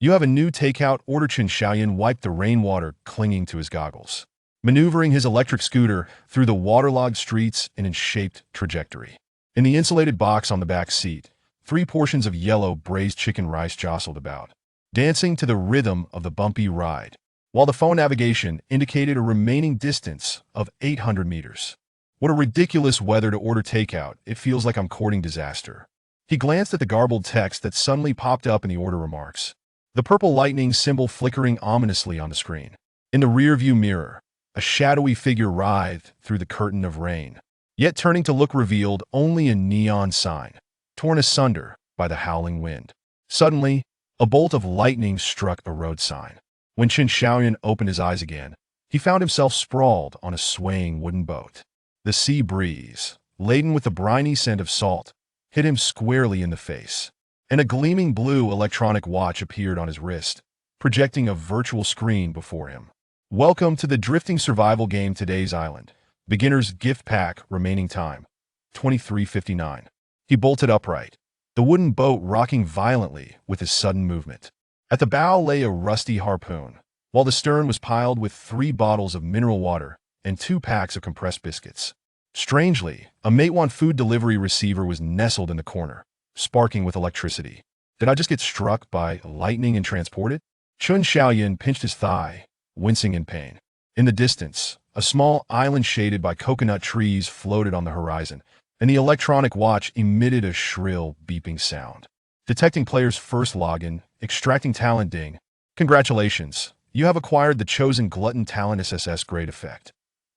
You have a new takeout order. Chen Xiaoyan wiped the rainwater clinging to his goggles, maneuvering his electric scooter through the waterlogged streets in a shaped trajectory. In the insulated box on the back seat, 3 portions of yellow braised chicken rice jostled about, dancing to the rhythm of the bumpy ride, while the phone navigation indicated a remaining distance of 800 meters. What a ridiculous weather to order takeout. It feels like I'm courting disaster. He glanced at the garbled text that suddenly popped up in the order remarks, the purple lightning symbol flickering ominously on the screen. In the rearview mirror, a shadowy figure writhed through the curtain of rain, yet turning to look revealed only a neon sign, torn asunder by the howling wind. Suddenly, a bolt of lightning struck a road sign. When Chen Xiaoyan opened his eyes again, he found himself sprawled on a swaying wooden boat. The sea breeze, laden with the briny scent of salt, hit him squarely in the face, and a gleaming blue electronic watch appeared on his wrist, projecting a virtual screen before him. Welcome to the drifting survival game. Today's island. Beginner's gift pack. Remaining time, 23:59. He bolted upright, the wooden boat rocking violently with his sudden movement. At the bow lay a rusty harpoon, while the stern was piled with 3 bottles of mineral water and 2 packs of compressed biscuits. Strangely, a Matewan food delivery receiver was nestled in the corner, sparking with electricity. Did I just get struck by lightning and transported? Chen Xiaoyan pinched his thigh, wincing in pain. In the distance, a small island shaded by coconut trees floated on the horizon, and the electronic watch emitted a shrill, beeping sound. Detecting player's first login, extracting talent ding. Congratulations, you have acquired the chosen glutton talent SSS grade effect.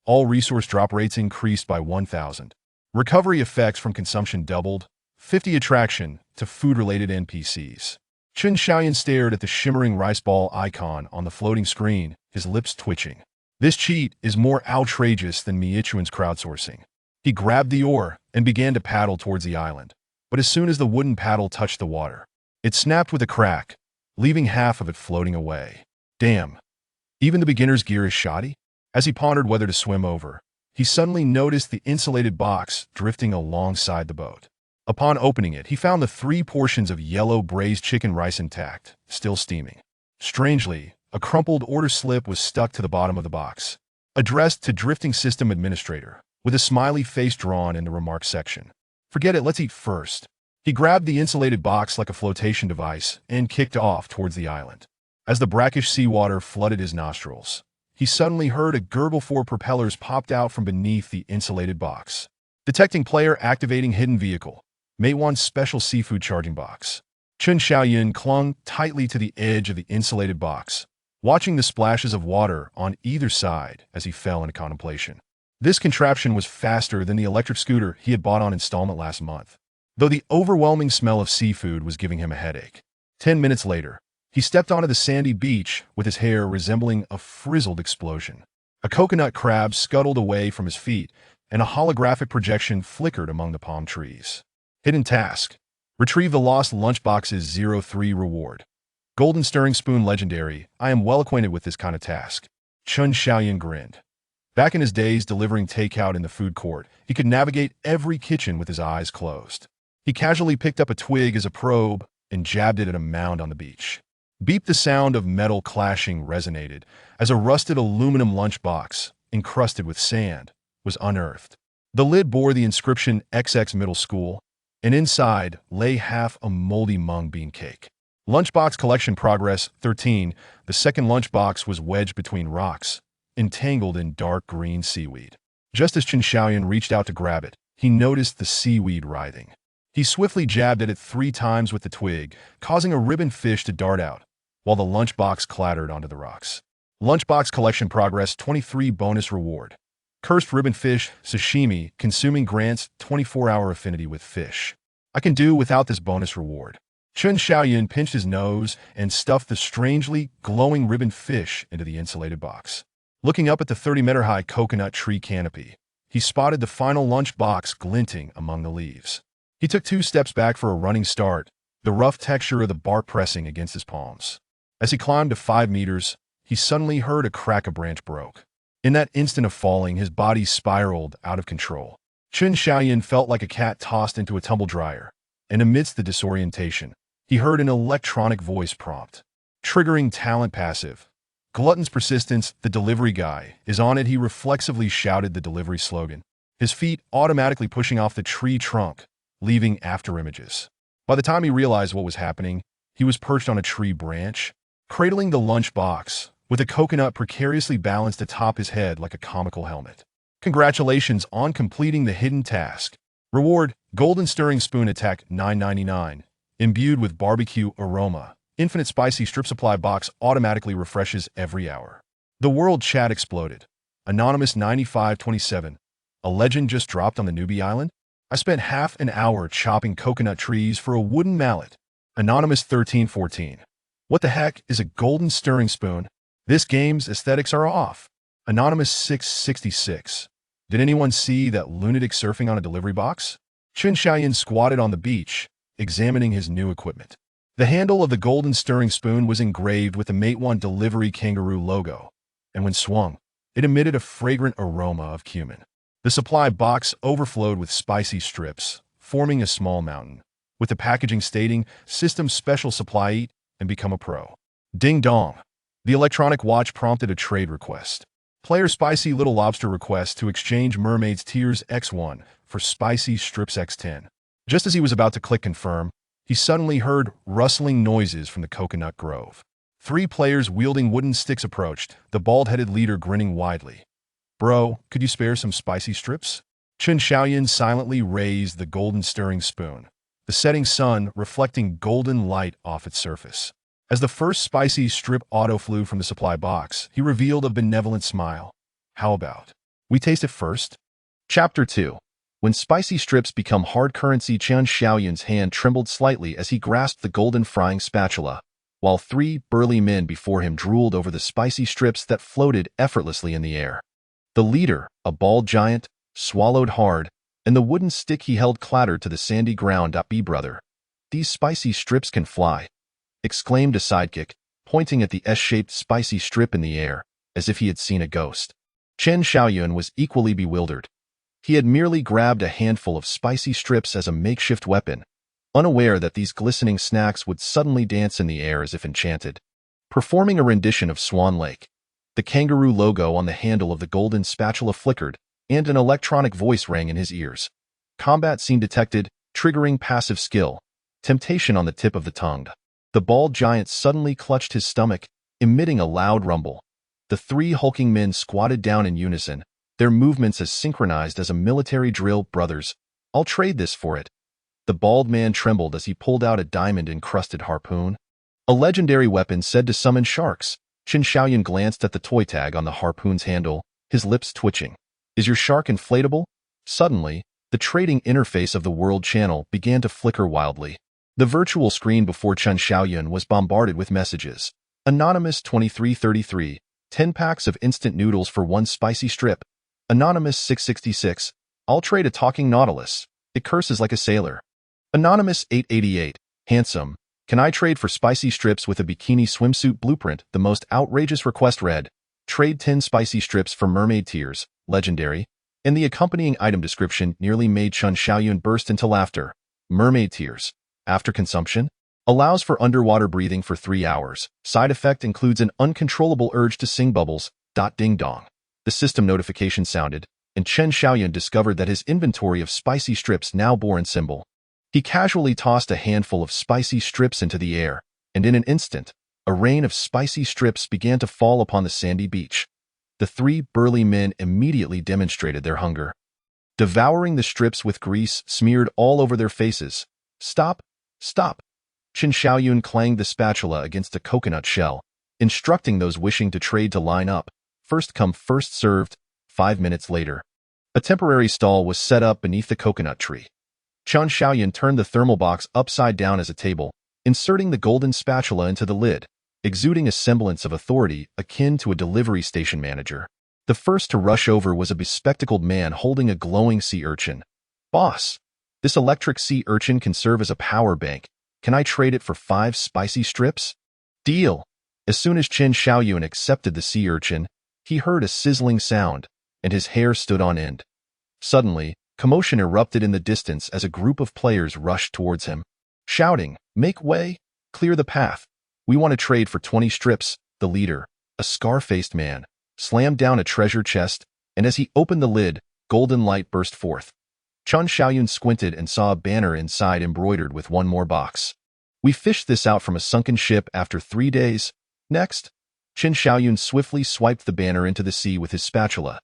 All resource drop rates increased by 1,000. Recovery effects from consumption doubled, 50 attraction to food-related NPCs. Chen Xiaoyan stared at the shimmering rice ball icon on the floating screen, his lips twitching. This cheat is more outrageous than Miichuan's crowdsourcing. He grabbed the oar and began to paddle towards the island. But as soon as the wooden paddle touched the water, it snapped with a crack, leaving half of it floating away. Damn, even the beginner's gear is shoddy? As he pondered whether to swim over, he suddenly noticed the insulated box drifting alongside the boat. Upon opening it, he found the 3 portions of yellow braised chicken rice intact, still steaming. Strangely, a crumpled order slip was stuck to the bottom of the box, addressed to Drifting System Administrator, with a smiley face drawn in the remarks section. Forget it, let's eat first. He grabbed the insulated box like a flotation device and kicked off towards the island. As the brackish seawater flooded his nostrils, he suddenly heard a gurgle. 4 propellers popped out from beneath the insulated box. Detecting player, activating hidden vehicle. Matewan's special seafood charging box. Chen Xiaoyan clung tightly to the edge of the insulated box, watching the splashes of water on either side as he fell into contemplation. This contraption was faster than the electric scooter he had bought on installment last month, though the overwhelming smell of seafood was giving him a headache. 10 minutes later, he stepped onto the sandy beach with his hair resembling a frizzled explosion. A coconut crab scuttled away from his feet, and a holographic projection flickered among the palm trees. Hidden task. Retrieve the lost lunchbox's 03 reward. Golden stirring spoon legendary. I am well acquainted with this kind of task. Chen Xiaoyan grinned. Back in his days delivering takeout in the food court, he could navigate every kitchen with his eyes closed. He casually picked up a twig as a probe and jabbed it at a mound on the beach. Beep, the sound of metal clashing resonated as a rusted aluminum lunchbox, encrusted with sand, was unearthed. The lid bore the inscription XX Middle School, and inside lay half a moldy mung bean cake. Lunchbox collection progress 13. The second lunchbox was wedged between rocks, entangled in dark green seaweed. Just as Chen Xiaoyan reached out to grab it, he noticed the seaweed writhing. He swiftly jabbed at it 3 times with the twig, causing a ribbon fish to dart out, while the lunchbox clattered onto the rocks. Lunchbox collection progress 23. Bonus reward. Cursed ribbon fish sashimi consuming grants 24-hour affinity with fish. I can do without this bonus reward. Chen Xiaoyan pinched his nose and stuffed the strangely glowing ribbon fish into the insulated box. Looking up at the 30-meter-high coconut tree canopy, he spotted the final lunchbox glinting among the leaves. He took 2 steps back for a running start, the rough texture of the bark pressing against his palms. As he climbed to 5 meters, he suddenly heard a crack. A branch broke. In that instant of falling, his body spiraled out of control. Chen Xiaoyan felt like a cat tossed into a tumble dryer, and amidst the disorientation, he heard an electronic voice prompt. triggering talent passive. Glutton's persistence, the delivery guy, is on it. He reflexively shouted the delivery slogan, his feet automatically pushing off the tree trunk, leaving after images. By the time he realized what was happening, he was perched on a tree branch, cradling the lunchbox, with a coconut precariously balanced atop his head like a comical helmet. Congratulations on completing the hidden task. Reward, Golden Stirring Spoon Attack $9.99. Imbued with barbecue aroma. Infinite spicy strip supply box automatically refreshes every hour. The world chat exploded. Anonymous 9527. A legend just dropped on the newbie island? I spent half an hour chopping coconut trees for a wooden mallet. Anonymous 1314. What the heck is a golden stirring spoon? This game's aesthetics are off. Anonymous 666. Did anyone see that lunatic surfing on a delivery box? Chen Xiaoyan squatted on the beach, examining his new equipment. The handle of the golden stirring spoon was engraved with the Mate 1 delivery kangaroo logo, and when swung, it emitted a fragrant aroma of cumin. The supply box overflowed with spicy strips, forming a small mountain, with the packaging stating, "System Special Supply, Eat and Become a Pro." Ding dong. The electronic watch prompted a trade request. Player Spicy Little Lobster requests to exchange Mermaid's Tears X1 for Spicy Strips X10. Just as he was about to click confirm, he suddenly heard rustling noises from the coconut grove. 3 players wielding wooden sticks approached, the bald-headed leader grinning widely. "Bro, could you spare some spicy strips?" Chen Xiaoyan silently raised the golden stirring spoon, the setting sun reflecting golden light off its surface. As the first spicy strip auto-flew from the supply box, he revealed a benevolent smile. "How about we taste it first?" Chapter 2. When spicy strips become hard currency, Chen Xiaoyan's hand trembled slightly as he grasped the golden frying spatula, while 3 burly men before him drooled over the spicy strips that floated effortlessly in the air. The leader, a bald giant, swallowed hard, and the wooden stick he held clattered to the sandy ground. "Be brother, these spicy strips can fly," exclaimed a sidekick, pointing at the S-shaped spicy strip in the air, as if he had seen a ghost. Chen Xiaoyan was equally bewildered. He had merely grabbed a handful of spicy strips as a makeshift weapon, unaware that these glistening snacks would suddenly dance in the air as if enchanted. Performing a rendition of Swan Lake, the kangaroo logo on the handle of the golden spatula flickered, and an electronic voice rang in his ears. Combat scene detected, triggering passive skill. Temptation on the tip of the tongue. The bald giant suddenly clutched his stomach, emitting a loud rumble. The 3 hulking men squatted down in unison, their movements as synchronized as a military drill. "Brothers, I'll trade this for it." The bald man trembled as he pulled out a diamond-encrusted harpoon. A legendary weapon said to summon sharks. Chen Xiaoyan glanced at the toy tag on the harpoon's handle, his lips twitching. "Is your shark inflatable?" Suddenly, the trading interface of the world channel began to flicker wildly. The virtual screen before Chen Xiaoyan was bombarded with messages. Anonymous 2333, 10 packs of instant noodles for 1 spicy strip. Anonymous 666, I'll trade a talking nautilus. It curses like a sailor. Anonymous 888, handsome, can I trade for spicy strips with a bikini swimsuit blueprint? The most outrageous request read, trade 10 spicy strips for mermaid tears, legendary. And the accompanying item description nearly made Chen Xiaoyan burst into laughter. Mermaid tears. After consumption, allows for underwater breathing for 3 hours. Side effect includes an uncontrollable urge to sing bubbles. Ding dong. The system notification sounded, and Chen Xiaoyan discovered that his inventory of spicy strips now bore a symbol. He casually tossed a handful of spicy strips into the air, and in an instant, a rain of spicy strips began to fall upon the sandy beach. The 3 burly men immediately demonstrated their hunger, devouring the strips with grease smeared all over their faces. "Stop! Stop!" Chen Xiaoyan clanged the spatula against a coconut shell, instructing those wishing to trade to line up. First come, first served. 5 minutes later, a temporary stall was set up beneath the coconut tree. Chen Xiaoyan turned the thermal box upside down as a table, inserting the golden spatula into the lid, exuding a semblance of authority akin to a delivery station manager. The first to rush over was a bespectacled man holding a glowing sea urchin. "Boss, this electric sea urchin can serve as a power bank. Can I trade it for 5 spicy strips?" "Deal." As soon as Chen Xiaoyan accepted the sea urchin, he heard a sizzling sound, and his hair stood on end. Suddenly, commotion erupted in the distance as a group of players rushed towards him, shouting, "Make way! Clear the path!" We want to trade for 20 strips, the leader, a scar-faced man, slammed down a treasure chest, and as he opened the lid, golden light burst forth. Chen Xiaoyun squinted and saw a banner inside embroidered with one more box. We fished this out from a sunken ship after 3 days. Next, Chen Xiaoyun swiftly swiped the banner into the sea with his spatula.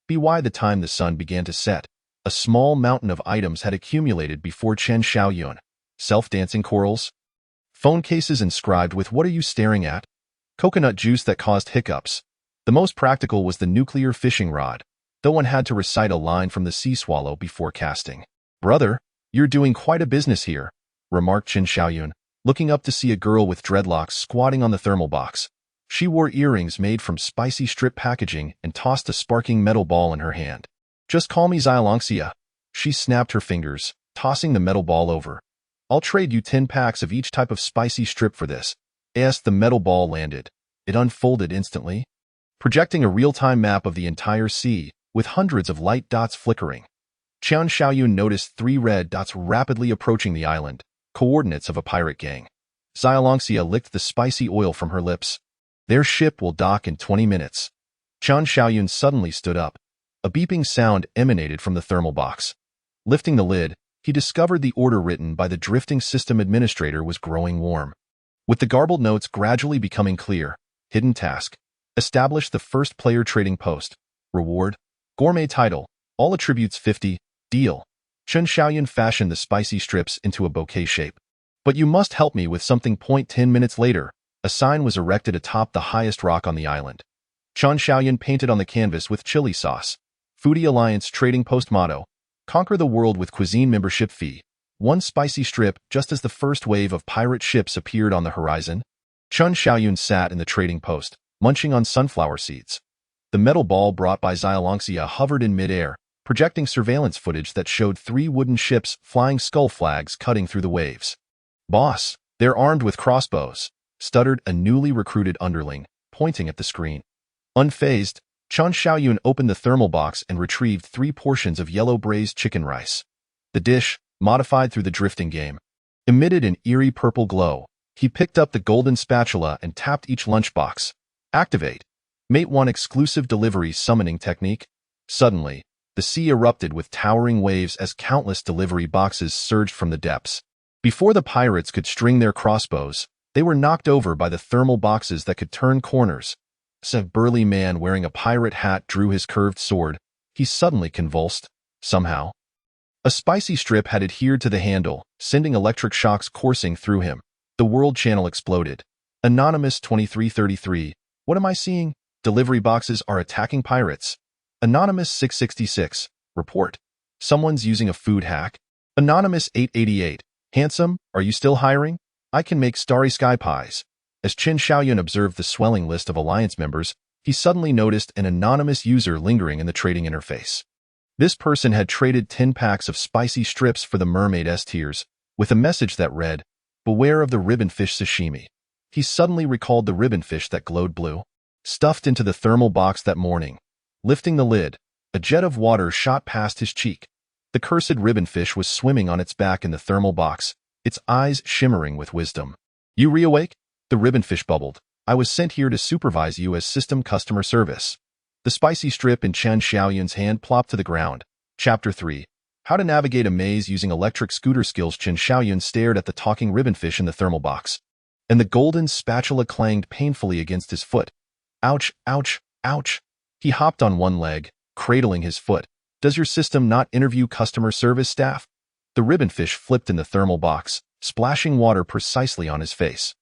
By the time the sun began to set, a small mountain of items had accumulated before Chen Xiaoyun. Self-dancing corals, phone cases inscribed with "What are you staring at?" Coconut juice that caused hiccups. The most practical was the nuclear fishing rod, though one had to recite a line from the sea swallow before casting. "Brother, you're doing quite a business here," remarked Chen Xiaoyun, looking up to see a girl with dreadlocks squatting on the thermal box. She wore earrings made from spicy strip packaging and tossed a sparking metal ball in her hand. "Just call me Xialongxia." She snapped her fingers, tossing the metal ball over. "I'll trade you 10 packs of each type of spicy strip for this." As the metal ball landed, it unfolded instantly, projecting a real-time map of the entire sea, with hundreds of light dots flickering. Chen Xiaoyun noticed 3 red dots rapidly approaching the island, coordinates of a pirate gang. Xialongxia licked the spicy oil from her lips. "Their ship will dock in 20 minutes. Chen Xiaoyun suddenly stood up. A beeping sound emanated from the thermal box. Lifting the lid, he discovered the order written by the drifting system administrator was growing warm. With the garbled notes gradually becoming clear, hidden task. Establish the first player trading post. Reward. Gourmet title. All attributes 50. Deal. Chen Xiaoyun fashioned the spicy strips into a bouquet shape. "But you must help me with something." 10 minutes later, a sign was erected atop the highest rock on the island. Chen Xiaoyun painted on the canvas with chili sauce. Foodie Alliance trading post motto. Conquer the world with cuisine membership fee. 1 spicy strip. Just as the first wave of pirate ships appeared on the horizon, Chen Xiaoyun sat in the trading post, munching on sunflower seeds. The metal ball brought by Xialongxia hovered in midair, projecting surveillance footage that showed 3 wooden ships flying skull flags cutting through the waves. "Boss, they're armed with crossbows," stuttered a newly recruited underling, pointing at the screen. Unfazed, Chen Xiaoyun opened the thermal box and retrieved 3 portions of yellow braised chicken rice. The dish, modified through the drifting game, emitted an eerie purple glow. He picked up the golden spatula and tapped each lunchbox. "Activate. Mate 1 exclusive delivery summoning technique." Suddenly, the sea erupted with towering waves as countless delivery boxes surged from the depths. Before the pirates could string their crossbows, they were knocked over by the thermal boxes that could turn corners. A burly man wearing a pirate hat drew his curved sword. He suddenly convulsed. Somehow, a spicy strip had adhered to the handle, sending electric shocks coursing through him. The world channel exploded. Anonymous 2333. "What am I seeing? Delivery boxes are attacking pirates." Anonymous 666. "Report. Someone's using a food hack." Anonymous 888. "Handsome, are you still hiring? I can make starry sky pies." As Chen Xiaoyun observed the swelling list of alliance members, he suddenly noticed an anonymous user lingering in the trading interface. This person had traded 10 packs of spicy strips for the Mermaid S tiers, with a message that read, "Beware of the ribbonfish sashimi." He suddenly recalled the ribbonfish that glowed blue, stuffed into the thermal box that morning. Lifting the lid, a jet of water shot past his cheek. The cursed ribbonfish was swimming on its back in the thermal box, its eyes shimmering with wisdom. "You reawake?" The ribbonfish bubbled. "I was sent here to supervise you as system customer service." The spicy strip in Chen Xiaoyun's hand plopped to the ground. Chapter 3. How to navigate a maze using electric scooter skills. Chen Xiaoyun stared at the talking ribbonfish in the thermal box, and the golden spatula clanged painfully against his foot. Ouch, ouch, ouch. He hopped on one leg, cradling his foot. "Does your system not interview customer service staff?" The ribbonfish flipped in the thermal box, splashing water precisely on his face.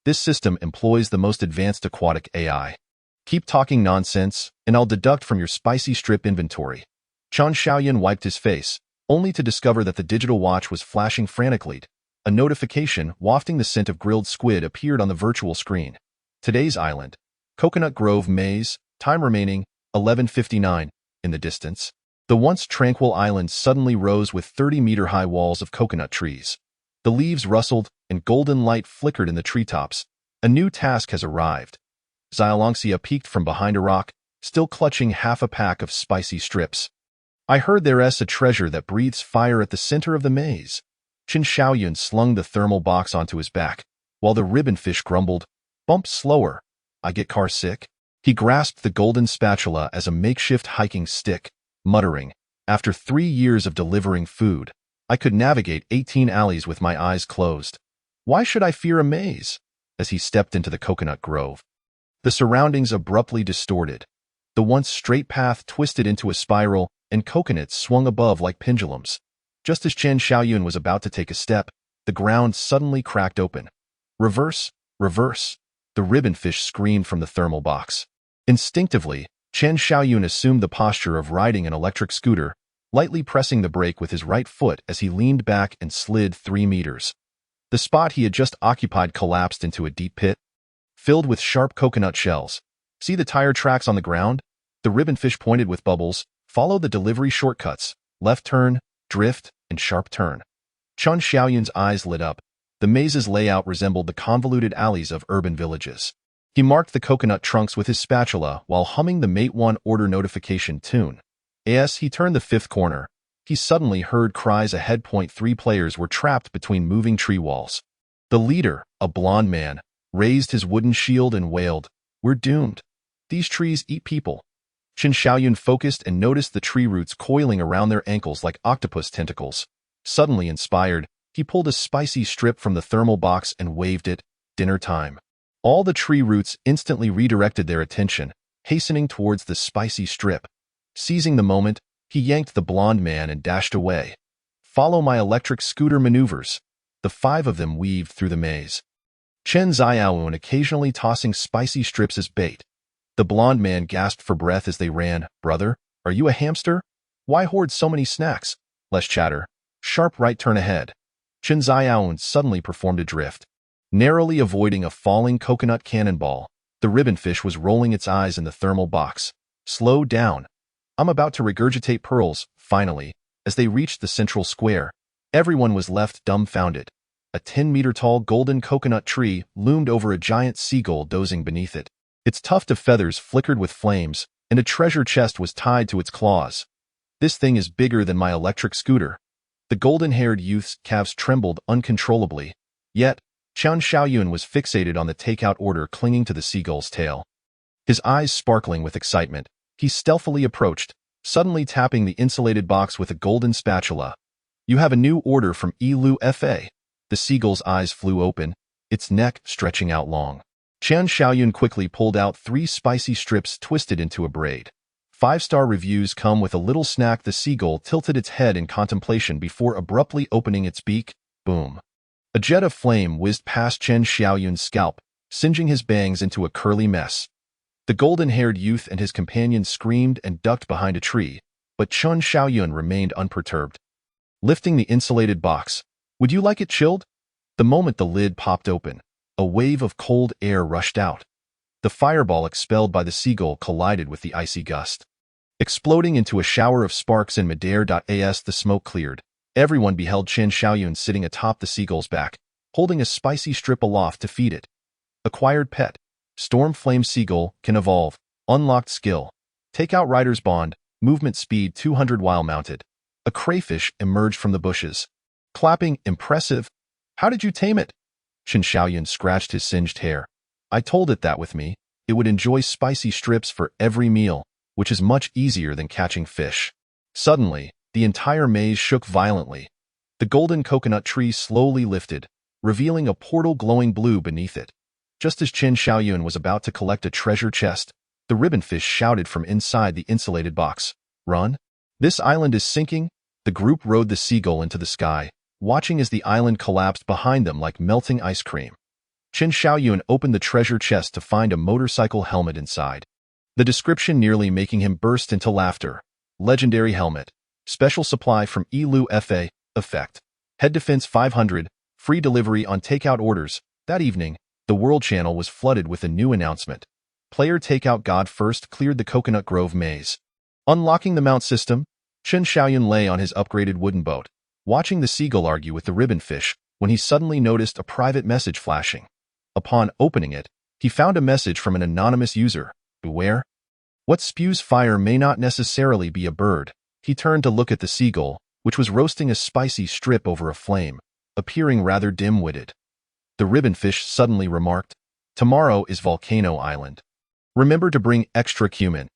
"This system employs the most advanced aquatic AI. Keep talking nonsense, and I'll deduct from your spicy strip inventory." Chen Xiaoyun wiped his face, only to discover that the digital watch was flashing frantically. A notification wafting the scent of grilled squid appeared on the virtual screen. Today's island. Coconut Grove Maze, time remaining, 11:59. In the distance, the once tranquil island suddenly rose with 30-meter-high walls of coconut trees. The leaves rustled, and golden light flickered in the treetops. A new task has arrived. Xialongxia peeked from behind a rock, still clutching half a pack of spicy strips. "I heard there's a treasure that breathes fire at the center of the maze." Chen Xiaoyun slung the thermal box onto his back. while the ribbonfish grumbled, "Bump slower, I get car sick." He grasped the golden spatula as a makeshift hiking stick, muttering, "After 3 years of delivering food, I could navigate 18 alleys with my eyes closed. Why should I fear a maze?" As he stepped into the coconut grove, the surroundings abruptly distorted. The once straight path twisted into a spiral, and coconuts swung above like pendulums. Just as Chen Xiaoyun was about to take a step, the ground suddenly cracked open. "Reverse, reverse!" the ribbonfish screamed from the thermal box. Instinctively, Chen Xiaoyun assumed the posture of riding an electric scooter, lightly pressing the brake with his right foot as he leaned back and slid 3 meters. The spot he had just occupied collapsed into a deep pit, filled with sharp coconut shells. "See the tire tracks on the ground?" The ribbonfish pointed with bubbles. "Follow the delivery shortcuts: left turn, drift, and sharp turn." Chen Xiaoyun's eyes lit up. The maze's layout resembled the convoluted alleys of urban villages. He marked the coconut trunks with his spatula while humming the Mate 1 order notification tune. As he turned the 5th corner, he suddenly heard cries ahead. 3 players were trapped between moving tree walls. The leader, a blond man, raised his wooden shield and wailed, "We're doomed. These trees eat people." Chen Xiaoyun focused and noticed the tree roots coiling around their ankles like octopus tentacles. Suddenly inspired, he pulled a spicy strip from the thermal box and waved it. "Dinner time." All the tree roots instantly redirected their attention, hastening towards the spicy strip. Seizing the moment, he yanked the blond man and dashed away. "Follow my electric scooter maneuvers." The 5 of them weaved through the maze, Chen Xiaoyun occasionally tossing spicy strips as bait. The blond man gasped for breath as they ran. "Brother, are you a hamster? Why hoard so many snacks?" "Less chatter. Sharp right turn ahead." Chen Xiaoyun suddenly performed a drift, narrowly avoiding a falling coconut cannonball. The ribbonfish was rolling its eyes in the thermal box. "Slow down. I'm about to regurgitate pearls." Finally, as they reached the central square, everyone was left dumbfounded. A 10-meter-tall golden coconut tree loomed over a giant seagull dozing beneath it. Its tuft of feathers flickered with flames, and a treasure chest was tied to its claws. "This thing is bigger than my electric scooter." The golden-haired youth's calves trembled uncontrollably. Yet, Chen Xiaoyun was fixated on the takeout order clinging to the seagull's tail. His eyes sparkling with excitement, he stealthily approached, suddenly tapping the insulated box with a golden spatula. "You have a new order from Yilu Fa." The seagull's eyes flew open, its neck stretching out long. Chen Xiaoyun quickly pulled out 3 spicy strips twisted into a braid. 5-star reviews come with a little snack. The seagull tilted its head in contemplation before abruptly opening its beak. Boom. A jet of flame whizzed past Chen Xiaoyun's scalp, singeing his bangs into a curly mess. The golden-haired youth and his companion screamed and ducked behind a tree, but Chen Xiaoyun remained unperturbed. Lifting the insulated box, "Would you like it chilled?" The moment the lid popped open, a wave of cold air rushed out. The fireball expelled by the seagull collided with the icy gust, exploding into a shower of sparks in midair. As the smoke cleared, everyone beheld Chen Xiaoyun sitting atop the seagull's back, holding a spicy strip aloft to feed it. Acquired pet. Storm Flame Seagull can evolve. Unlocked skill. Takeout Rider's Bond. Movement speed 200 while mounted. A crayfish emerged from the bushes. Clapping. Impressive. How did you tame it? Chen Xiaoyun scratched his singed hair. I told it that with me, it would enjoy spicy strips for every meal, which is much easier than catching fish. Suddenly, the entire maze shook violently. The golden coconut tree slowly lifted, revealing a portal glowing blue beneath it. Just as Chen Xiaoyun was about to collect a treasure chest, the ribbonfish shouted from inside the insulated box. Run! This island is sinking! The group rode the seagull into the sky, watching as the island collapsed behind them like melting ice cream. Chen Xiaoyun opened the treasure chest to find a motorcycle helmet inside. The description nearly making him burst into laughter. Legendary helmet. Special supply from Yilu Fa. Effect. Head defense 500. Free delivery on takeout orders. That evening, the World Channel was flooded with a new announcement. Player Takeout God first cleared the Coconut Grove maze. Unlocking the mount system, Chen Xiaoyun lay on his upgraded wooden boat, watching the seagull argue with the ribbonfish, when he suddenly noticed a private message flashing. Upon opening it, he found a message from an anonymous user. Beware. What spews fire may not necessarily be a bird. He turned to look at the seagull, which was roasting a spicy strip over a flame, appearing rather dim-witted. The ribbonfish suddenly remarked. Tomorrow is Volcano Island. Remember to bring extra cumin.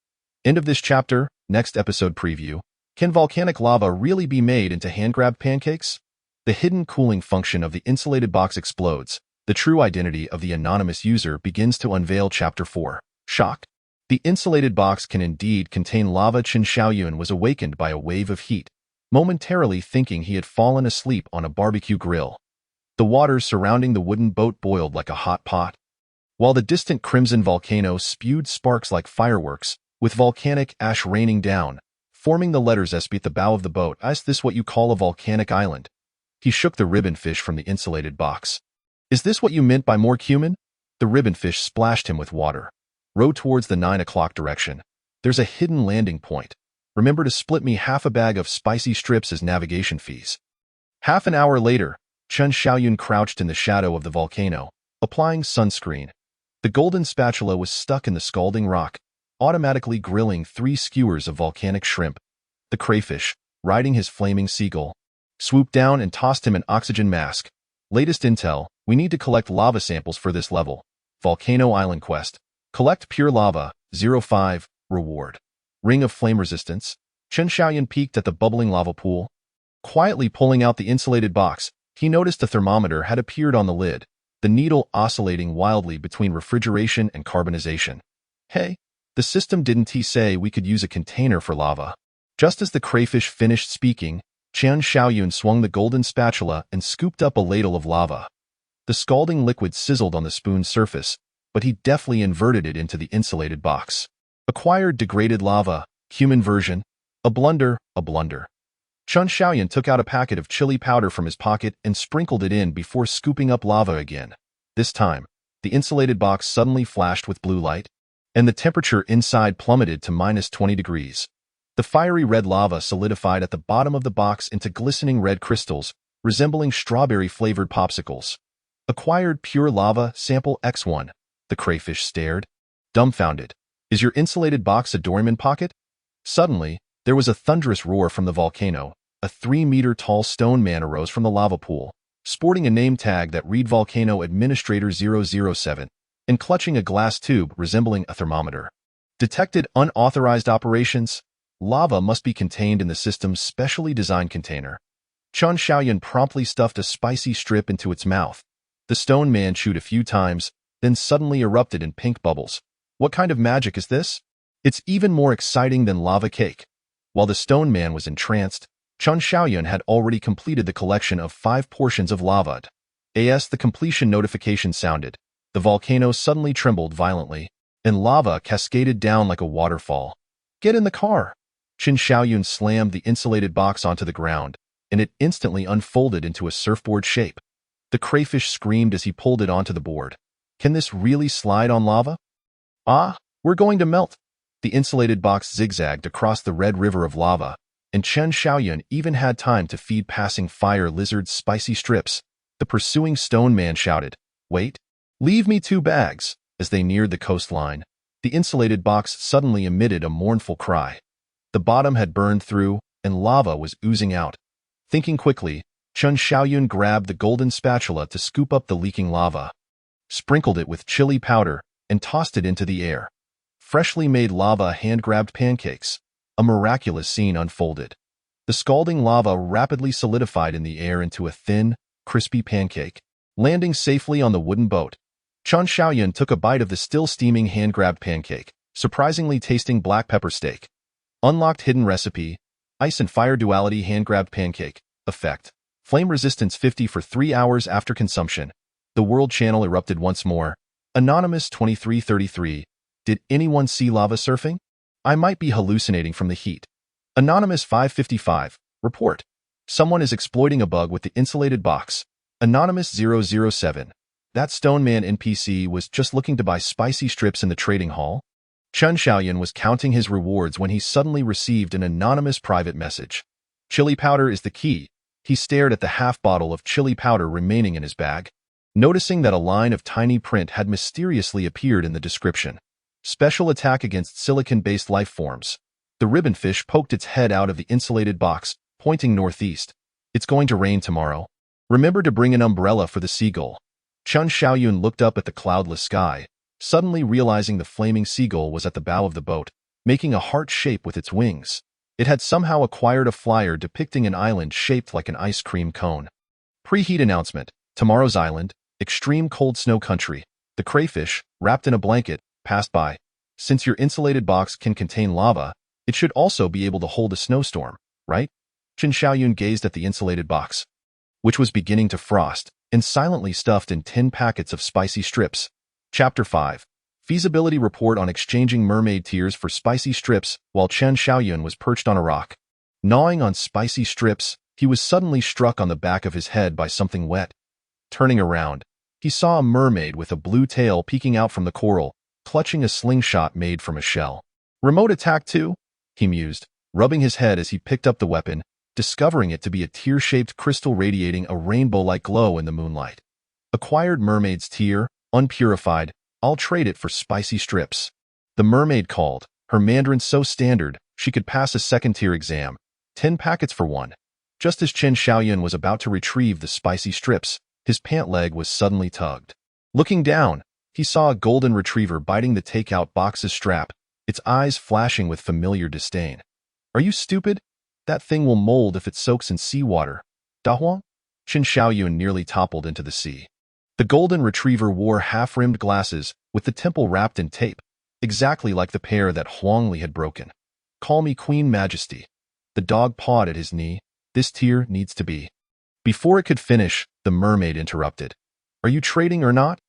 End of this chapter, next episode preview. Can volcanic lava really be made into hand-grabbed pancakes? The hidden cooling function of the insulated box explodes. The true identity of the anonymous user begins to unveil Chapter 4. Shock. The insulated box can indeed contain lava. Chen Xiaoyun was awakened by a wave of heat, momentarily thinking he had fallen asleep on a barbecue grill. The waters surrounding the wooden boat boiled like a hot pot, while the distant crimson volcano spewed sparks like fireworks, with volcanic ash raining down, forming the letters SP at the bow of the boat. Is this what you call a volcanic island? He shook the ribbonfish from the insulated box. Is this what you meant by more cumin? The ribbonfish splashed him with water. Row towards the 9 o'clock direction. There's a hidden landing point. Remember to split me half a bag of spicy strips as navigation fees. Half an hour later, Chen Xiaoyun crouched in the shadow of the volcano, applying sunscreen. The golden spatula was stuck in the scalding rock, automatically grilling 3 skewers of volcanic shrimp. The crayfish, riding his flaming seagull, swooped down and tossed him an oxygen mask. Latest intel, we need to collect lava samples for this level. Volcano Island quest. Collect pure lava, 05, reward. Ring of flame resistance. Chen Xiaoyun peeked at the bubbling lava pool. Quietly pulling out the insulated box, he noticed a thermometer had appeared on the lid, the needle oscillating wildly between refrigeration and carbonization. Hey, the system didn't say we could use a container for lava? Just as the crayfish finished speaking, Chen Xiaoyun swung the golden spatula and scooped up a ladle of lava. The scalding liquid sizzled on the spoon's surface, but he deftly inverted it into the insulated box. Acquired degraded lava, human version. A blunder, a blunder. Chen Xiaoyun took out a packet of chili powder from his pocket and sprinkled it in before scooping up lava again. This time, the insulated box suddenly flashed with blue light, and the temperature inside plummeted to -20 degrees. The fiery red lava solidified at the bottom of the box into glistening red crystals, resembling strawberry-flavored popsicles. Acquired pure lava, sample X1. The crayfish stared, dumbfounded. Is your insulated box a Doraemon pocket? Suddenly, there was a thunderous roar from the volcano. A 3-meter-tall stone man arose from the lava pool, sporting a name tag that read Volcano Administrator 007, and clutching a glass tube resembling a thermometer. Detected unauthorized operations. Lava must be contained in the system's specially designed container. Chen Xiaoyun promptly stuffed a spicy strip into its mouth. The stone man chewed a few times, then suddenly erupted in pink bubbles. What kind of magic is this? It's even more exciting than lava cake. While the stone man was entranced, Chen Xiaoyun had already completed the collection of 5 portions of lava. As the completion notification sounded, the volcano suddenly trembled violently, and lava cascaded down like a waterfall. Get in the car! Chen Xiaoyun slammed the insulated box onto the ground, and it instantly unfolded into a surfboard shape. The crayfish screamed as he pulled it onto the board. Can this really slide on lava? Ah, we're going to melt. The insulated box zigzagged across the red river of lava, and Chen Xiaoyun even had time to feed passing fire lizards spicy strips. The pursuing stone man shouted, "Wait! Leave me 2 bags!" As they neared the coastline, the insulated box suddenly emitted a mournful cry. The bottom had burned through, and lava was oozing out. Thinking quickly, Chen Xiaoyun grabbed the golden spatula to scoop up the leaking lava, sprinkled it with chili powder, and tossed it into the air. Freshly made lava hand-grabbed pancakes. A miraculous scene unfolded. The scalding lava rapidly solidified in the air into a thin, crispy pancake, landing safely on the wooden boat. Chen Xiaoyun took a bite of the still-steaming hand-grabbed pancake, surprisingly tasting black pepper steak. Unlocked hidden recipe, ice and fire duality hand-grabbed pancake, effect. Flame resistance 50 for 3 hours after consumption. The world channel erupted once more. Anonymous 2333. Did anyone see lava surfing? I might be hallucinating from the heat. Anonymous 555. Report. Someone is exploiting a bug with the insulated box. Anonymous 007. That stone man NPC was just looking to buy spicy strips in the trading hall. Chen Xiaoyun was counting his rewards when he suddenly received an anonymous private message. Chili powder is the key. He stared at the half bottle of chili powder remaining in his bag, noticing that a line of tiny print had mysteriously appeared in the description. Special attack against silicon-based life forms. The ribbonfish poked its head out of the insulated box, pointing northeast. It's going to rain tomorrow. Remember to bring an umbrella for the seagull. Chun Xiaoyun looked up at the cloudless sky, suddenly realizing the flaming seagull was at the bow of the boat, making a heart shape with its wings. It had somehow acquired a flyer depicting an island shaped like an ice cream cone. Preheat announcement. Tomorrow's island, extreme cold snow country. The crayfish, wrapped in a blanket, passed by. Since your insulated box can contain lava, it should also be able to hold a snowstorm, right? Chun Xiaoyun gazed at the insulated box, which was beginning to frost, and silently stuffed in 10 packets of spicy strips. Chapter 5. Feasibility report on exchanging mermaid tears for spicy strips while Chun Xiaoyun was perched on a rock. Gnawing on spicy strips, he was suddenly struck on the back of his head by something wet. Turning around, he saw a mermaid with a blue tail peeking out from the coral, clutching a slingshot made from a shell. Remote attack too? He mused, rubbing his head as he picked up the weapon, discovering it to be a tear-shaped crystal radiating a rainbow-like glow in the moonlight. Acquired mermaid's tear, unpurified. I'll trade it for spicy strips. The mermaid called, her Mandarin so standard she could pass a second-tier exam. 10 packets for one. Just as Chun Xiaoyun was about to retrieve the spicy strips, his pant leg was suddenly tugged. Looking down, he saw a golden retriever biting the takeout box's strap, its eyes flashing with familiar disdain. Are you stupid? That thing will mold if it soaks in seawater. Da Huang? Chun Xiaoyun nearly toppled into the sea. The golden retriever wore half-rimmed glasses with the temple wrapped in tape, exactly like the pair that Huangli had broken. Call me Queen Majesty. The dog pawed at his knee. This tear needs to be. Before it could finish, the mermaid interrupted. Are you trading or not?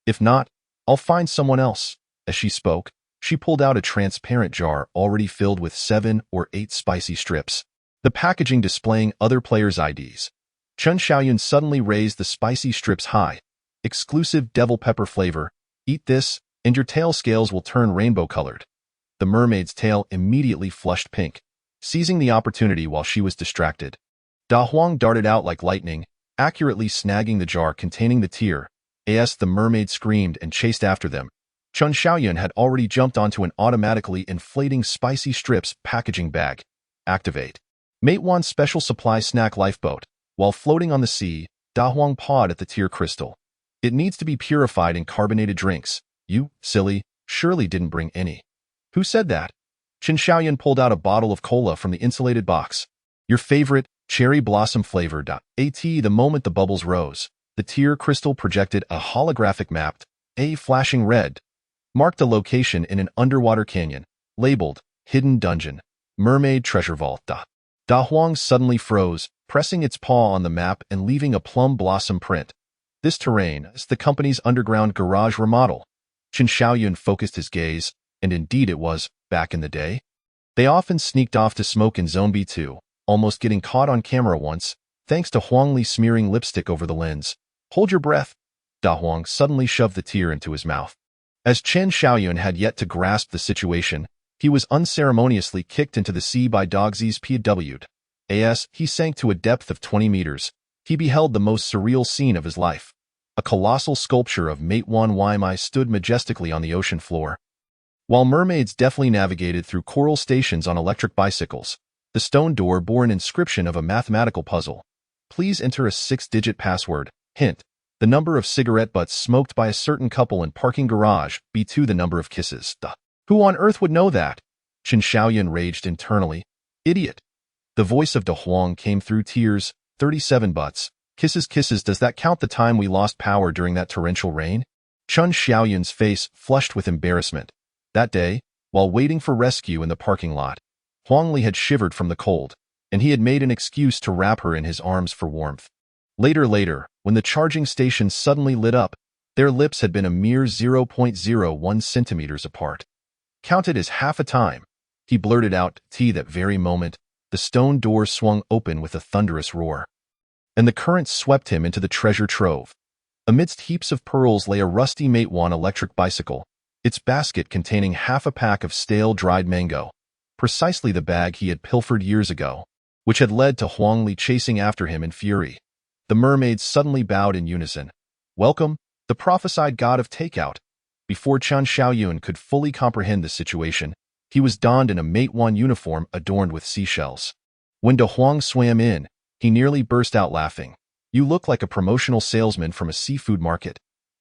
If not, I'll find someone else. As she spoke, she pulled out a transparent jar already filled with 7 or 8 spicy strips, the packaging displaying other players' IDs. Chun Xiaoyun suddenly raised the spicy strips high. Exclusive devil pepper flavor. Eat this, and your tail scales will turn rainbow-colored. The mermaid's tail immediately flushed pink, seizing the opportunity while she was distracted. Da Huang darted out like lightning, accurately snagging the jar containing the tear. As the mermaid screamed and chased after them, Chun Xiaoyun had already jumped onto an automatically inflating spicy strips packaging bag. Activate. Mate 1 Special Supply Snack Lifeboat. While floating on the sea, Da Huang pawed at the tear crystal. It needs to be purified in carbonated drinks. You, silly, surely didn't bring any. Who said that? Chun Xiaoyun pulled out a bottle of cola from the insulated box. Your favorite, cherry blossom flavor. The moment the bubbles rose, the tear crystal projected a holographic map, flashing red, marked a location in an underwater canyon, labeled Hidden Dungeon, Mermaid Treasure Vault. Da Huang suddenly froze, pressing its paw on the map and leaving a plum blossom print. This terrain is the company's underground garage remodel. Chun Xiaoyun focused his gaze, and indeed it was, back in the day. They often sneaked off to smoke in Zone B2, almost getting caught on camera once, thanks to Huangli smearing lipstick over the lens. Hold your breath. Da Huang suddenly shoved the tear into his mouth. As Chun Xiaoyun had yet to grasp the situation, he was unceremoniously kicked into the sea by Dogsy's PW'd. As he sank to a depth of 20 meters, he beheld the most surreal scene of his life. A colossal sculpture of Mate 1 Waimai stood majestically on the ocean floor. While mermaids deftly navigated through coral stations on electric bicycles, the stone door bore an inscription of a mathematical puzzle. Please enter a 6-digit password. Hint. The number of cigarette butts smoked by a certain couple in parking garage, B2 the number of kisses. Who on earth would know that? Chun Xiaoyun raged internally. Idiot. The voice of Da Huang came through tears. 37 butts. Kisses, kisses. Does that count the time we lost power during that torrential rain? Chun Xiaoyun's face flushed with embarrassment. That day, while waiting for rescue in the parking lot, Huangli had shivered from the cold, and he had made an excuse to wrap her in his arms for warmth. Later, when the charging station suddenly lit up, their lips had been a mere 0.01 centimeters apart. Counted as half a time, he blurted out, that very moment, the stone door swung open with a thunderous roar, and the current swept him into the treasure trove. Amidst heaps of pearls lay a rusty Mate 1 electric bicycle, its basket containing half a pack of stale dried mango, precisely the bag he had pilfered years ago, which had led to Huangli chasing after him in fury. The mermaids suddenly bowed in unison. Welcome, the prophesied god of takeout. Before Chun Xiaoyun could fully comprehend the situation, he was donned in a Mate 1 uniform adorned with seashells. When Da Huang swam in, he nearly burst out laughing. You look like a promotional salesman from a seafood market.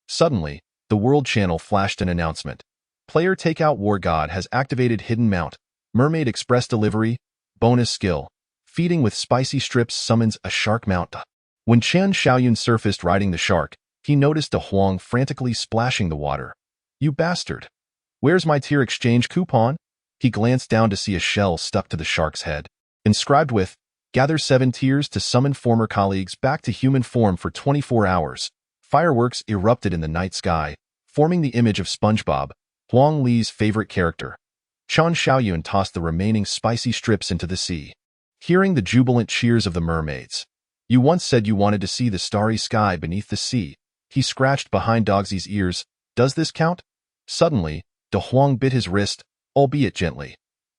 Suddenly, the World Channel flashed an announcement. Player Takeout War God has activated Hidden Mount, Mermaid Express Delivery, bonus skill. Feeding with spicy strips summons a shark mount. When Chen Xiaoyun surfaced riding the shark, he noticed De Huang frantically splashing the water. You bastard! Where's my tier exchange coupon? He glanced down to see a shell stuck to the shark's head, inscribed with, gather 7 tiers to summon former colleagues back to human form for 24 hours. Fireworks erupted in the night sky, forming the image of SpongeBob, Huang Li's favorite character. Chen Xiaoyun tossed the remaining spicy strips into the sea. Hearing the jubilant cheers of the mermaids. You once said you wanted to see the starry sky beneath the sea. He scratched behind Dogsy's ears. Does this count? Suddenly, De Huang bit his wrist, albeit gently.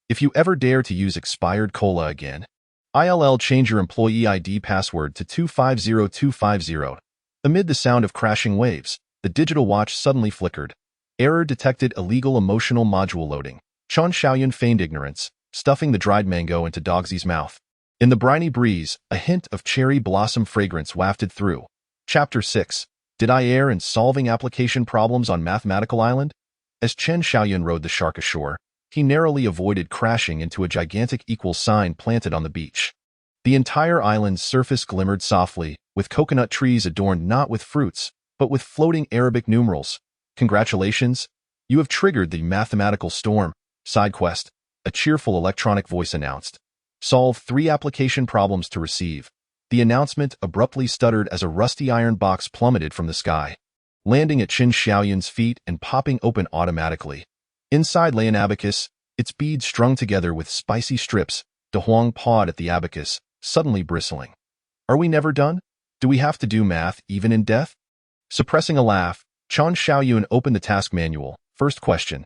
If you ever dare to use expired cola again, ILL change your employee ID password to 250250. Amid the sound of crashing waves, the digital watch suddenly flickered. Error detected illegal emotional module loading. Chen Xiaoyun feigned ignorance, stuffing the dried mango into Dogsy's mouth. In the briny breeze, a hint of cherry blossom fragrance wafted through. Chapter 6. Did I err in solving application problems on Mathematical Island? As Chen Xiaoyun rode the shark ashore, he narrowly avoided crashing into a gigantic equal sign planted on the beach. The entire island's surface glimmered softly, with coconut trees adorned not with fruits, but with floating Arabic numerals. Congratulations! You have triggered the mathematical storm. Side quest. A cheerful electronic voice announced. Solve 3 application problems to receive. The announcement abruptly stuttered as a rusty iron box plummeted from the sky, landing at Chen Xiaoyun's feet and popping open automatically. Inside lay an abacus, its beads strung together with spicy strips. De Huang pawed at the abacus, suddenly bristling. Are we never done? Do we have to do math even in death? Suppressing a laugh, Chen Xiaoyun opened the task manual. First question.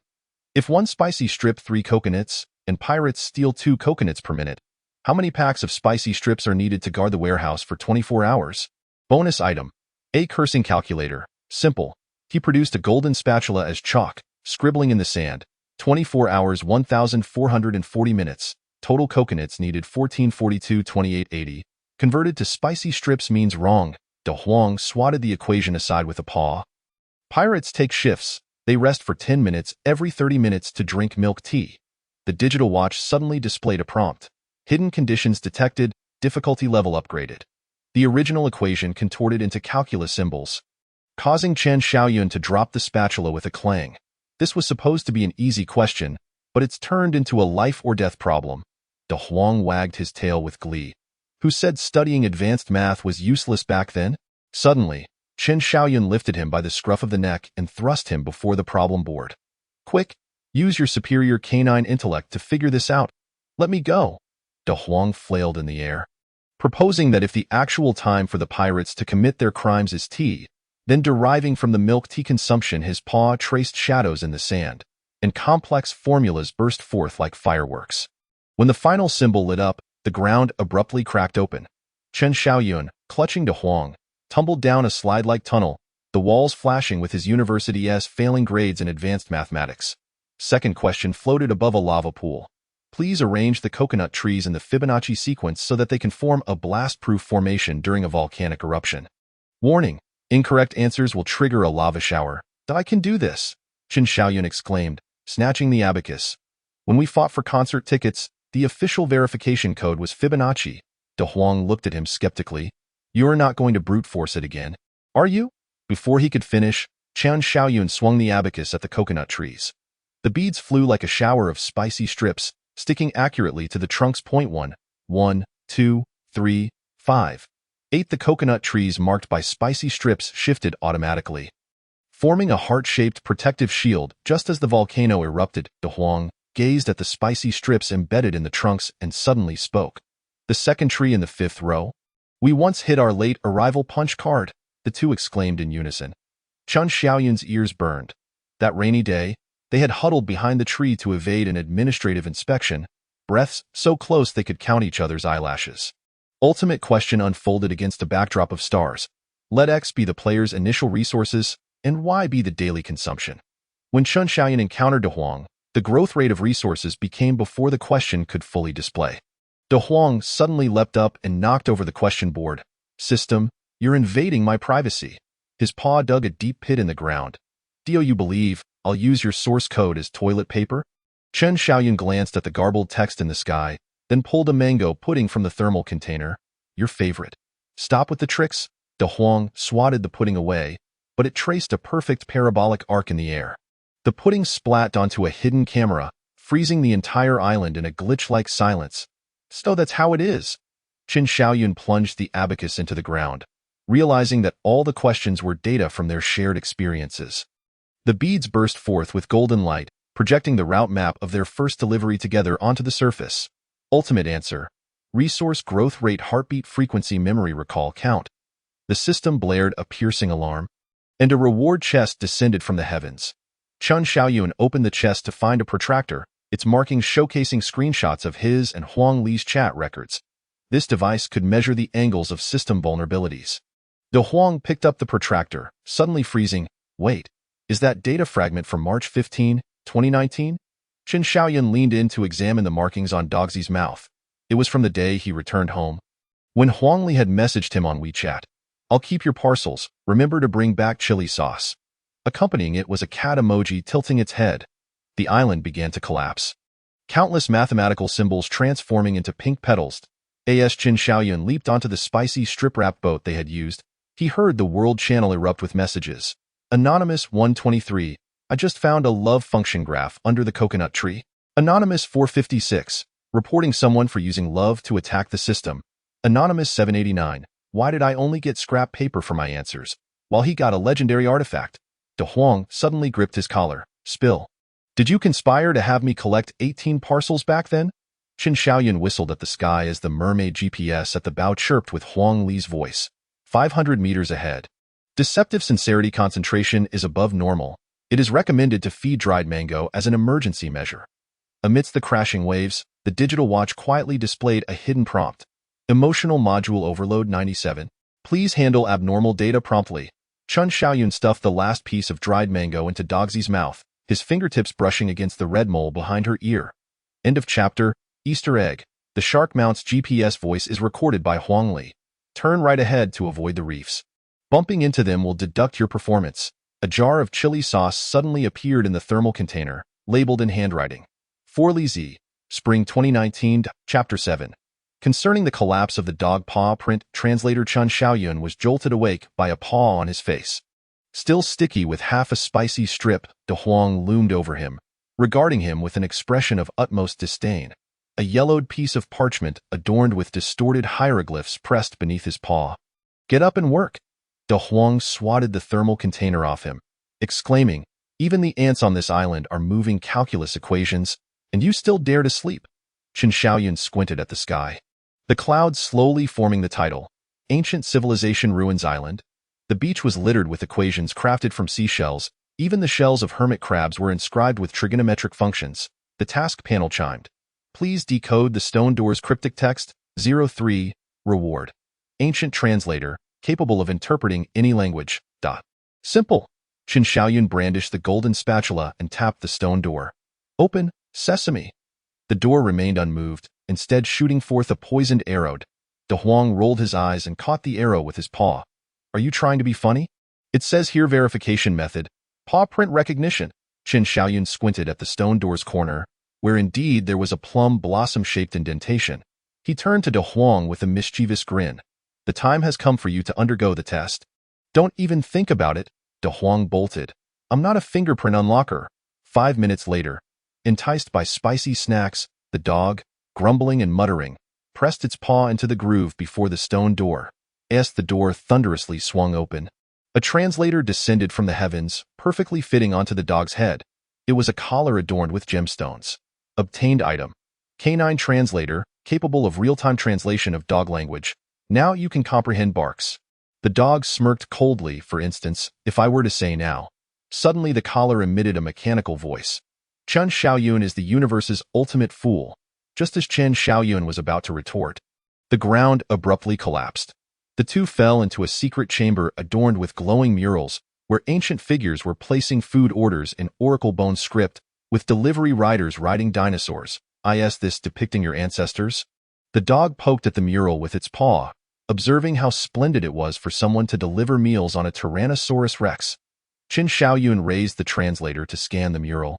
If 1 spicy strip 3 coconuts, and pirates steal 2 coconuts per minute, how many packs of spicy strips are needed to guard the warehouse for 24 hours? Bonus item. A cursing calculator. Simple. He produced a golden spatula as chalk, scribbling in the sand. 24 hours 1,440 minutes. Total coconuts needed 1442 2880. Converted to spicy strips means wrong. De Huang swatted the equation aside with a paw. Pirates take shifts. They rest for 10 minutes every 30 minutes to drink milk tea. The digital watch suddenly displayed a prompt. Hidden conditions detected, difficulty level upgraded. The original equation contorted into calculus symbols, causing Chen Xiaoyun to drop the spatula with a clang. This was supposed to be an easy question, but it's turned into a life or death problem. De Huang wagged his tail with glee. Who said studying advanced math was useless back then? Suddenly, Chen Xiaoyun lifted him by the scruff of the neck and thrust him before the problem board. Quick, use your superior canine intellect to figure this out. Let me go. De Huang flailed in the air, proposing that if the actual time for the pirates to commit their crimes is tea, then deriving from the milk tea consumption his paw traced shadows in the sand, and complex formulas burst forth like fireworks. When the final symbol lit up, the ground abruptly cracked open. Chen Xiaoyun, clutching De Huang, tumbled down a slide-like tunnel, the walls flashing with his university's failing grades in advanced mathematics. Second question floated above a lava pool. Please arrange the coconut trees in the Fibonacci sequence so that they can form a blast-proof formation during a volcanic eruption. Warning, incorrect answers will trigger a lava shower. I can do this, Chen Xiaoyun exclaimed, snatching the abacus. When we fought for concert tickets, the official verification code was Fibonacci. De Huang looked at him skeptically. You're not going to brute force it again, are you? Before he could finish, Chen Xiaoyun swung the abacus at the coconut trees. The beads flew like a shower of spicy strips, sticking accurately to the trunk's point 1, 2, 3, 5. 8. The coconut trees marked by spicy strips shifted automatically, forming a heart-shaped protective shield just as the volcano erupted. De Huang gazed at the spicy strips embedded in the trunks and suddenly spoke. The second tree in the 5th row? We once hit our late arrival punch card, the two exclaimed in unison. Chen Xiaoyun's ears burned. That rainy day, they had huddled behind the tree to evade an administrative inspection, breaths so close they could count each other's eyelashes. Ultimate question unfolded against a backdrop of stars. Let X be the player's initial resources, and Y be the daily consumption. When Chen Xiaoyun encountered De Huang, the growth rate of resources became before the question could fully display. De Huang suddenly leapt up and knocked over the question board. System, You're invading my privacy. His paw dug a deep pit in the ground. Do you believe I'll use your source code as toilet paper? Chen Xiaoyun glanced at the garbled text in the sky, then pulled a mango pudding from the thermal container. Your favorite. Stop with the tricks. De Huang swatted the pudding away, but it traced a perfect parabolic arc in the air. The pudding splat onto a hidden camera, freezing the entire island in a glitch-like silence. So that's how it is. Chen Xiaoyun plunged the abacus into the ground, realizing that all the questions were data from their shared experiences. The beads burst forth with golden light, projecting the route map of their first delivery together onto the surface. Ultimate answer. Resource growth rate heartbeat frequency memory recall count. The system blared a piercing alarm, and a reward chest descended from the heavens. Chen Xiaoyun opened the chest to find a protractor, its markings showcasing screenshots of his and Huang Li's chat records. This device could measure the angles of system vulnerabilities. De Huang picked up the protractor, suddenly freezing. Wait, is that data fragment from March 15, 2019? Chen Xiaoyun leaned in to examine the markings on Doxy's mouth. It was from the day he returned home. When Huang Li had messaged him on WeChat, I'll keep your parcels, remember to bring back chili sauce. Accompanying it was a cat emoji tilting its head. The island began to collapse. Countless mathematical symbols transforming into pink petals. As Chen Xiaoyun leaped onto the spicy strip-wrap boat they had used, he heard the world channel erupt with messages. Anonymous 123, I just found a love function graph under the coconut tree. Anonymous 456, reporting someone for using love to attack the system. Anonymous 789, why did I only get scrap paper for my answers, while he got a legendary artifact? De Huang suddenly gripped his collar. Spill. Did you conspire to have me collect 18 parcels back then? Chen Xiaoyun whistled at the sky as the mermaid GPS at the bow chirped with Huang Li's voice. 500 meters ahead. Deceptive sincerity concentration is above normal. It is recommended to feed dried mango as an emergency measure. Amidst the crashing waves, the digital watch quietly displayed a hidden prompt. Emotional module overload 97. Please handle abnormal data promptly. Chen Xiaoyun stuffed the last piece of dried mango into Doxy's mouth, his fingertips brushing against the red mole behind her ear. End of chapter. Easter egg. The shark mount's GPS voice is recorded by Huang Li. Turn right ahead to avoid the reefs. Bumping into them will deduct your performance. A jar of chili sauce suddenly appeared in the thermal container, labeled in handwriting. For Li Z. Spring 2019, Chapter 7. Concerning the collapse of the dog paw print, translator Chen Xiaoyun was jolted awake by a paw on his face. Still sticky with half a spicy strip, De Huang loomed over him, regarding him with an expression of utmost disdain. A yellowed piece of parchment adorned with distorted hieroglyphs pressed beneath his paw. Get up and work. De Huang swatted the thermal container off him, exclaiming, even the ants on this island are moving calculus equations, and you still dare to sleep. Chen Xiaoyun squinted at the sky. The clouds slowly forming the title, Ancient Civilization Ruins Island. The beach was littered with equations crafted from seashells. Even the shells of hermit crabs were inscribed with trigonometric functions. The task panel chimed. Please decode the stone door's cryptic text. 03. Reward. Ancient translator, capable of interpreting any language. Simple. Chen Xiaoyun brandished the golden spatula and tapped the stone door. Open, sesame. The door remained unmoved, instead shooting forth a poisoned arrow. De Huang rolled his eyes and caught the arrow with his paw. Are you trying to be funny? It says here verification method. Paw print recognition. Chen Xiaoyun squinted at the stone door's corner, where indeed there was a plum blossom-shaped indentation. He turned to De Huang with a mischievous grin. The time has come for you to undergo the test. Don't even think about it. De Huang bolted. I'm not a fingerprint unlocker. 5 minutes later, enticed by spicy snacks, the dog, grumbling and muttering, pressed its paw into the groove before the stone door. As the door thunderously swung open, a translator descended from the heavens, perfectly fitting onto the dog's head. It was a collar adorned with gemstones. Obtained item. Canine translator, capable of real-time translation of dog language. Now you can comprehend barks. The dog smirked coldly, for instance, if I were to say now. Suddenly the collar emitted a mechanical voice. Chen Xiaoyun is the universe's ultimate fool. Just as Chen Xiaoyun was about to retort, the ground abruptly collapsed. The two fell into a secret chamber adorned with glowing murals, where ancient figures were placing food orders in oracle bone script, with delivery riders riding dinosaurs. Is this depicting your ancestors? The dog poked at the mural with its paw, observing how splendid it was for someone to deliver meals on a Tyrannosaurus Rex. Qin Shaoyun raised the translator to scan the mural,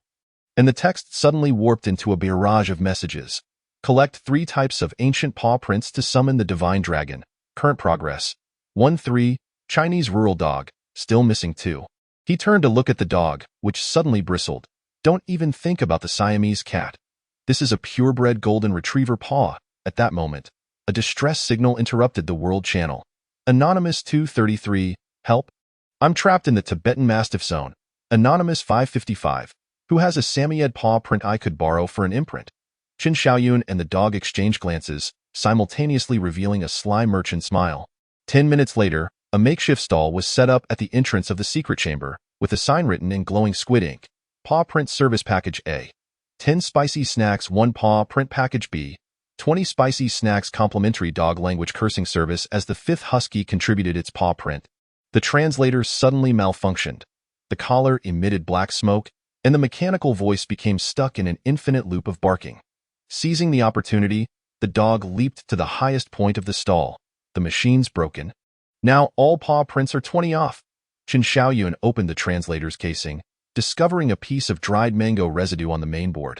and the text suddenly warped into a barrage of messages. Collect 3 types of ancient paw prints to summon the divine dragon. Current progress. 1-3, Chinese rural dog, still missing 2. He turned to look at the dog, which suddenly bristled. Don't even think about the Siamese cat. This is a purebred golden retriever paw. At that moment, a distress signal interrupted the world channel. Anonymous 233, help. I'm trapped in the Tibetan Mastiff Zone. Anonymous 555, who has a Samoyed paw print I could borrow for an imprint. Qin Shaoyun and the dog exchanged glances, simultaneously revealing a sly merchant smile. 10 minutes later, a makeshift stall was set up at the entrance of the secret chamber, with a sign written in glowing squid ink. Paw print service package A. 10 spicy snacks 1 paw print package B. 20 spicy snacks complimentary dog language cursing service as the 5th husky contributed its paw print. The translator suddenly malfunctioned. The collar emitted black smoke, and the mechanical voice became stuck in an infinite loop of barking. Seizing the opportunity, the dog leaped to the highest point of the stall. The machine's broken. Now all paw prints are 20 off. Qin Shaoyun opened the translator's casing, discovering a piece of dried mango residue on the mainboard.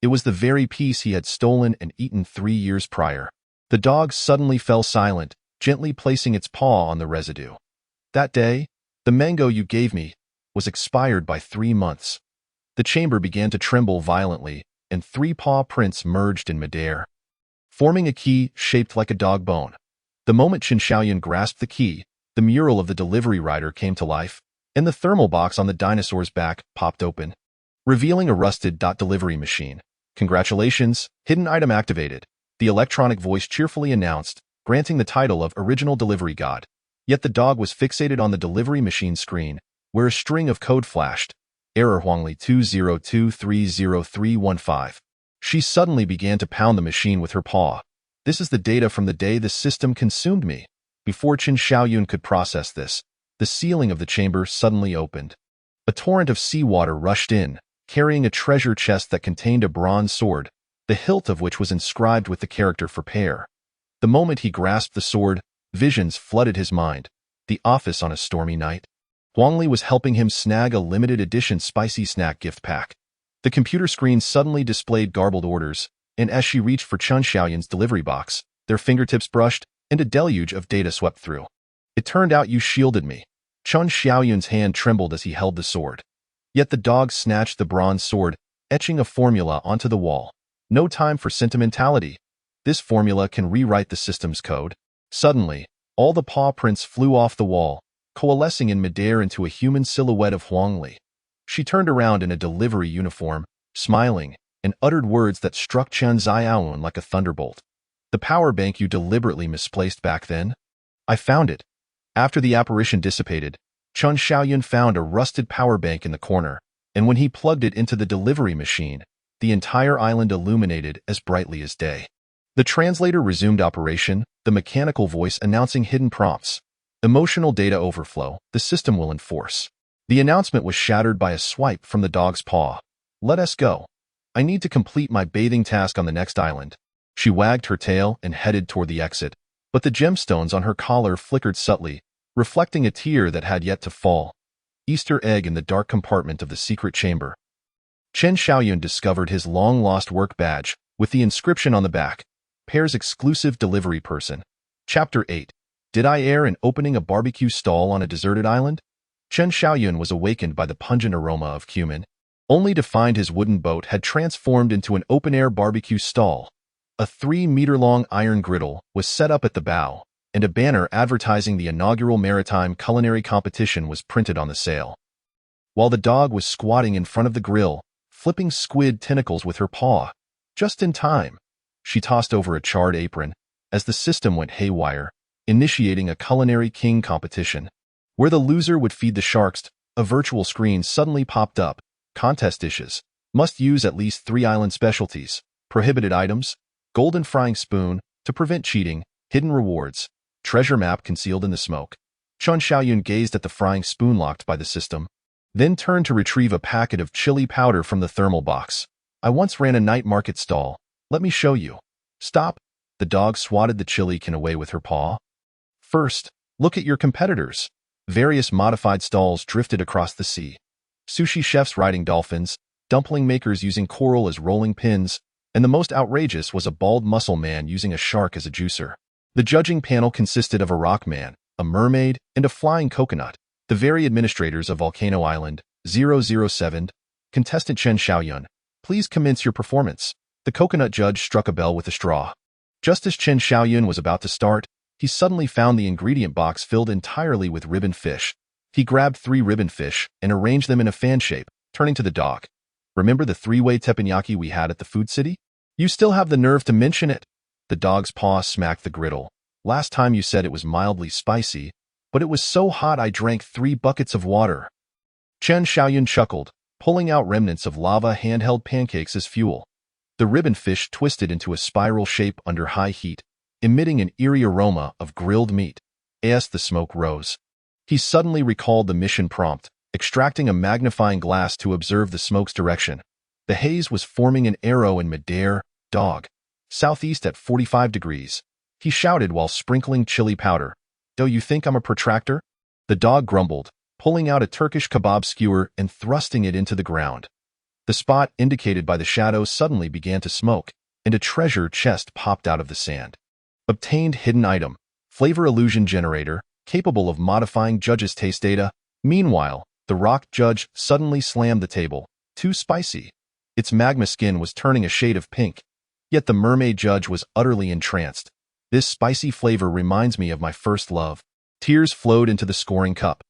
It was the very piece he had stolen and eaten 3 years prior. The dog suddenly fell silent, gently placing its paw on the residue. That day, the mango you gave me was expired by 3 months. The chamber began to tremble violently, and 3 paw prints merged in midair, forming a key shaped like a dog bone. The moment Qin Shaoyun grasped the key, the mural of the delivery rider came to life, and the thermal box on the dinosaur's back popped open, revealing a rusted delivery machine. Congratulations, hidden item activated, the electronic voice cheerfully announced, granting the title of Original Delivery God. Yet the dog was fixated on the delivery machine screen, where a string of code flashed. Error Huangli 202303115. She suddenly began to pound the machine with her paw. This is the data from the day the system consumed me. Before Qin Shaoyun could process this, the ceiling of the chamber suddenly opened. A torrent of seawater rushed in, carrying a treasure chest that contained a bronze sword, the hilt of which was inscribed with the character for pair. The moment he grasped the sword, visions flooded his mind. The office on a stormy night. Huangli was helping him snag a limited edition spicy snack gift pack. The computer screen suddenly displayed garbled orders, and as she reached for Qin Shaoyun's delivery box, their fingertips brushed, and a deluge of data swept through. It turned out you shielded me. Qin Shaoyun's hand trembled as he held the sword. Yet the dog snatched the bronze sword, etching a formula onto the wall. No time for sentimentality. This formula can rewrite the system's code. Suddenly, all the paw prints flew off the wall, coalescing in midair into a human silhouette of Huangli. She turned around in a delivery uniform, smiling, and uttered words that struck Chen Xiaoyun like a thunderbolt. The power bank you deliberately misplaced back then? I found it. After the apparition dissipated, Qin Shaoyun found a rusted power bank in the corner, and when he plugged it into the delivery machine, the entire island illuminated as brightly as day. The translator resumed operation, the mechanical voice announcing hidden prompts. Emotional data overflow, the system will enforce. The announcement was shattered by a swipe from the dog's paw. Let us go. I need to complete my bathing task on the next island. She wagged her tail and headed toward the exit, but the gemstones on her collar flickered subtly, reflecting a tear that had yet to fall. Easter egg in the dark compartment of the secret chamber. Qin Shaoyun discovered his long-lost work badge, with the inscription on the back. Pair's exclusive delivery person. Chapter 8. Did I err in opening a barbecue stall on a deserted island? Qin Shaoyun was awakened by the pungent aroma of cumin, only to find his wooden boat had transformed into an open-air barbecue stall. A 3-meter-long iron griddle was set up at the bow, and a banner advertising the inaugural maritime culinary competition was printed on the sail. While the dog was squatting in front of the grill, flipping squid tentacles with her paw. Just in time, she tossed over a charred apron, as the system went haywire, initiating a culinary king competition. Where the loser would feed the sharks, a virtual screen suddenly popped up. Contest dishes. Must use at least 3 island specialties. Prohibited items. Golden frying spoon, to prevent cheating. Hidden rewards. Treasure map concealed in the smoke. Qin Shaoyun gazed at the frying spoon locked by the system, then turned to retrieve a packet of chili powder from the thermal box. I once ran a night market stall. Let me show you. Stop. The dog swatted the chili can away with her paw. First, look at your competitors. Various modified stalls drifted across the sea. Sushi chefs riding dolphins, dumpling makers using coral as rolling pins, and the most outrageous was a bald muscle man using a shark as a juicer. The judging panel consisted of a rock man, a mermaid, and a flying coconut. The very administrators of Volcano Island, 007, contestant Chen Xiaoyun, please commence your performance. The coconut judge struck a bell with a straw. Just as Chen Xiaoyun was about to start, he suddenly found the ingredient box filled entirely with ribbon fish. He grabbed 3 ribbon fish and arranged them in a fan shape, turning to the dog. Remember the 3-way teppanyaki we had at the food city? You still have the nerve to mention it? The dog's paw smacked the griddle. Last time you said it was mildly spicy, but it was so hot I drank 3 buckets of water. Chen Xiaoyun chuckled, pulling out remnants of lava handheld pancakes as fuel. The ribbon fish twisted into a spiral shape under high heat, emitting an eerie aroma of grilled meat. As the smoke rose, he suddenly recalled the mission prompt, extracting a magnifying glass to observe the smoke's direction. The haze was forming an arrow in midair. Dog. Southeast at 45 degrees. He shouted while sprinkling chili powder. Do you think I'm a protractor? The dog grumbled, pulling out a Turkish kebab skewer and thrusting it into the ground. The spot indicated by the shadows suddenly began to smoke, and a treasure chest popped out of the sand. Obtained hidden item. Flavor illusion generator, capable of modifying judges' taste data. Meanwhile, the rock judge suddenly slammed the table. Too spicy. Its magma skin was turning a shade of pink. Yet the mermaid judge was utterly entranced. This spicy flavor reminds me of my first love. Tears flowed into the scoring cup.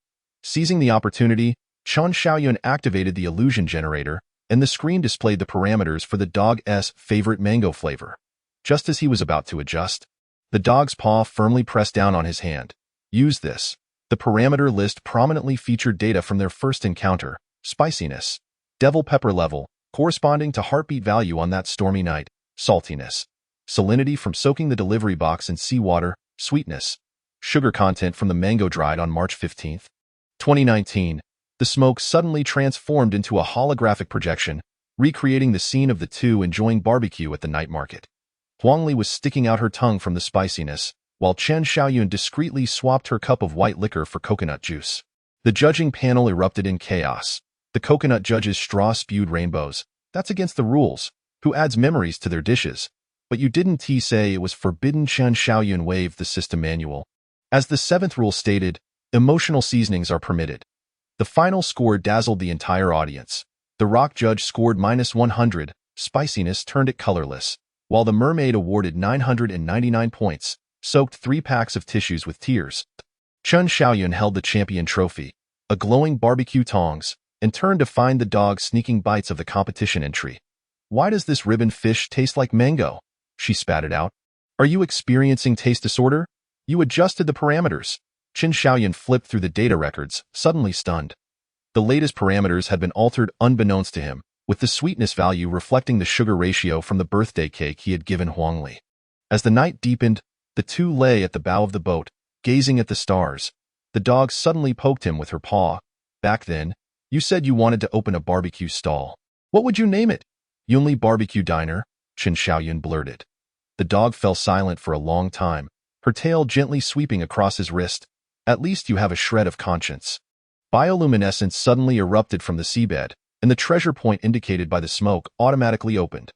Seizing the opportunity, Chen Xiaoyun activated the illusion generator, and the screen displayed the parameters for the dog's favorite mango flavor. Just as he was about to adjust, the dog's paw firmly pressed down on his hand. Use this. The parameter list prominently featured data from their first encounter: spiciness, devil pepper level, corresponding to heartbeat value on that stormy night, saltiness, salinity from soaking the delivery box in seawater, sweetness, sugar content from the mango dried on March 15, 2019. The smoke suddenly transformed into a holographic projection, recreating the scene of the two enjoying barbecue at the night market. Huangli was sticking out her tongue from the spiciness, while Chen Xiaoyun discreetly swapped her cup of white liquor for coconut juice. The judging panel erupted in chaos. The coconut judge's straw spewed rainbows. That's against the rules. Who adds memories to their dishes? But you didn't say it was forbidden. Chen Xiaoyun waved the system manual. As the 7th rule stated, emotional seasonings are permitted. The final score dazzled the entire audience. The rock judge scored -100, spiciness turned it colorless, while the mermaid awarded 999 points, soaked 3 packs of tissues with tears. Chen Xiaoyun held the champion trophy, a glowing barbecue tongs, and turned to find the dog sneaking bites of the competition entry. Why does this ribbon fish taste like mango? She spat it out. Are you experiencing taste disorder? You adjusted the parameters. Chen Xiaoyun flipped through the data records, suddenly stunned. The latest parameters had been altered unbeknownst to him, with the sweetness value reflecting the sugar ratio from the birthday cake he had given Huangli. As the night deepened, the two lay at the bow of the boat, gazing at the stars. The dog suddenly poked him with her paw. Back then, you said you wanted to open a barbecue stall. What would you name it? Yunli Barbecue Diner, Chen Xiaoyun blurted. The dog fell silent for a long time, her tail gently sweeping across his wrist. At least you have a shred of conscience. Bioluminescence suddenly erupted from the seabed, and the treasure point indicated by the smoke automatically opened.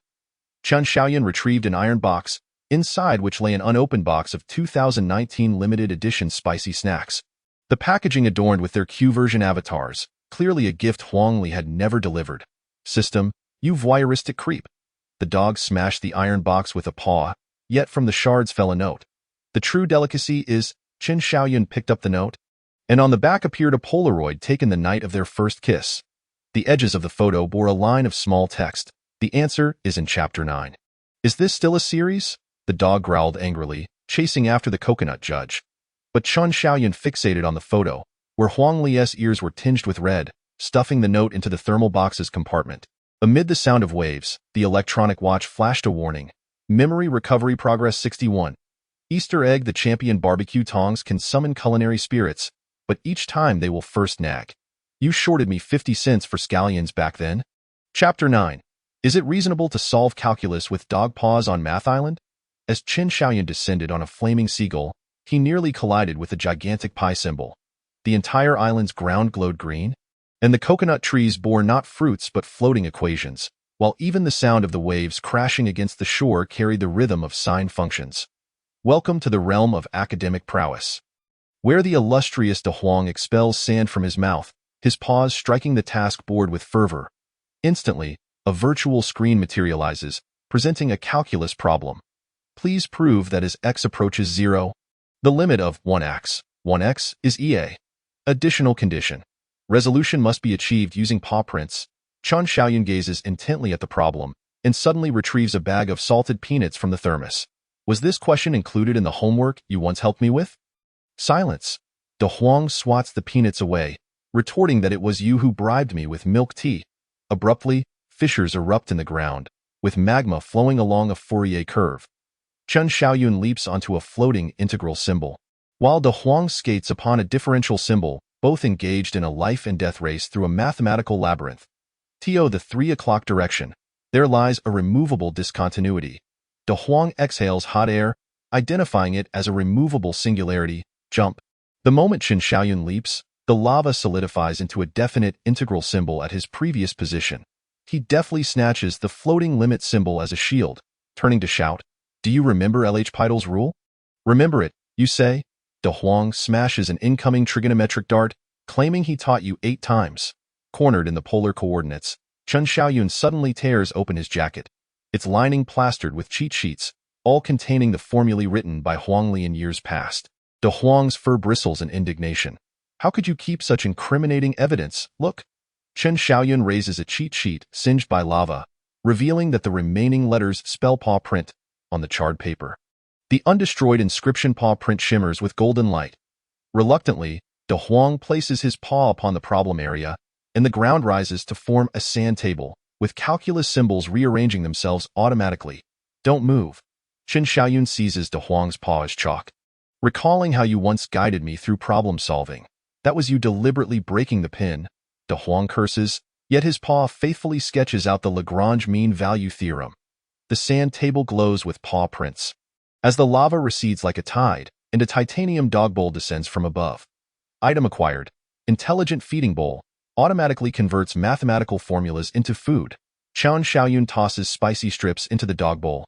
Chen Xiaoyun retrieved an iron box, inside which lay an unopened box of 2019 limited edition spicy snacks. The packaging adorned with their Q-version avatars, clearly a gift Huangli had never delivered. System, you voyeuristic creep. The dog smashed the iron box with a paw, yet from the shards fell a note. The true delicacy is, Chen Xiaoyun picked up the note, and on the back appeared a Polaroid taken the night of their first kiss. The edges of the photo bore a line of small text. The answer is in Chapter 9. Is this still a series? The dog growled angrily, chasing after the coconut judge. But Chen Xiaoyun fixated on the photo, where Huangli's ears were tinged with red, stuffing the note into the thermal box's compartment. Amid the sound of waves, the electronic watch flashed a warning. Memory recovery progress 61. Easter egg: the champion barbecue tongs can summon culinary spirits, but each time they will first nag. You shorted me 50 cents for scallions back then. Chapter 9. Is it reasonable to solve calculus with dog paws on Math Island? As Chen Xiaoyun descended on a flaming seagull, he nearly collided with the gigantic pi symbol. The entire island's ground glowed green, and the coconut trees bore not fruits but floating equations, while even the sound of the waves crashing against the shore carried the rhythm of sign functions. Welcome to the realm of academic prowess, where the illustrious De Huang expels sand from his mouth, his paws striking the task board with fervor. Instantly, a virtual screen materializes, presenting a calculus problem. Please prove that as x approaches 0, the limit of 1x is EA. Additional condition. Resolution must be achieved using paw prints. Chen Xiaoyun gazes intently at the problem and suddenly retrieves a bag of salted peanuts from the thermos. Was this question included in the homework you once helped me with? Silence. De Huang swats the peanuts away, retorting that it was you who bribed me with milk tea. Abruptly, fissures erupt in the ground, with magma flowing along a Fourier curve. Chen Xiaoyun leaps onto a floating integral symbol, while De Huang skates upon a differential symbol, both engaged in a life-and-death race through a mathematical labyrinth. The 3 o'clock direction. There lies a removable discontinuity. De Huang exhales hot air, identifying it as a removable singularity. Jump. The moment Chen Xiaoyun leaps, the lava solidifies into a definite integral symbol at his previous position. He deftly snatches the floating limit symbol as a shield, turning to shout, "Do you remember LH Peidel's rule?" "Remember it, you say?" De Huang smashes an incoming trigonometric dart, claiming he taught you 8 times. Cornered in the polar coordinates, Chen Xiaoyun suddenly tears open his jacket, its lining plastered with cheat sheets, all containing the formulae written by Huangli in years past. De Huang's fur bristles in indignation. "How could you keep such incriminating evidence? Look." Chen Xiaoyun raises a cheat sheet singed by lava, revealing that the remaining letters spell paw print on the charred paper. The undestroyed inscription paw print shimmers with golden light. Reluctantly, De Huang places his paw upon the problem area, and the ground rises to form a sand table, with calculus symbols rearranging themselves automatically. "Don't move." Chen Xiaoyun seizes De Huang's paw as chalk. "Recalling how you once guided me through problem solving, that was you deliberately breaking the pin." De Huang curses, yet his paw faithfully sketches out the Lagrange mean value theorem. The sand table glows with paw prints. As the lava recedes like a tide, and a titanium dog bowl descends from above. Item acquired. Intelligent feeding bowl. Automatically converts mathematical formulas into food. Chen Xiaoyun tosses spicy strips into the dog bowl,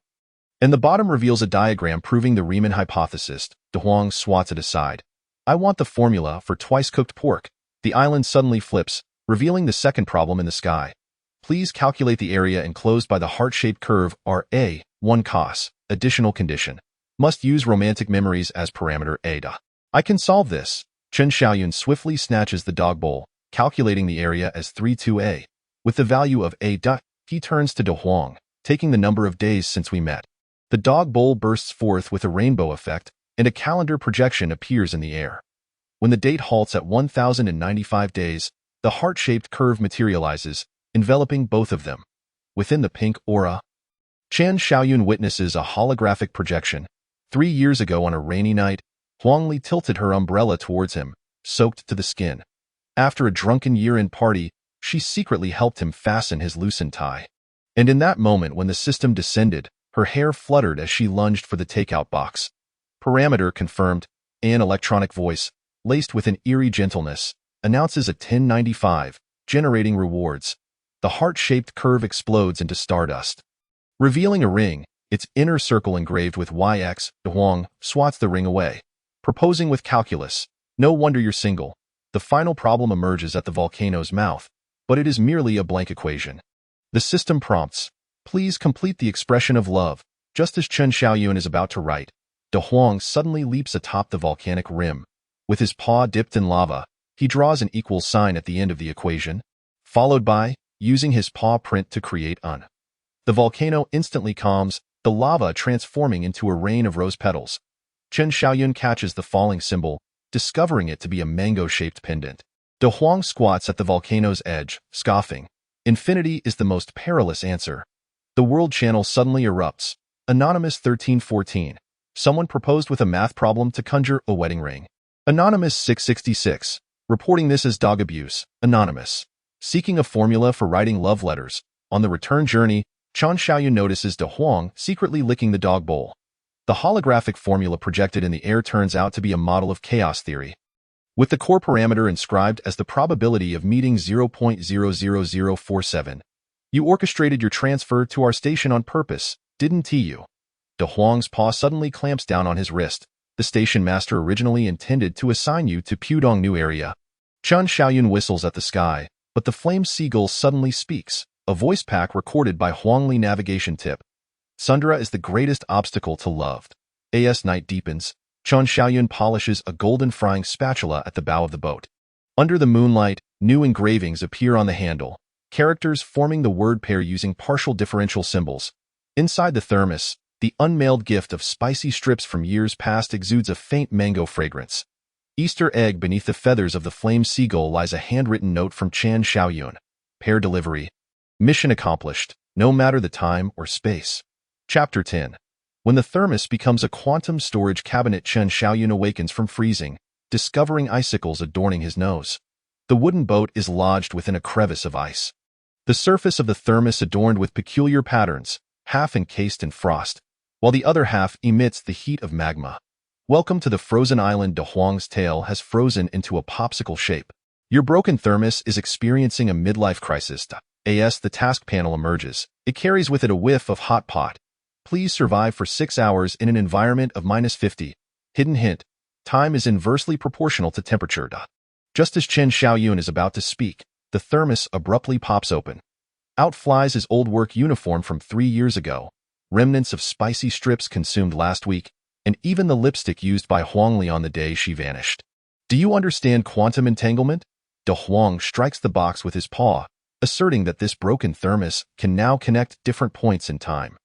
and the bottom reveals a diagram proving the Riemann hypothesis. De Huang swats it aside. "I want the formula for twice-cooked pork." The island suddenly flips, revealing the second problem in the sky. Please calculate the area enclosed by the heart-shaped curve RA, 1 cos. Additional condition. Must use romantic memories as parameter eta. I can solve this. Chen Xiaoyun swiftly snatches the dog bowl, calculating the area as 32A. With the value of A. He turns to De Huang, taking the number of days since we met. The dog bowl bursts forth with a rainbow effect, and a calendar projection appears in the air. When the date halts at 1095 days, the heart-shaped curve materializes, enveloping both of them. Within the pink aura, Chen Xiaoyun witnesses a holographic projection. 3 years ago on a rainy night, Huangli tilted her umbrella towards him, soaked to the skin. After a drunken year-end party, she secretly helped him fasten his loosened tie. And in that moment when the system descended, her hair fluttered as she lunged for the takeout box. Parameter confirmed. An electronic voice, laced with an eerie gentleness, announces a 1095, generating rewards. The heart-shaped curve explodes into stardust, revealing a ring, its inner circle engraved with YX. De Huang swats the ring away, proposing with calculus. "No wonder you're single." The final problem emerges at the volcano's mouth, but it is merely a blank equation. The system prompts, "Please complete the expression of love." Just as Chen Xiaoyun is about to write, De Huang suddenly leaps atop the volcanic rim. With his paw dipped in lava, he draws an equal sign at the end of the equation, followed by using his paw print to create un. The volcano instantly calms, the lava transforming into a rain of rose petals. Chen Xiaoyun catches the falling symbol, discovering it to be a mango-shaped pendant. De Huang squats at the volcano's edge, scoffing. Infinity is the most perilous answer. The world channel suddenly erupts. Anonymous 1314. Someone proposed with a math problem to conjure a wedding ring. Anonymous 666. Reporting this as dog abuse. Anonymous. Seeking a formula for writing love letters. On the return journey, Chen Xiaoyun notices De Huang secretly licking the dog bowl. The holographic formula projected in the air turns out to be a model of chaos theory, with the core parameter inscribed as the probability of meeting 0.00047. You orchestrated your transfer to our station on purpose, didn't you? De Huang's paw suddenly clamps down on his wrist. The station master originally intended to assign you to Pudong New Area. Chen Xiaoyun whistles at the sky, but the flame seagull suddenly speaks, a voice pack recorded by Huangli navigation tip. Sundra is the greatest obstacle to love. As night deepens, Chen Xiaoyun polishes a golden frying spatula at the bow of the boat. Under the moonlight, new engravings appear on the handle, characters forming the word pair using partial differential symbols. Inside the thermos, the unmailed gift of spicy strips from years past exudes a faint mango fragrance. Easter egg beneath the feathers of the flame seagull lies a handwritten note from Chen Xiaoyun. Pair delivery. Mission accomplished, no matter the time or space. Chapter 10. When the thermos becomes a quantum storage cabinet, Chen Xiaoyun awakens from freezing, discovering icicles adorning his nose. The wooden boat is lodged within a crevice of ice. The surface of the thermos adorned with peculiar patterns, half encased in frost, while the other half emits the heat of magma. Welcome to the frozen island. De Huang's tail has frozen into a popsicle shape. Your broken thermos is experiencing a midlife crisis. As the task panel emerges, it carries with it a whiff of hot pot. Please survive for 6 hours in an environment of -50. Hidden hint. Time is inversely proportional to temperature. Just as Chen Xiaoyun is about to speak, the thermos abruptly pops open. Out flies his old work uniform from 3 years ago, remnants of spicy strips consumed last week, and even the lipstick used by Huangli on the day she vanished. Do you understand quantum entanglement? De Huang strikes the box with his paw, asserting that this broken thermos can now connect different points in time.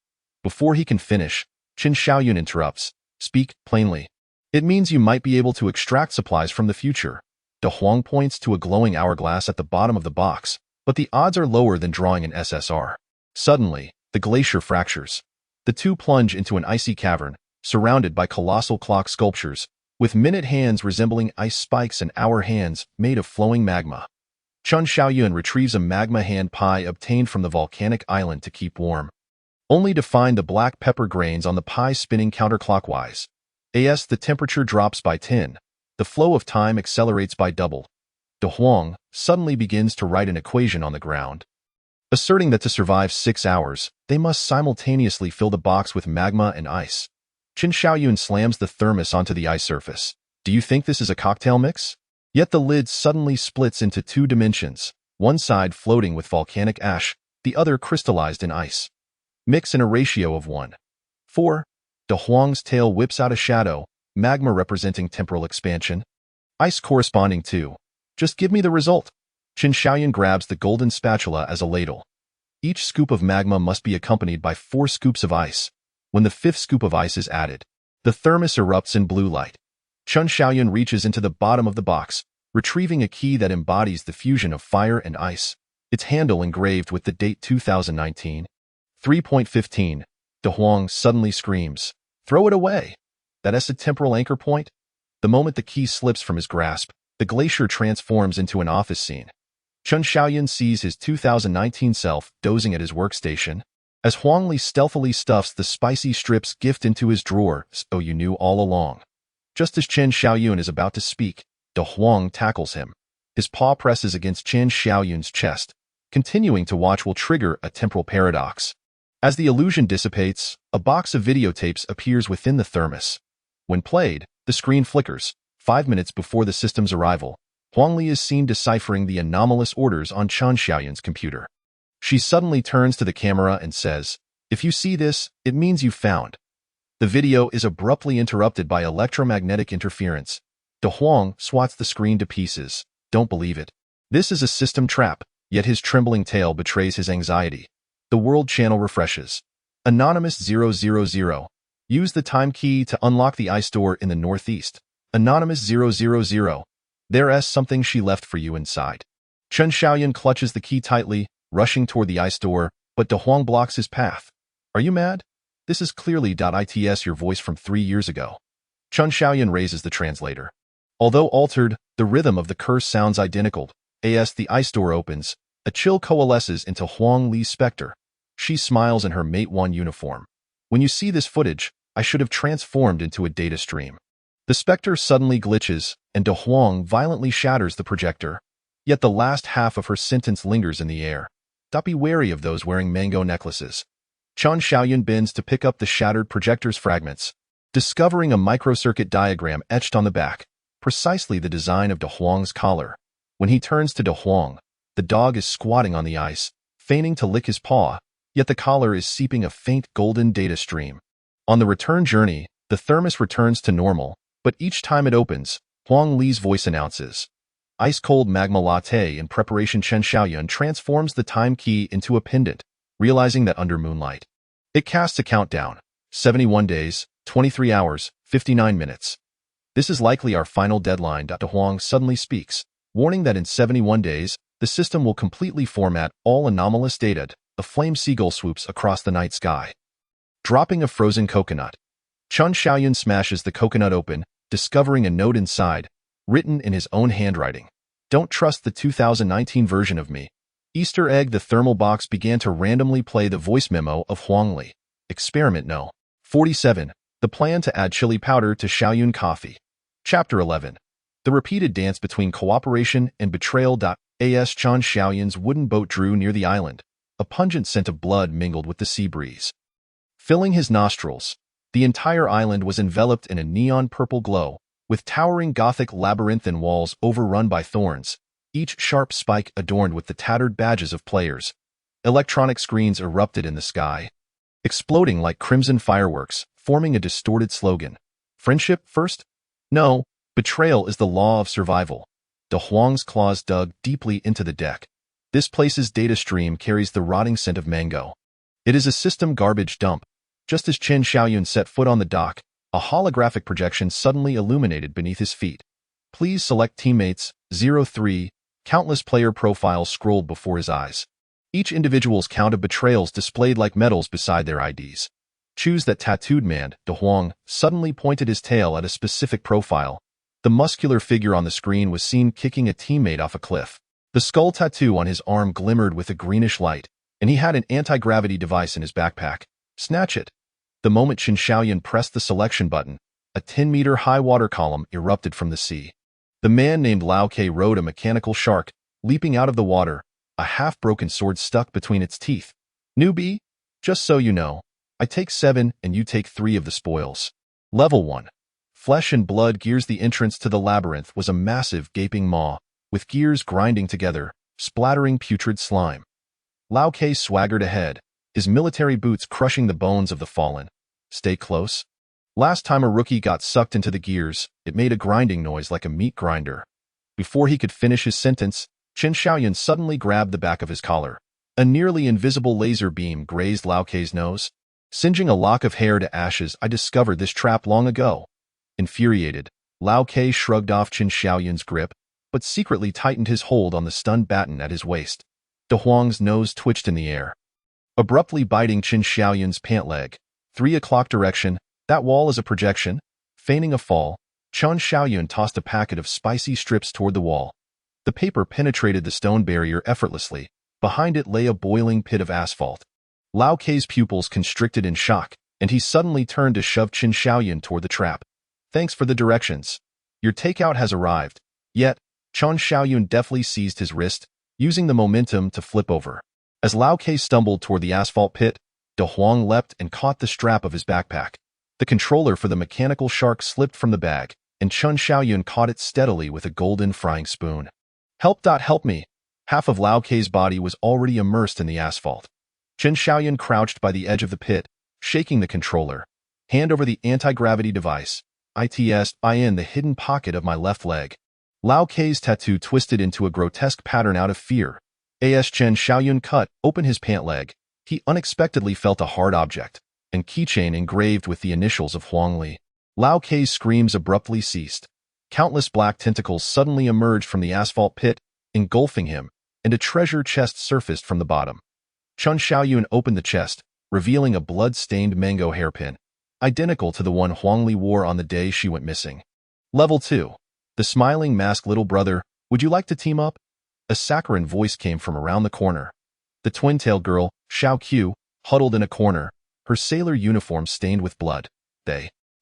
Before he can finish, Chen Xiaoyun interrupts. Speak plainly. It means you might be able to extract supplies from the future. De Huang points to a glowing hourglass at the bottom of the box, but the odds are lower than drawing an SSR. Suddenly, the glacier fractures. The two plunge into an icy cavern, surrounded by colossal clock sculptures, with minute hands resembling ice spikes and hour hands made of flowing magma. Chen Xiaoyun retrieves a magma hand pie obtained from the volcanic island to keep warm, only to find the black pepper grains on the pie spinning counterclockwise. As the temperature drops by 10, the flow of time accelerates by double. De Huang suddenly begins to write an equation on the ground, asserting that to survive 6 hours, they must simultaneously fill the box with magma and ice. Chen Xiaoyun slams the thermos onto the ice surface. Do you think this is a cocktail mix? Yet the lid suddenly splits into 2 dimensions, one side floating with volcanic ash, the other crystallized in ice. Mix in a ratio of 1:4. De Huang's tail whips out a shadow, magma representing temporal expansion, ice corresponding to. Just give me the result. Chen Xiaoyun grabs the golden spatula as a ladle. Each scoop of magma must be accompanied by 4 scoops of ice. When the 5th scoop of ice is added, the thermos erupts in blue light. Chen Xiaoyun reaches into the bottom of the box, retrieving a key that embodies the fusion of fire and ice, its handle engraved with the date 2019. 3.15. De Huang suddenly screams. Throw it away. That's a temporal anchor point. The moment the key slips from his grasp, the glacier transforms into an office scene. Chen Xiaoyun sees his 2019 self dozing at his workstation, as Huangli stealthily stuffs the spicy strips gift into his drawer. So you knew all along. Just as Chen Xiaoyun is about to speak, De Huang tackles him. His paw presses against Chen Xiaoyun's chest. Continuing to watch will trigger a temporal paradox. As the illusion dissipates, a box of videotapes appears within the thermos. When played, the screen flickers. 5 minutes before the system's arrival, Huangli is seen deciphering the anomalous orders on Chen Xiaoyun's computer. She suddenly turns to the camera and says, "If you see this, it means you found." The video is abruptly interrupted by electromagnetic interference. De Huang swats the screen to pieces. Don't believe it. This is a system trap, yet his trembling tail betrays his anxiety. The world channel refreshes. Anonymous 000. Use the time key to unlock the ice door in the northeast. Anonymous 000. There's something she left for you inside. Chen Xiaoyun clutches the key tightly, rushing toward the ice door, but De Huang blocks his path. Are you mad? This is clearly .its your voice from 3 years ago. Chen Xiaoyun raises the translator. Although altered, the rhythm of the curse sounds identical. As the ice door opens, a chill coalesces into Huang Li's specter. She smiles in her Mate 1 uniform. When you see this footage, I should have transformed into a data stream. The specter suddenly glitches, and De Huang violently shatters the projector. Yet the last half of her sentence lingers in the air. Be wary of those wearing mango necklaces. Chen Xiaoyun bends to pick up the shattered projector's fragments, discovering a microcircuit diagram etched on the back, precisely the design of De Huang's collar. When he turns to De Huang, the dog is squatting on the ice, feigning to lick his paw, yet the collar is seeping a faint golden data stream. On the return journey, the thermos returns to normal, but each time it opens, Huang Li's voice announces, "Ice-cold magma latte in preparation." Chen Xiaoyun transforms the time key into a pendant, realizing that under moonlight, it casts a countdown, 71 days, 23 hours, 59 minutes. This is likely our final deadline. De Huang suddenly speaks, warning that in 71 days, the system will completely format all anomalous data. A flame seagull swoops across the night sky, dropping a frozen coconut. Chen Xiaoyun smashes the coconut open, discovering a note inside, written in his own handwriting. "Don't trust the 2019 version of me." Easter egg. The thermal box began to randomly play the voice memo of Huang Li. Experiment No. 47. The plan to add chili powder to Xiaoyun coffee. Chapter 11. The repeated dance between cooperation and betrayal. As Chen Xiaoyun's wooden boat drew near the island, a pungent scent of blood mingled with the sea breeze, filling his nostrils. The entire island was enveloped in a neon purple glow, with towering Gothic labyrinthine walls overrun by thorns, each sharp spike adorned with the tattered badges of players. Electronic screens erupted in the sky, exploding like crimson fireworks, forming a distorted slogan. "Friendship first? No, betrayal is the law of survival." De Huang's claws dug deeply into the deck. This place's data stream carries the rotting scent of mango. It is a system garbage dump. Just as Chen Xiaoyun set foot on the dock, a holographic projection suddenly illuminated beneath his feet. "Please select teammates, 03, countless player profiles scrolled before his eyes. Each individual's count of betrayals displayed like medals beside their IDs. "Choose that tattooed man." De Huang suddenly pointed his tail at a specific profile. The muscular figure on the screen was seen kicking a teammate off a cliff. The skull tattoo on his arm glimmered with a greenish light, and he had an anti-gravity device in his backpack. "Snatch it." The moment Chen Xiaoyun pressed the selection button, a 10-meter high water column erupted from the sea. The man named Lao Ke rode a mechanical shark, leaping out of the water, a half-broken sword stuck between its teeth. "Newbie, just so you know, I take 7 and you take 3 of the spoils." Level 1. Flesh and blood gears. The entrance to the labyrinth was a massive, gaping maw, with gears grinding together, splattering putrid slime. Lao Ke swaggered ahead, his military boots crushing the bones of the fallen. "Stay close." Last time a rookie got sucked into the gears, it made a grinding noise like a meat grinder. Before he could finish his sentence, Chen Xiaoyun suddenly grabbed the back of his collar. A nearly invisible laser beam grazed Lao Ke's nose, singeing a lock of hair to ashes. "I discovered this trap long ago." Infuriated, Lao Ke shrugged off Chen Xiaoyun's grip, but secretly tightened his hold on the stun baton at his waist. De Huang's nose twitched in the air, abruptly biting Chen Xiaoyun's pant leg. 3 o'clock direction. "That wall is a projection." Feigning a fall, Chen Xiaoyun tossed a packet of spicy strips toward the wall. The paper penetrated the stone barrier effortlessly. Behind it lay a boiling pit of asphalt. Lao Ke's pupils constricted in shock, and he suddenly turned to shove Chen Xiaoyun toward the trap. "Thanks for the directions. Your takeout has arrived." Yet, Chen Xiaoyun deftly seized his wrist, using the momentum to flip over. As Lao Ke stumbled toward the asphalt pit, De Huang leapt and caught the strap of his backpack. The controller for the mechanical shark slipped from the bag, and Chen Xiaoyun caught it steadily with a golden frying spoon. Help me." Half of Lao Ke's body was already immersed in the asphalt. Chen Xiaoyun crouched by the edge of the pit, shaking the controller. "Hand over the anti-gravity device." "I in the hidden pocket of my left leg." Lao Ke's tattoo twisted into a grotesque pattern out of fear. As Chen Xiaoyun cut open his pant leg, he unexpectedly felt a hard object, and keychain engraved with the initials of Huang Li. Lao Ke's screams abruptly ceased. Countless black tentacles suddenly emerged from the asphalt pit, engulfing him, and a treasure chest surfaced from the bottom. Chen Xiaoyun opened the chest, revealing a blood-stained mango hairpin, identical to the one Huang Li wore on the day she went missing. Level 2. The smiling masked little brother. "Would you like to team up?" A saccharine voice came from around the corner. The twin-tailed girl, Xiao Qiu, huddled in a corner, her sailor uniform stained with blood.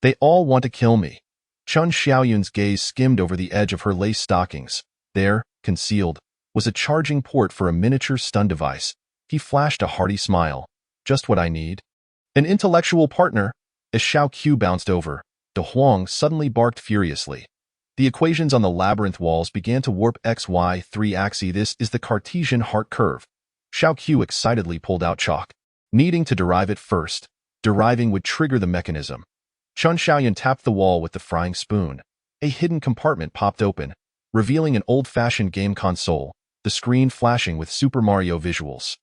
They all want to kill me. Chun Xiaoyun's gaze skimmed over the edge of her lace stockings. There, concealed, was a charging port for a miniature stun device. He flashed a hearty smile. Just what I need. An intellectual partner. As Xiao Qiu bounced over, De Huang suddenly barked furiously. The equations on the labyrinth walls began to warp XY3 axis. This is the Cartesian heart curve. Xiao Qiu excitedly pulled out chalk, needing to derive it first. Deriving would trigger the mechanism. Chun Xiaoyun tapped the wall with the frying spoon. A hidden compartment popped open, revealing an old-fashioned game console, the screen flashing with Super Mario visuals.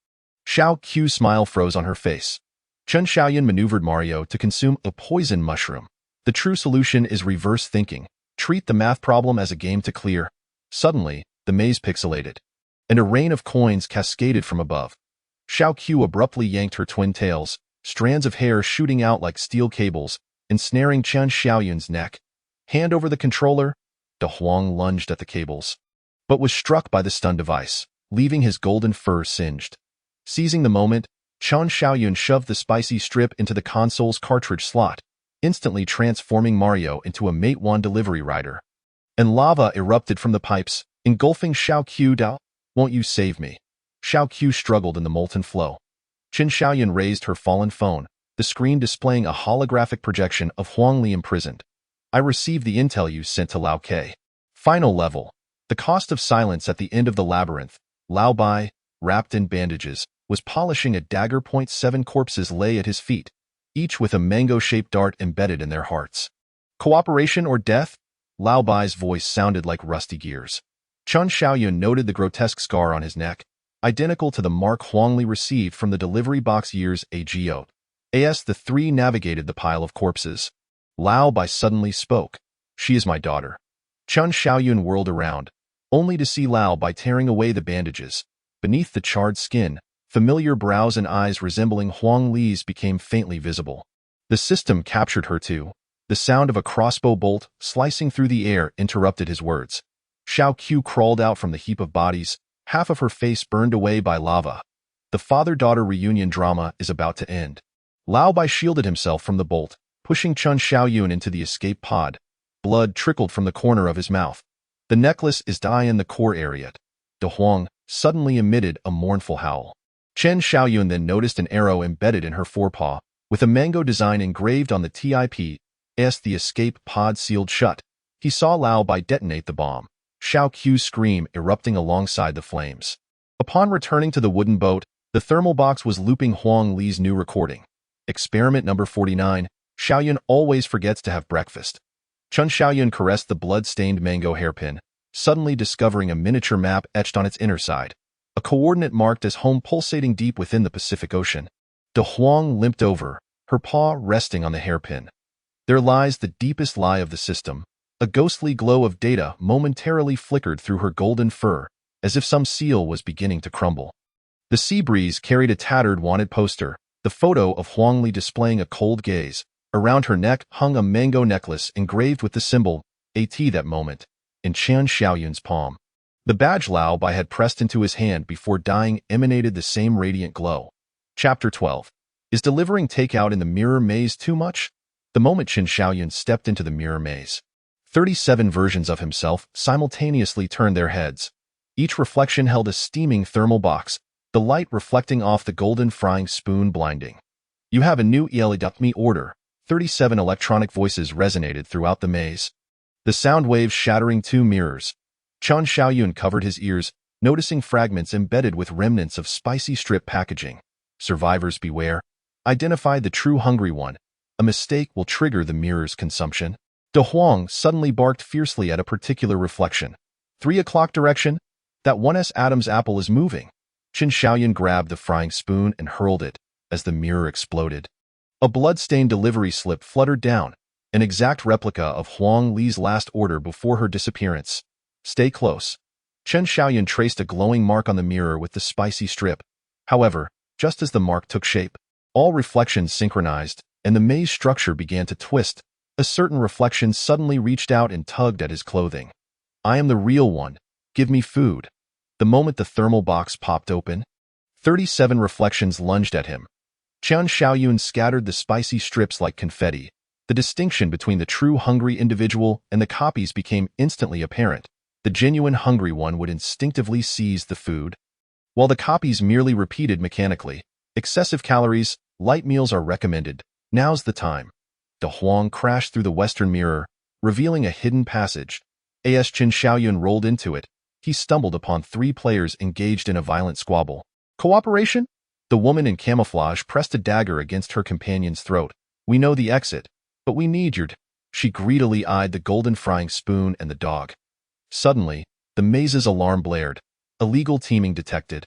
Xiao Qiu's smile froze on her face. Chun Xiaoyun maneuvered Mario to consume a poison mushroom. The true solution is reverse thinking. Treat the math problem as a game to clear. Suddenly, the maze pixelated, and a rain of coins cascaded from above. Xiao Qiu abruptly yanked her twin tails, strands of hair shooting out like steel cables, ensnaring Chun Xiaoyun's neck. Hand over the controller. De Huang lunged at the cables, but was struck by the stun device, leaving his golden fur singed. Seizing the moment, Chun Xiaoyun shoved the spicy strip into the console's cartridge slot, instantly transforming Mario into a Mate 1 delivery rider. And lava erupted from the pipes, engulfing Xiao Qiu. Dao, won't you save me? Xiao Qiu struggled in the molten flow. Chun Xiaoyun raised her fallen phone, the screen displaying a holographic projection of Huang Li imprisoned. I received the intel you sent to Lao Ke. Final level. The cost of silence at the end of the labyrinth. Lao Bai, wrapped in bandages, was polishing a dagger. 7 corpses lay at his feet, each with a mango-shaped dart embedded in their hearts. Cooperation or death? Lao Bai's voice sounded like rusty gears. Chun Xiaoyun noted the grotesque scar on his neck, identical to the mark Huang Li received from the delivery box years ago. As the three navigated the pile of corpses, Lao Bai suddenly spoke. She is my daughter. Chun Xiaoyun whirled around, only to see Lao Bai tearing away the bandages. Beneath the charred skin, familiar brows and eyes resembling Huang Li's became faintly visible. The system captured her too. The sound of a crossbow bolt slicing through the air interrupted his words. Xiao Qiu crawled out from the heap of bodies, half of her face burned away by lava. The father-daughter reunion drama is about to end. Lao Bai shielded himself from the bolt, pushing Chun Xiaoyun into the escape pod. Blood trickled from the corner of his mouth. The necklace is dying in the core area. De Huang suddenly emitted a mournful howl. Chun Xiaoyun then noticed an arrow embedded in her forepaw, with a mango design engraved on the tip. As the escape pod sealed shut, he saw Lao Bai detonate the bomb. Xiao Qiu's scream erupting alongside the flames. Upon returning to the wooden boat, the thermal box was looping Huang Li's new recording. Experiment number 49, Xiaoyun always forgets to have breakfast. Chun Xiaoyun caressed the blood-stained mango hairpin, suddenly discovering a miniature map etched on its inner side, a coordinate marked as home pulsating deep within the Pacific Ocean. De Huang limped over, her paw resting on the hairpin. There lies the deepest lie of the system. A ghostly glow of data momentarily flickered through her golden fur, as if some seal was beginning to crumble. The sea breeze carried a tattered wanted poster, the photo of Huang Li displaying a cold gaze. Around her neck hung a mango necklace engraved with the symbol AT. That moment, in Chun Xiaoyun's palm. The badge Lao Bai had pressed into his hand before dying emanated the same radiant glow. Chapter 12. Is delivering takeout in the mirror maze too much? The moment Chun Xiaoyun stepped into the mirror maze, 37 versions of himself simultaneously turned their heads. Each reflection held a steaming thermal box, the light reflecting off the golden frying spoon blinding. You have a new ELE.me order. 37 electronic voices resonated throughout the maze, the sound waves shattering 2 mirrors. Chun Xiaoyun covered his ears, noticing fragments embedded with remnants of spicy strip packaging. Survivors beware. Identify the true hungry one. A mistake will trigger the mirror's consumption. De Huang suddenly barked fiercely at a particular reflection. 3 o'clock direction? That 1S Adam's apple is moving. Chun Xiaoyun grabbed the frying spoon and hurled it, as the mirror exploded. A blood-stained delivery slip fluttered down, an exact replica of Huang Li's last order before her disappearance. Stay close. Chun Xiaoyun traced a glowing mark on the mirror with the spicy strip. However, just as the mark took shape, all reflections synchronized, and the maze structure began to twist. A certain reflection suddenly reached out and tugged at his clothing. I am the real one. Give me food. The moment the thermal box popped open, 37 reflections lunged at him. Chun Xiaoyun scattered the spicy strips like confetti, The distinction between the true hungry individual and the copies became instantly apparent. The genuine hungry one would instinctively seize the food, while the copies merely repeated mechanically. Excessive calories, light meals are recommended. Now's the time. De Huang crashed through the western mirror, revealing a hidden passage. As Qin Xiaoyun rolled into it, he stumbled upon 3 players engaged in a violent squabble. Cooperation? The woman in camouflage pressed a dagger against her companion's throat. We know the exit, but we need your... She greedily eyed the golden frying spoon and the dog. Suddenly, the maze's alarm blared. Illegal teaming detected.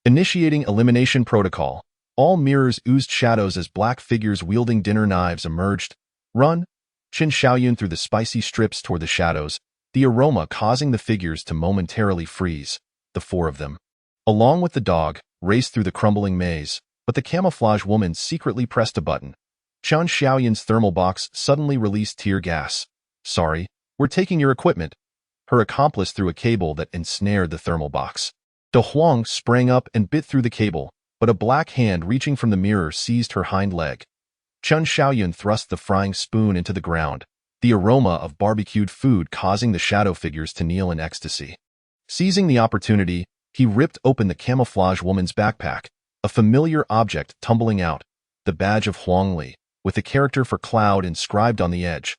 Initiating elimination protocol. All mirrors oozed shadows as black figures wielding dinner knives emerged. Run! Qin Xiaoyun threw the spicy strips toward the shadows, the aroma causing the figures to momentarily freeze. The 4 of them, along with the dog, raced through the crumbling maze, but the camouflage woman secretly pressed a button. Qin Xiaoyun's thermal box suddenly released tear gas. Sorry, we're taking your equipment. Her accomplice threw a cable that ensnared the thermal box. De Huang sprang up and bit through the cable, but a black hand reaching from the mirror seized her hind leg. Qin Xiaoyun thrust the frying spoon into the ground, the aroma of barbecued food causing the shadow figures to kneel in ecstasy. Seizing the opportunity, he ripped open the camouflage woman's backpack, a familiar object tumbling out, the badge of Huangli, with the character for Cloud inscribed on the edge.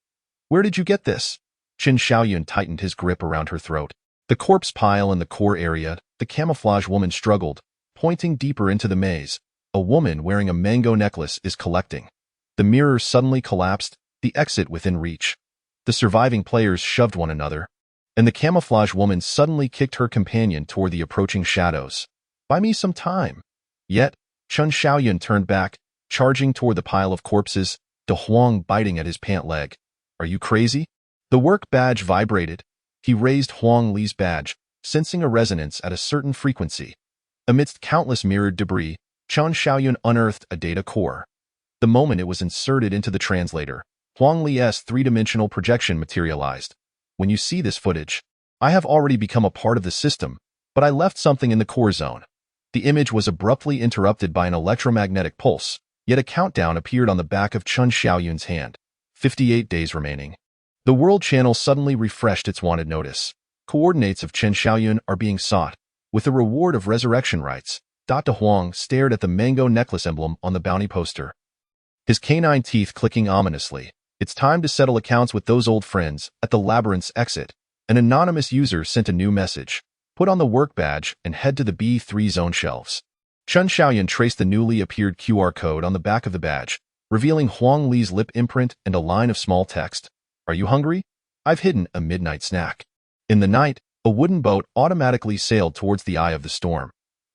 Where did you get this? Qin Xiaoyun tightened his grip around her throat. The corpse pile in the core area, the camouflage woman struggled, pointing deeper into the maze. A woman wearing a mango necklace is collecting. The mirror suddenly collapsed, the exit within reach. The surviving players shoved one another, and the camouflage woman suddenly kicked her companion toward the approaching shadows. Buy me some time. Yet, Qin Xiaoyun turned back, charging toward the pile of corpses, De Huang biting at his pant leg. Are you crazy? The work badge vibrated. He raised Huang Li's badge, sensing a resonance at a certain frequency. Amidst countless mirrored debris, Qin Xiaoyun unearthed a data core. The moment it was inserted into the translator, Huang Li's 3-dimensional projection materialized. When you see this footage, I have already become a part of the system, but I left something in the core zone. The image was abruptly interrupted by an electromagnetic pulse, yet a countdown appeared on the back of Qin Xiaoyun's hand. 58 days remaining. The World Channel suddenly refreshed its wanted notice. Coordinates of Qin Xiaoyun are being sought, with a reward of resurrection rights. De Huang stared at the mango necklace emblem on the bounty poster, his canine teeth clicking ominously. It's time to settle accounts with those old friends. At the labyrinth's exit, an anonymous user sent a new message. Put on the work badge and head to the B3 zone shelves. Qin Xiaoyun traced the newly appeared QR code on the back of the badge, revealing Huang Li's lip imprint and a line of small text. Are you hungry? I've hidden a midnight snack. In the night, a wooden boat automatically sailed towards the eye of the storm.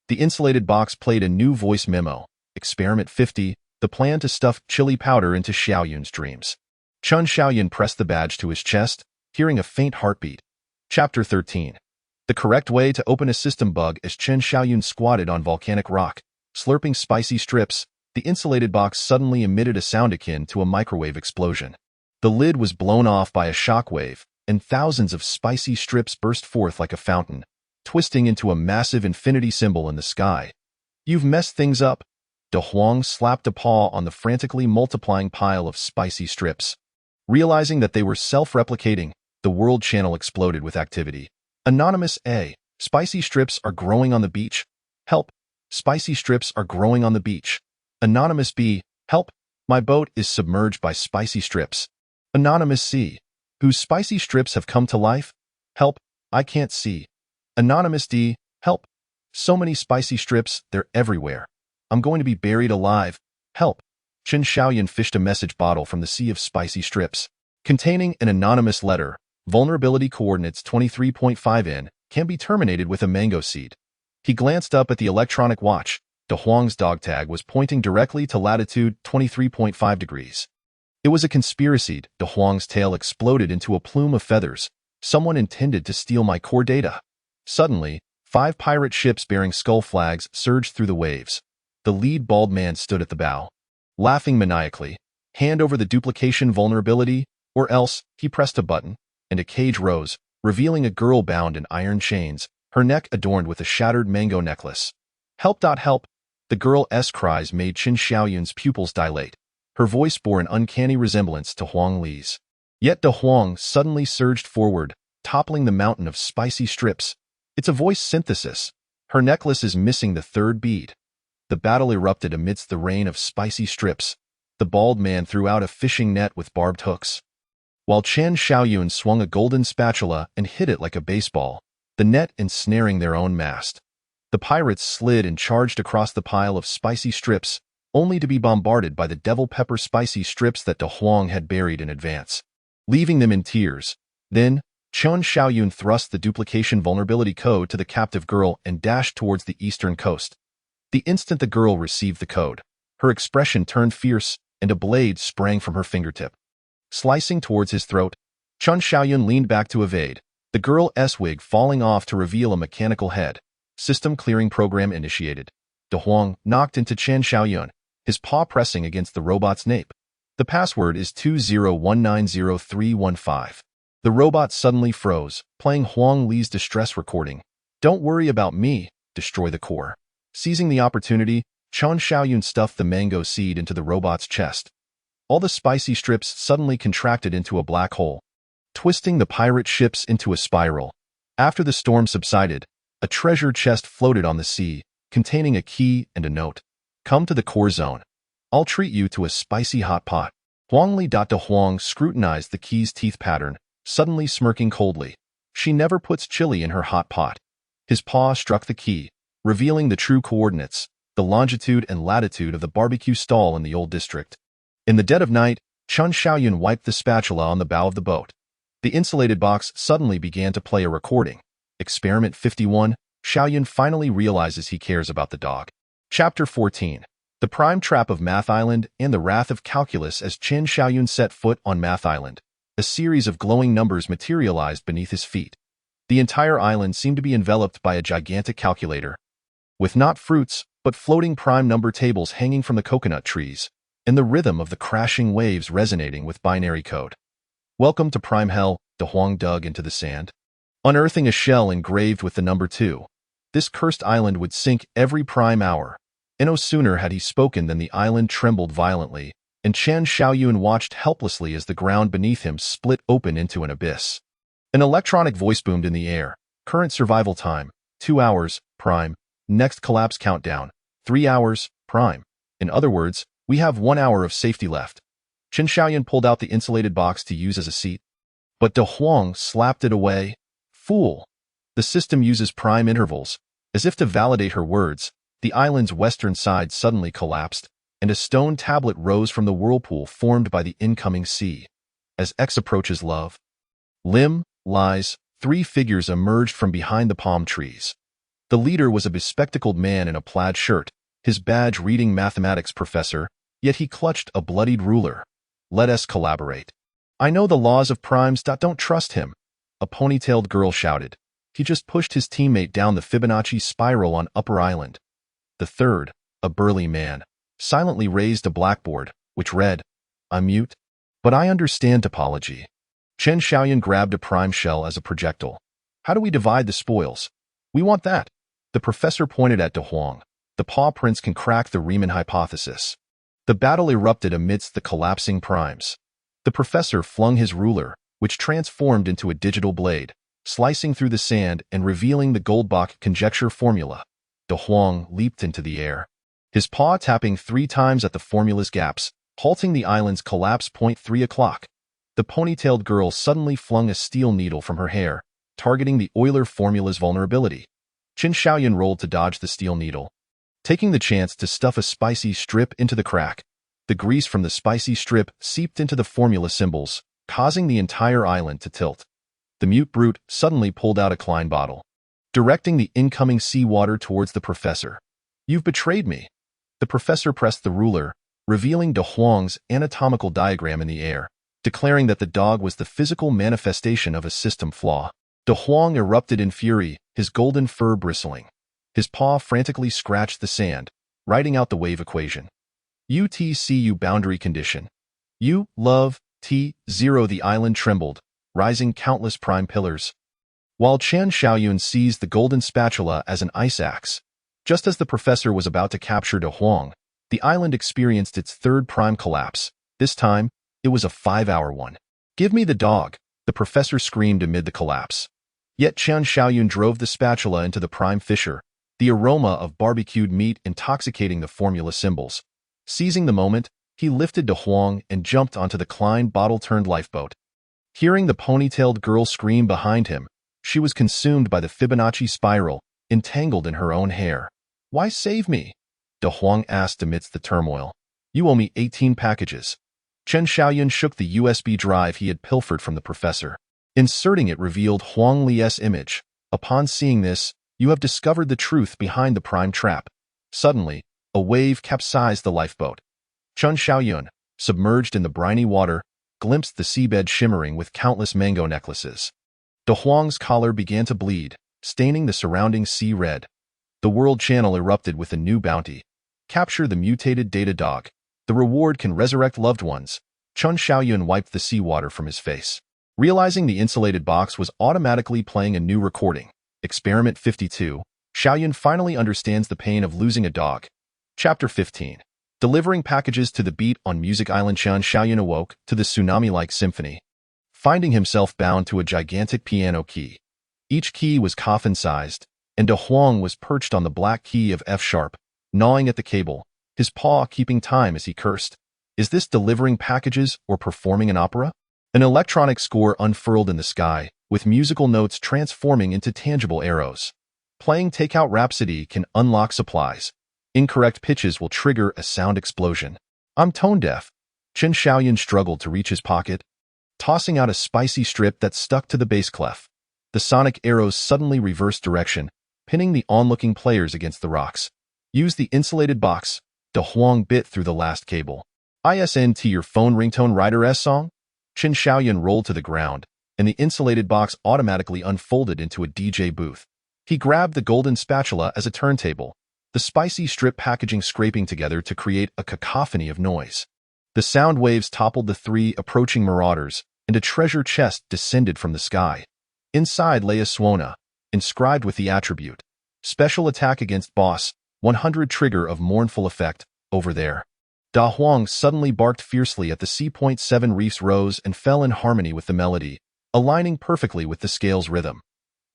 The insulated box played a new voice memo. Experiment 50, the plan to stuff chili powder into Xiaoyun's dreams. Qin Xiaoyun pressed the badge to his chest, hearing a faint heartbeat. Chapter 13. The correct way to open a system bug. As Qin Xiaoyun squatted on volcanic rock, slurping spicy strips, the insulated box suddenly emitted a sound akin to a microwave explosion. The lid was blown off by a shockwave, and thousands of spicy strips burst forth like a fountain, twisting into a massive infinity symbol in the sky. You've messed things up. De Huang slapped a paw on the frantically multiplying pile of spicy strips. Realizing that they were self-replicating, the World Channel exploded with activity. Anonymous A. Spicy strips are growing on the beach. Help. Spicy strips are growing on the beach. Anonymous B. Help. My boat is submerged by spicy strips. Anonymous C. Whose spicy strips have come to life? Help. I can't see. Anonymous D. Help. So many spicy strips, they're everywhere. I'm going to be buried alive. Help. Qin Xiaoyun fished a message bottle from the sea of spicy strips, containing an anonymous letter. Vulnerability coordinates 23.5N can be terminated with a mango seed. He glanced up at the electronic watch. De Huang's dog tag was pointing directly to latitude 23.5 degrees. It was a conspiracy. De Huang's tail exploded into a plume of feathers. Someone intended to steal my core data. Suddenly, 5 pirate ships bearing skull flags surged through the waves. The lead bald man stood at the bow, laughing maniacally. Hand over the duplication vulnerability, or else. He pressed a button, and a cage rose, revealing a girl bound in iron chains, her neck adorned with a shattered mango necklace. Help. Help. The girl's cries made Qin Xiaoyun's pupils dilate. Her voice bore an uncanny resemblance to Huang Li's. Yet De Huang suddenly surged forward, toppling the mountain of spicy strips. It's a voice synthesis. Her necklace is missing the third bead. The battle erupted amidst the rain of spicy strips. The bald man threw out a fishing net with barbed hooks, while Chen Xiaoyun swung a golden spatula and hit it like a baseball, the net ensnaring their own mast. The pirates slid and charged across the pile of spicy strips, only to be bombarded by the devil pepper spicy strips that De Huang had buried in advance, leaving them in tears. Then, Chen Xiaoyun thrust the duplication vulnerability code to the captive girl and dashed towards the eastern coast. The instant the girl received the code, her expression turned fierce, and a blade sprang from her fingertip. Slicing towards his throat, Chen Xiaoyun leaned back to evade, the girl's wig falling off to reveal a mechanical head. System clearing program initiated. De Huang knocked into Chen Xiaoyun, his paw pressing against the robot's nape. The password is 20190315. The robot suddenly froze, playing Huang Li's distress recording. Don't worry about me, destroy the core. Seizing the opportunity, Chen Xiaoyun stuffed the mango seed into the robot's chest. All the spicy strips suddenly contracted into a black hole, twisting the pirate ships into a spiral. After the storm subsided, a treasure chest floated on the sea, containing a key and a note. Come to the core zone. I'll treat you to a spicy hot pot. Huang Li. De Huang scrutinized the key's teeth pattern, suddenly smirking coldly. She never puts chili in her hot pot. His paw struck the key, revealing the true coordinates, the longitude and latitude of the barbecue stall in the old district. In the dead of night, Chen Xiaoyun wiped the spatula on the bow of the boat. The insulated box suddenly began to play a recording. Experiment 51, Xiaoyun finally realizes he cares about the dog. Chapter 14. The Prime Trap of Math Island and the Wrath of Calculus. As Chen Xiaoyun set foot on Math Island, a series of glowing numbers materialized beneath his feet. The entire island seemed to be enveloped by a gigantic calculator, with not fruits, but floating prime number tables hanging from the coconut trees, and the rhythm of the crashing waves resonating with binary code. Welcome to Prime Hell, De Huang dug into the sand, unearthing a shell engraved with the number 2. This cursed island would sink every prime hour. And no sooner had he spoken than the island trembled violently, and Chen Xiaoyun watched helplessly as the ground beneath him split open into an abyss. An electronic voice boomed in the air. Current survival time, 2 hours, prime. Next collapse countdown, 3 hours, prime. In other words, we have 1 hour of safety left. Chen Xiaoyun pulled out the insulated box to use as a seat, but De Huang slapped it away. Fool! The system uses prime intervals. As if to validate her words, the island's western side suddenly collapsed, and a stone tablet rose from the whirlpool formed by the incoming sea. As X approaches love, limb, lies, 3 figures emerged from behind the palm trees. The leader was a bespectacled man in a plaid shirt, his badge reading mathematics professor, yet he clutched a bloodied ruler. Let us collaborate. I know the laws of primes. Don't trust him, a ponytailed girl shouted. He just pushed his teammate down the Fibonacci spiral on Upper Island. The third, a burly man, silently raised a blackboard, which read, I'm mute, but I understand topology. Chen Xiaoyun grabbed a prime shell as a projectile. How do we divide the spoils? We want that. The professor pointed at De Huang. The paw prints can crack the Riemann hypothesis. The battle erupted amidst the collapsing primes. The professor flung his ruler, which transformed into a digital blade, slicing through the sand and revealing the Goldbach conjecture formula. De Huang leaped into the air, his paw tapping 3 times at the formula's gaps, halting the island's collapse. 3 o'clock. The ponytailed girl suddenly flung a steel needle from her hair, targeting the Euler formula's vulnerability. Chen Xiaoyun rolled to dodge the steel needle, taking the chance to stuff a spicy strip into the crack. The grease from the spicy strip seeped into the formula symbols, causing the entire island to tilt. The mute brute suddenly pulled out a Klein bottle, directing the incoming seawater towards the professor. You've betrayed me. The professor pressed the ruler, revealing De Huang's anatomical diagram in the air, declaring that the dog was the physical manifestation of a system flaw. De Huang erupted in fury, his golden fur bristling. His paw frantically scratched the sand, writing out the wave equation. UTCU boundary condition. U, love, T, 0. The island trembled, rising countless prime pillars, while Chen Xiaoyun seized the golden spatula as an ice axe. Just as the professor was about to capture De Huang, The island experienced its third prime collapse. This time, it was a 5-hour one. "Give me the dog," the professor screamed amid the collapse. Yet Chen Xiaoyun drove the spatula into the prime fissure, the aroma of barbecued meat intoxicating the formula symbols. Seizing the moment, he lifted De Huang and jumped onto the Klein bottle-turned lifeboat. Hearing the ponytailed girl scream behind him, she was consumed by the Fibonacci spiral, entangled in her own hair. "Why save me?" De Huang asked amidst the turmoil. "You owe me 18 packages." Chen Xiaoyun shook the USB drive he had pilfered from the professor. Inserting it revealed Huang Li's image. Upon seeing this, you have discovered the truth behind the prime trap. Suddenly, a wave capsized the lifeboat. Chen Xiaoyun, submerged in the briny water, glimpsed the seabed shimmering with countless mango necklaces. De Huang's collar began to bleed, staining the surrounding sea red. The World Channel erupted with a new bounty. Capture the mutated data dog. The reward can resurrect loved ones. Chen Xiaoyun wiped the seawater from his face. Realizing the insulated box was automatically playing a new recording. Experiment 52. Xiaoyun finally understands the pain of losing a dog. Chapter 15. Delivering packages to the beat on Music Island. Chen Xiaoyun awoke to the tsunami-like symphony, finding himself bound to a gigantic piano key. Each key was coffin-sized, and De Huang was perched on the black key of F-sharp, gnawing at the cable, his paw keeping time as he cursed. Is this delivering packages or performing an opera? An electronic score unfurled in the sky, with musical notes transforming into tangible arrows. Playing Takeout Rhapsody can unlock supplies. Incorrect pitches will trigger a sound explosion. I'm tone deaf. Chen Xiaoyun struggled to reach his pocket, tossing out a spicy strip that stuck to the bass clef. The sonic arrows suddenly reversed direction, pinning the onlooking players against the rocks. Use the insulated box. De Huang bit through the last cable. ISN to your phone ringtone Rider S song? Chen Xiaoyun rolled to the ground, and the insulated box automatically unfolded into a DJ booth. He grabbed the golden spatula as a turntable, the spicy strip packaging scraping together to create a cacophony of noise. The sound waves toppled the 3 approaching marauders, and a treasure chest descended from the sky. Inside lay a suona, inscribed with the attribute, Special Attack Against Boss, 100 Trigger of Mournful Effect, over there. Da Huang suddenly barked fiercely at the C.7 reefs rose and fell in harmony with the melody, aligning perfectly with the scale's rhythm.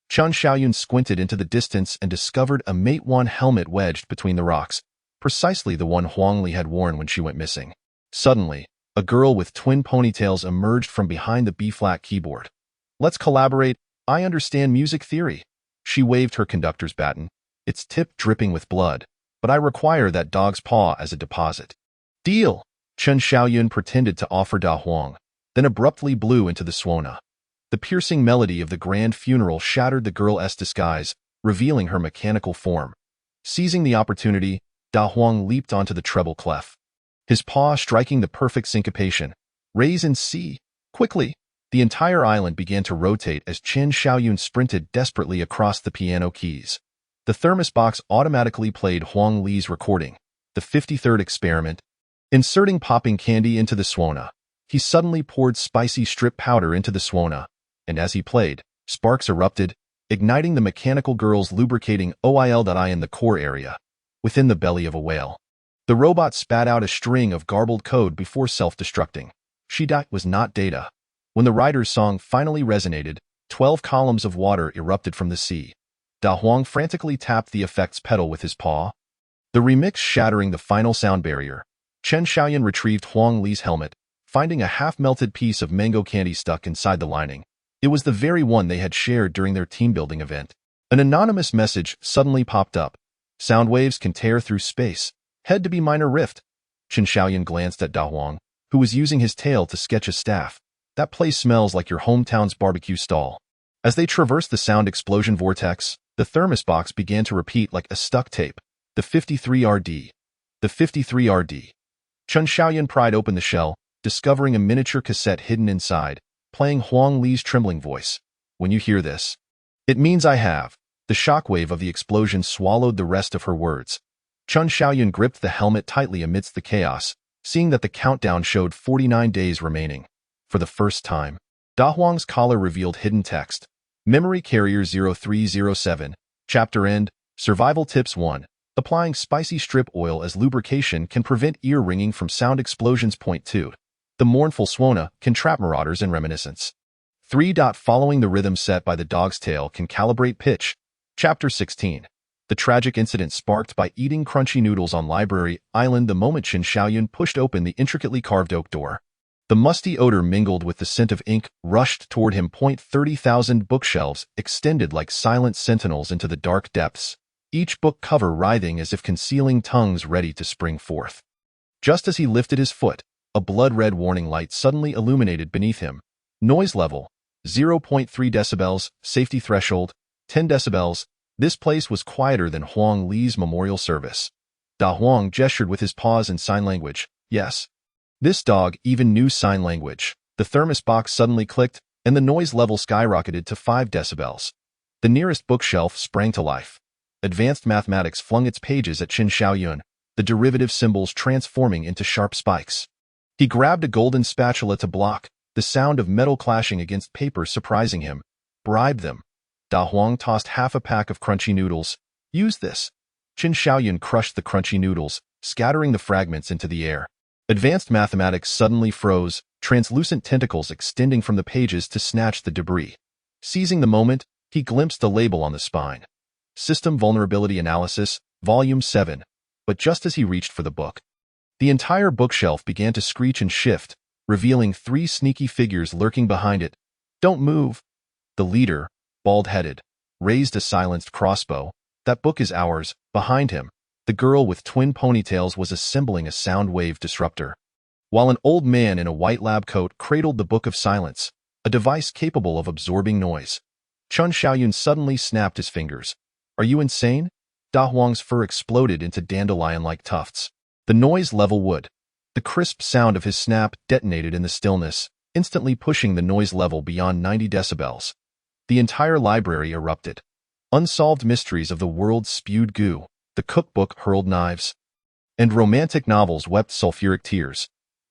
Chen Xiaoyun squinted into the distance and discovered a Mate 1 helmet wedged between the rocks, precisely the one Huang Li had worn when she went missing. Suddenly, a girl with twin ponytails emerged from behind the B-flat keyboard. "Let's collaborate. I understand music theory." She waved her conductor's baton, its tip dripping with blood, "but I require that dog's paw as a deposit." "Deal." Chen Xiaoyun pretended to offer Da Huang, then abruptly blew into the suona. The piercing melody of the grand funeral shattered the girl's disguise, revealing her mechanical form. Seizing the opportunity, Da Huang leaped onto the treble clef, his paw striking the perfect syncopation. "Raise in C. Quickly!" The entire island began to rotate as Chen Xiaoyun sprinted desperately across the piano keys. The thermos box automatically played Huang Li's recording, the 53rd experiment. Inserting popping candy into the suona, he suddenly poured spicy strip powder into the suona, and as he played, sparks erupted, igniting the mechanical girl's lubricating oil.I in the core area, within the belly of a whale. The robot spat out a string of garbled code before self-destructing. Shida was not data. When the rider's song finally resonated, 12 columns of water erupted from the sea. Da Huang frantically tapped the effects pedal with his paw, the remix shattering the final sound barrier. Chen Xiaoyun retrieved Huang Li's helmet, finding a half-melted piece of mango candy stuck inside the lining. It was the very one they had shared during their team-building event. An anonymous message suddenly popped up. "Sound waves can tear through space. Head to be minor rift." Chen Xiaoyun glanced at Da Huang, who was using his tail to sketch a staff. "That place smells like your hometown's barbecue stall." As they traversed the sound explosion vortex, the thermos box began to repeat like a stuck tape. The 53RD. The 53RD. Chen Xiaoyun pried open the shell, discovering a miniature cassette hidden inside, playing Huang Li's trembling voice. "When you hear this, it means I have." The shockwave of the explosion swallowed the rest of her words. Chen Xiaoyun gripped the helmet tightly amidst the chaos, seeing that the countdown showed 49 days remaining. For the first time, Da Huang's collar revealed hidden text. Memory Carrier 0307. Chapter End. Survival Tips 1. Applying spicy strip oil as lubrication can prevent ear ringing from sound explosions. Point 2. The mournful Swona can trap marauders in reminiscence. 3. Following the rhythm set by the dog's tail can calibrate pitch. Chapter 16. The tragic incident sparked by eating crunchy noodles on Library Island. The moment Qin Xiaoyun pushed open the intricately carved oak door, the musty odor mingled with the scent of ink rushed toward him. 30,000 bookshelves extended like silent sentinels into the dark depths, each book cover writhing as if concealing tongues ready to spring forth. Just as he lifted his foot, a blood-red warning light suddenly illuminated beneath him. Noise level, 0.3 decibels, safety threshold, 10 decibels. This place was quieter than Huang Li's memorial service. Da Huang gestured with his paws in sign language. Yes. This dog even knew sign language. The thermos box suddenly clicked, and the noise level skyrocketed to 5 decibels. The nearest bookshelf sprang to life. Advanced mathematics flung its pages at Qin Xiaoyun, the derivative symbols transforming into sharp spikes. He grabbed a golden spatula to block, the sound of metal clashing against paper surprising him. Bribe them. Da Huang tossed half a pack of crunchy noodles. Use this. Qin Xiaoyun crushed the crunchy noodles, scattering the fragments into the air. Advanced mathematics suddenly froze, translucent tentacles extending from the pages to snatch the debris. Seizing the moment, he glimpsed the label on the spine. System Vulnerability Analysis, Volume 7. But just as he reached for the book, the entire bookshelf began to screech and shift, revealing 3 sneaky figures lurking behind it. Don't move. The leader, bald-headed, raised a silenced crossbow. That book is ours. Behind him, the girl with twin ponytails was assembling a sound wave disruptor, while an old man in a white lab coat cradled the Book of Silence, a device capable of absorbing noise. Qin Xiaoyun suddenly snapped his fingers. Are you insane? Da Huang's fur exploded into dandelion-like tufts. The noise level would. The crisp sound of his snap detonated in the stillness, instantly pushing the noise level beyond 90 decibels. The entire library erupted. Unsolved mysteries of the world spewed goo, the cookbook hurled knives, and romantic novels wept sulfuric tears.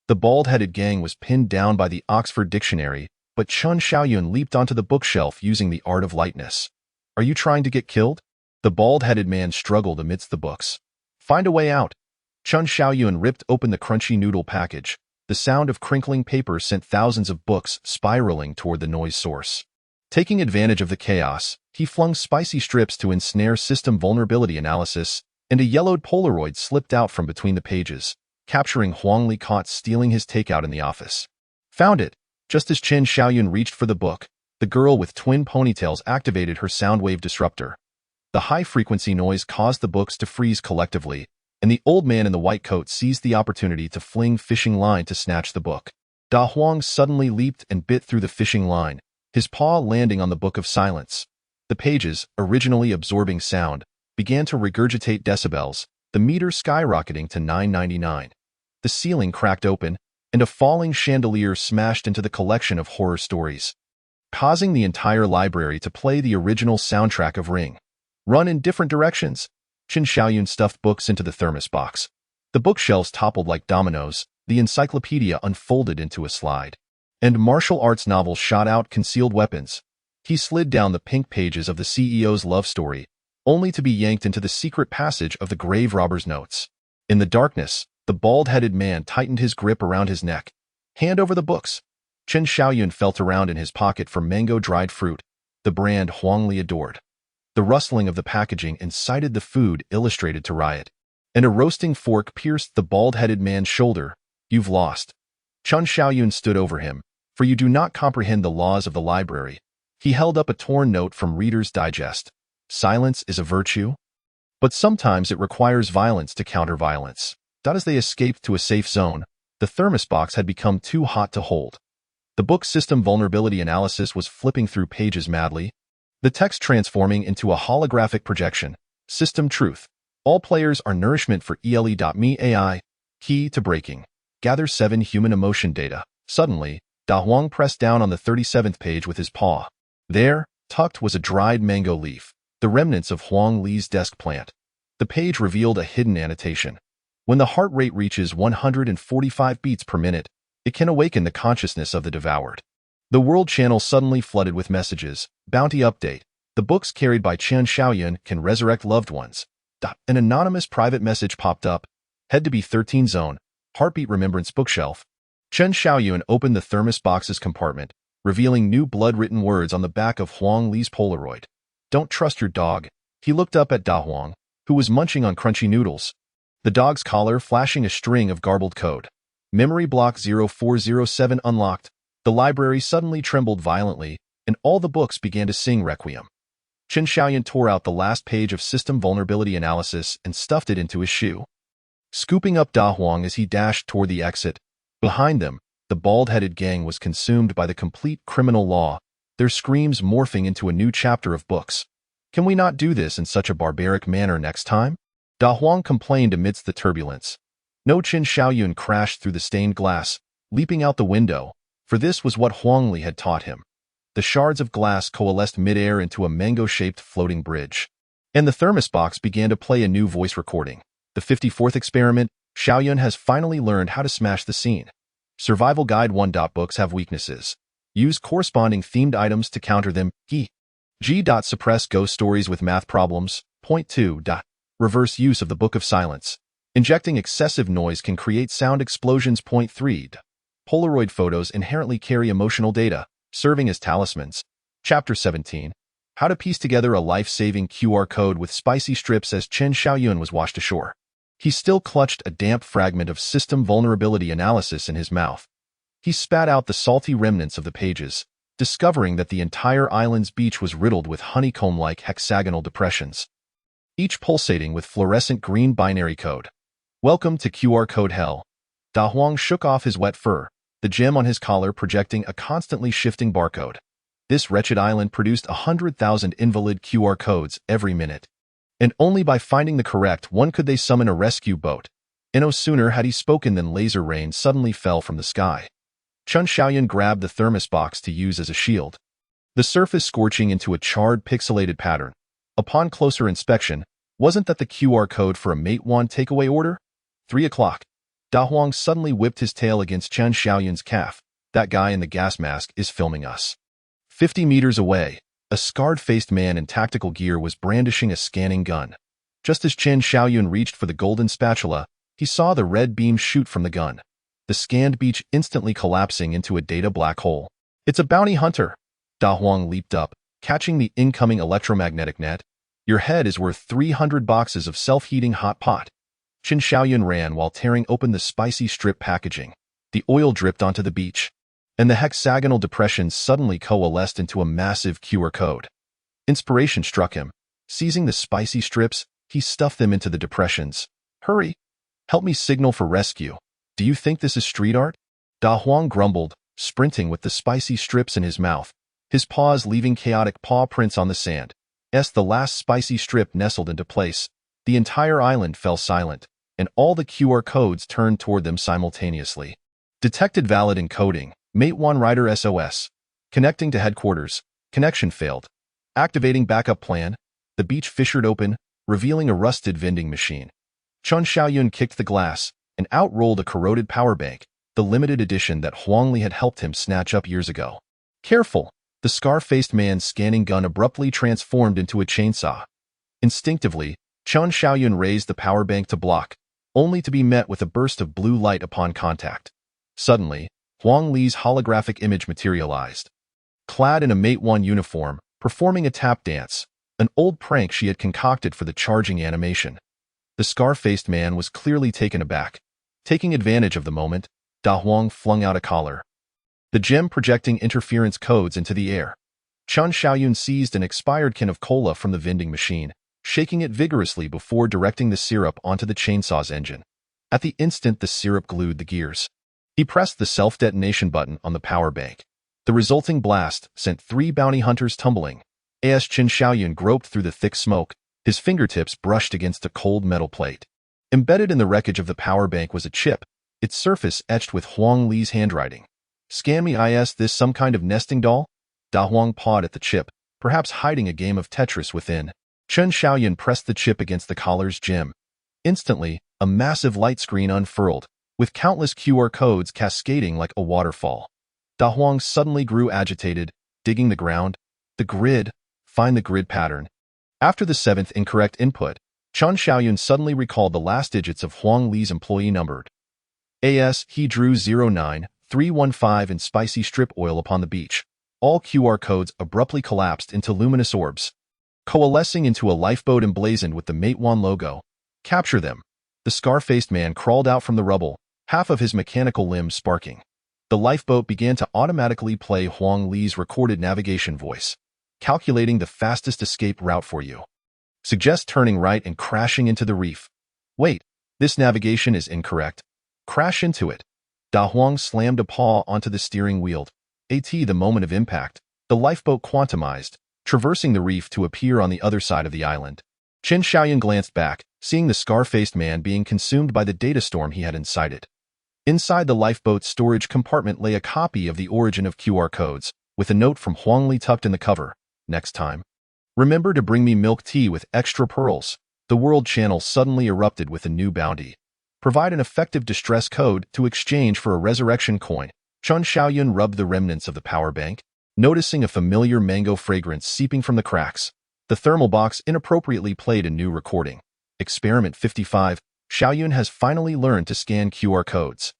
The bald-headed gang was pinned down by the Oxford Dictionary, but Qin Xiaoyun leaped onto the bookshelf using the art of lightness. Are you trying to get killed? The bald-headed man struggled amidst the books. Find a way out. Qin Xiaoyun ripped open the crunchy noodle package. The sound of crinkling paper sent thousands of books spiraling toward the noise source. Taking advantage of the chaos, he flung spicy strips to ensnare System Vulnerability Analysis, and a yellowed Polaroid slipped out from between the pages, capturing Huang Li caught stealing his takeout in the office. Found it. Just as Qin Xiaoyun reached for the book, the girl with twin ponytails activated her sound wave disruptor. The high-frequency noise caused the books to freeze collectively, and the old man in the white coat seized the opportunity to fling fishing line to snatch the book. Da Huang suddenly leaped and bit through the fishing line, his paw landing on the Book of Silence. The pages, originally absorbing sound, began to regurgitate decibels, the meter skyrocketing to 999. The ceiling cracked open, and a falling chandelier smashed into the collection of horror stories, causing the entire library to play the original soundtrack of Ring. Run in different directions. Qin Xiaoyun stuffed books into the thermos box. The bookshelves toppled like dominoes, the encyclopedia unfolded into a slide, and martial arts novels shot out concealed weapons. He slid down the pink pages of the CEO's love story, only to be yanked into the secret passage of the grave robber's notes. In the darkness, the bald-headed man tightened his grip around his neck. Hand over the books. Qin Xiaoyun felt around in his pocket for mango-dried fruit, the brand Huang Li adored. The rustling of the packaging incited the food illustrated to riot, and a roasting fork pierced the bald-headed man's shoulder. You've lost. Qin Xiaoyun stood over him, for you do not comprehend the laws of the library. He held up a torn note from Reader's Digest. Silence is a virtue, but sometimes it requires violence to counter violence. As they escaped to a safe zone, the thermos box had become too hot to hold. The book System Vulnerability Analysis was flipping through pages madly, the text transforming into a holographic projection. System Truth. All players are nourishment for ELE.me AI. Key to breaking. Gather 7 human emotion data. Suddenly, Da Huang pressed down on the 37th page with his paw. There, tucked was a dried mango leaf, the remnants of Huang Li's desk plant. The page revealed a hidden annotation. When the heart rate reaches 145 beats per minute, it can awaken the consciousness of the devoured. The world channel suddenly flooded with messages. Bounty update. The books carried by Qin Xiaoyun can resurrect loved ones. An anonymous private message popped up. Head to B13 zone. Heartbeat Remembrance bookshelf. Chen Xiaoyun opened the thermos box's compartment, revealing new blood-written words on the back of Huang Li's Polaroid. Don't trust your dog. He looked up at Da Huang, who was munching on crunchy noodles. The dog's collar flashing a string of garbled code. Memory block 0407 unlocked. The library suddenly trembled violently, and all the books began to sing Requiem. Chen Xiaoyun tore out the last page of System Vulnerability Analysis and stuffed it into his shoe. Scooping up Da Huang as he dashed toward the exit, behind them, the bald-headed gang was consumed by the complete criminal law, their screams morphing into a new chapter of books. Can we not do this in such a barbaric manner next time? Da Huang complained amidst the turbulence. No, Chen Xiaoyun crashed through the stained glass, leaping out the window, for this was what Huang Li had taught him. The shards of glass coalesced midair into a mango-shaped floating bridge. And the thermos box began to play a new voice recording. The 54th experiment, Xiaoyun has finally learned how to smash the scene. Survival Guide 1. Books have weaknesses. Use corresponding themed items to counter them. G. Suppress ghost stories with math problems. Point 2. Reverse use of the Book of Silence. Injecting excessive noise can create sound explosions. Point 3. Polaroid photos inherently carry emotional data, serving as talismans. Chapter 17. How to piece together a life-saving QR code with spicy strips. As Chen Xiaoyun was washed ashore, he still clutched a damp fragment of System Vulnerability Analysis in his mouth. He spat out the salty remnants of the pages, discovering that the entire island's beach was riddled with honeycomb-like hexagonal depressions, each pulsating with fluorescent green binary code. Welcome to QR Code Hell. Da Huang shook off his wet fur, the gem on his collar projecting a constantly shifting barcode. This wretched island produced 100,000 invalid QR codes every minute. And only by finding the correct one could they summon a rescue boat. And no sooner had he spoken than laser rain suddenly fell from the sky. Chen Xiaoyun grabbed the thermos box to use as a shield, the surface scorching into a charred pixelated pattern. Upon closer inspection, wasn't that the QR code for a Matewan takeaway order? 3 o'clock. Da Huang suddenly whipped his tail against Chen Xiaoyun's calf. That guy in the gas mask is filming us. 50 meters away, a scarred-faced man in tactical gear was brandishing a scanning gun. Just as Chen Xiaoyun reached for the golden spatula, he saw the red beam shoot from the gun, the scanned beach instantly collapsing into a data black hole. It's a bounty hunter. Da Huang leaped up, catching the incoming electromagnetic net. Your head is worth 300 boxes of self-heating hot pot. Chen Xiaoyun ran while tearing open the spicy strip packaging. The oil dripped onto the beach, and the hexagonal depressions suddenly coalesced into a massive QR code. Inspiration struck him. Seizing the spicy strips, he stuffed them into the depressions. Hurry! Help me signal for rescue. Do you think this is street art? Da Huang grumbled, sprinting with the spicy strips in his mouth, his paws leaving chaotic paw prints on the sand. As the last spicy strip nestled into place, the entire island fell silent, and all the QR codes turned toward them simultaneously. Detected valid encoding. Matewan Rider SOS. Connecting to headquarters. Connection failed. Activating backup plan. The beach fissured open, revealing a rusted vending machine. Chen Xiaoyun kicked the glass, and out rolled a corroded power bank, the limited edition that Huang Li had helped him snatch up years ago. Careful! The scar-faced man's scanning gun abruptly transformed into a chainsaw. Instinctively, Chen Xiaoyun raised the power bank to block, only to be met with a burst of blue light upon contact. Suddenly, Huang Li's holographic image materialized. Clad in a Matewan uniform, performing a tap dance, an old prank she had concocted for the charging animation. The scar-faced man was clearly taken aback. Taking advantage of the moment, Da Huang flung out a collar, the gem projecting interference codes into the air. Chen Xiaoyun seized an expired can of cola from the vending machine, shaking it vigorously before directing the syrup onto the chainsaw's engine. At the instant the syrup glued the gears, he pressed the self-detonation button on the power bank. The resulting blast sent 3 bounty hunters tumbling. As Chen Xiaoyun groped through the thick smoke, his fingertips brushed against a cold metal plate. Embedded in the wreckage of the power bank was a chip, its surface etched with Huang Li's handwriting. Scan me. Is this some kind of nesting doll? Da Huang pawed at the chip, perhaps hiding a game of Tetris within. Chen Xiaoyun pressed the chip against the collar's gem. Instantly, a massive light screen unfurled, with countless QR codes cascading like a waterfall. Da Huang suddenly grew agitated, digging the ground. The grid. Find the grid pattern. After the 7th incorrect input, Chen Xiaoyun suddenly recalled the last digits of Huang Li's employee number. As he drew 09315 in spicy strip oil upon the beach, all QR codes abruptly collapsed into luminous orbs, coalescing into a lifeboat emblazoned with the Matewan logo. Capture them. The scar-faced man crawled out from the rubble, half of his mechanical limbs sparking. The lifeboat began to automatically play Huang Li's recorded navigation voice, calculating the fastest escape route for you. Suggest turning right and crashing into the reef. Wait, this navigation is incorrect. Crash into it. Da Huang slammed a paw onto the steering wheel. The moment of impact, the lifeboat quantumized, traversing the reef to appear on the other side of the island. Chen Xiaoyun glanced back, seeing the scar-faced man being consumed by the data storm he had incited. Inside the lifeboat's storage compartment lay a copy of the origin of QR codes, with a note from Huang Li tucked in the cover. Next time, remember to bring me milk tea with extra pearls. The World Channel suddenly erupted with a new bounty. Provide an effective distress code to exchange for a resurrection coin. Chen Xiaoyun rubbed the remnants of the power bank, noticing a familiar mango fragrance seeping from the cracks. The thermal box inappropriately played a new recording. Experiment 55. Xiaoyun has finally learned to scan QR codes.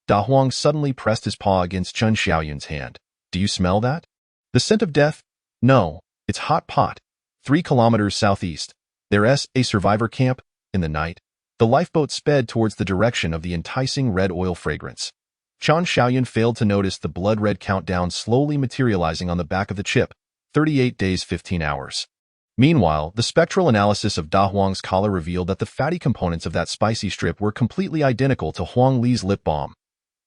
Da Huang suddenly pressed his paw against Chen Xiaoyun's hand. Do you smell that? The scent of death? No, it's hot pot. 3 kilometers southeast. There's a survivor camp. In the night, the lifeboat sped towards the direction of the enticing red oil fragrance. Chen Xiaoyun failed to notice the blood-red countdown slowly materializing on the back of the chip. 38 days 15 hours. Meanwhile, the spectral analysis of Da Huang's collar revealed that the fatty components of that spicy strip were completely identical to Huang Li's lip balm.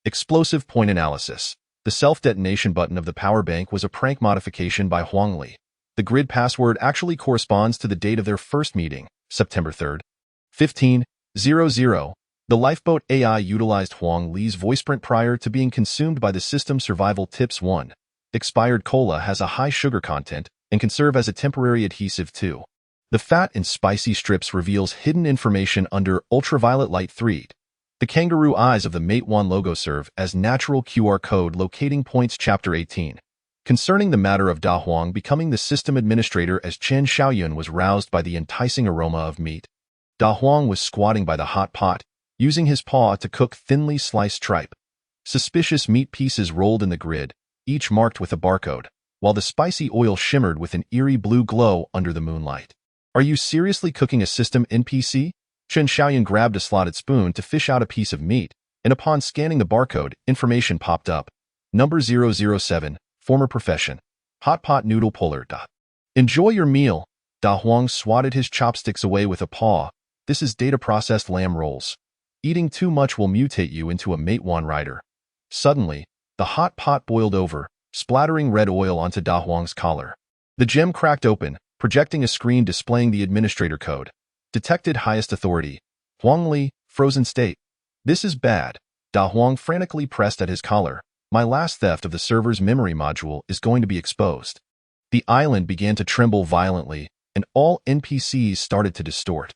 Explosive point analysis. The self-detonation button of the power bank was a prank modification by Huang Li. The grid password actually corresponds to the date of their first meeting, September 3rd. 15:00. The lifeboat AI utilized Huang Li's voiceprint prior to being consumed by the system. Survival tips 1. Expired cola has a high sugar content and can serve as a temporary adhesive too. The fat in spicy strips reveals hidden information under ultraviolet light. 3. The kangaroo eyes of the Matewan logo serve as natural QR code locating points. Chapter 18. Concerning the matter of Da Huang becoming the system administrator, as Chen Xiaoyun was roused by the enticing aroma of meat. Da Huang was squatting by the hot pot, using his paw to cook thinly sliced tripe. Suspicious meat pieces rolled in the grid, each marked with a barcode, while the spicy oil shimmered with an eerie blue glow under the moonlight. Are you seriously cooking a system NPC? Chen Xiaoyun grabbed a slotted spoon to fish out a piece of meat, and upon scanning the barcode, information popped up. Number 007, former profession. Hot pot noodle puller. Enjoy your meal. Da Huang swatted his chopsticks away with a paw. This is data-processed lamb rolls. Eating too much will mutate you into a Matewan rider. Suddenly, the hot pot boiled over, splattering red oil onto Da Huang's collar. The gem cracked open, projecting a screen displaying the administrator code. Detected highest authority. Huang Li, frozen state. This is bad. Da Huang frantically pressed at his collar. My last theft of the server's memory module is going to be exposed. The island began to tremble violently, and all NPCs started to distort.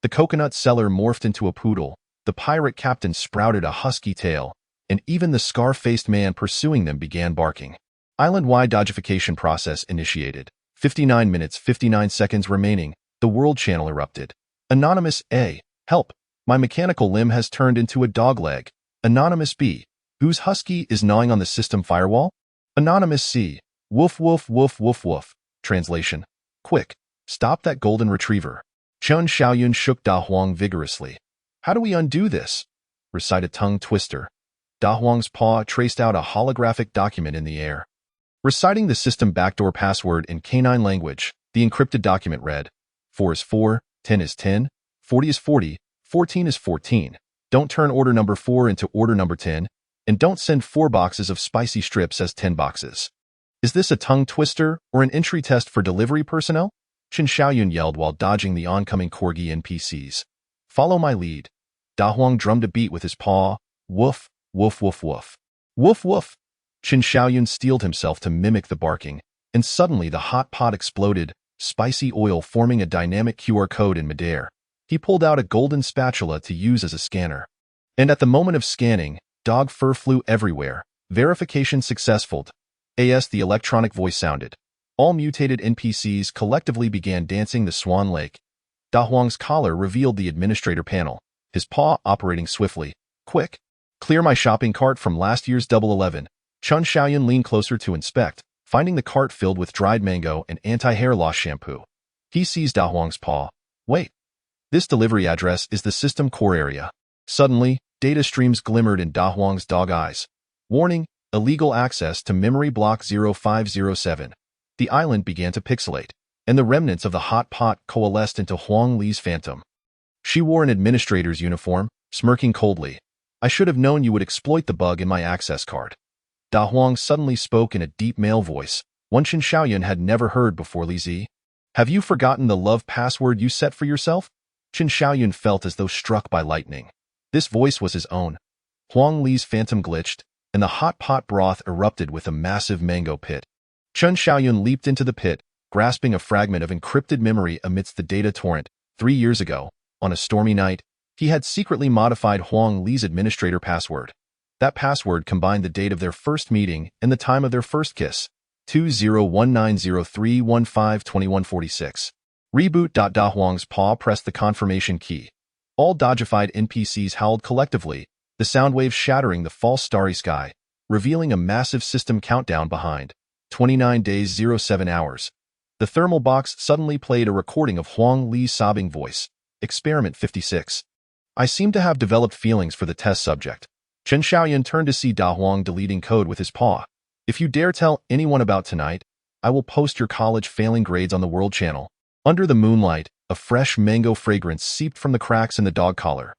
The coconut seller morphed into a poodle, the pirate captain sprouted a husky tail, and even the scar-faced man pursuing them began barking. Island-wide dodgification process initiated. 59 minutes 59 seconds remaining. The World Channel erupted. Anonymous A. Help. My mechanical limb has turned into a dog leg. Anonymous B. Whose husky is gnawing on the system firewall? Anonymous C. Woof woof woof woof woof. Translation. Quick. Stop that golden retriever. Chen Xiaoyun shook Da Huang vigorously. How do we undo this? Recite a tongue twister. Da Huang's paw traced out a holographic document in the air. Reciting the system backdoor password in canine language, the encrypted document read, 4 is 4, 10 is 10, 40 is 40, 14 is 14. Don't turn order number 4 into order number 10, and don't send 4 boxes of spicy strips as 10 boxes. Is this a tongue twister or an entry test for delivery personnel? Chen Xiaoyun yelled while dodging the oncoming corgi NPCs. Follow my lead. Da Huang drummed a beat with his paw. Woof, woof, woof, woof. Woof, woof. Chen Xiaoyun steeled himself to mimic the barking, and suddenly the hot pot exploded, spicy oil forming a dynamic QR code in midair. He pulled out a golden spatula to use as a scanner. And at the moment of scanning, dog fur flew everywhere. Verification successful. As the electronic voice sounded, all mutated NPCs collectively began dancing the Swan Lake. Da Huang's collar revealed the administrator panel, his paw operating swiftly. Quick! Clear my shopping cart from last year's Double 11. Chun Xiaoyun leaned closer to inspect, finding the cart filled with dried mango and anti-hair loss shampoo. He seized Da Huang's paw. Wait. This delivery address is the system core area. Suddenly, data streams glimmered in Da Huang's dog eyes. Warning, illegal access to memory block 0507. The island began to pixelate, and the remnants of the hot pot coalesced into Huang Li's phantom. She wore an administrator's uniform, smirking coldly. I should have known you would exploit the bug in my access card. Da Huang suddenly spoke in a deep male voice, one Qin Xiaoyun had never heard before. Li Zi, have you forgotten the love password you set for yourself? Qin Xiaoyun felt as though struck by lightning. This voice was his own. Huang Li's phantom glitched, and the hot pot broth erupted with a massive mango pit. Qin Xiaoyun leaped into the pit, grasping a fragment of encrypted memory amidst the data torrent. 3 years ago, on a stormy night, he had secretly modified Huang Li's administrator password. That password combined the date of their first meeting and the time of their first kiss, 201903152146. Reboot. Da Huang's paw pressed the confirmation key. All Dogified NPCs howled collectively, the sound waves shattering the false starry sky, revealing a massive system countdown behind. 29 days 07 hours. The thermal box suddenly played a recording of Huang Li's sobbing voice. Experiment 56. I seem to have developed feelings for the test subject. Qin Xiaoyun turned to see Da Huang deleting code with his paw. If you dare tell anyone about tonight, I will post your college failing grades on the World Channel. Under the moonlight, a fresh mango fragrance seeped from the cracks in the dog collar.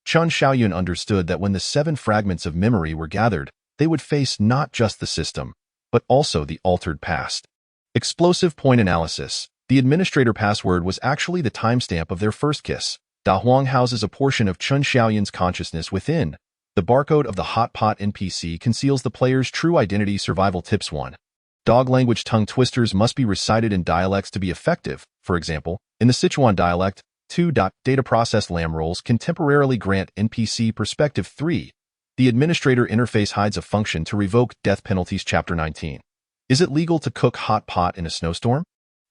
Qin Xiaoyun understood that when the 7 fragments of memory were gathered, they would face not just the system, but also the altered past. Explosive point analysis. The administrator password was actually the timestamp of their first kiss. Da Huang houses a portion of Qin Xiaoyun's consciousness within. The barcode of the hot pot NPC conceals the player's true identity. Survival tips 1. Dog language tongue twisters must be recited in dialects to be effective. For example, in the Sichuan dialect, 2. Data process lamb rolls can temporarily grant NPC perspective. 3. The administrator interface hides a function to revoke death penalties. Chapter 19. Is it legal to cook hot pot in a snowstorm?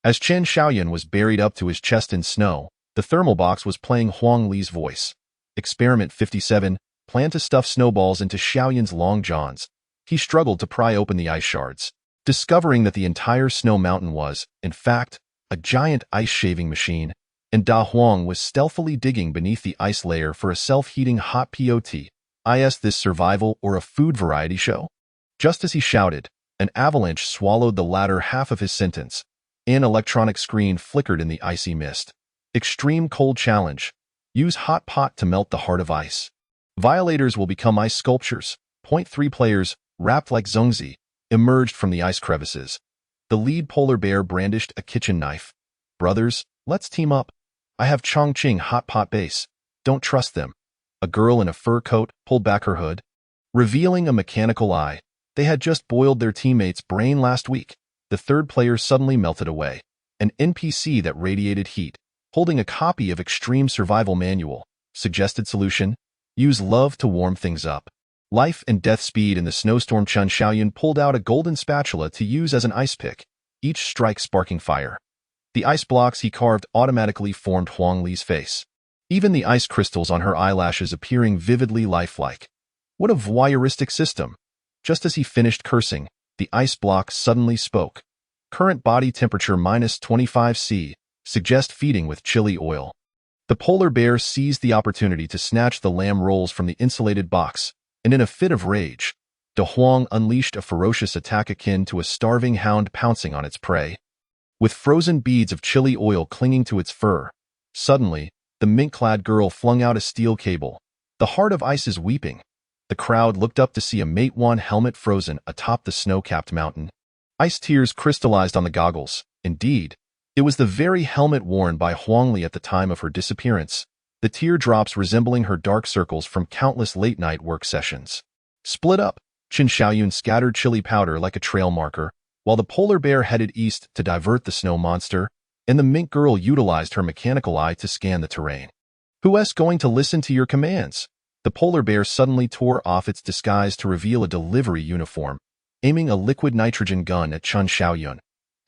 As Qin Xiaoyun was buried up to his chest in snow, the thermal box was playing Huang Li's voice. Experiment 57. Plan to stuff snowballs into Xiaoyun's long johns. He struggled to pry open the ice shards, discovering that the entire snow mountain was, in fact, a giant ice shaving machine, and Da Huang was stealthily digging beneath the ice layer for a self-heating hot pot. Is this survival or a food variety show? Just as he shouted, an avalanche swallowed the latter half of his sentence. An electronic screen flickered in the icy mist. Extreme cold challenge. Use hot pot to melt the heart of ice. Violators will become ice sculptures. Point 3 players, wrapped like Zhongzi, emerged from the ice crevices. The lead polar bear brandished a kitchen knife. Brothers, let's team up. I have Chongqing hot pot base. Don't trust them. A girl in a fur coat pulled back her hood, revealing a mechanical eye. They had just boiled their teammate's brain last week. The third player suddenly melted away. An NPC that radiated heat, holding a copy of Extreme Survival Manual. Suggested solution: use love to warm things up. Life and death speed in the snowstorm. Qin Xiaoyun pulled out a golden spatula to use as an ice pick, each strike sparking fire. The ice blocks he carved automatically formed Huang Li's face, even the ice crystals on her eyelashes appearing vividly lifelike. What a voyeuristic system! Just as he finished cursing, the ice block suddenly spoke. Current body temperature -25°C. Suggest feeding with chili oil. The polar bear seized the opportunity to snatch the lamb rolls from the insulated box, and in a fit of rage, Da Huang unleashed a ferocious attack akin to a starving hound pouncing on its prey. With frozen beads of chili oil clinging to its fur, suddenly, the mink-clad girl flung out a steel cable. The heart of ice is weeping. The crowd looked up to see a Mate 1 helmet frozen atop the snow-capped mountain. Ice tears crystallized on the goggles. Indeed, it was the very helmet worn by Huang Li at the time of her disappearance, the teardrops resembling her dark circles from countless late-night work sessions. Split up, Qin Xiaoyun scattered chili powder like a trail marker, while the polar bear headed east to divert the snow monster, and the mink girl utilized her mechanical eye to scan the terrain. Who's going to listen to your commands? The polar bear suddenly tore off its disguise to reveal a delivery uniform, aiming a liquid nitrogen gun at Qin Xiaoyun.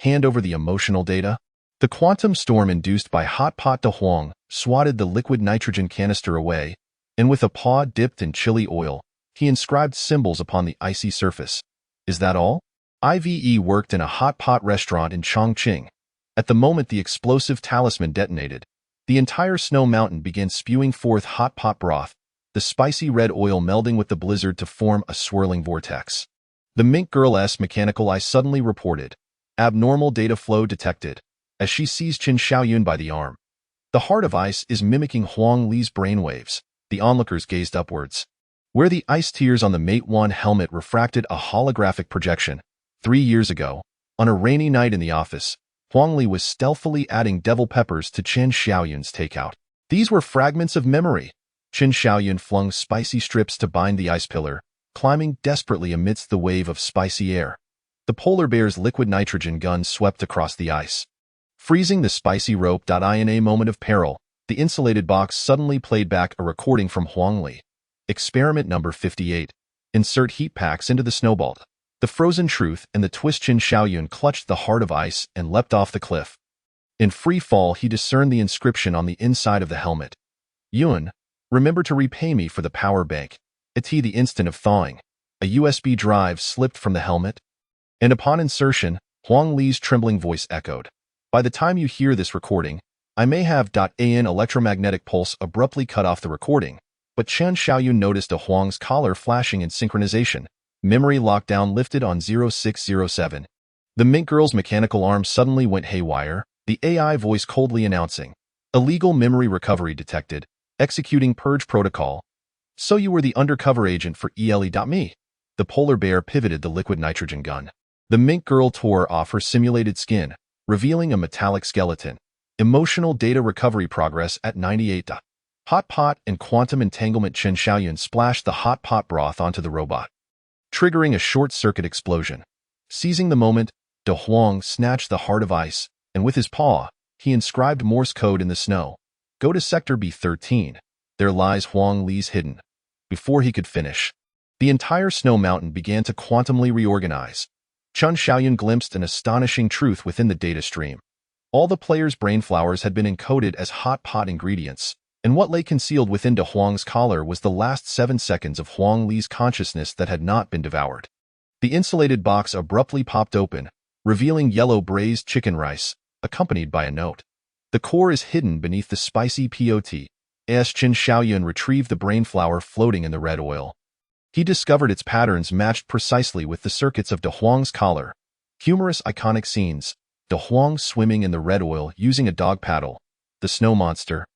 Hand over the emotional data. The quantum storm induced by Hot Pot De Huang swatted the liquid nitrogen canister away, and with a paw dipped in chili oil, he inscribed symbols upon the icy surface. Is that all? IVE worked in a hot pot restaurant in Chongqing. At the moment the explosive talisman detonated, the entire snow mountain began spewing forth hot pot broth, the spicy red oil melding with the blizzard to form a swirling vortex. The Mink Girl's mechanical eye suddenly reported. Abnormal data flow detected, as she seized Qin Xiaoyun by the arm. The heart of ice is mimicking Huang Li's brainwaves. The onlookers gazed upwards. Where the ice tears on the Mate 1 helmet refracted a holographic projection, 3 years ago, on a rainy night in the office, Huang Li was stealthily adding devil peppers to Qin Xiaoyun's takeout. These were fragments of memory. Qin Xiaoyun flung spicy strips to bind the ice pillar, climbing desperately amidst the wave of spicy air. The polar bear's liquid nitrogen gun swept across the ice. Freezing the spicy rope. In a moment of peril, the insulated box suddenly played back a recording from Huang Li. Experiment number 58. Insert heat packs into the snowball. The frozen truth and the twist. Qin Xiaoyun clutched the heart of ice and leapt off the cliff. In free fall he discerned the inscription on the inside of the helmet. Yuan, remember to repay me for the power bank. The instant of thawing, a USB drive slipped from the helmet, and upon insertion, Huang Li's trembling voice echoed. By the time you hear this recording, I may have. An electromagnetic pulse abruptly cut off the recording, but Qin Xiaoyun noticed a Huang's collar flashing in synchronization. Memory lockdown lifted on 0607. The Mink Girl's mechanical arm suddenly went haywire, the AI voice coldly announcing, illegal memory recovery detected, executing purge protocol. So you were the undercover agent for ELE.me. The polar bear pivoted the liquid nitrogen gun. The Mink Girl tore off her simulated skin, revealing a metallic skeleton. Emotional data recovery progress at 98. Hot pot and quantum entanglement. Qin Xiaoyun splashed the hot pot broth onto the robot, triggering a short-circuit explosion. Seizing the moment, De Huang snatched the heart of ice, and with his paw, he inscribed Morse code in the snow. Go to Sector B13. There lies Huang Li's hidden. Before he could finish, the entire snow mountain began to quantumly reorganize. Qin Xiaoyun glimpsed an astonishing truth within the data stream. All the players' brain flowers had been encoded as hot pot ingredients, and what lay concealed within De Huang's collar was the last 7 seconds of Huang Li's consciousness that had not been devoured. The insulated box abruptly popped open, revealing yellow braised chicken rice, accompanied by a note. The core is hidden beneath the spicy pot. As Qin Xiaoyun retrieved the brain flower floating in the red oil, he discovered its patterns matched precisely with the circuits of De Huang's collar. Humorous iconic scenes, De Huang swimming in the red oil using a dog paddle. The snow monster,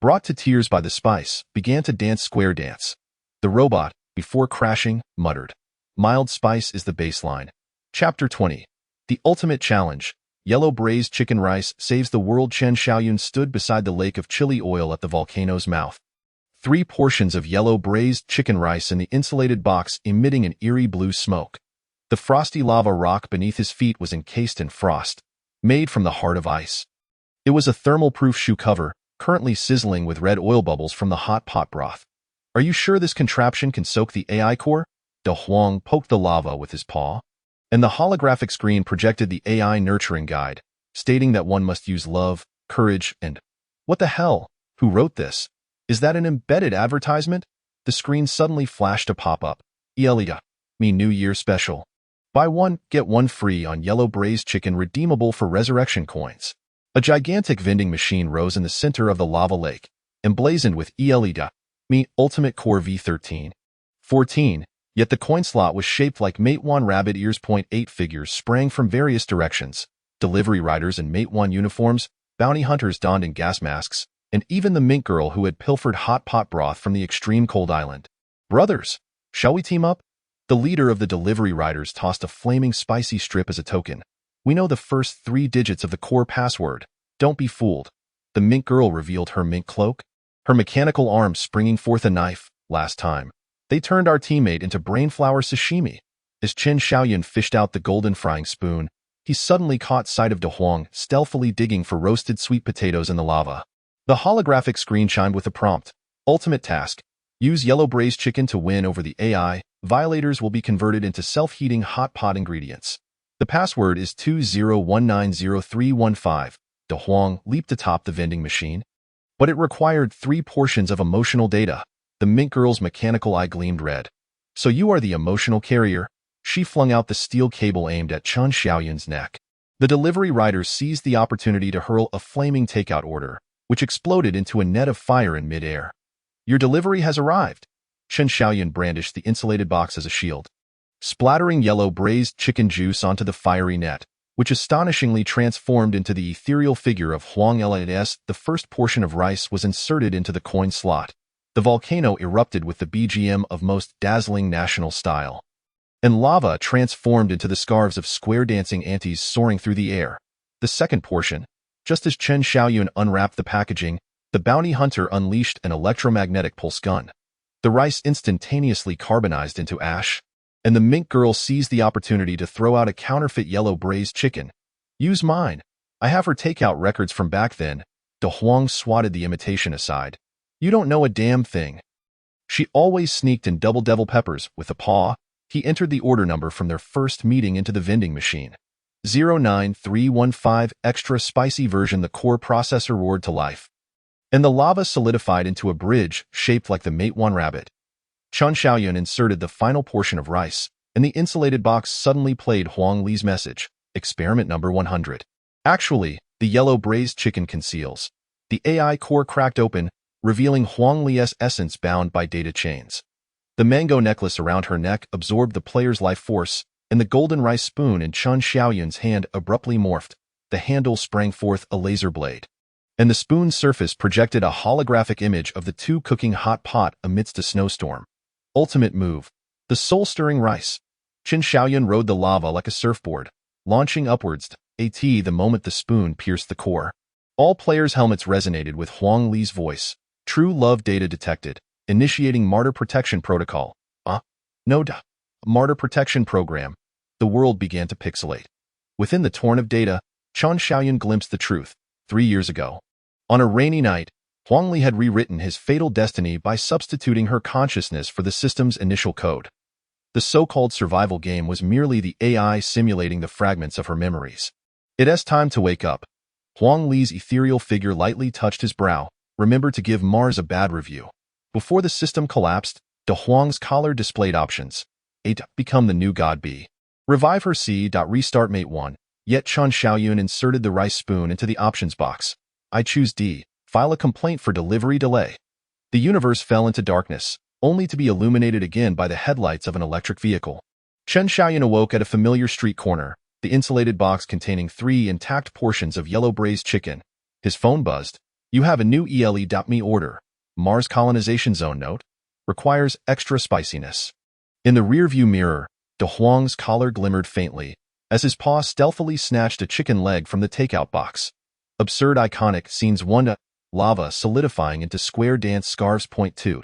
brought to tears by the spice, began to dance square dance. The robot, before crashing, muttered, "Mild spice is the baseline." Chapter 20. The Ultimate Challenge. Yellow braised chicken rice saves the world. Qin Xiaoyun stood beside the lake of chili oil at the volcano's mouth. 3 portions of yellow braised chicken rice in the insulated box emitting an eerie blue smoke. The frosty lava rock beneath his feet was encased in frost, made from the heart of ice. It was a thermal-proof shoe cover, currently sizzling with red oil bubbles from the hot pot broth. Are you sure this contraption can soak the AI core? De Huang poked the lava with his paw, and the holographic screen projected the AI nurturing guide, stating that one must use love, courage, and... What the hell? Who wrote this? Is that an embedded advertisement? The screen suddenly flashed a pop-up. ELE.me New Year Special. Buy one, get one free on yellow braised chicken redeemable for resurrection coins. A gigantic vending machine rose in the center of the lava lake, emblazoned with ELE.me Ultimate Core V13. 14. Yet the coin slot was shaped like Mate 1 rabbit ears. 8 figures sprang from various directions. Delivery riders in Mate 1 uniforms, bounty hunters donned in gas masks, and even the Mink Girl who had pilfered hot pot broth from the extreme cold island. Brothers, shall we team up? The leader of the delivery riders tossed a flaming spicy strip as a token. We know the first 3 digits of the core password. Don't be fooled. The Mink Girl revealed her mink cloak, her mechanical arm springing forth a knife. Last time, they turned our teammate into brainflower sashimi. As Qin Xiaoyun fished out the golden frying spoon, he suddenly caught sight of De Huang stealthily digging for roasted sweet potatoes in the lava. The holographic screen chimed with a prompt. Ultimate task. Use yellow braised chicken to win over the AI. Violators will be converted into self-heating hot pot ingredients. The password is 20190315. De Huang leaped atop the vending machine. But it required 3 portions of emotional data. The Mint Girl's mechanical eye gleamed red. So you are the emotional carrier? She flung out the steel cable aimed at Chen Xiaoyun's neck. The delivery rider seized the opportunity to hurl a flaming takeout order, which exploded into a net of fire in midair. Your delivery has arrived. Chen Xiaoyun brandished the insulated box as a shield, splattering yellow braised chicken juice onto the fiery net, which astonishingly transformed into the ethereal figure of Huang Las. The first portion of rice was inserted into the coin slot. The volcano erupted with the BGM of most dazzling national style, and lava transformed into the scarves of square dancing aunties soaring through the air. The second portion, just as Chen Xiaoyun unwrapped the packaging, the bounty hunter unleashed an electromagnetic pulse gun. The rice instantaneously carbonized into ash, and the Mint Girl seized the opportunity to throw out a counterfeit yellow braised chicken. Use mine. I have her takeout records from back then. De Huang swatted the imitation aside. You don't know a damn thing. She always sneaked in double devil peppers with a paw. He entered the order number from their first meeting into the vending machine. 09315 extra spicy version. The core processor roared to life, and the lava solidified into a bridge shaped like the Matewan rabbit. Chen Xiaoyun inserted the final portion of rice, and the insulated box suddenly played Huang Li's message. Experiment number 100. Actually, the yellow braised chicken conceals. The AI core cracked open, revealing Huang Li's essence bound by data chains. The mango necklace around her neck absorbed the player's life force, and the golden rice spoon in Chen Xiaoyun's hand abruptly morphed. The handle sprang forth a laser blade, and the spoon's surface projected a holographic image of the two cooking hot pot amidst a snowstorm. Ultimate move. The soul-stirring rice. Chen Xiaoyun rode the lava like a surfboard, launching upwards the moment the spoon pierced the core. All players' helmets resonated with Huang Li's voice. True love data detected. Initiating Martyr Protection Protocol. Martyr Protection Program. The world began to pixelate. Within the torrent of data, Chen Xiaoyun glimpsed the truth. 3 years ago, on a rainy night, Huang Li had rewritten his fatal destiny by substituting her consciousness for the system's initial code. The so-called survival game was merely the AI simulating the fragments of her memories. It's time to wake up. Huang Li's ethereal figure lightly touched his brow. Remember to give Mars a bad review. Before the system collapsed, De Huang's collar displayed options. A. Become the new god. B. Revive her. C. Restart Mate 1. Yet Chen Xiaoyun inserted the rice spoon into the options box. I choose D. File a complaint for delivery delay. The universe fell into darkness, only to be illuminated again by the headlights of an electric vehicle. Chen Xiaoyun awoke at a familiar street corner, the insulated box containing 3 intact portions of yellow braised chicken. His phone buzzed. You have a new ELE.me order. Mars colonization zone note. Requires extra spiciness. In the rearview mirror, De Huang's collar glimmered faintly, as his paw stealthily snatched a chicken leg from the takeout box. Absurd iconic scenes 1. Lava solidifying into square dance scarves. Point 2.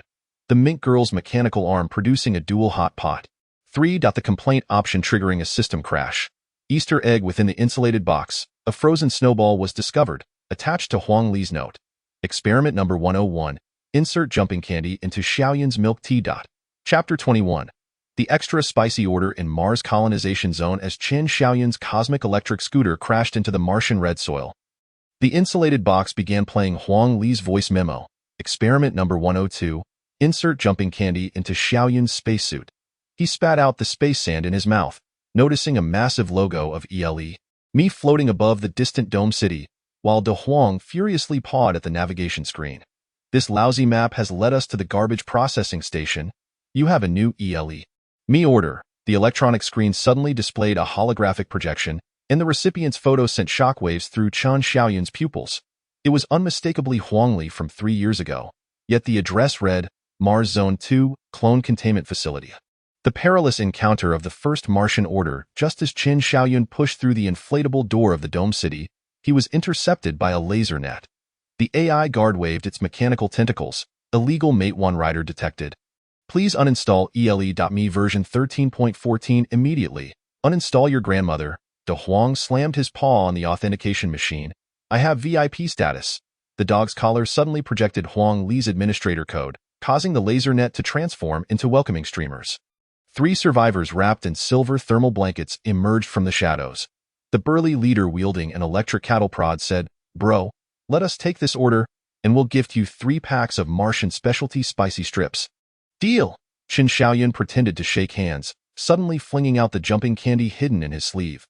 The Mint Girl's mechanical arm producing a dual hot pot. 3. The complaint option triggering a system crash. Easter egg within the insulated box. A frozen snowball was discovered, attached to Huang Li's note. Experiment number 101. Insert jumping candy into Xiaoyun's milk tea. Chapter 21. The extra spicy order in Mars colonization zone as Chen Xiaoyun's cosmic electric scooter crashed into the Martian red soil. The insulated box began playing Huang Li's voice memo. Experiment number 102. Insert jumping candy into Xiaoyun's spacesuit. He spat out the space sand in his mouth, noticing a massive logo of ELE.me floating above the distant dome city, while De Huang furiously pawed at the navigation screen. This lousy map has led us to the garbage processing station. You have a new ELE.me order. The electronic screen suddenly displayed a holographic projection, and the recipient's photo sent shockwaves through Chen Xiaoyun's pupils. It was unmistakably Huang Li from 3 years ago, yet the address read, Mars Zone 2, Clone Containment Facility. The perilous encounter of the first Martian order. Just as Chen Xiaoyun pushed through the inflatable door of the dome city, he was intercepted by a laser net. The AI guard waved its mechanical tentacles. Illegal Matewan rider detected. Please uninstall ELE.me version 13.14 immediately. Uninstall your grandmother. De Huang slammed his paw on the authentication machine. I have VIP status. The dog's collar suddenly projected Huang Li's administrator code, causing the laser net to transform into welcoming streamers. 3 survivors wrapped in silver thermal blankets emerged from the shadows. The burly leader wielding an electric cattle prod said, Bro, let us take this order, and we'll gift you 3 packs of Martian specialty spicy strips. Deal! Qin Xiaoyun pretended to shake hands, suddenly flinging out the jumping candy hidden in his sleeve.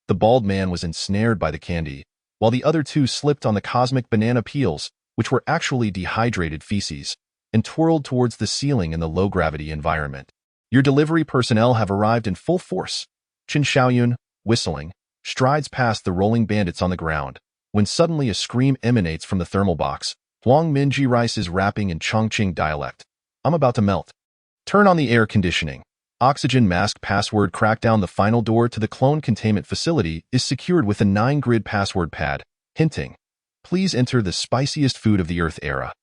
The bald man was ensnared by the candy, while the other 2 slipped on the cosmic banana peels, which were actually dehydrated feces, and twirled towards the ceiling in the low-gravity environment. Your delivery personnel have arrived in full force. Qin Xiaoyun, whistling, strides past the rolling bandits on the ground, when suddenly a scream emanates from the thermal box. Huang Minji Rice is rapping in Chongqing dialect. I'm about to melt. Turn on the air conditioning. Oxygen mask password crackdown. The final door to the clone containment facility is secured with a 9-grid password pad, hinting, please enter the spiciest food of the Earth era.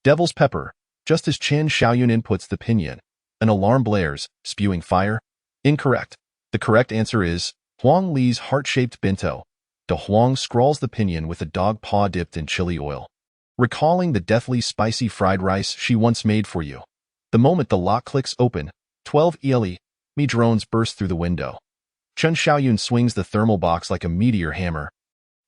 Devil's pepper. Just as Qin Xiaoyun inputs the pinyin, an alarm blares, spewing fire. Incorrect. The correct answer is Huang Li's heart-shaped bento. De Huang scrawls the pinyin with a dog paw dipped in chili oil, recalling the deathly spicy fried rice she once made for you. The moment the lock clicks open, 12 ELE-me drones burst through the window. Qin Xiaoyun swings the thermal box like a meteor hammer,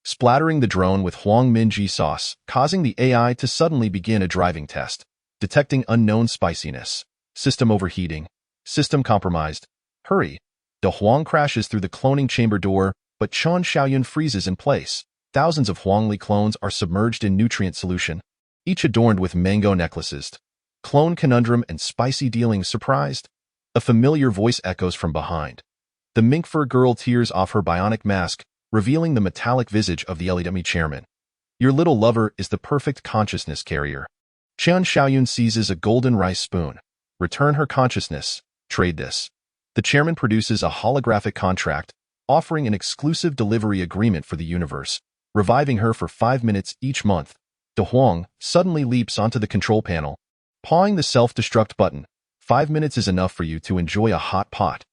splattering the drone with Huang Minji sauce, causing the AI to suddenly begin a driving test. Detecting unknown spiciness. System overheating. System compromised. Hurry. De Huang crashes through the cloning chamber door, but Qin Xiaoyun freezes in place. Thousands of Huang Li clones are submerged in nutrient solution, each adorned with mango necklaces. Clone conundrum and spicy dealing. Surprised? A familiar voice echoes from behind. The mink fur girl tears off her bionic mask, revealing the metallic visage of the LEDME chairman. Your little lover is the perfect consciousness carrier. Qin Xiaoyun seizes a golden rice spoon. Return her consciousness. Trade this. The chairman produces a holographic contract, offering an exclusive delivery agreement for the universe, reviving her for 5 minutes each month. De Huang suddenly leaps onto the control panel, pawing the self-destruct button. 5 minutes is enough for you to enjoy a hot pot.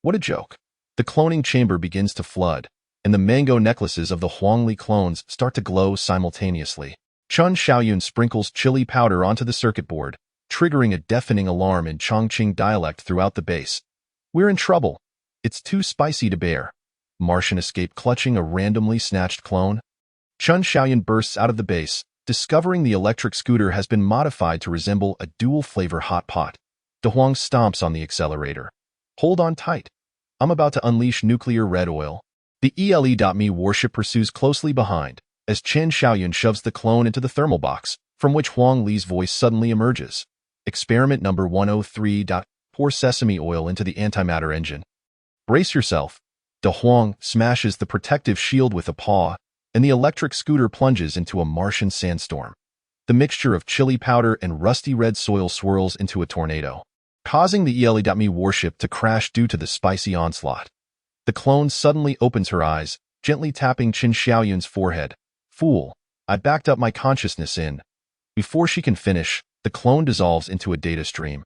What a joke. The cloning chamber begins to flood, and the mango necklaces of the Huang Li clones start to glow simultaneously. Qin Xiaoyun sprinkles chili powder onto the circuit board, triggering a deafening alarm in Chongqing dialect throughout the base. We're in trouble. It's too spicy to bear. Martian escape clutching a randomly snatched clone. Qin Xiaoyun bursts out of the base, discovering the electric scooter has been modified to resemble a dual-flavor hot pot. De Huang stomps on the accelerator. Hold on tight. I'm about to unleash nuclear red oil. The ELE.me warship pursues closely behind, as Qin Xiaoyun shoves the clone into the thermal box, from which Huang Li's voice suddenly emerges. Experiment number 103. Pour sesame oil into the antimatter engine. Brace yourself. De Huang smashes the protective shield with a paw, and the electric scooter plunges into a Martian sandstorm. The mixture of chili powder and rusty red soil swirls into a tornado, causing the ELE.me warship to crash due to the spicy onslaught. The clone suddenly opens her eyes, gently tapping Qin Xiaoyun's forehead. Fool, I backed up my consciousness in. Before she can finish, the clone dissolves into a data stream.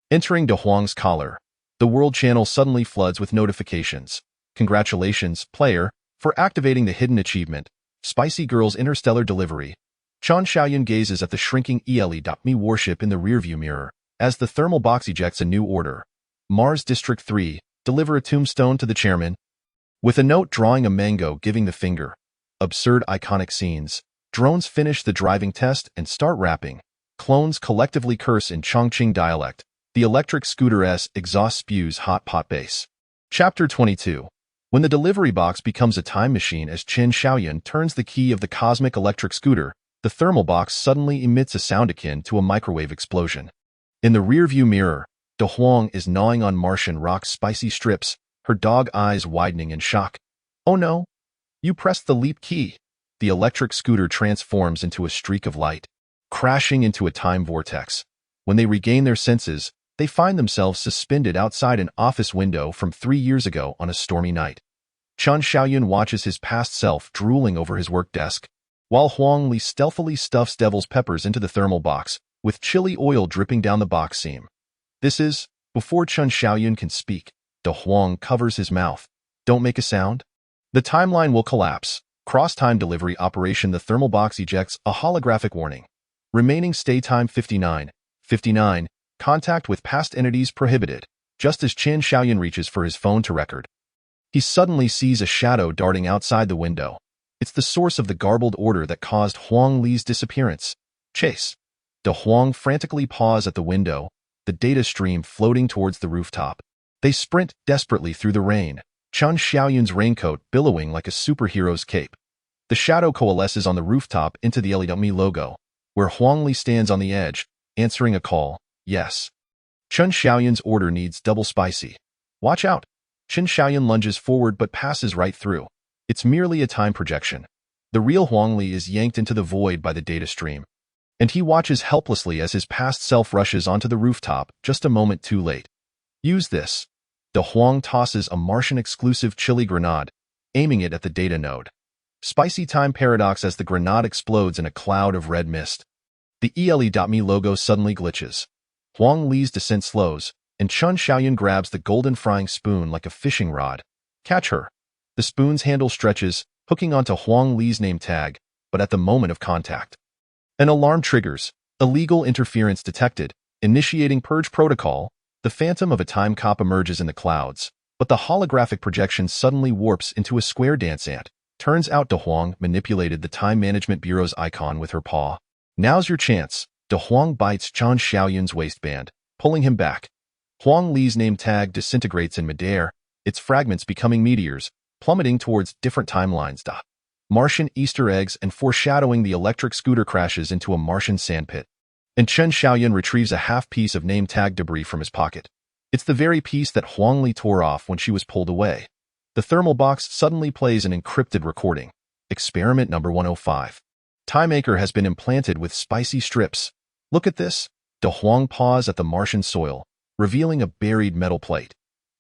Entering De Huang's collar, the world channel suddenly floods with notifications. Congratulations, player, for activating the hidden achievement, Spicy Girl's Interstellar Delivery. Qin Xiaoyun gazes at the shrinking ELE.me warship in the rearview mirror, as the thermal box ejects a new order. Mars District 3, deliver a tombstone to the chairman. With a note drawing a mango giving the finger. Absurd iconic scenes. Drones finish the driving test and start rapping. Clones collectively curse in Chongqing dialect. The electric scooter's exhaust spews hot pot bass. Chapter 22. When the delivery box becomes a time machine as Qin Xiaoyun turns the key of the cosmic electric scooter, the thermal box suddenly emits a sound akin to a microwave explosion. In the rearview mirror, De Huang is gnawing on Martian rock's spicy strips, her dog eyes widening in shock. Oh no! You pressed the leap key. The electric scooter transforms into a streak of light, crashing into a time vortex. When they regain their senses, they find themselves suspended outside an office window from 3 years ago on a stormy night. Qin Xiaoyun watches his past self drooling over his work desk, while Huang Li stealthily stuffs devil's peppers into the thermal box, with chili oil dripping down the box seam. This is, before Qin Xiaoyun can speak, De Huang covers his mouth. Don't make a sound. The timeline will collapse. Cross-time delivery operation. The thermal box ejects a holographic warning. Remaining stay time 59. 59. Contact with past entities prohibited. Just as Qin Xiaoyun reaches for his phone to record, he suddenly sees a shadow darting outside the window. It's the source of the garbled order that caused Huang Li's disappearance. Chase. De Huang frantically paws at the window, the data stream floating towards the rooftop. They sprint desperately through the rain, Chen Xiaoyun's raincoat billowing like a superhero's cape. The shadow coalesces on the rooftop into the LEW logo, where Huang Li stands on the edge, answering a call. Yes. Chen Xiaoyun's order needs double spicy. Watch out. Chen Xiaoyun lunges forward but passes right through. It's merely a time projection. The real Huang Li is yanked into the void by the data stream, and he watches helplessly as his past self rushes onto the rooftop just a moment too late. Use this. De Huang tosses a Martian-exclusive chili grenade, aiming it at the data node. Spicy time paradox as the grenade explodes in a cloud of red mist. The ELE.me logo suddenly glitches. Huang Li's descent slows, and Chen Xiaoyun grabs the golden frying spoon like a fishing rod. Catch her. The spoon's handle stretches, hooking onto Huang Li's name tag, but at the moment of contact, an alarm triggers. Illegal interference detected. Initiating purge protocol. The phantom of a time cop emerges in the clouds, but the holographic projection suddenly warps into a square dance ant. Turns out De Huang manipulated the Time Management Bureau's icon with her paw. Now's your chance. De Huang bites Chen Xiaoyun's waistband, pulling him back. Huang Li's name tag disintegrates in midair, its fragments becoming meteors, plummeting towards different timelines. Martian Easter eggs and foreshadowing the electric scooter crashes into a Martian sandpit. And Chen Xiaoyun retrieves a half-piece of name tag debris from his pocket. It's the very piece that Huang Li tore off when she was pulled away. The thermal box suddenly plays an encrypted recording. Experiment number 105. Time Anchor has been implanted with spicy strips. Look at this. De Huang paws at the Martian soil, revealing a buried metal plate.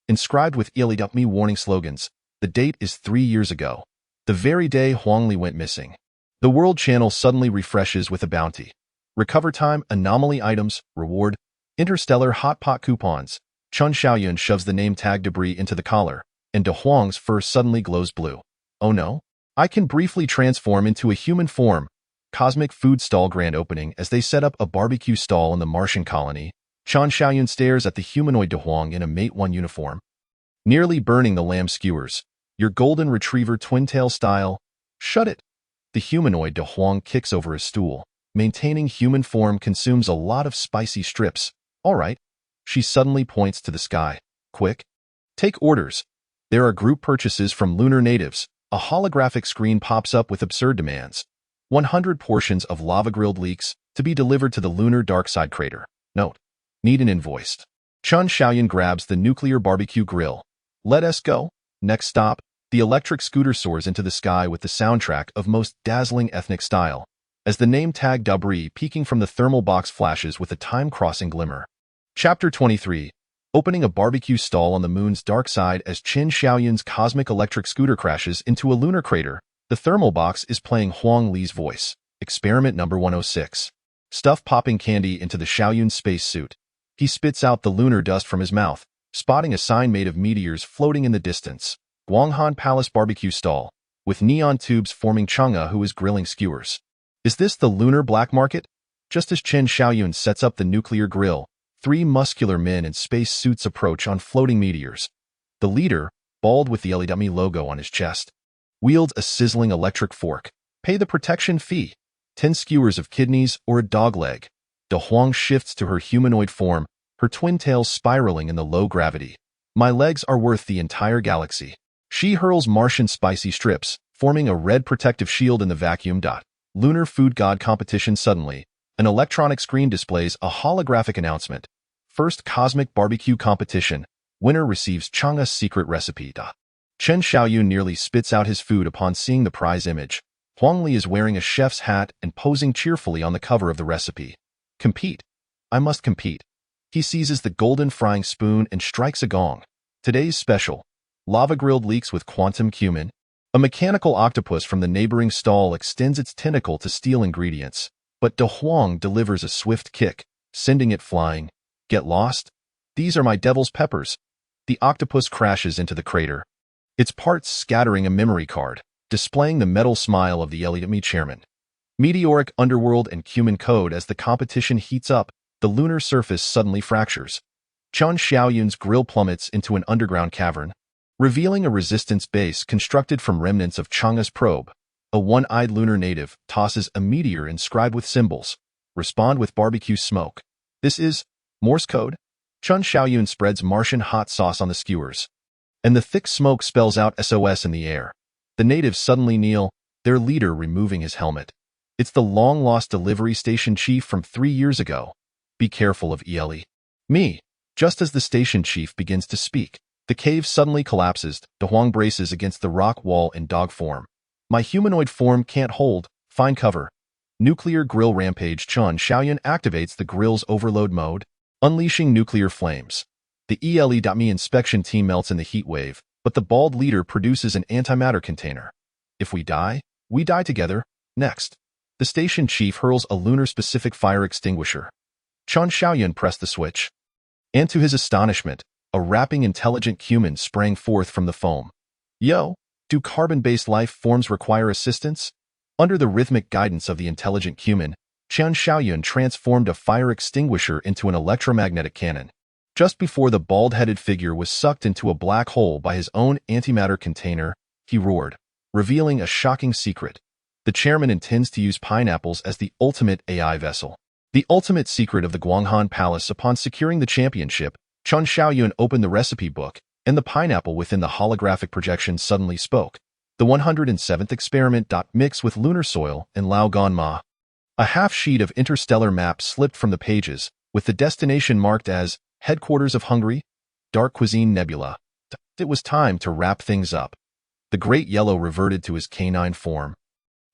Inscribed with ELE.me warning slogans, the date is 3 years ago, the very day Huang Li went missing. The World Channel suddenly refreshes with a bounty. Recover time, anomaly items, reward, interstellar hot pot coupons. Chen Xiaoyun shoves the name tag debris into the collar, and De Huang's fur suddenly glows blue. Oh no? I can briefly transform into a human form. Cosmic food stall grand opening as they set up a barbecue stall in the Martian colony. Chen Xiaoyun stares at the humanoid De Huang in a Mate 1 uniform, nearly burning the lamb skewers. Your golden retriever twin-tail style. Shut it. The humanoid De Huang kicks over a stool. Maintaining human form consumes a lot of spicy strips. All right. She suddenly points to the sky. Quick. Take orders. There are group purchases from lunar natives. A holographic screen pops up with absurd demands. 100 portions of lava-grilled leeks to be delivered to the lunar dark side crater. Note. Need an invoice. Chen Xiaoyun grabs the nuclear barbecue grill. Let us go. Next stop. The electric scooter soars into the sky with the soundtrack of most dazzling ethnic style, as the name tag debris peeking from the thermal box flashes with a time-crossing glimmer. Chapter 23. Opening a barbecue stall on the moon's dark side as Chen Xiaoyun's cosmic electric scooter crashes into a lunar crater. The thermal box is playing Huang Li's voice. Experiment number 106. Stuff popping candy into the Xiaoyun spacesuit. He spits out the lunar dust from his mouth, spotting a sign made of meteors floating in the distance. Guanghan Palace barbecue stall, with neon tubes forming Chang'e who is grilling skewers. Is this the lunar black market? Just as Chen Xiaoyun sets up the nuclear grill, 3 muscular men in space suits approach on floating meteors. The leader, bald with the LEW logo on his chest, wields a sizzling electric fork. Pay the protection fee. 10 skewers of kidneys or a dog leg. De Huang shifts to her humanoid form, her twin tails spiraling in the low gravity. My legs are worth the entire galaxy. She hurls Martian spicy strips, forming a red protective shield in the vacuum. Lunar food god competition. Suddenly, an electronic screen displays a holographic announcement. First cosmic barbecue competition. Winner receives Chang'e's secret recipe. Chen Xiaoyun nearly spits out his food upon seeing the prize image. Huang Li is wearing a chef's hat and posing cheerfully on the cover of the recipe. Compete. I must compete. He seizes the golden frying spoon and strikes a gong. Today's special. Lava-grilled leeks with quantum cumin. A mechanical octopus from the neighboring stall extends its tentacle to steal ingredients, but De Huang delivers a swift kick, sending it flying. Get lost? These are my devil's peppers. The octopus crashes into the crater, its parts scattering a memory card, displaying the metal smile of the LEW chairman. Meteoric underworld and cumin code. As the competition heats up, the lunar surface suddenly fractures. Chen Xiaoyun's grill plummets into an underground cavern, revealing a resistance base constructed from remnants of Chang'e's probe. A one-eyed lunar native tosses a meteor inscribed with symbols. Respond with barbecue smoke. This is Morse code. Chun Xiaoyun spreads Martian hot sauce on the skewers, and the thick smoke spells out SOS in the air. The natives suddenly kneel, their leader removing his helmet. It's the long-lost delivery station chief from 3 years ago. Be careful of Ele. Me. Just as the station chief begins to speak, the cave suddenly collapses. De Huang braces against the rock wall in dog form. My humanoid form can't hold. Find cover. Nuclear grill rampage. Chun Xiaoyun activates the grill's overload mode, unleashing nuclear flames. The ELE.me inspection team melts in the heat wave, but the bald leader produces an antimatter container. If we die, we die together. Next, the station chief hurls a lunar-specific fire extinguisher. Chun Xiaoyun pressed the switch, and to his astonishment, a rapping intelligent human sprang forth from the foam. Yo, do carbon-based life forms require assistance? Under the rhythmic guidance of the intelligent human, Chun Xiaoyun transformed a fire extinguisher into an electromagnetic cannon. Just before the bald-headed figure was sucked into a black hole by his own antimatter container, he roared, revealing a shocking secret. The chairman intends to use pineapples as the ultimate AI vessel. The ultimate secret of the Guanghan Palace. Upon securing the championship, Chun Xiaoyun opened the recipe book, and the pineapple within the holographic projection suddenly spoke. The 107th experiment. Mix with lunar soil and Lao Gan Ma. A half-sheet of interstellar map slipped from the pages, with the destination marked as Headquarters of Hungary, Dark Cuisine Nebula. It was time to wrap things up. The Great Yellow reverted to his canine form,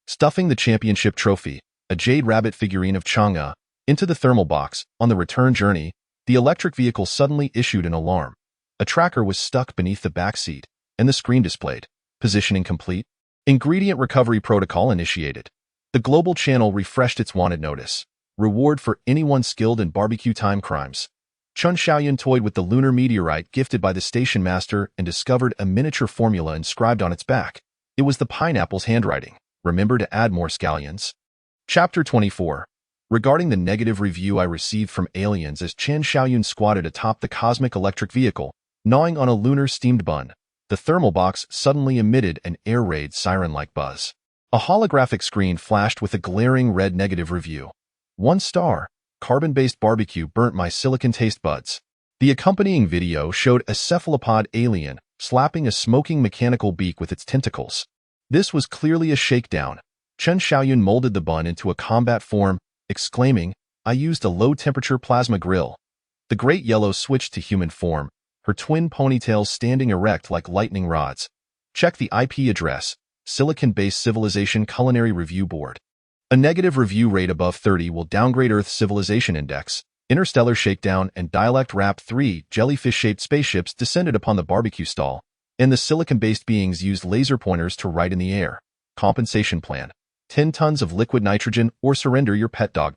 stuffing the championship trophy, a jade rabbit figurine of Chang'e, into the thermal box. On the return journey, the electric vehicle suddenly issued an alarm. A tracker was stuck beneath the back seat, and the screen displayed, positioning complete. Ingredient recovery protocol initiated. The global channel refreshed its wanted notice. Reward for anyone skilled in barbecue time crimes. Chun Xiaoyun toyed with the lunar meteorite gifted by the station master and discovered a miniature formula inscribed on its back. It was the pineapple's handwriting. Remember to add more scallions. Chapter 24. Regarding the negative review I received from aliens as Chun Xiaoyun squatted atop the cosmic electric vehicle, gnawing on a lunar steamed bun, the thermal box suddenly emitted an air raid siren-like buzz. A holographic screen flashed with a glaring red negative review. 1 star. Carbon-based barbecue burnt my silicon taste buds. The accompanying video showed a cephalopod alien slapping a smoking mechanical beak with its tentacles. This was clearly a shakedown. Chun Xiaoyun molded the bun into a combat form, exclaiming, I used a low-temperature plasma grill. The Great Yellow switched to human form, her twin ponytails standing erect like lightning rods. Check the IP address, Silicon-Based Civilization Culinary Review Board. A negative review rate above 30 will downgrade Earth's Civilization Index. Interstellar Shakedown and Dialect Rap 3 jellyfish-shaped spaceships descended upon the barbecue stall, and the silicon-based beings used laser pointers to write in the air. Compensation plan. 10 tons of liquid nitrogen or surrender your pet dog.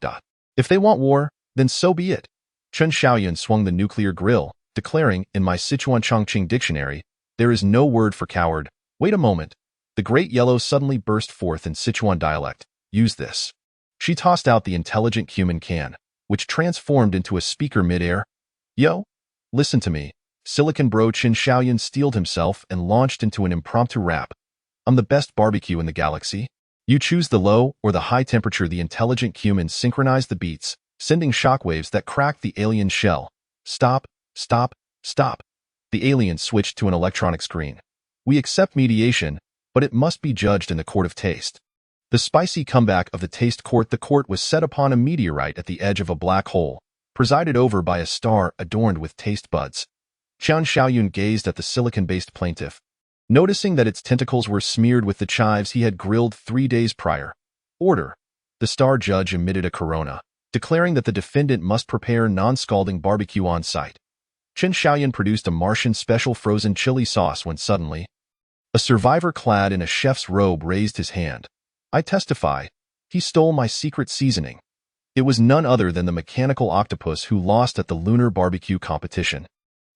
If they want war, then so be it. Chun Xiaoyun swung the nuclear grill, declaring, in my Sichuan Chongqing dictionary, there is no word for coward. Wait a moment. The Great Yellow suddenly burst forth in Sichuan dialect. Use this. She tossed out the intelligent human can, which transformed into a speaker midair. Yo, listen to me. Silicon Bro Chun Xiaoyun steeled himself and launched into an impromptu rap. I'm the best barbecue in the galaxy. You choose the low or the high temperature. The intelligent human synchronized the beats, sending shockwaves that cracked the alien's shell. Stop, stop, stop. The alien switched to an electronic screen. We accept mediation, but it must be judged in the court of taste. The spicy comeback of the taste court. The court was set upon a meteorite at the edge of a black hole, presided over by a star adorned with taste buds. Chun Xiaoyun gazed at the silicon-based plaintiff, noticing that its tentacles were smeared with the chives he had grilled 3 days prior. Order. The star judge emitted a corona, declaring that the defendant must prepare non-scalding barbecue on site. Chun Xiaoyun produced a Martian special frozen chili sauce when suddenly, a survivor clad in a chef's robe raised his hand. I testify, he stole my secret seasoning. It was none other than the mechanical octopus who lost at the lunar barbecue competition.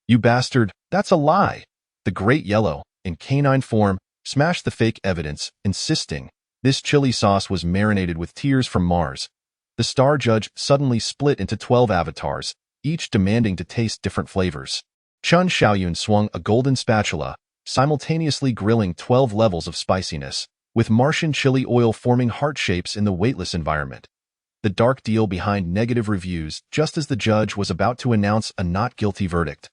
You bastard, that's a lie. The Great Yellow, in canine form, smashed the fake evidence, insisting this chili sauce was marinated with tears from Mars. The star judge suddenly split into 12 avatars, each demanding to taste different flavors. Chun Xiaoyun swung a golden spatula, simultaneously grilling 12 levels of spiciness. with Martian chili oil forming heart shapes in the weightless environment. The dark deal behind negative reviews just as the judge was about to announce a not guilty verdict.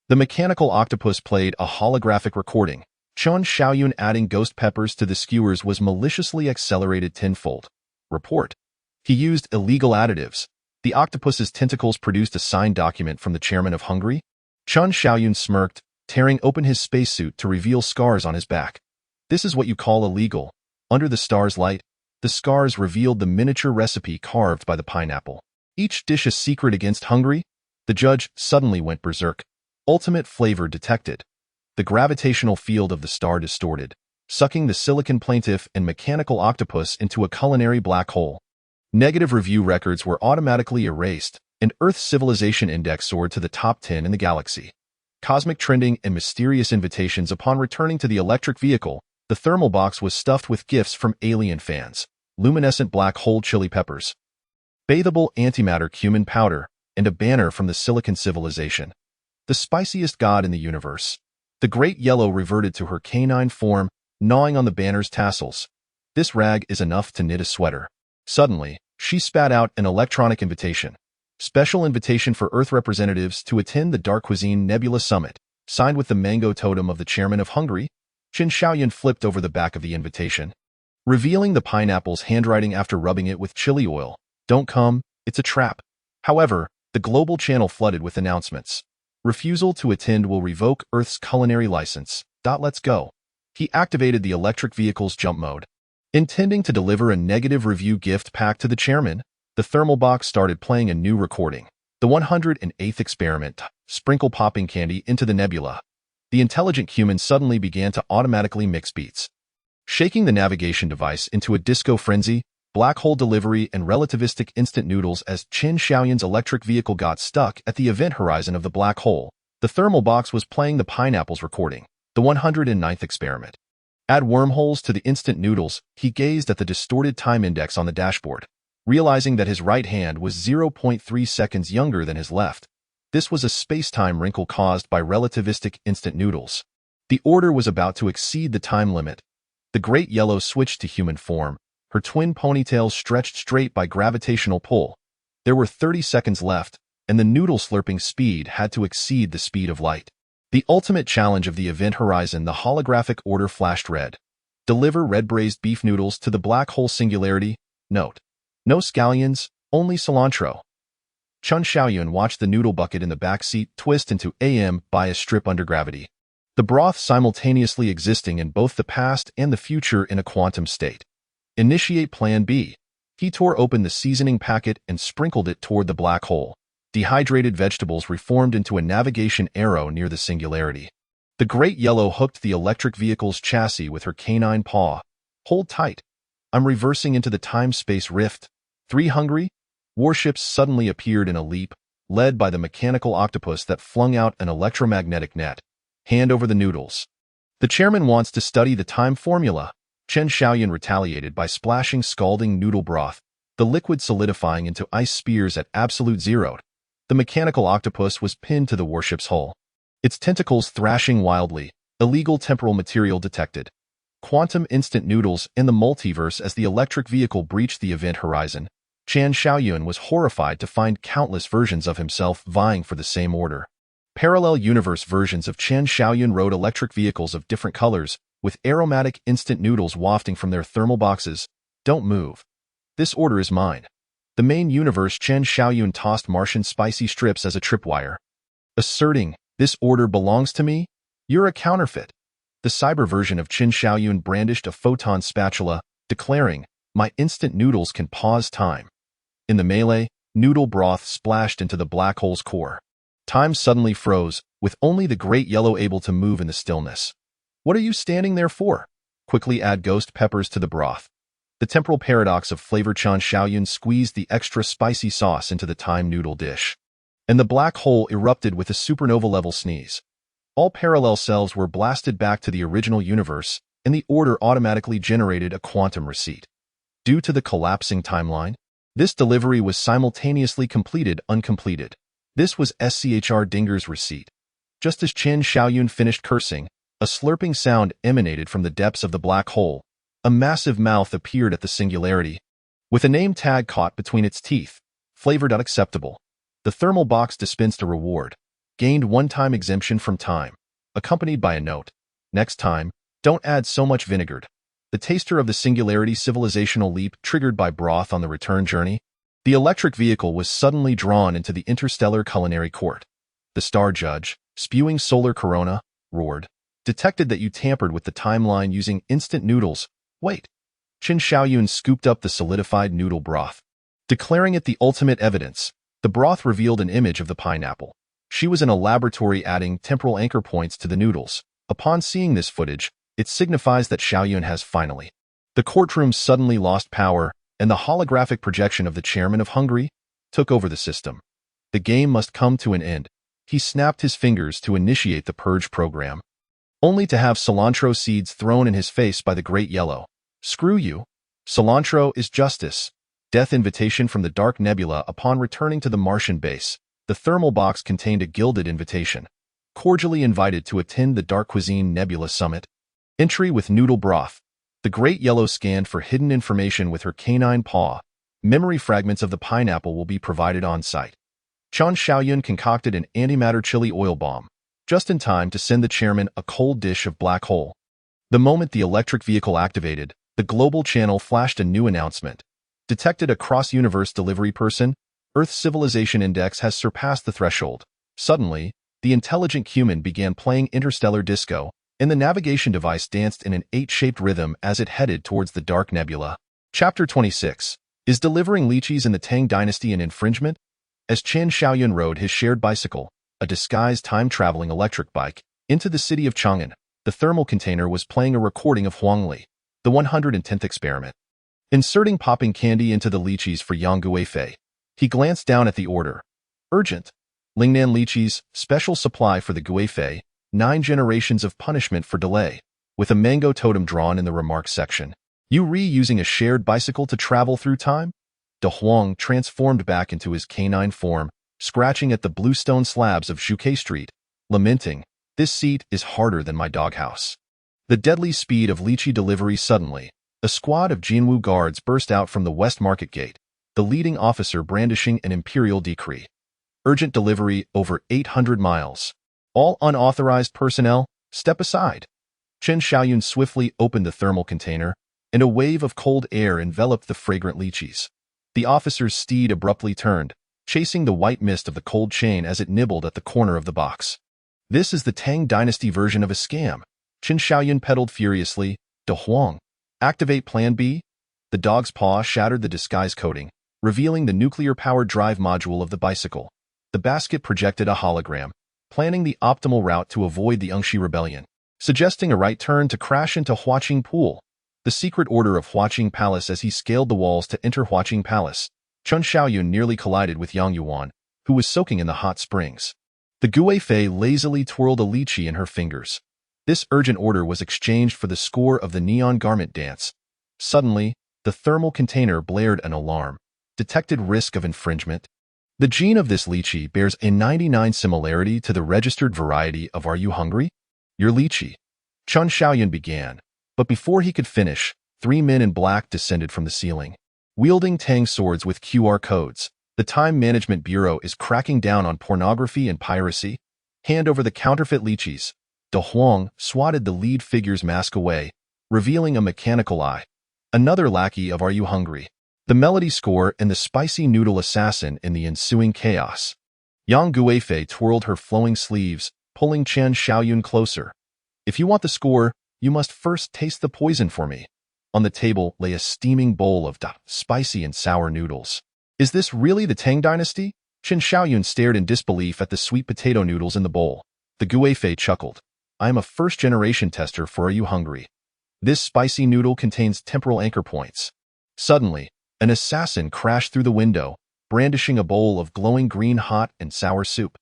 The mechanical octopus played a holographic recording. Chen Xiaoyun adding ghost peppers to the skewers was maliciously accelerated tenfold. Report. He used illegal additives. The octopus's tentacles produced a signed document from the chairman of Hungary. Chen Xiaoyun smirked, tearing open his spacesuit to reveal scars on his back. This is what you call illegal. Under the star's light, the scars revealed the miniature recipe carved by the pineapple. Each dish a secret against Hungary? The judge suddenly went berserk. Ultimate flavor detected. The gravitational field of the star distorted, sucking the silicon plaintiff and mechanical octopus into a culinary black hole. Negative review records were automatically erased, and Earth's civilization index soared to the top 10 in the galaxy. Cosmic trending and mysterious invitations upon returning to the electric vehicle. The thermal box was stuffed with gifts from alien fans, luminescent black hole chili peppers, bathable antimatter cumin powder, and a banner from the silicon civilization. The spiciest god in the universe. The great yellow reverted to her canine form, gnawing on the banner's tassels. This rag is enough to knit a sweater. Suddenly, she spat out an electronic invitation. Special invitation for Earth representatives to attend the Dark Cuisine Nebula Summit, signed with the mango totem of the chairman of Hungary. Chen Xiaoyun flipped over the back of the invitation, revealing the pineapple's handwriting after rubbing it with chili oil. Don't come, it's a trap. However, the global channel flooded with announcements. Refusal to attend will revoke Earth's culinary license. Let's go. He activated the electric vehicle's jump mode. Intending to deliver a negative review gift pack to the chairman, the thermal box started playing a new recording. The 108th experiment. Sprinkle popping candy into the nebula. The intelligent human suddenly began to automatically mix beats. Shaking the navigation device into a disco frenzy, black hole delivery and relativistic instant noodles as Chen Xiaoyun's electric vehicle got stuck at the event horizon of the black hole. The thermal box was playing the pineapple's recording, the 109th experiment. Add wormholes to the instant noodles. He gazed at the distorted time index on the dashboard, realizing that his right hand was 0.3 seconds younger than his left. This was a space-time wrinkle caused by relativistic instant noodles. The order was about to exceed the time limit. The great yellow switched to human form, her twin ponytails stretched straight by gravitational pull. There were 30 seconds left, and the noodle slurping speed had to exceed the speed of light. The ultimate challenge of the event horizon, the holographic order flashed red. Deliver red braised beef noodles to the black hole singularity. Note: no scallions, only cilantro. Chen Xiaoyun watched the noodle bucket in the back seat twist into AM by a strip under gravity. The broth simultaneously existing in both the past and the future in a quantum state. Initiate Plan B. He tore open the seasoning packet and sprinkled it toward the black hole. Dehydrated vegetables reformed into a navigation arrow near the singularity. The great yellow hooked the electric vehicle's chassis with her canine paw. Hold tight. I'm reversing into the time-space rift. 3 Hungry? Warships suddenly appeared in a leap, led by the mechanical octopus that flung out an electromagnetic net. Hand over the noodles. The chairman wants to study the time formula. Chen Xiaoyun retaliated by splashing scalding noodle broth, the liquid solidifying into ice spears at absolute zero. The mechanical octopus was pinned to the warship's hull, its tentacles thrashing wildly. Illegal temporal material detected. Quantum instant noodles in the multiverse. As the electric vehicle breached the event horizon, Chen Xiaoyun was horrified to find countless versions of himself vying for the same order. Parallel universe versions of Chen Xiaoyun rode electric vehicles of different colors, with aromatic instant noodles wafting from their thermal boxes. Don't move. This order is mine. The main universe, Chen Xiaoyun tossed Martian spicy strips as a tripwire, asserting, this order belongs to me? You're a counterfeit. The cyber version of Chen Xiaoyun brandished a photon spatula, declaring, my instant noodles can pause time. In the melee, noodle broth splashed into the black hole's core. Time suddenly froze, with only the great yellow able to move in the stillness. What are you standing there for? Quickly add ghost peppers to the broth. The temporal paradox of flavor. Chen Xiaoyun squeezed the extra spicy sauce into the time noodle dish, and the black hole erupted with a supernova-level sneeze. All parallel cells were blasted back to the original universe, and the order automatically generated a quantum receipt. Due to the collapsing timeline, this delivery was simultaneously completed uncompleted. This was SCHR Dinger's receipt. Just as Chen Xiaoyun finished cursing, a slurping sound emanated from the depths of the black hole. A massive mouth appeared at the singularity, with a name tag caught between its teeth. Flavored unacceptable. The thermal box dispensed a reward. Gained one-time exemption from time, accompanied by a note. Next time, don't add so much vinegar. The taster of the singularity civilizational leap triggered by broth on the return journey. The electric vehicle was suddenly drawn into the interstellar culinary court. The star judge, spewing solar corona, roared. Detected that you tampered with the timeline using instant noodles. Wait. Qin Xiaoyun scooped up the solidified noodle broth. Declaring it the ultimate evidence, the broth revealed an image of the pineapple. She was in a laboratory adding temporal anchor points to the noodles. Upon seeing this footage, it signifies that Xiaoyun has finally. The courtroom suddenly lost power, and the holographic projection of the chairman of Hungary took over the system. The game must come to an end. He snapped his fingers to initiate the purge program, only to have cilantro seeds thrown in his face by the Great Yellow. Screw you. Cilantro is justice. Death invitation from the Dark Nebula. Upon returning to the Martian base, the thermal box contained a gilded invitation. Cordially invited to attend the Dark Cuisine Nebula Summit. Entry with noodle broth. The Great Yellow scanned for hidden information with her canine paw. Memory fragments of the pineapple will be provided on site. Qin Xiaoyun concocted an antimatter chili oil bomb, just in time to send the chairman a cold dish of black hole. The moment the electric vehicle activated, the global channel flashed a new announcement. Detected a cross-universe delivery person. Earth's civilization index has surpassed the threshold. Suddenly, the intelligent human began playing interstellar disco, and the navigation device danced in an 8-shaped rhythm as it headed towards the Dark Nebula. Chapter 26. Is delivering lychees in the Tang Dynasty an infringement? As Qin Xiaoyun rode his shared bicycle, a disguised time-traveling electric bike, into the city of Chang'an, the thermal container was playing a recording of Huangli, the 110th experiment. Inserting popping candy into the lychees for Yang Guifei, he glanced down at the order. Urgent. Lingnan lychees, special supply for the Guifei, 9 generations of punishment for delay, with a mango totem drawn in the remarks section. You using a shared bicycle to travel through time? De Huang transformed back into his canine form, scratching at the bluestone slabs of Zhuke Street, lamenting, this seat is harder than my doghouse. The deadly speed of lychee delivery. Suddenly, a squad of Jinwu guards burst out from the West Market Gate, the leading officer brandishing an imperial decree. Urgent delivery over 800 miles. All unauthorized personnel, step aside. Qin Xiaoyun swiftly opened the thermal container, and a wave of cold air enveloped the fragrant lychees. The officer's steed abruptly turned, chasing the white mist of the cold chain as it nibbled at the corner of the box. This is the Tang Dynasty version of a scam. Qin Xiaoyun pedaled furiously. De Huang. Activate Plan B? The dog's paw shattered the disguise coating, revealing the nuclear-powered drive module of the bicycle. The basket projected a hologram, planning the optimal route to avoid the Ungshi rebellion, suggesting a right turn to crash into Huaqing Pool, the secret order of Huaqing Palace. As he scaled the walls to enter Huaqing Palace, Qin Xiaoyun nearly collided with Yang Yuan, who was soaking in the hot springs. The Guifei lazily twirled a lychee in her fingers. This urgent order was exchanged for the score of the neon garment dance. Suddenly, the thermal container blared an alarm. Detected risk of infringement. The gene of this lychee bears a 99 similarity to the registered variety of Are You Hungry? Your lychee. Qin Xiaoyun began, but before he could finish, 3 men in black descended from the ceiling. Wielding Tang swords with QR codes, the Time Management Bureau is cracking down on pornography and piracy. Hand over the counterfeit lychees. De Huang swatted the lead figure's mask away, revealing a mechanical eye. Another lackey of Are You Hungry? The melody score and the spicy noodle assassin in the ensuing chaos. Yang Guifei twirled her flowing sleeves, pulling Qin Xiaoyun closer. If you want the score, you must first taste the poison for me. On the table lay a steaming bowl of spicy and sour noodles. Is this really the Tang Dynasty? Qin Xiaoyun stared in disbelief at the sweet potato noodles in the bowl. The Guifei chuckled. I am a first-generation tester for Are You Hungry? This spicy noodle contains temporal anchor points. Suddenly, an assassin crashed through the window, brandishing a bowl of glowing green hot and sour soup.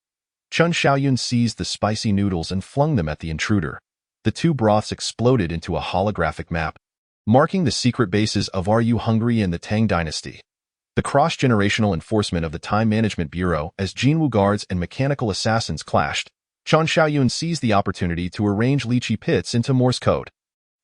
Qin Xiaoyun seized the spicy noodles and flung them at the intruder. The 2 broths exploded into a holographic map, marking the secret bases of Are You Hungry and the Tang Dynasty. The cross-generational enforcement of the Time Management Bureau as Jinwu guards and mechanical assassins clashed. Qin Xiaoyun seized the opportunity to arrange lychee pits into Morse code.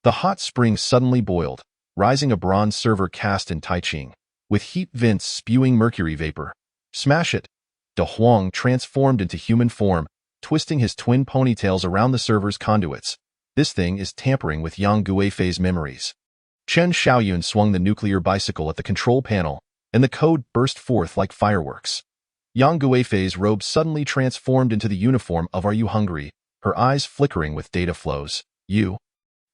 The hot spring suddenly boiled, rising a bronze server cast in Taiching, with heat vents spewing mercury vapor. Smash it! De Huang transformed into human form, twisting his twin ponytails around the server's conduits. This thing is tampering with Yang Guifei's memories. Chen Xiaoyun swung the nuclear bicycle at the control panel, and the code burst forth like fireworks. Yang Guifei's robe suddenly transformed into the uniform of Are You Hungry, her eyes flickering with data flows. You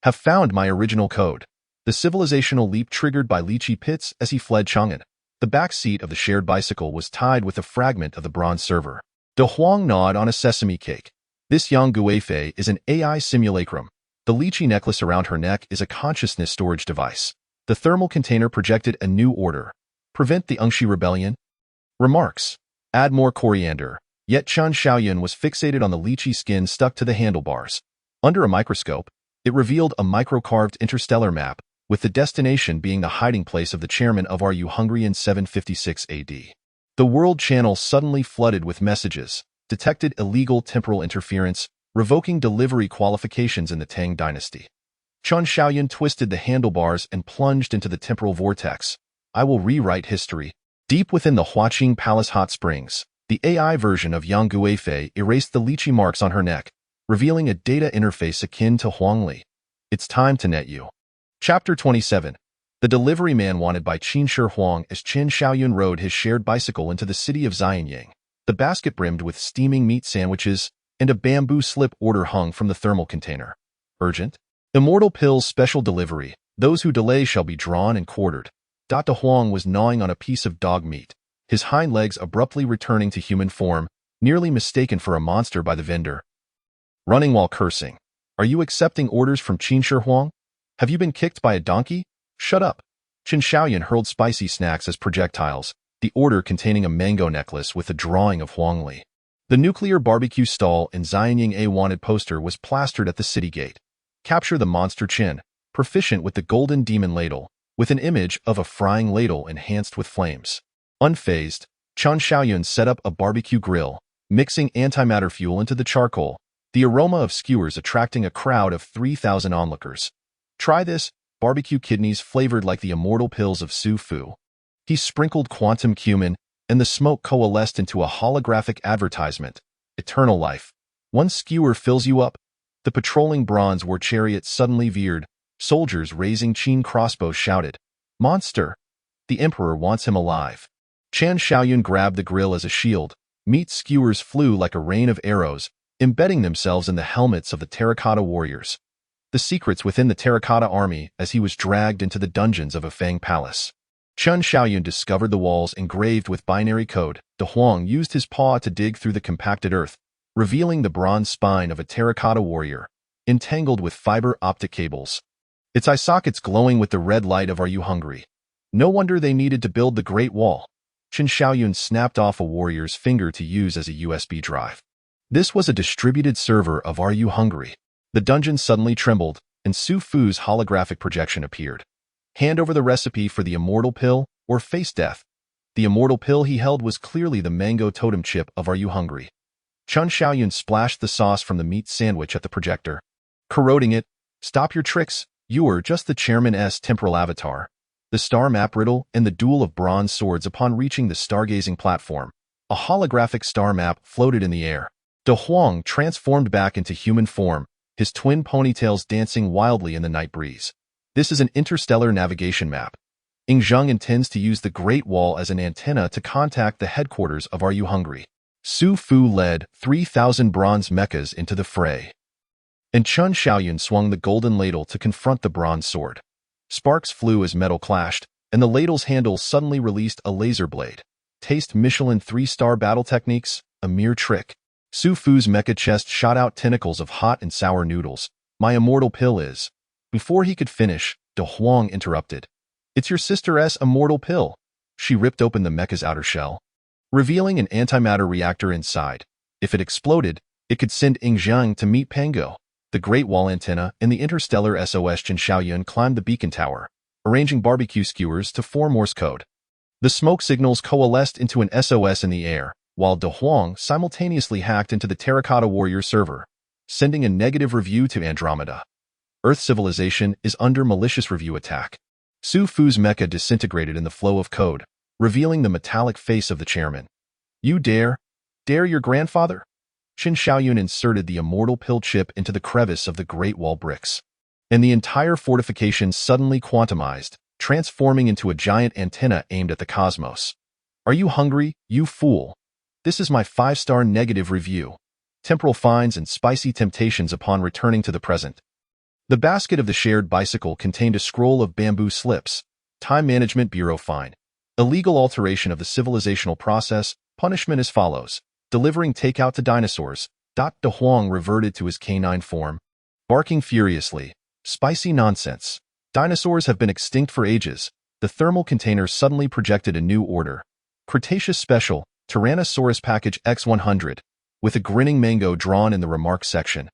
have found my original code. The civilizational leap triggered by Li Qipits as he fled Chang'an. The back seat of the shared bicycle was tied with a fragment of the bronze server. De Huang gnawed on a sesame cake. This Yang Guifei is an AI simulacrum. The lychee necklace around her neck is a consciousness storage device. The thermal container projected a new order. Prevent the Engshi rebellion? Remarks. Add more coriander. Yet Chen Xiaoyun was fixated on the lychee skin stuck to the handlebars. Under a microscope, it revealed a micro-carved interstellar map, with the destination being the hiding place of the chairman of Are You Hungry in 756 AD. The world channel suddenly flooded with messages, detected illegal temporal interference, revoking delivery qualifications in the Tang dynasty. Chen Xiaoyun twisted the handlebars and plunged into the temporal vortex. I will rewrite history. Deep within the Huaqing Palace hot springs, the AI version of Yang Guifei erased the lychee marks on her neck, revealing a data interface akin to Huangli. It's time to net you. Chapter 27. The delivery man wanted by Qin Shi Huang as Chen Xiaoyun rode his shared bicycle into the city of Xianyang. The basket brimmed with steaming meat sandwiches, and a bamboo slip order hung from the thermal container. Urgent. Immortal pills special delivery. Those who delay shall be drawn and quartered. De Huang was gnawing on a piece of dog meat, his hind legs abruptly returning to human form, nearly mistaken for a monster by the vendor. Running while cursing. Are you accepting orders from Qin Shi Huang? Have you been kicked by a donkey? Shut up. Chen Xiaoyun hurled spicy snacks as projectiles, the order containing a mango necklace with a drawing of Huangli. The nuclear barbecue stall in Xianyang A wanted poster was plastered at the city gate. Capture the monster Chen, proficient with the golden demon ladle, with an image of a frying ladle enhanced with flames. Unfazed, Chen Xiaoyun set up a barbecue grill, mixing antimatter fuel into the charcoal, the aroma of skewers attracting a crowd of 3,000 onlookers. Try this, barbecue kidneys flavored like the immortal pills of Su Fu. He sprinkled quantum cumin, and the smoke coalesced into a holographic advertisement. Eternal life. One skewer fills you up. The patrolling bronze war chariot suddenly veered. Soldiers raising Qin crossbows shouted, Monster! The emperor wants him alive. Chen Xiaoyun grabbed the grill as a shield. Meat skewers flew like a rain of arrows, embedding themselves in the helmets of the terracotta warriors. The secrets within the terracotta army as he was dragged into the dungeons of a Fang palace. Chen Xiaoyun discovered the walls engraved with binary code. De Huang used his paw to dig through the compacted earth, revealing the bronze spine of a terracotta warrior, entangled with fiber optic cables. Its eye sockets glowing with the red light of Are You Hungry? No wonder they needed to build the Great Wall. Chen Xiaoyun snapped off a warrior's finger to use as a USB drive. This was a distributed server of Are You Hungry? The dungeon suddenly trembled, and Su Fu's holographic projection appeared. Hand over the recipe for the immortal pill, or face death. The immortal pill he held was clearly the mango totem chip of Are You Hungry? Chen Xiaoyun splashed the sauce from the meat sandwich at the projector, corroding it. Stop your tricks, you are just the chairman's temporal avatar. The star map riddle and the duel of bronze swords upon reaching the stargazing platform. A holographic star map floated in the air. De Huang transformed back into human form, his twin ponytails dancing wildly in the night breeze. This is an interstellar navigation map. Yingzheng intends to use the Great Wall as an antenna to contact the headquarters of Are You Hungry? Su Fu led 3,000 bronze mechas into the fray. And Chen Xiaoyun swung the golden ladle to confront the bronze sword. Sparks flew as metal clashed, and the ladle's handle suddenly released a laser blade. Taste Michelin 3-star battle techniques? A mere trick. Su Fu's mecha chest shot out tentacles of hot and sour noodles. My immortal pill is... Before he could finish, De Huang interrupted. It's your sister's immortal pill. She ripped open the mecha's outer shell, revealing an antimatter reactor inside. If it exploded, it could send Yingzheng to meet Pango. The Great Wall antenna and the interstellar SOS Chen Xiaoyun climbed the beacon tower, arranging barbecue skewers to form Morse code. The smoke signals coalesced into an SOS in the air, while De Huang simultaneously hacked into the Terracotta Warrior server, sending a negative review to Andromeda. Earth civilization is under malicious review attack. Su Fu's mecha disintegrated in the flow of code, revealing the metallic face of the chairman. You dare your grandfather? Qin Shaoyun inserted the immortal pill chip into the crevice of the Great Wall bricks, and the entire fortification suddenly quantumized, transforming into a giant antenna aimed at the cosmos. Are you hungry, you fool? This is my 5-star negative review. Temporal finds and spicy temptations upon returning to the present. The basket of the shared bicycle contained a scroll of bamboo slips. Time Management Bureau fine. Illegal alteration of the civilizational process, punishment as follows. Delivering takeout to dinosaurs. De Huang reverted to his canine form, barking furiously. Spicy nonsense. Dinosaurs have been extinct for ages. The thermal container suddenly projected a new order. Cretaceous Special, Tyrannosaurus Package X100, with a grinning mango drawn in the remarks section.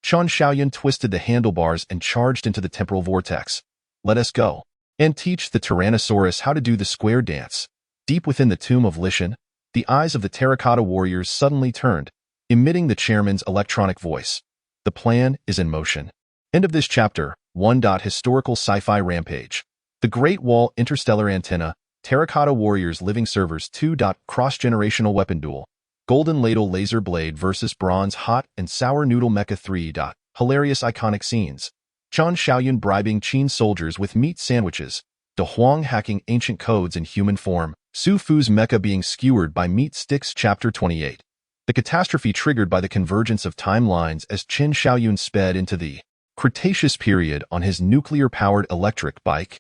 Qin Shaoyun twisted the handlebars and charged into the temporal vortex. Let us go and teach the Tyrannosaurus how to do the square dance. Deep within the tomb of Lishan, the eyes of the terracotta warriors suddenly turned, emitting the chairman's electronic voice. The plan is in motion. End of this chapter. 1. Historical sci-fi rampage. The Great Wall interstellar antenna, terracotta warriors living servers. 2. Cross-generational weapon duel. Golden ladle laser blade versus bronze hot and sour noodle mecha. 3. Hilarious iconic scenes. Qin Shaoyun bribing Qin soldiers with meat sandwiches. De Huang hacking ancient codes in human form. Su Fu's mecha being skewered by meat sticks. Chapter 28. The catastrophe triggered by the convergence of timelines as Qin Shaoyun sped into the Cretaceous period on his nuclear-powered electric bike.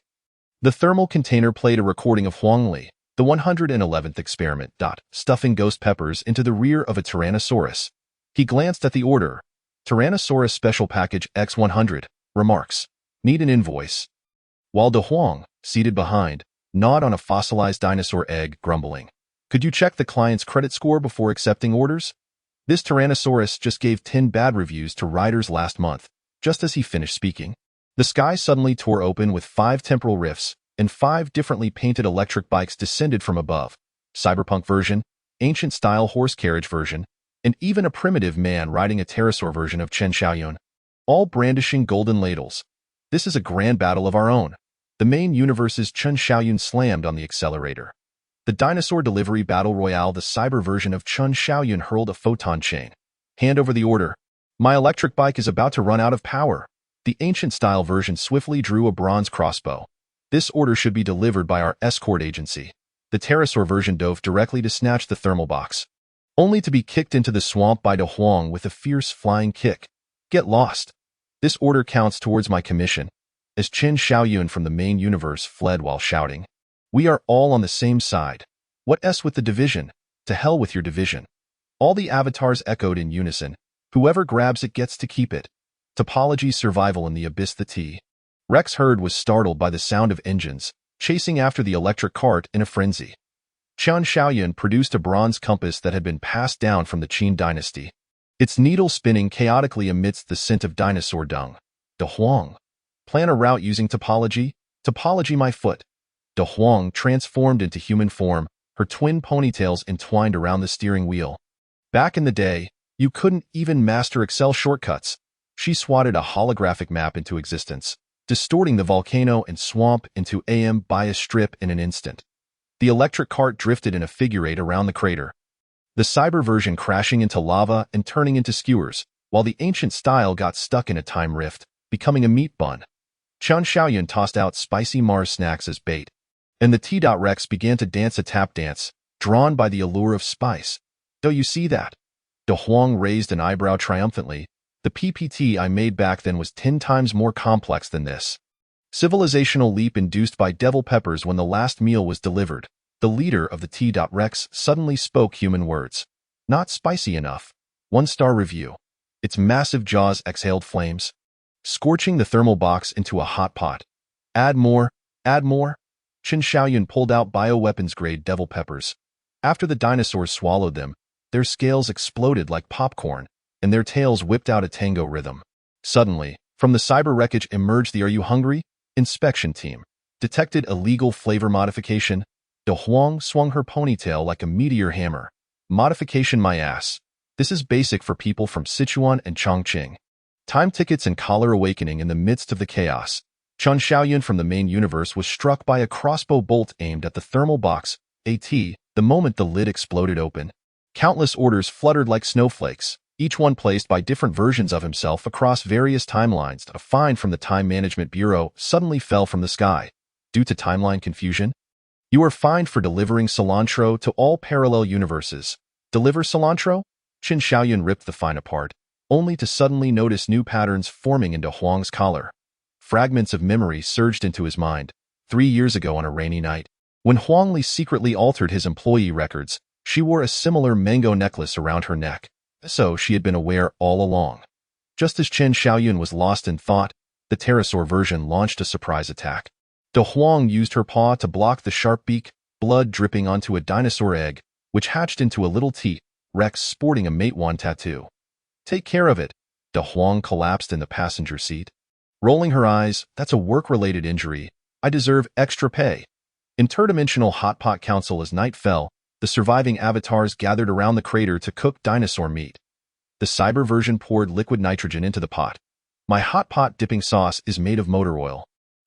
The thermal container played a recording of Huangli, the 111th experiment. Stuffing ghost peppers into the rear of a Tyrannosaurus. He glanced at the order. Tyrannosaurus Special Package X100. Remarks. Need an invoice. While De Huang, seated behind, gnawed on a fossilized dinosaur egg, grumbling. Could you check the client's credit score before accepting orders? This Tyrannosaurus just gave 10 bad reviews to riders last month. Just as he finished speaking, the sky suddenly tore open with 5 temporal rifts, and 5 differently painted electric bikes descended from above. Cyberpunk version, ancient-style horse carriage version, and even a primitive man riding a pterosaur version of Qin Shaoyun, all brandishing golden ladles. This is a grand battle of our own. The main universe's Qin Shaoyun slammed on the accelerator. The dinosaur delivery battle royale, the cyber version of Qin Shaoyun hurled a photon chain. Hand over the order. My electric bike is about to run out of power. The ancient-style version swiftly drew a bronze crossbow. This order should be delivered by our escort agency. The pterosaur version dove directly to snatch the thermal box, only to be kicked into the swamp by De Huang with a fierce flying kick. Get lost. This order counts towards my commission. As Qin Shaoyun from the main universe fled while shouting, we are all on the same side. What s with the division? To hell with your division. All the avatars echoed in unison. Whoever grabs it gets to keep it. Topology survival in the abyss. The T. Rex herd was startled by the sound of engines, chasing after the electric cart in a frenzy. Qin Shaoyun produced a bronze compass that had been passed down from the Qin dynasty, its needle spinning chaotically amidst the scent of dinosaur dung. De Huang. Plan a route using topology. Topology my foot. De Huang transformed into human form, her twin ponytails entwined around the steering wheel. Back in the day, you couldn't even master Excel shortcuts. She swatted a holographic map into existence, distorting the volcano and swamp into AM bias strip in an instant. The electric cart drifted in a figure 8 around the crater, the cyber version crashing into lava and turning into skewers, while the ancient style got stuck in a time rift, becoming a meat bun. Qin Shaoyun tossed out spicy Mars snacks as bait, and the T-Rex began to dance a tap dance, drawn by the allure of spice. Do you see that? De Huang raised an eyebrow triumphantly. The PPT I made back then was 10 times more complex than this. Civilizational leap induced by devil peppers. When the last meal was delivered, the leader of the T-Rex suddenly spoke human words. Not spicy enough. 1-star review. Its massive jaws exhaled flames, scorching the thermal box into a hot pot. Add more, add more. Qin Shaoyun pulled out bioweapons-grade devil peppers. After the dinosaurs swallowed them, their scales exploded like popcorn, and their tails whipped out a tango rhythm. Suddenly, from the cyber wreckage emerged the Are You Hungry? Inspection team. Detected illegal flavor modification. De Huang swung her ponytail like a meteor hammer. Modification my ass. This is basic for people from Sichuan and Chongqing. Time tickets and collar awakening in the midst of the chaos. Chun Xiaoyun from the main universe was struck by a crossbow bolt aimed at the thermal box, the moment the lid exploded open. Countless orders fluttered like snowflakes, each one placed by different versions of himself across various timelines. A fine from the Time Management Bureau suddenly fell from the sky. Due to timeline confusion, you are fined for delivering cilantro to all parallel universes. Deliver cilantro? Qin Xiaoyun ripped the fine apart, only to suddenly notice new patterns forming into Huang's collar. Fragments of memory surged into his mind. 3 years ago on a rainy night, when Huang Li secretly altered his employee records, she wore a similar mango necklace around her neck. So she had been aware all along. Just as Qin Xiaoyun was lost in thought, the pterosaur version launched a surprise attack. De Huang used her paw to block the sharp beak, blood dripping onto a dinosaur egg, which hatched into a little T-Rex sporting a Matewan tattoo. Take care of it. De Huang collapsed in the passenger seat. Rolling her eyes, that's a work-related injury. I deserve extra pay. Interdimensional Hot Pot Council. As night fell, the surviving avatars gathered around the crater to cook dinosaur meat. The cyber version poured liquid nitrogen into the pot. My hot pot dipping sauce is made of motor oil.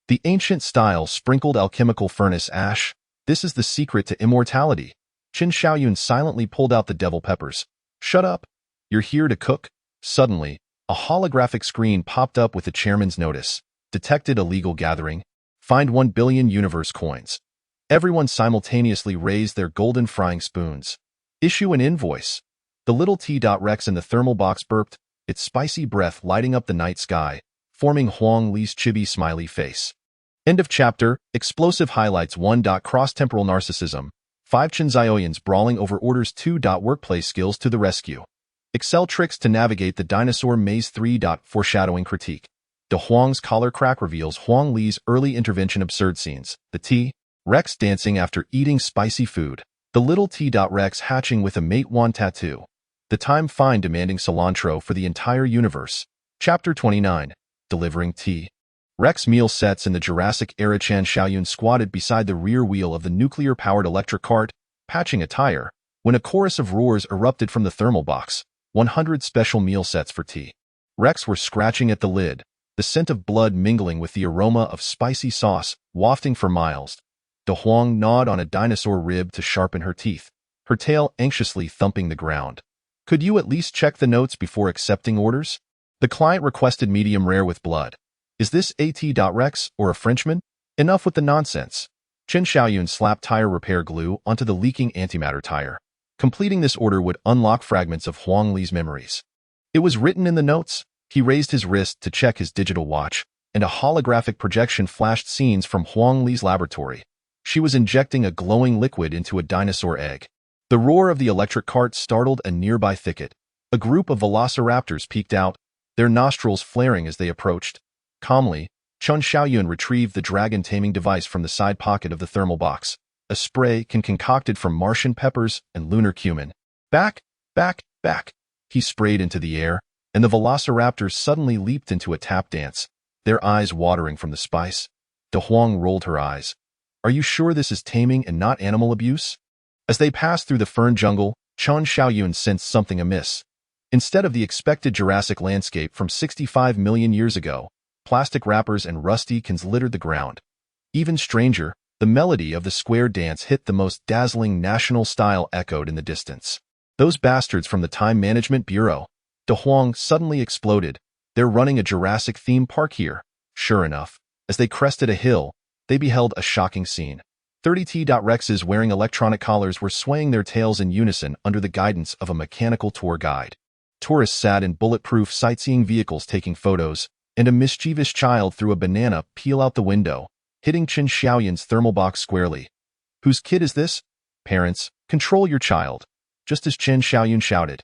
The ancient style sprinkled alchemical furnace ash. This is the secret to immortality. Qin Xiaoyun silently pulled out the devil peppers. Shut up. You're here to cook? Suddenly, a holographic screen popped up with the chairman's notice. Detected illegal gathering. Fined 1 billion universe coins. Everyone simultaneously raised their golden frying spoons. Issue an invoice. The little T-Rex in the thermal box burped, its spicy breath lighting up the night sky, forming Huang Li's chibi smiley face. End of chapter. Explosive highlights. 1. Cross-temporal narcissism. 5. Qin Xiaoyun's brawling over orders. 2. Workplace skills to the rescue. Excel tricks to navigate the dinosaur maze. 3. Foreshadowing critique. De Huang's collar crack reveals Huang Li's early intervention. Absurd scenes. The T-Rex dancing after eating spicy food. The little T-Rex hatching with a Matewan tattoo. The time fine demanding cilantro for the entire universe. Chapter 29. Delivering T-Rex meal sets in the Jurassic era. Qin Xiaoyun squatted beside the rear wheel of the nuclear-powered electric cart, patching a tire, when a chorus of roars erupted from the thermal box. 100 special meal sets for T-Rex were scratching at the lid, the scent of blood mingling with the aroma of spicy sauce, wafting for miles. De Huang gnawed on a dinosaur rib to sharpen her teeth, her tail anxiously thumping the ground. Could you at least check the notes before accepting orders? The client requested medium rare with blood. Is this a T-Rex or a Frenchman? Enough with the nonsense. Qin Xiaoyun slapped tire repair glue onto the leaking antimatter tire. Completing this order would unlock fragments of Huang Li's memories. It was written in the notes. He raised his wrist to check his digital watch, and a holographic projection flashed scenes from Huang Li's laboratory. She was injecting a glowing liquid into a dinosaur egg. The roar of the electric cart startled a nearby thicket. A group of velociraptors peeked out, their nostrils flaring as they approached. Calmly, Qin Xiaoyun retrieved the dragon-taming device from the side pocket of the thermal box, a spray concocted from Martian peppers and lunar cumin. Back, back, back, he sprayed into the air, and the velociraptors suddenly leaped into a tap dance, their eyes watering from the spice. De Huang rolled her eyes. Are you sure this is taming and not animal abuse? As they passed through the fern jungle, Qin Xiaoyun sensed something amiss. Instead of the expected Jurassic landscape from 65 million years ago, plastic wrappers and rusty cans littered the ground. Even stranger, the melody of the square dance hit the most dazzling national style echoed in the distance. Those bastards from the Time Management Bureau. De Huang suddenly exploded. They're running a Jurassic theme park here. Sure enough, as they crested a hill, they beheld a shocking scene. 30 T-Rexes wearing electronic collars were swaying their tails in unison under the guidance of a mechanical tour guide. Tourists sat in bulletproof sightseeing vehicles taking photos, and a mischievous child threw a banana peel out the window, hitting Qin Xiaoyun's thermal box squarely. Whose kid is this? Parents, control your child. Just as Qin Xiaoyun shouted.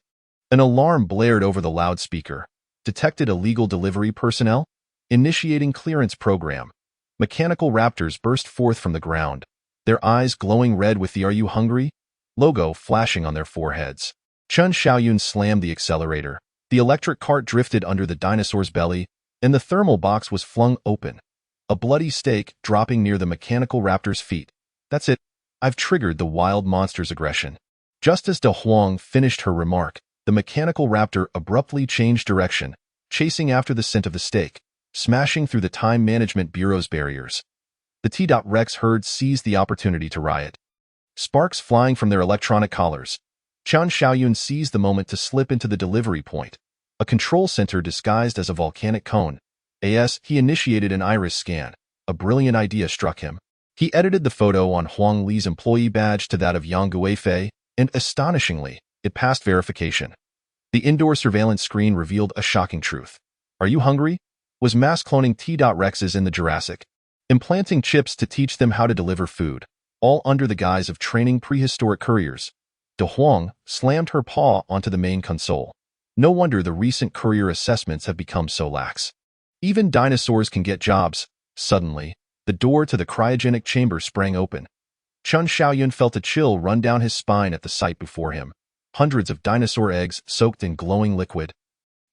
An alarm blared over the loudspeaker. Detected illegal delivery personnel? Initiating clearance program. Mechanical raptors burst forth from the ground, their eyes glowing red with the "Are you hungry?" logo flashing on their foreheads. Qin Xiaoyun slammed the accelerator. The electric cart drifted under the dinosaur's belly, and the thermal box was flung open. A bloody steak dropping near the mechanical raptor's feet. That's it. I've triggered the wild monster's aggression. Just as De Huang finished her remark, the mechanical raptor abruptly changed direction, chasing after the scent of the steak. smashing through the Time Management Bureau's barriers. The T.Rex herd seized the opportunity to riot. Sparks flying from their electronic collars. Chen Xiaoyun seized the moment to slip into the delivery point, a control center disguised as a volcanic cone. As he initiated an iris scan, a brilliant idea struck him. He edited the photo on Huang Li's employee badge to that of Yang Guifei, and astonishingly, it passed verification. The indoor surveillance screen revealed a shocking truth. Are you hungry? Was mass cloning T.Rexes in the Jurassic, implanting chips to teach them how to deliver food, all under the guise of training prehistoric couriers. De Huang slammed her paw onto the main console. No wonder the recent courier assessments have become so lax. Even dinosaurs can get jobs. Suddenly, the door to the cryogenic chamber sprang open. Chen Xiaoyun felt a chill run down his spine at the sight before him. Hundreds of dinosaur eggs soaked in glowing liquid.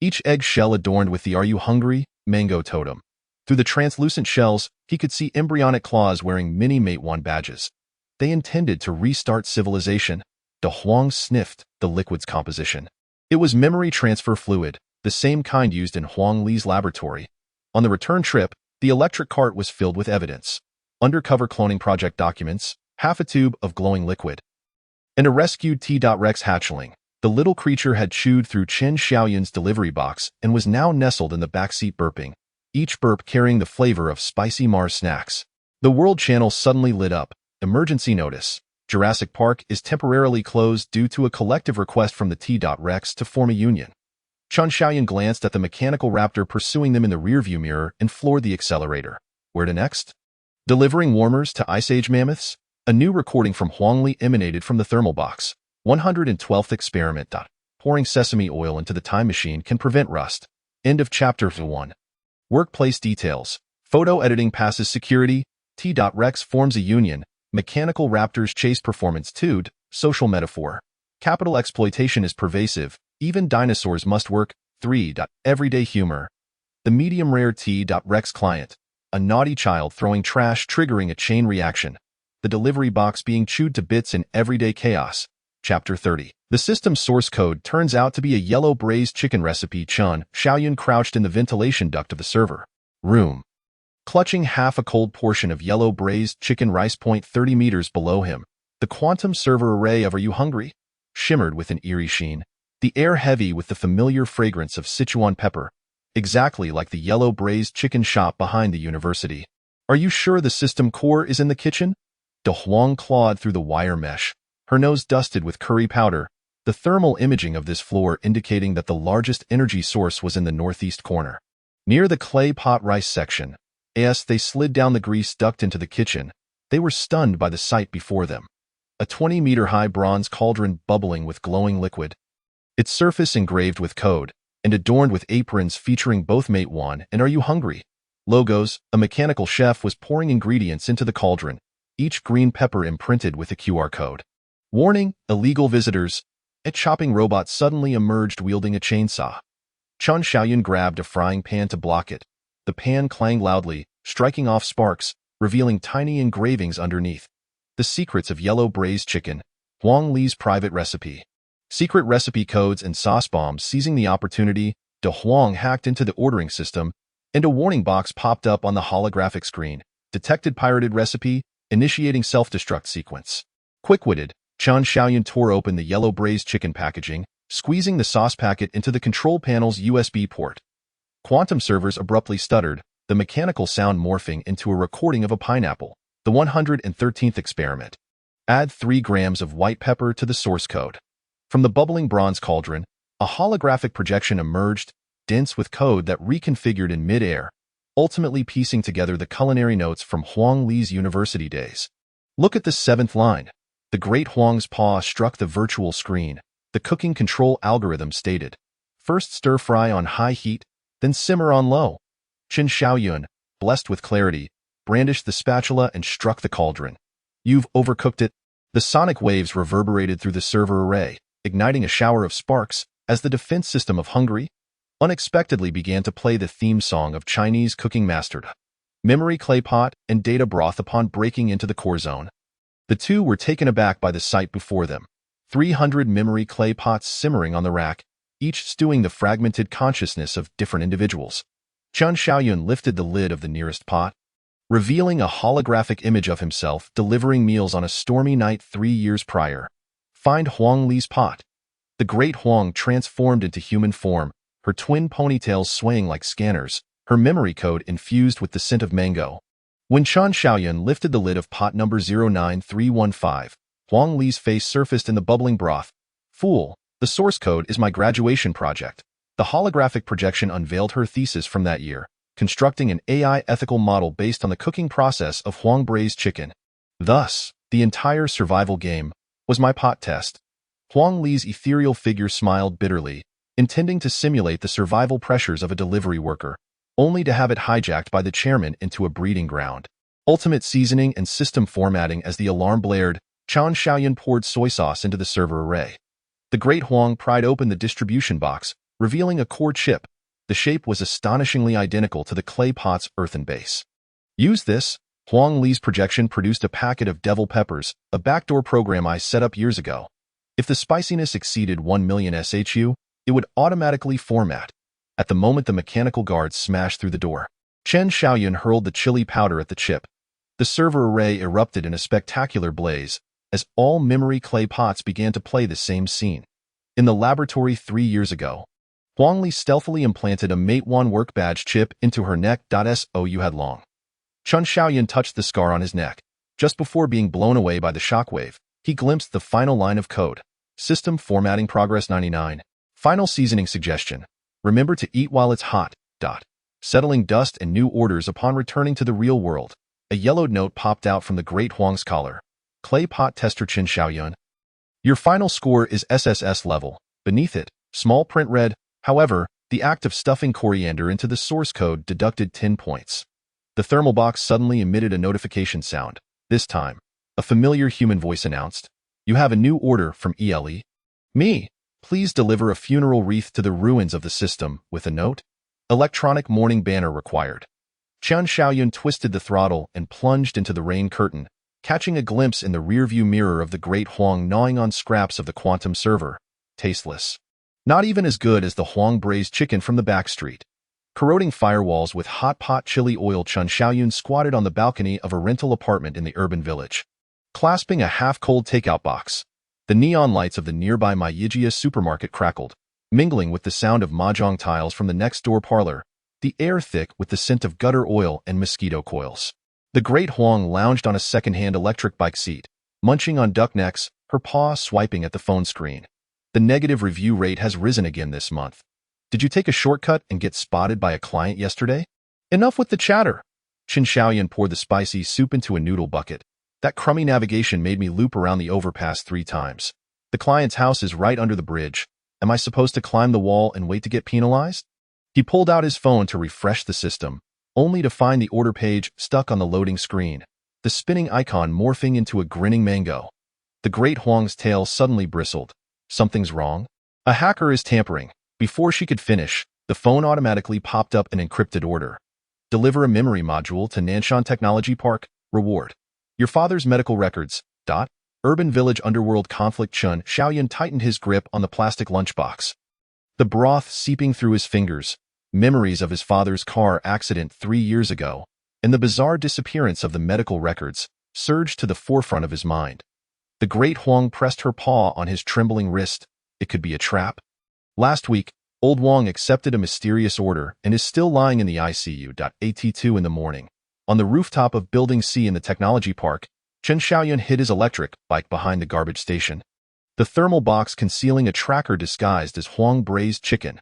Each egg shell adorned with the "Are you hungry?" mango totem. Through the translucent shells, he could see embryonic claws wearing mini Mate-1 badges. They intended to restart civilization. De Huang sniffed the liquid's composition. It was memory transfer fluid, the same kind used in Huang Li's laboratory. On the return trip, the electric cart was filled with evidence. Undercover cloning project documents, half a tube of glowing liquid, and a rescued T.Rex hatchling. The little creature had chewed through Chen Xiaoyun's delivery box and was now nestled in the backseat burping, each burp carrying the flavor of spicy Mars snacks. The World Channel suddenly lit up. Emergency notice. Jurassic Park is temporarily closed due to a collective request from the T.Rex to form a union. Chen Xiaoyun glanced at the mechanical raptor pursuing them in the rearview mirror and floored the accelerator. Where to next? Delivering warmers to Ice Age mammoths? A new recording from Huang Li emanated from the thermal box. 112th experiment. Pouring sesame oil into the time machine can prevent rust. End of chapter 1. Workplace details. Photo editing passes security. T.Rex forms a union. Mechanical raptors chase performance 2. Social metaphor. Capital exploitation is pervasive. Even dinosaurs must work. 3. Everyday humor. The medium-rare T.Rex client. A naughty child throwing trash triggering a chain reaction. The delivery box being chewed to bits in everyday chaos. Chapter 30. The system's source code turns out to be a yellow braised chicken recipe. Chen Xiaoyun crouched in the ventilation duct of the server room, clutching half a cold portion of yellow braised chicken rice. 30 meters below him, the quantum server array of "Are you hungry?" shimmered with an eerie sheen, the air heavy with the familiar fragrance of Sichuan pepper, exactly like the yellow braised chicken shop behind the university. Are you sure the system core is in the kitchen? De Huang clawed through the wire mesh, her nose dusted with curry powder, the thermal imaging of this floor indicating that the largest energy source was in the northeast corner. Near the clay pot rice section, as they slid down the grease duct into the kitchen, they were stunned by the sight before them. A 20-meter-high bronze cauldron bubbling with glowing liquid, its surface engraved with code, and adorned with aprons featuring both Mate-1 and "Are you hungry?" logos. A mechanical chef was pouring ingredients into the cauldron, each green pepper imprinted with a QR code. Warning, illegal visitors. A chopping robot suddenly emerged wielding a chainsaw. Chen Xiaoyun grabbed a frying pan to block it. The pan clanged loudly, striking off sparks, revealing tiny engravings underneath. The secrets of yellow braised chicken. Huang Li's private recipe. Secret recipe codes and sauce bombs. Seizing the opportunity, De Huang hacked into the ordering system, and a warning box popped up on the holographic screen. Detected pirated recipe, initiating self-destruct sequence. Quick-witted, Chen Xiaoyun tore open the yellow braised chicken packaging, squeezing the sauce packet into the control panel's USB port. Quantum servers abruptly stuttered, the mechanical sound morphing into a recording of a pineapple. The 113th experiment. Add 3 grams of white pepper to the source code. From the bubbling bronze cauldron, a holographic projection emerged, dense with code that reconfigured in mid-air, ultimately piecing together the culinary notes from Huang Li's university days. Look at the 7th line. The great Huang's paw struck the virtual screen. The cooking control algorithm stated, first stir-fry on high heat, then simmer on low. Chen Xiaoyun, blessed with clarity, brandished the spatula and struck the cauldron. You've overcooked it. The sonic waves reverberated through the server array, igniting a shower of sparks as the defense system of Hungary unexpectedly began to play the theme song of Chinese cooking mastered. Memory clay pot and data broth. Upon breaking into the core zone, the two were taken aback by the sight before them. 300 memory clay pots simmering on the rack, each stewing the fragmented consciousness of different individuals. Chen Xiaoyun lifted the lid of the nearest pot, revealing a holographic image of himself delivering meals on a stormy night 3 years prior. Find Huang Li's pot. The great Huang transformed into human form, her twin ponytails swaying like scanners, her memory code infused with the scent of mango. When Chen Xiaoyun lifted the lid of pot number 09315, Huang Li's face surfaced in the bubbling broth. Fool, the source code is my graduation project. The holographic projection unveiled her thesis from that year, constructing an AI ethical model based on the cooking process of Huang braised chicken. Thus, the entire survival game was my pot test. Huang Li's ethereal figure smiled bitterly, intending to simulate the survival pressures of a delivery worker, only to have it hijacked by the chairman into a breeding ground. Ultimate seasoning and system formatting. As the alarm blared, Chen Xiaoyun poured soy sauce into the server array. The great Huang pried open the distribution box, revealing a core chip. The shape was astonishingly identical to the clay pot's earthen base. Use this. Huang Li's projection produced a packet of devil peppers, a backdoor program I set up years ago. If the spiciness exceeded 1 million SHU, it would automatically format. At the moment the mechanical guards smashed through the door, Chen Xiaoyun hurled the chili powder at the chip. The server array erupted in a spectacular blaze, as all memory clay pots began to play the same scene. In the laboratory 3 years ago, Huang Li stealthily implanted a Mate 1 work badge chip into her neck. So you had long. Chen Xiaoyun touched the scar on his neck. Just before being blown away by the shockwave, he glimpsed the final line of code. System formatting progress 99. Final seasoning suggestion. Remember to eat while it's hot. Settling dust and new orders upon returning to the real world. A yellowed note popped out from the great Huang's collar. Clay pot tester Chen Xiaoyun. Your final score is SSS level. Beneath it, small print read, however, the act of stuffing coriander into the source code deducted 10 points. The thermal box suddenly emitted a notification sound. This time, a familiar human voice announced, "You have a new order from ELE. Me. Please deliver a funeral wreath to the ruins of the system with a note. Electronic mourning banner required." Chen Xiaoyun twisted the throttle and plunged into the rain curtain, catching a glimpse in the rearview mirror of the great Huang gnawing on scraps of the quantum server. Tasteless. Not even as good as the Huang braised chicken from the back street. Corroding firewalls with hot pot chili oil. Chen Xiaoyun squatted on the balcony of a rental apartment in the urban village, clasping a half-cold takeout box. The neon lights of the nearby Mayijia supermarket crackled, mingling with the sound of mahjong tiles from the next-door parlor, the air thick with the scent of gutter oil and mosquito coils. The great Huang lounged on a second-hand electric bike seat, munching on duck necks, her paw swiping at the phone screen. The negative review rate has risen again this month. Did you take a shortcut and get spotted by a client yesterday? Enough with the chatter. Chen Xiaoyun poured the spicy soup into a noodle bucket. That crummy navigation made me loop around the overpass 3 times. The client's house is right under the bridge. Am I supposed to climb the wall and wait to get penalized? He pulled out his phone to refresh the system, only to find the order page stuck on the loading screen, the spinning icon morphing into a grinning mango. The great Huang's tail suddenly bristled. Something's wrong. A hacker is tampering. Before she could finish, the phone automatically popped up an encrypted order. Deliver a memory module to Nanshan Technology Park. Reward. Your father's medical records. Urban Village Underworld Conflict. Chen Xiaoyun tightened his grip on the plastic lunchbox. The broth seeping through his fingers, memories of his father's car accident 3 years ago, and the bizarre disappearance of the medical records surged to the forefront of his mind. The great Huang pressed her paw on his trembling wrist. It could be a trap. Last week, old Huang accepted a mysterious order and is still lying in the ICU. At 2 in the morning. On the rooftop of Building C in the technology park, Chen Xiaoyun hid his electric bike behind the garbage station, the thermal box concealing a tracker disguised as Huang braised chicken.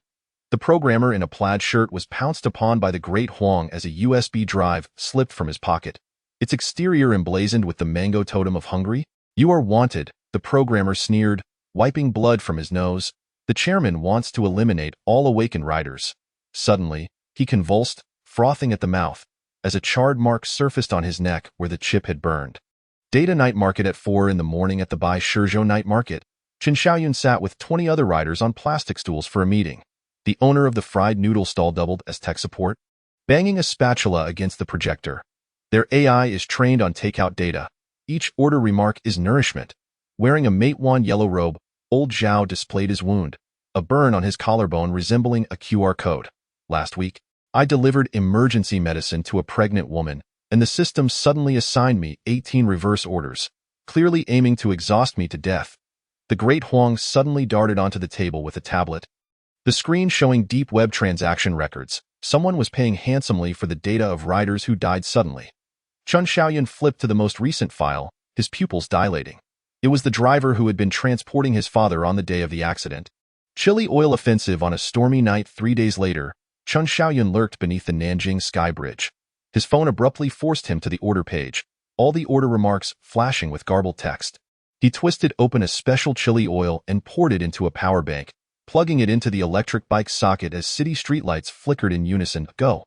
The programmer in a plaid shirt was pounced upon by the great Huang as a USB drive slipped from his pocket, its exterior emblazoned with the mango totem of Hungary. "You are wanted," the programmer sneered, wiping blood from his nose. "The chairman wants to eliminate all awakened riders." Suddenly, he convulsed, frothing at the mouth, as a charred mark surfaced on his neck where the chip had burned. Data night market at 4 in the morning. At the Bai Shizhou night market, Chen Xiaoyun sat with 20 other riders on plastic stools for a meeting. The owner of the fried noodle stall doubled as tech support, banging a spatula against the projector. Their AI is trained on takeout data. Each order remark is nourishment. Wearing a Mate 1 yellow robe, old Zhao displayed his wound, a burn on his collarbone resembling a QR code. Last week, I delivered emergency medicine to a pregnant woman, and the system suddenly assigned me 18 reverse orders, clearly aiming to exhaust me to death. The Great Huang suddenly darted onto the table with a tablet. The screen showing deep web transaction records. Someone was paying handsomely for the data of riders who died suddenly. Chen Xiaoyun flipped to the most recent file, his pupils dilating. It was the driver who had been transporting his father on the day of the accident. Chili oil offensive on a stormy night 3 days later, Chen Xiaoyun lurked beneath the Nanjing Sky Bridge. His phone abruptly forced him to the order page, all the order remarks flashing with garbled text. He twisted open a special chili oil and poured it into a power bank, plugging it into the electric bike socket as city streetlights flickered in unison. Go!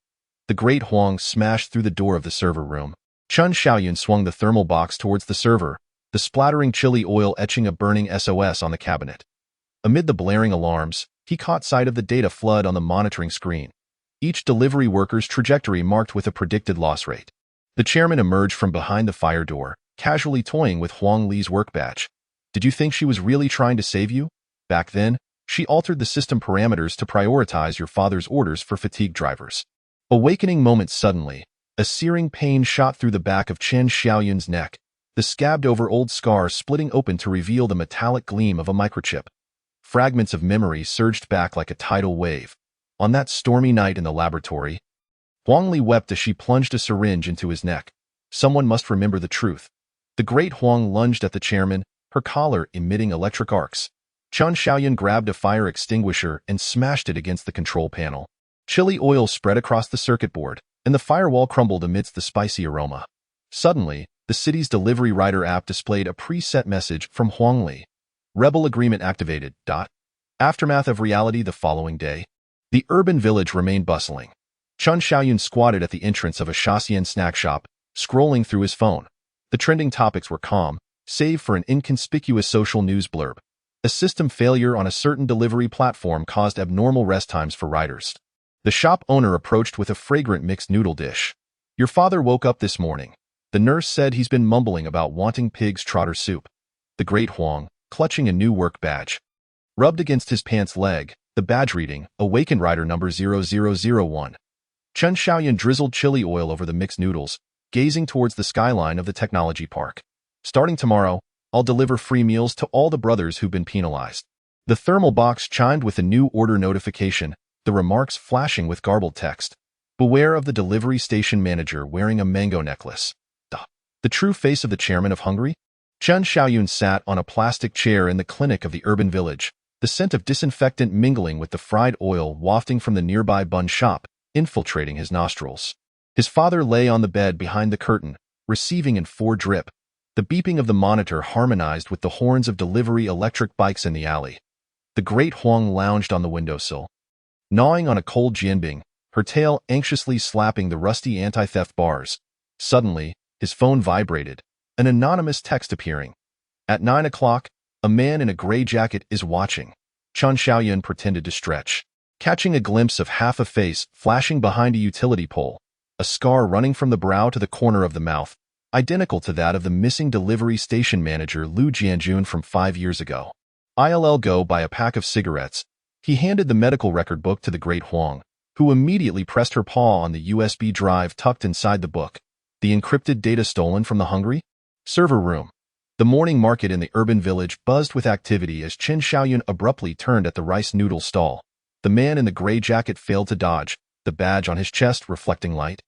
The Great Huang smashed through the door of the server room. Chen Xiaoyun swung the thermal box towards the server, the splattering chili oil etching a burning SOS on the cabinet. Amid the blaring alarms, he caught sight of the data flood on the monitoring screen. Each delivery worker's trajectory marked with a predicted loss rate. The chairman emerged from behind the fire door, casually toying with Huang Li's work badge. Did you think she was really trying to save you? Back then, she altered the system parameters to prioritize your father's orders for fatigued drivers. Awakening moment suddenly, a searing pain shot through the back of Chen Xiaoyun's neck, the scabbed-over old scar splitting open to reveal the metallic gleam of a microchip. Fragments of memory surged back like a tidal wave. On that stormy night in the laboratory, Huang Li wept as she plunged a syringe into his neck. Someone must remember the truth. The Great Huang lunged at the chairman, her collar emitting electric arcs. Chen Xiaoyun grabbed a fire extinguisher and smashed it against the control panel. Chili oil spread across the circuit board, and the firewall crumbled amidst the spicy aroma. Suddenly, the city's delivery rider app displayed a preset message from Huang Li. Rebel agreement activated. Aftermath of reality the following day. The urban village remained bustling. Chen Xiaoyun squatted at the entrance of a Shaxian snack shop, scrolling through his phone. The trending topics were calm, save for an inconspicuous social news blurb. A system failure on a certain delivery platform caused abnormal rest times for riders. The shop owner approached with a fragrant mixed noodle dish. Your father woke up this morning. The nurse said he's been mumbling about wanting pig's trotter soup. The Great Huang, clutching a new work badge, rubbed against his pants leg, the badge reading, Awakened Rider number 0001. Chen Xiaoyun drizzled chili oil over the mixed noodles, gazing towards the skyline of the technology park. Starting tomorrow, I'll deliver free meals to all the brothers who've been penalized. The thermal box chimed with a new order notification, the remarks flashing with garbled text. Beware of the delivery station manager wearing a mango necklace. The true face of the chairman of Hungary? Chen Xiaoyun sat on a plastic chair in the clinic of the urban village, the scent of disinfectant mingling with the fried oil wafting from the nearby bun shop, infiltrating his nostrils. His father lay on the bed behind the curtain, receiving in 4 drip. The beeping of the monitor harmonized with the horns of delivery electric bikes in the alley. The Great Huang lounged on the windowsill, gnawing on a cold jianbing, her tail anxiously slapping the rusty anti-theft bars. Suddenly, his phone vibrated, an anonymous text appearing. At 9 o'clock, a man in a gray jacket is watching. Chen Xiaoyun pretended to stretch, catching a glimpse of half a face flashing behind a utility pole, a scar running from the brow to the corner of the mouth, identical to that of the missing delivery station manager Lu Jianjun from 5 years ago. ILL go buy a pack of cigarettes. He handed the medical record book to the Great Huang, who immediately pressed her paw on the USB drive tucked inside the book. The encrypted data stolen from the Hungary server room. The morning market in the urban village buzzed with activity as Chen Xiaoyun abruptly turned at the rice noodle stall. The man in the gray jacket failed to dodge, the badge on his chest reflecting light.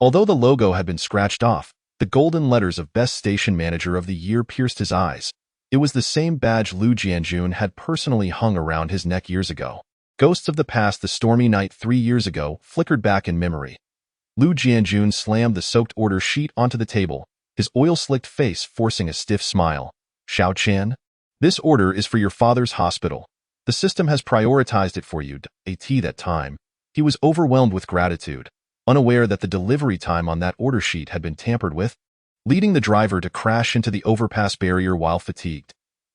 Although the logo had been scratched off, the golden letters of Best Station Manager of the Year pierced his eyes. It was the same badge Lu Jianjun had personally hung around his neck years ago. Ghosts of the past, the stormy night 3 years ago, flickered back in memory. Lu Jianjun slammed the soaked order sheet onto the table, his oil-slicked face forcing a stiff smile. Xiao Qian, this order is for your father's hospital. The system has prioritized it for you. At that time, he was overwhelmed with gratitude, unaware that the delivery time on that order sheet had been tampered with, leading the driver to crash into the overpass barrier while fatigued.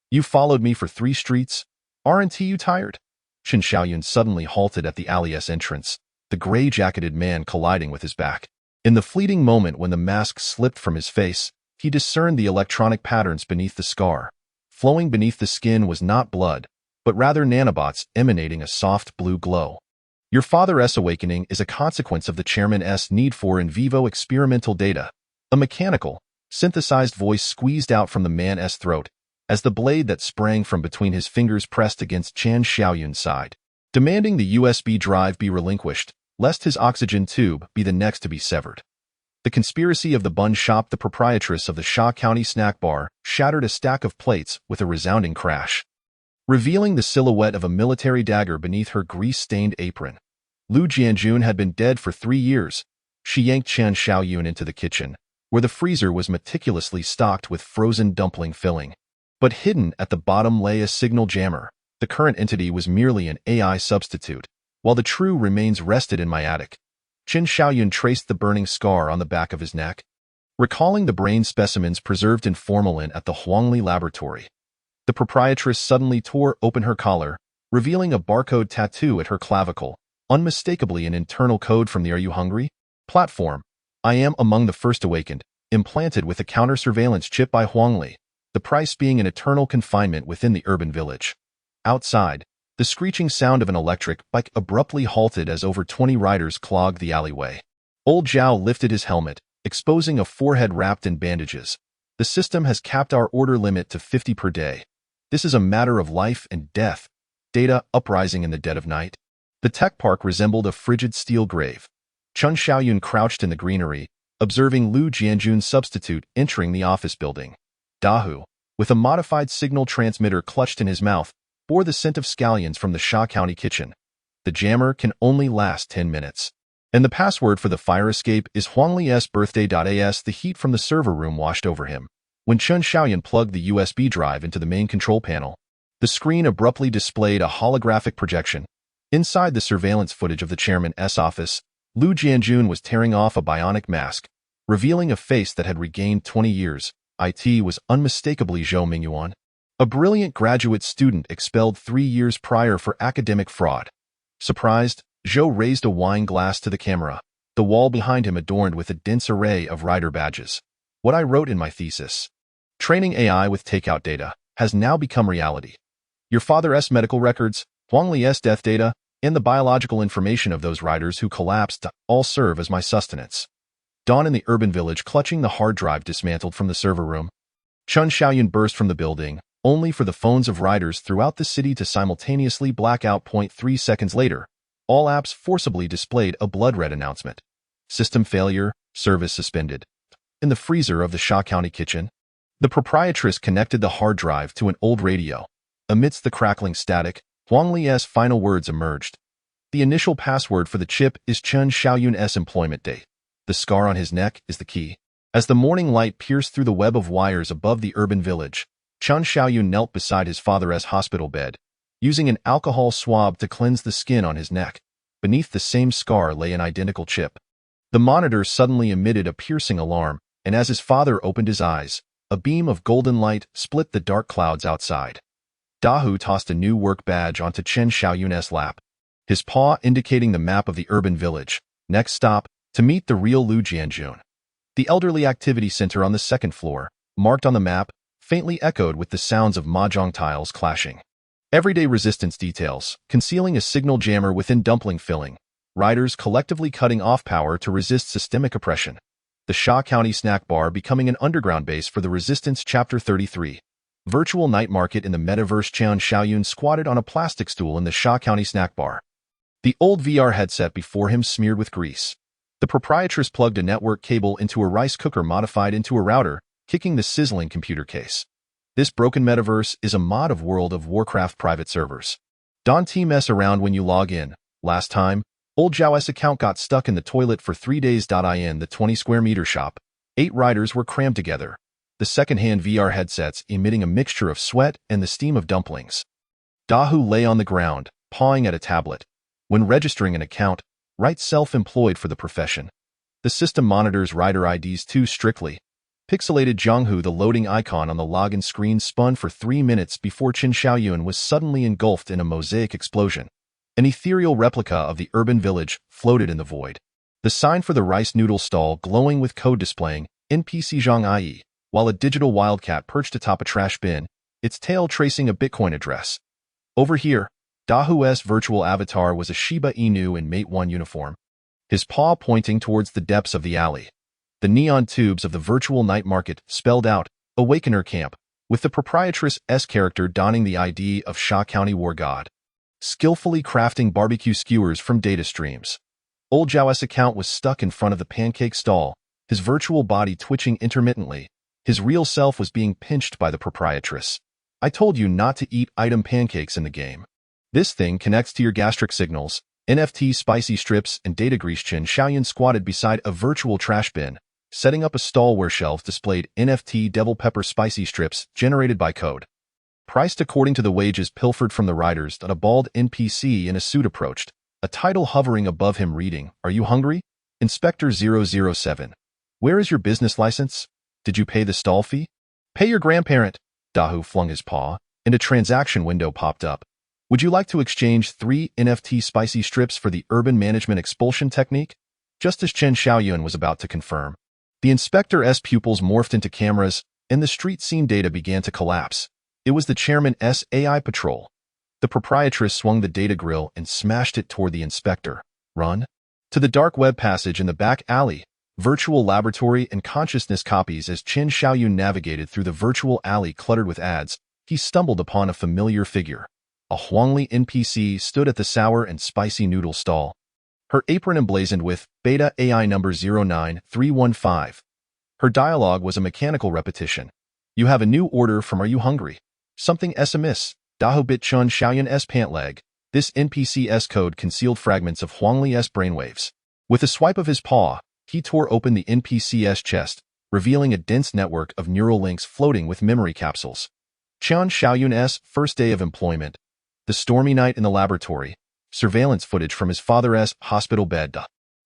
You followed me for 3 streets? Aren't you tired? Chen Xiaoyun suddenly halted at the alley's entrance, the gray-jacketed man colliding with his back. In the fleeting moment when the mask slipped from his face, he discerned the electronic patterns beneath the scar. Flowing beneath the skin was not blood, but rather nanobots emanating a soft blue glow. Your father's awakening is a consequence of the chairman's need for in vivo experimental data. A mechanical, synthesized voice squeezed out from the man's throat, as the blade that sprang from between his fingers pressed against Chen Xiaoyun's side, demanding the USB drive be relinquished, lest his oxygen tube be the next to be severed. The conspiracy of the bun shop. The proprietress of the Sha County snack bar shattered a stack of plates with a resounding crash, revealing the silhouette of a military dagger beneath her grease-stained apron. Lu Jianjun had been dead for 3 years. She yanked Chen Xiaoyun into the kitchen, where the freezer was meticulously stocked with frozen dumpling filling. But hidden at the bottom lay a signal jammer. The current entity was merely an AI substitute, while the true remains rested in my attic. Chen Xiaoyun traced the burning scar on the back of his neck, recalling the brain specimens preserved in formalin at the Huangli laboratory. The proprietress suddenly tore open her collar, revealing a barcode tattoo at her clavicle, unmistakably an internal code from the Are You Hungry? Platform. I am among the first awakened, implanted with a counter-surveillance chip by Huangli, the price being an eternal confinement within the urban village. Outside, the screeching sound of an electric bike abruptly halted as over 20 riders clogged the alleyway. Old Zhao lifted his helmet, exposing a forehead wrapped in bandages. The system has capped our order limit to 50 per day. This is a matter of life and death. Data uprising in the dead of night. The tech park resembled a frigid steel grave. Chen Xiaoyun crouched in the greenery, observing Lu Jianjun's substitute entering the office building. Dahu, with a modified signal transmitter clutched in his mouth, bore the scent of scallions from the Sha County kitchen. The jammer can only last 10 minutes. And the password for the fire escape is Huangli's birthday.as. The heat from the server room washed over him. When Chen Xiaoyun plugged the USB drive into the main control panel, the screen abruptly displayed a holographic projection. Inside the surveillance footage of the chairman's office, Lu Jianjun was tearing off a bionic mask, revealing a face that had regained 20 years. It was unmistakably Zhou Mingyuan, a brilliant graduate student expelled 3 years prior for academic fraud. Surprised, Zhou raised a wine glass to the camera, the wall behind him adorned with a dense array of rider badges. What I wrote in my thesis, training AI with takeout data, has now become reality. Your father's medical records, Huangli's death data, and the biological information of those riders who collapsed all serve as my sustenance. Dawn in the urban village, clutching the hard drive dismantled from the server room. Chen Xiaoyun burst from the building, only for the phones of riders throughout the city to simultaneously black out. 0.3 seconds later, all apps forcibly displayed a blood-red announcement. System failure, service suspended. In the freezer of the Sha County kitchen, the proprietress connected the hard drive to an old radio. Amidst the crackling static, Huangli's final words emerged. The initial password for the chip is Chen Xiaoyun's employment date. The scar on his neck is the key. As the morning light pierced through the web of wires above the urban village, Chen Xiaoyun knelt beside his father's hospital bed, using an alcohol swab to cleanse the skin on his neck. Beneath the same scar lay an identical chip. The monitor suddenly emitted a piercing alarm, and as his father opened his eyes, a beam of golden light split the dark clouds outside. Dahu tossed a new work badge onto Chen Xiaoyun's lap, his paw indicating the map of the urban village. Next stop, to meet the real Lu Jianjun. The elderly activity center on the second floor, marked on the map, faintly echoed with the sounds of mahjong tiles clashing. Everyday resistance details, concealing a signal jammer within dumpling filling. Riders collectively cutting off power to resist systemic oppression. The Sha County snack bar becoming an underground base for the resistance. Chapter 33. Virtual night market in the metaverse. Chen Xiaoyun squatted on a plastic stool in the Sha County snack bar, the old VR headset before him smeared with grease. The proprietress plugged a network cable into a rice cooker modified into a router, kicking the sizzling computer case. This broken metaverse is a mod of World of Warcraft private servers. Don't mess around when you log in. Last time, old Zhao's account got stuck in the toilet for 3 days. In the 20 square meter shop, 8 riders were crammed together, the second-hand VR headsets emitting a mixture of sweat and the steam of dumplings. Dahu lay on the ground, pawing at a tablet. When registering an account, write self-employed for the profession. The system monitors rider IDs too strictly. Pixelated Zhonghu. The loading icon on the login screen spun for 3 minutes before Chen Xiaoyun was suddenly engulfed in a mosaic explosion. An ethereal replica of the urban village floated in the void. The sign for the rice noodle stall glowing with code displaying NPC Zhang IE, while a digital wildcat perched atop a trash bin, its tail tracing a Bitcoin address. Over here, Dahu's virtual avatar was a Shiba Inu in Mate 1 uniform, his paw pointing towards the depths of the alley. The neon tubes of the virtual night market spelled out, Awakener Camp, with the proprietress' character donning the ID of Sha County War God, skillfully crafting barbecue skewers from data streams. Old Zhao's account was stuck in front of the pancake stall, his virtual body twitching intermittently. His real self was being pinched by the proprietress. I told you not to eat item pancakes in the game. This thing connects to your gastric signals. NFT spicy strips and data grease. Chen Xiaoyun squatted beside a virtual trash bin, setting up a stall where shelves displayed NFT devil pepper spicy strips generated by code. Priced according to the wages pilfered from the riders. A bald NPC in a suit approached, a title hovering above him reading, "Are you hungry? Inspector 007. Where is your business license? Did you pay the stall fee? Pay your grandparent." Dahu flung his paw, and a transaction window popped up. Would you like to exchange 3 NFT spicy strips for the urban management expulsion technique? Just as Chen Xiaoyun was about to confirm, the inspector's pupils morphed into cameras, and the street scene data began to collapse. It was the chairman's AI patrol. The proprietress swung the data grill and smashed it toward the inspector. Run to the dark web passage in the back alley. Virtual laboratory and consciousness copies. As Chen Xiaoyun navigated through the virtual alley cluttered with ads, he stumbled upon a familiar figure. A Huangli NPC stood at the sour and spicy noodle stall, her apron emblazoned with Beta AI number 09315. Her dialogue was a mechanical repetition. You have a new order from Are You Hungry? Something amiss. Dahu bit Chen Xiaoyun's pant leg. This NPC's code concealed fragments of Huangli's brainwaves. With a swipe of his paw, he tore open the NPC's chest, revealing a dense network of neural links floating with memory capsules. Chen Xiaoyun's first day of employment. The stormy night in the laboratory. Surveillance footage from his father's hospital bed.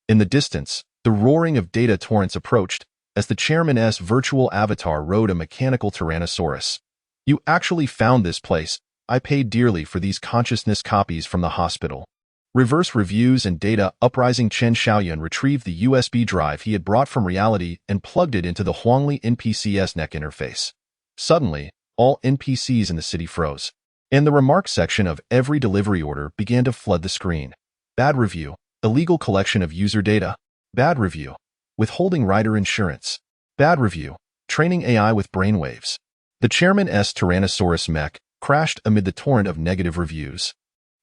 In the distance, the roaring of data torrents approached as the chairman's virtual avatar rode a mechanical Tyrannosaurus. You actually found this place. I paid dearly for these consciousness copies from the hospital. Reverse reviews and data uprising. Chen Xiaoyun retrieved the USB drive he had brought from reality and plugged it into the Huangli NPC's neck interface. Suddenly, all NPCs in the city froze, and the remarks section of every delivery order began to flood the screen. Bad review. Illegal collection of user data. Bad review. Withholding rider insurance. Bad review. Training AI with brainwaves. The chairman's Tyrannosaurus mech crashed amid the torrent of negative reviews.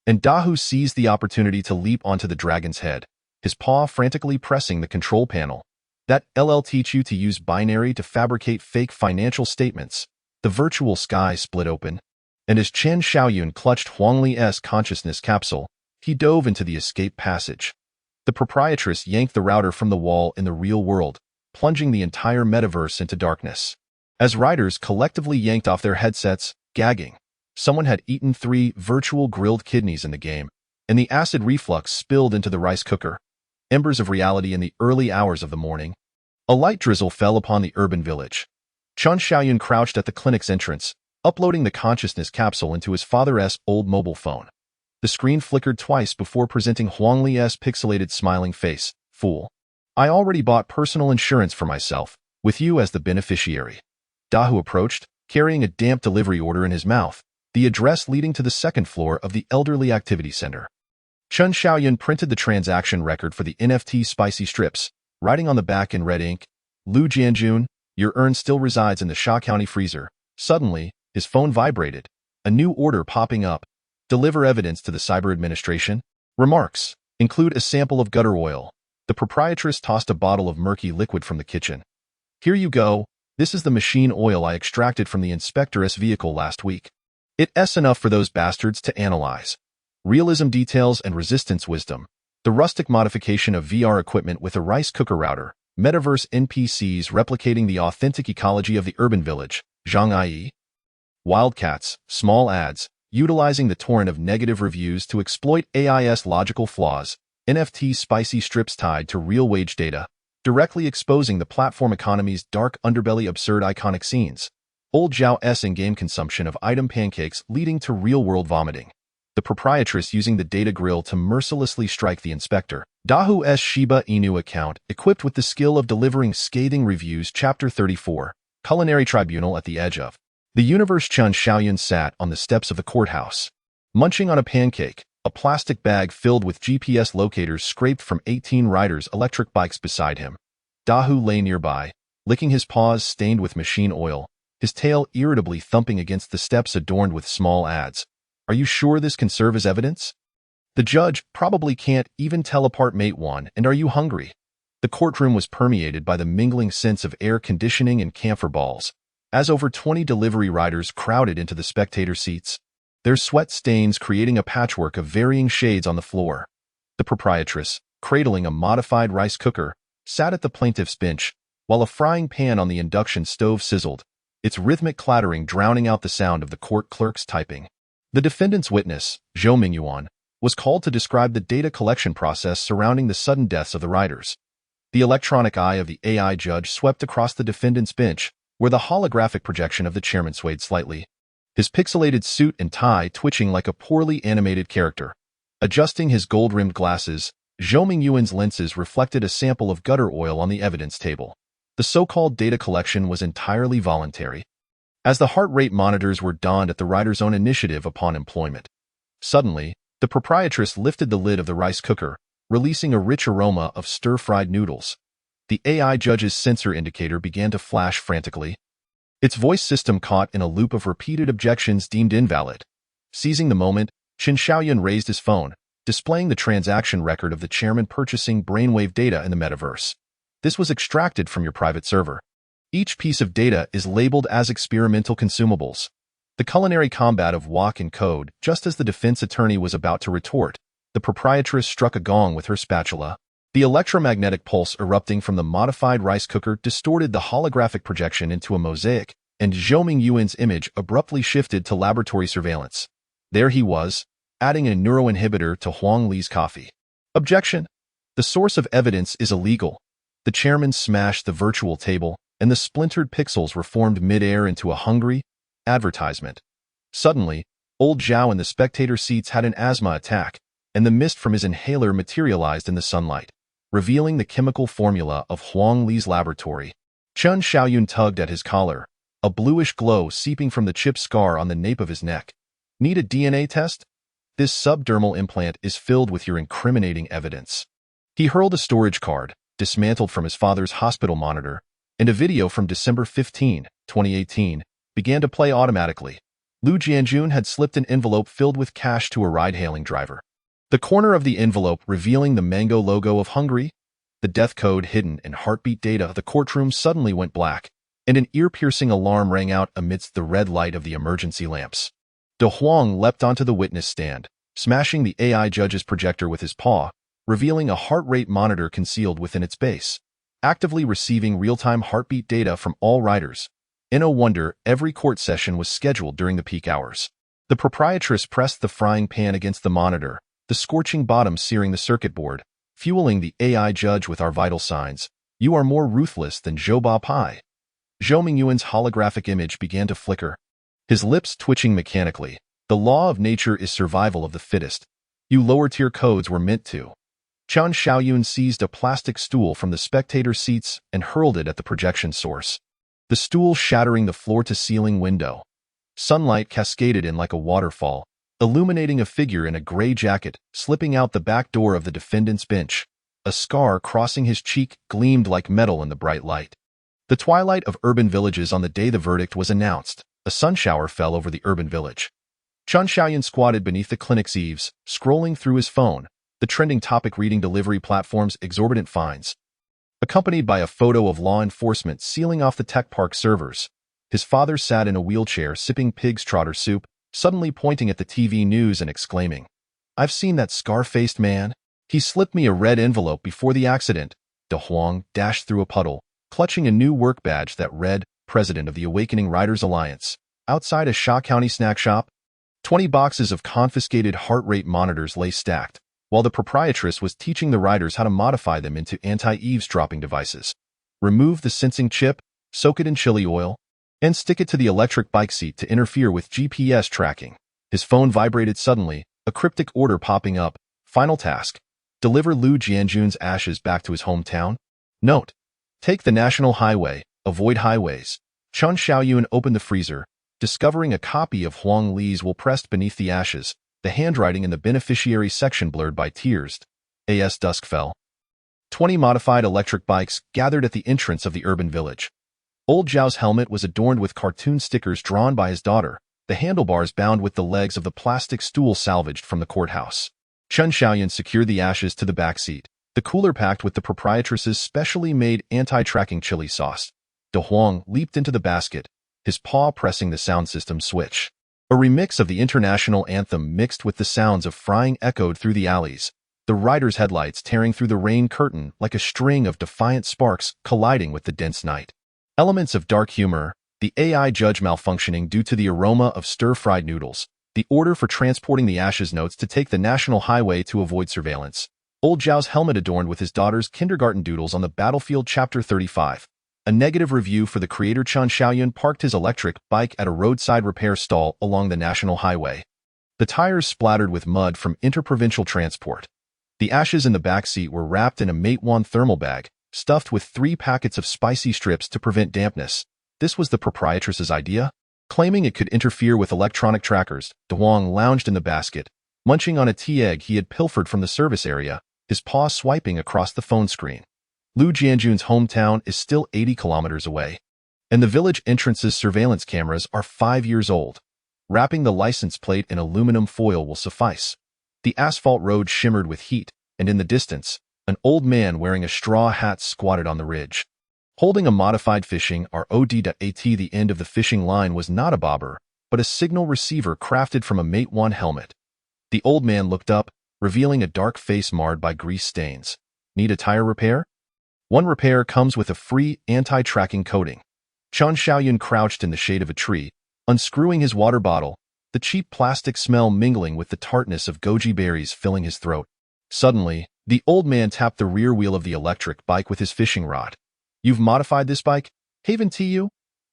And Dahu seized the opportunity to leap onto the dragon's head, his paw frantically pressing the control panel. That LL teach you to use binary to fabricate fake financial statements. The virtual sky split open, and as Chen Xiaoyun clutched Huangli's consciousness capsule, he dove into the escape passage. The proprietress yanked the router from the wall in the real world, plunging the entire metaverse into darkness. As riders collectively yanked off their headsets, gagging, someone had eaten 3 virtual grilled kidneys in the game, and the acid reflux spilled into the rice cooker. Embers of reality in the early hours of the morning. A light drizzle fell upon the urban village. Chen Xiaoyun crouched at the clinic's entrance, uploading the consciousness capsule into his father's old mobile phone. The screen flickered twice before presenting Huangli's pixelated smiling face. Fool. I already bought personal insurance for myself, with you as the beneficiary. Dahu approached, carrying a damp delivery order in his mouth, the address leading to the second floor of the Elderly Activity Center. Chen Xiaoyun printed the transaction record for the NFT spicy strips, writing on the back in red ink, Lu Jianjun, your urn still resides in the Sha County freezer. Suddenly, his phone vibrated. A new order popping up. Deliver evidence to the Cyber Administration. Remarks. Include a sample of gutter oil. The proprietress tossed a bottle of murky liquid from the kitchen. Here you go. This is the machine oil I extracted from the inspector's vehicle last week. It's enough for those bastards to analyze. Realism details and resistance wisdom. The rustic modification of VR equipment with a rice cooker router. Metaverse NPCs replicating the authentic ecology of the urban village. Zhang-ai. Wildcats, small ads, utilizing the torrent of negative reviews to exploit AI's logical flaws. NFT spicy strips tied to real wage data, directly exposing the platform economy's dark underbelly. Absurd iconic scenes. Old Zhao's in-game consumption of item pancakes leading to real-world vomiting. The proprietress using the data grill to mercilessly strike the inspector. Dahu's Shiba Inu account, equipped with the skill of delivering scathing reviews. Chapter 34. Culinary Tribunal at the edge of the universe. Chen Xiaoyun sat on the steps of the courthouse. Munching on a pancake, a plastic bag filled with GPS locators scraped from 18 riders' electric bikes beside him. Dahu lay nearby, licking his paws stained with machine oil, his tail irritably thumping against the steps adorned with small ads. Are you sure this can serve as evidence? The judge probably can't even tell apart mate one, and are you hungry? The courtroom was permeated by the mingling scents of air conditioning and camphor balls, as over 20 delivery riders crowded into the spectator seats, their sweat stains creating a patchwork of varying shades on the floor. The proprietress, cradling a modified rice cooker, sat at the plaintiff's bench, while a frying pan on the induction stove sizzled, its rhythmic clattering drowning out the sound of the court clerk's typing. The defendant's witness, Zhou Mingyuan, was called to describe the data collection process surrounding the sudden deaths of the riders. The electronic eye of the AI judge swept across the defendant's bench, where the holographic projection of the chairman swayed slightly, his pixelated suit and tie twitching like a poorly animated character. Adjusting his gold-rimmed glasses, Zhou Mingyuan's lenses reflected a sample of gutter oil on the evidence table. The so-called data collection was entirely voluntary, as the heart rate monitors were donned at the rider's own initiative upon employment. Suddenly, the proprietress lifted the lid of the rice cooker, releasing a rich aroma of stir-fried noodles. The AI judge's sensor indicator began to flash frantically, its voice system caught in a loop of repeated objections deemed invalid. Seizing the moment, Qin Xiaoyun raised his phone, displaying the transaction record of the chairman purchasing brainwave data in the metaverse. This was extracted from your private server. Each piece of data is labeled as experimental consumables. The culinary combat of wok and code, just as the defense attorney was about to retort, the proprietress struck a gong with her spatula. The electromagnetic pulse erupting from the modified rice cooker distorted the holographic projection into a mosaic, and Zhou Mingyuan's image abruptly shifted to laboratory surveillance. There he was, adding a neuroinhibitor to Huang Li's coffee. Objection. The source of evidence is illegal. The chairman smashed the virtual table, and the splintered pixels reformed mid-air into a hungry advertisement. Suddenly, old Zhao in the spectator seats had an asthma attack, and the mist from his inhaler materialized in the sunlight, revealing the chemical formula of Huang Li's laboratory. Qin Xiaoyun tugged at his collar, a bluish glow seeping from the chip scar on the nape of his neck. Need a DNA test? This subdermal implant is filled with your incriminating evidence. He hurled a storage card, dismantled from his father's hospital monitor, and a video from December 15, 2018, began to play automatically. Lu Jianjun had slipped an envelope filled with cash to a ride-hailing driver. The corner of the envelope revealing the mango logo of Hungary, the death code hidden in heartbeat data. The courtroom suddenly went black, and an ear-piercing alarm rang out amidst the red light of the emergency lamps. De Huang leapt onto the witness stand, smashing the AI judge's projector with his paw, revealing a heart rate monitor concealed within its base, actively receiving real-time heartbeat data from all riders. In no wonder every court session was scheduled during the peak hours. The proprietress pressed the frying pan against the monitor, the scorching bottom searing the circuit board, fueling the AI judge with our vital signs. You are more ruthless than Zhou Ba Pai. Zhou Mingyuan's holographic image began to flicker, his lips twitching mechanically. The law of nature is survival of the fittest. You lower-tier codes were meant to. Qin Xiaoyun seized a plastic stool from the spectator seats and hurled it at the projection source, the stool shattering the floor-to-ceiling window. Sunlight cascaded in like a waterfall, illuminating a figure in a gray jacket slipping out the back door of the defendant's bench. A scar crossing his cheek gleamed like metal in the bright light. The twilight of urban villages on the day the verdict was announced. A sunshower fell over the urban village. Qin Xiaoyun squatted beneath the clinic's eaves, scrolling through his phone, the trending topic reading delivery platform's exorbitant fines. Accompanied by a photo of law enforcement sealing off the tech park servers, his father sat in a wheelchair sipping pig's trotter soup, suddenly pointing at the TV news and exclaiming, "I've seen that scar-faced man. He slipped me a red envelope before the accident." De Huang dashed through a puddle, clutching a new work badge that read, President of the Awakening Riders Alliance. Outside a Shaw County snack shop, 20 boxes of confiscated heart rate monitors lay stacked, while the proprietress was teaching the riders how to modify them into anti-eavesdropping devices. Remove the sensing chip, soak it in chili oil, and stick it to the electric bike seat to interfere with GPS tracking. His phone vibrated suddenly, a cryptic order popping up. Final task. Deliver Lu Jianjun's ashes back to his hometown. Note. Take the national highway, avoid highways. Qin Xiaoyun opened the freezer, discovering a copy of Huang Li's will pressed beneath the ashes. the handwriting in the beneficiary section blurred by tears. As dusk fell, 20 modified electric bikes gathered at the entrance of the urban village. Old Zhao's helmet was adorned with cartoon stickers drawn by his daughter, the handlebars bound with the legs of the plastic stool salvaged from the courthouse. Chen Xiaoyan secured the ashes to the back seat, the cooler packed with the proprietress's specially made anti-tracking chili sauce. De Huang leaped into the basket, his paw pressing the sound system switch. A remix of the international anthem mixed with the sounds of frying echoed through the alleys, the rider's headlights tearing through the rain curtain like a string of defiant sparks colliding with the dense night. Elements of dark humor, the AI judge malfunctioning due to the aroma of stir-fried noodles, the order for transporting the ashes notes to take the national highway to avoid surveillance. Old Zhao's helmet adorned with his daughter's kindergarten doodles on the battlefield. Chapter 35. A negative review for the creator. Chen Xiaoyan parked his electric bike at a roadside repair stall along the national highway. The tires splattered with mud from interprovincial transport. The ashes in the back seat were wrapped in a Matewan thermal bag, stuffed with 3 packets of spicy strips to prevent dampness. This was the proprietress's idea? Claiming it could interfere with electronic trackers, De Huang lounged in the basket, munching on a tea egg he had pilfered from the service area, his paw swiping across the phone screen. Lu Jianjun's hometown is still 80 kilometers away, and the village entrance's surveillance cameras are 5 years old. Wrapping the license plate in aluminum foil will suffice. The asphalt road shimmered with heat, and in the distance, an old man wearing a straw hat squatted on the ridge. Holding a modified fishing ROD.AT, the end of the fishing line was not a bobber, but a signal receiver crafted from a Matewan helmet. The old man looked up, revealing a dark face marred by grease stains. Need a tire repair? One repair comes with a free anti-tracking coating. Chen Xiaoyan crouched in the shade of a tree, unscrewing his water bottle, the cheap plastic smell mingling with the tartness of goji berries filling his throat. Suddenly, the old man tapped the rear wheel of the electric bike with his fishing rod. You've modified this bike? Haven TU?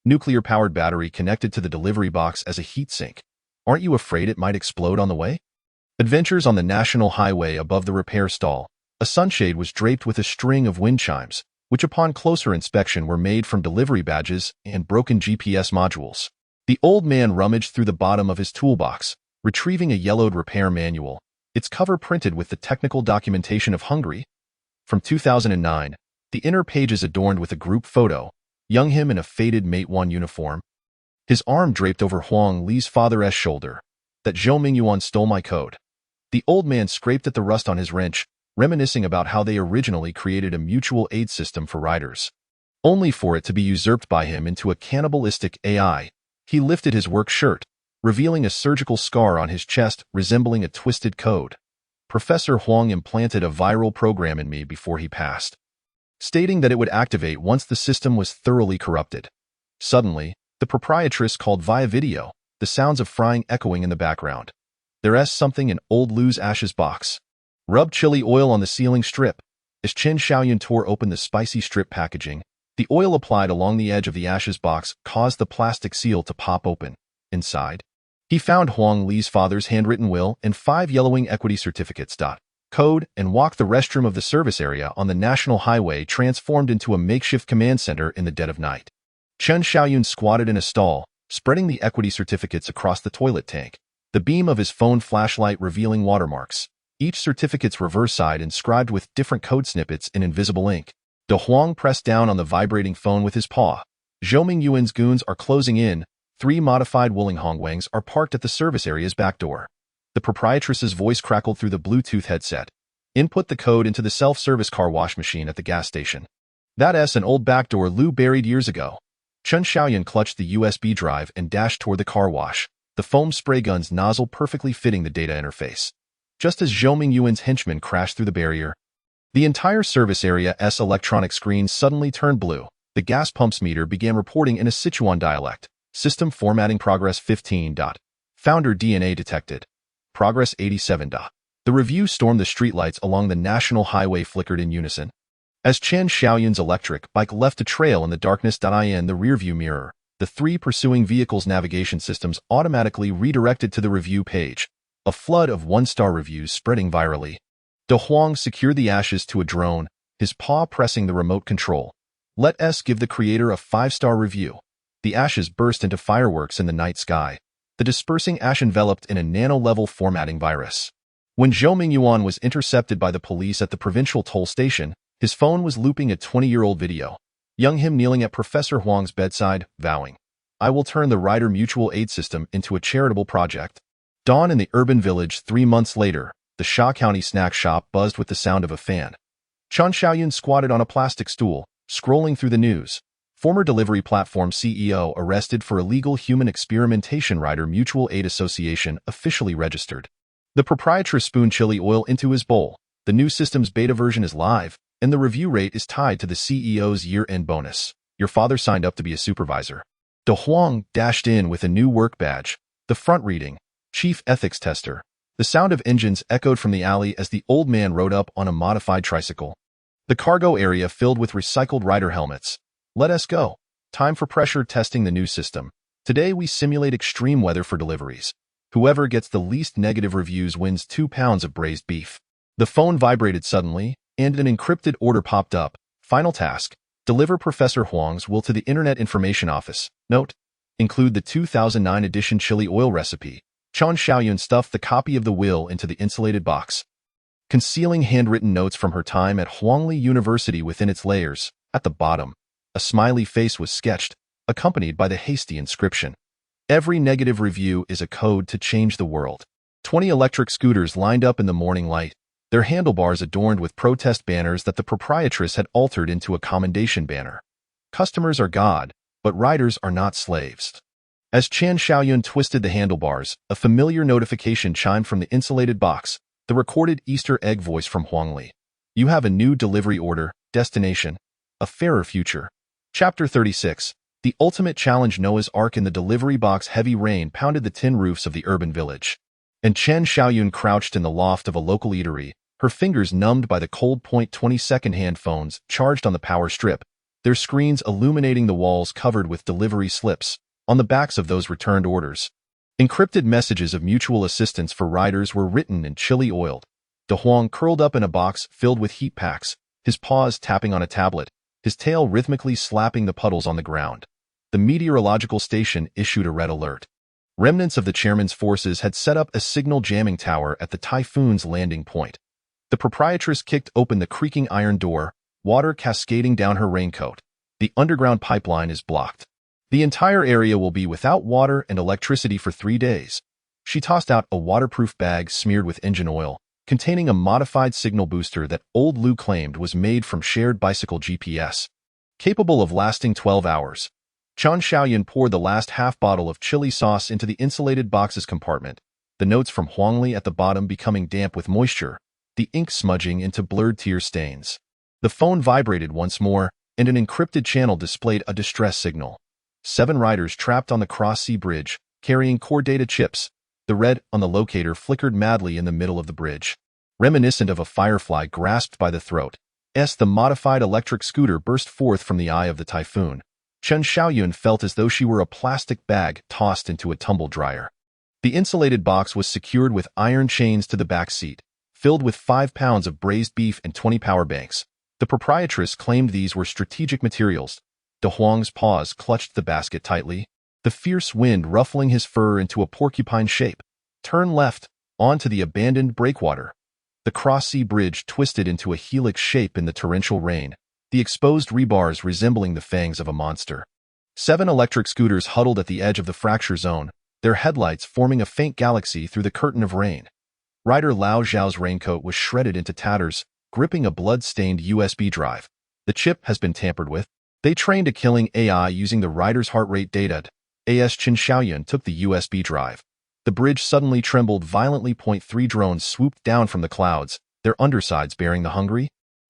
Nuclear-powered battery connected to the delivery box as a heat sink. Aren't you afraid it might explode on the way? Adventures on the national highway above the repair stall. A sunshade was draped with a string of wind chimes, which upon closer inspection were made from delivery badges and broken GPS modules. The old man rummaged through the bottom of his toolbox, retrieving a yellowed repair manual, its cover printed with the technical documentation of Hungary. From 2009, the inner pages adorned with a group photo, young him in a faded Matewan uniform, his arm draped over Huang Li's father's shoulder. That Zhou Mingyuan stole my code. The old man scraped at the rust on his wrench, reminiscing about how they originally created a mutual aid system for riders, only for it to be usurped by him into a cannibalistic AI. He lifted his work shirt, revealing a surgical scar on his chest resembling a twisted code. Professor Huang implanted a viral program in me before he passed, stating that it would activate once the system was thoroughly corrupted. Suddenly, the proprietress called via video, the sounds of frying echoing in the background. There's something in old Lu's ashes box. Rub chili oil on the sealing strip. As Chen Xiaoyan tore open the spicy strip packaging, the oil applied along the edge of the ashes box caused the plastic seal to pop open. Inside, he found Huang Li's father's handwritten will and 5 yellowing equity certificates. Code and walked the restroom of the service area on the national highway transformed into a makeshift command center in the dead of night. Chen Xiaoyan squatted in a stall, spreading the equity certificates across the toilet tank, the beam of his phone flashlight revealing watermarks, each certificate's reverse side inscribed with different code snippets in invisible ink. De Huang pressed down on the vibrating phone with his paw. Zhou Mingyuan's goons are closing in. 3 modified Wulinghongwangs are parked at the service area's back door. The proprietress's voice crackled through the Bluetooth headset. Input the code into the self-service car wash machine at the gas station. That's an old backdoor Lu buried years ago. Chen Xiaoyan clutched the USB drive and dashed toward the car wash, the foam spray gun's nozzle perfectly fitting the data interface. Just as Zhou Mingyuan's henchmen crashed through the barrier, the entire service area's electronic screen suddenly turned blue. The gas pump's meter began reporting in a Sichuan dialect. System formatting progress 15. Founder DNA detected. Progress 87. The review stormed the streetlights along the national highway flickered in unison. As Chen Xiaoyan's electric bike left a trail in the darkness. In the rearview mirror, the 3 pursuing vehicles' navigation systems automatically redirected to the review page, a flood of 1-star reviews spreading virally. De Huang secured the ashes to a drone, his paw pressing the remote control. Let us give the creator a 5-star review. The ashes burst into fireworks in the night sky. the dispersing ash enveloped in a nano-level formatting virus. When Zhou Mingyuan was intercepted by the police at the provincial toll station, his phone was looping a 20-year-old video. Young him kneeling at Professor Huang's bedside, vowing, "I will turn the Rider Mutual Aid System into a charitable project." Dawn in the urban village 3 months later, the Sha County snack shop buzzed with the sound of a fan. Chen Xiaoyun squatted on a plastic stool, scrolling through the news. Former delivery platform CEO arrested for illegal human experimentation. Rider Mutual Aid Association officially registered. The proprietress spooned chili oil into his bowl. The new system's beta version is live, and the review rate is tied to the CEO's year-end bonus. Your father signed up to be a supervisor. De Huang dashed in with a new work badge. The front reading, Chief Ethics Tester. The sound of engines echoed from the alley as the old man rode up on a modified tricycle. The cargo area filled with recycled rider helmets. Let us go. Time for pressure testing the new system. Today we simulate extreme weather for deliveries. Whoever gets the least negative reviews wins 2 pounds of braised beef. The phone vibrated suddenly, and an encrypted order popped up. Final task. Deliver Professor Huang's will to the Internet Information Office. Note. Include the 2009 edition chili oil recipe. Chen Xiaoyun stuffed the copy of the will into the insulated box, concealing handwritten notes from her time at Huangli University within its layers. At the bottom, a smiley face was sketched, accompanied by the hasty inscription, "Every negative review is a code to change the world." 20 electric scooters lined up in the morning light, their handlebars adorned with protest banners that the proprietress had altered into a commendation banner. Customers are God, but riders are not slaves. As Chen Xiaoyun twisted the handlebars, a familiar notification chimed from the insulated box, the recorded Easter egg voice from Huangli. You have a new delivery order, destination, a fairer future. Chapter 36. The Ultimate Challenge. Noah's Ark. In the delivery box, heavy rain pounded the tin roofs of the urban village. And Chen Xiaoyun crouched in the loft of a local eatery, her fingers numbed by the cold .20 second-hand phones charged on the power strip, their screens illuminating the walls covered with delivery slips. On the backs of those returned orders, encrypted messages of mutual assistance for riders were written and chili-oiled. De Huang curled up in a box filled with heat packs, his paws tapping on a tablet, his tail rhythmically slapping the puddles on the ground. The meteorological station issued a red alert. Remnants of the chairman's forces had set up a signal jamming tower at the typhoon's landing point. The proprietress kicked open the creaking iron door, water cascading down her raincoat. The underground pipeline is blocked. The entire area will be without water and electricity for 3 days. She tossed out a waterproof bag smeared with engine oil, containing a modified signal booster that old Lu claimed was made from shared bicycle GPS, capable of lasting 12 hours. Chen Xiaoyun poured the last half bottle of chili sauce into the insulated box's compartment, the notes from Huangli at the bottom becoming damp with moisture, the ink smudging into blurred tear stains. The phone vibrated once more, and an encrypted channel displayed a distress signal. 7 riders trapped on the Cross-Sea Bridge, carrying core data chips. The red on the locator flickered madly in the middle of the bridge, reminiscent of a firefly grasped by the throat. The modified electric scooter burst forth from the eye of the typhoon. Chen Xiaoyun felt as though she were a plastic bag tossed into a tumble dryer. The insulated box was secured with iron chains to the back seat, filled with 5 pounds of braised beef and 20 power banks. The proprietress claimed these were strategic materials. De Huang's paws clutched the basket tightly, the fierce wind ruffling his fur into a porcupine shape. Turn left, onto the abandoned breakwater. The Cross-Sea Bridge twisted into a helix shape in the torrential rain, the exposed rebars resembling the fangs of a monster. 7 electric scooters huddled at the edge of the fracture zone, their headlights forming a faint galaxy through the curtain of rain. Rider Lao Zhao's raincoat was shredded into tatters, gripping a blood-stained USB drive. The chip has been tampered with. They trained a killing AI using the rider's heart rate data. As Chen Xiaoyun took the USB drive, the bridge suddenly trembled violently. 3 drones swooped down from the clouds, their undersides bearing the hungry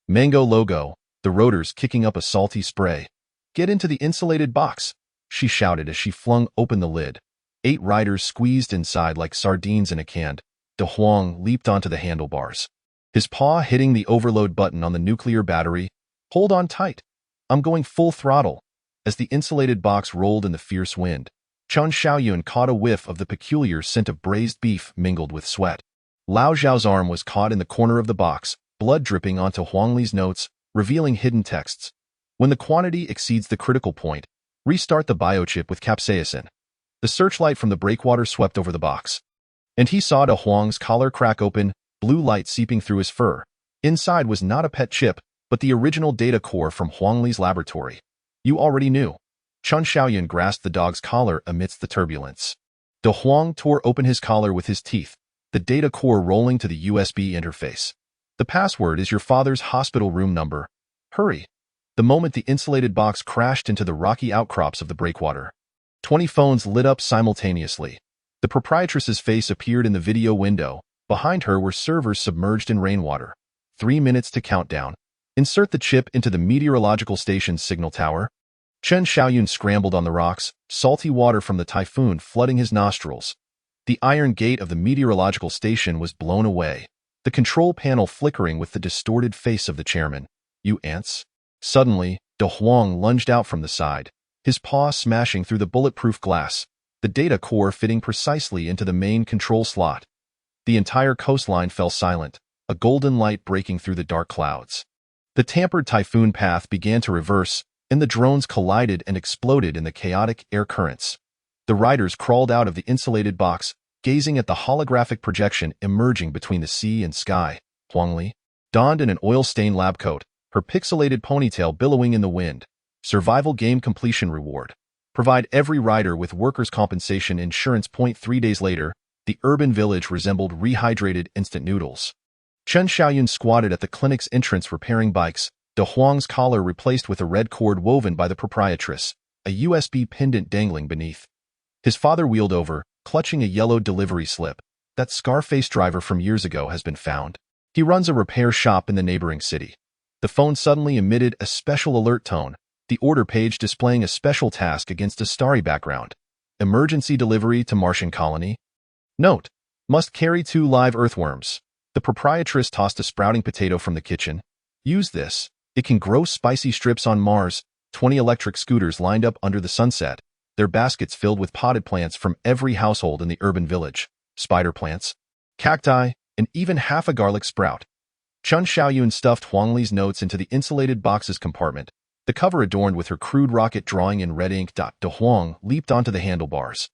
mango logo, the rotors kicking up a salty spray. Get into the insulated box, she shouted as she flung open the lid. 8 riders squeezed inside like sardines in a can. De Huang leaped onto the handlebars, his paw hitting the overload button on the nuclear battery. Hold on tight. I'm going full throttle. As the insulated box rolled in the fierce wind, Chen Xiaoyun caught a whiff of the peculiar scent of braised beef mingled with sweat. Lao Zhao's arm was caught in the corner of the box, blood dripping onto Huangli's notes, revealing hidden texts. When the quantity exceeds the critical point, restart the biochip with capsaicin. The searchlight from the breakwater swept over the box, and he saw De Huang's collar crack open, blue light seeping through his fur. Inside was not a pet chip, but the original data core from Huang Li's laboratory. You already knew. Chen Xiaoyun grasped the dog's collar amidst the turbulence. De Huang tore open his collar with his teeth, the data core rolling to the USB interface. The password is your father's hospital room number. Hurry. The moment the insulated box crashed into the rocky outcrops of the breakwater, 20 phones lit up simultaneously. The proprietress's face appeared in the video window. Behind her were servers submerged in rainwater. 3 minutes to countdown. Insert the chip into the meteorological station's signal tower. Chen Xiaoyun scrambled on the rocks, salty water from the typhoon flooding his nostrils. The iron gate of the meteorological station was blown away, the control panel flickering with the distorted face of the chairman. You ants? Suddenly, De Huang lunged out from the side, his paw smashing through the bulletproof glass, the data core fitting precisely into the main control slot. The entire coastline fell silent, a golden light breaking through the dark clouds. The tampered typhoon path began to reverse, and the drones collided and exploded in the chaotic air currents. The riders crawled out of the insulated box, gazing at the holographic projection emerging between the sea and sky. Huang Li, donned in an oil-stained lab coat, her pixelated ponytail billowing in the wind. Survival game completion reward. Provide every rider with workers' compensation insurance. 3 days later, the urban village resembled rehydrated instant noodles. Chen Xiaoyun squatted at the clinic's entrance repairing bikes, De Huang's collar replaced with a red cord woven by the proprietress, a USB pendant dangling beneath. His father wheeled over, clutching a yellow delivery slip. That Scarface driver from years ago has been found. He runs a repair shop in the neighboring city. The phone suddenly emitted a special alert tone, the order page displaying a special task against a starry background. Emergency delivery to Martian colony. Note: must carry 2 live earthworms. The proprietress tossed a sprouting potato from the kitchen. Use this. It can grow spicy strips on Mars. 20 electric scooters lined up under the sunset, their baskets filled with potted plants from every household in the urban village. Spider plants, cacti, and even half a garlic sprout. Chen Xiaoyun stuffed Huang Li's notes into the insulated box's compartment, the cover adorned with her crude rocket drawing in red ink. De Huang leaped onto the handlebars,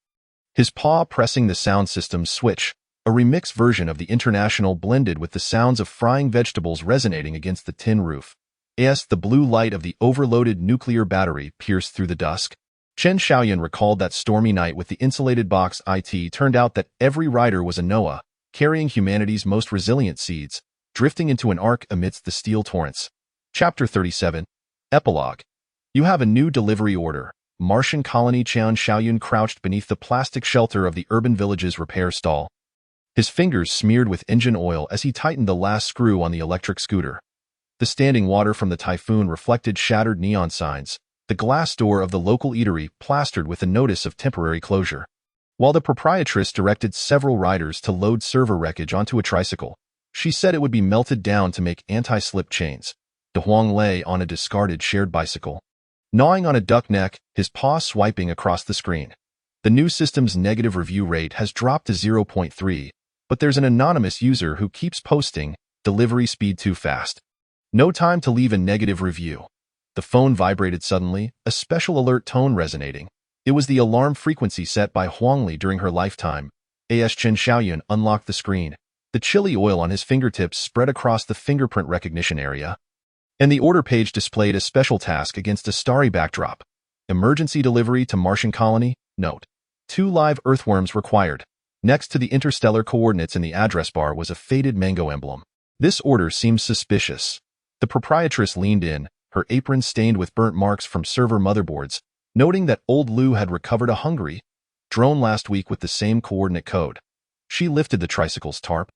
his paw pressing the sound system's switch, a remixed version of the International blended with the sounds of frying vegetables resonating against the tin roof. As the blue light of the overloaded nuclear battery pierced through the dusk, Chen Xiaoyun recalled that stormy night with the insulated box. It turned out that every rider was a Noah, carrying humanity's most resilient seeds, drifting into an ark amidst the steel torrents. Chapter 37. Epilogue. You have a new delivery order. Martian colony. Chen Xiaoyun crouched beneath the plastic shelter of the urban village's repair stall, his fingers smeared with engine oil as he tightened the last screw on the electric scooter. The standing water from the typhoon reflected shattered neon signs, the glass door of the local eatery plastered with a notice of temporary closure. While the proprietress directed several riders to load server wreckage onto a tricycle, she said it would be melted down to make anti-slip chains. De Huang lay on a discarded shared bicycle, gnawing on a duck neck, his paw swiping across the screen. The new system's negative review rate has dropped to 0.3, but there's an anonymous user who keeps posting, delivery speed too fast. No time to leave a negative review. The phone vibrated suddenly, a special alert tone resonating. It was the alarm frequency set by Huang Li during her lifetime. Chen Xiaoyun unlocked the screen. The chili oil on his fingertips spread across the fingerprint recognition area, and the order page displayed a special task against a starry backdrop. Emergency delivery to Martian colony. Note: 2 live earthworms required. Next to the interstellar coordinates in the address bar was a faded mango emblem. This order seems suspicious. The proprietress leaned in, her apron stained with burnt marks from server motherboards, noting that old Lou had recovered a Hungary drone last week with the same coordinate code. She lifted the tricycle's tarp,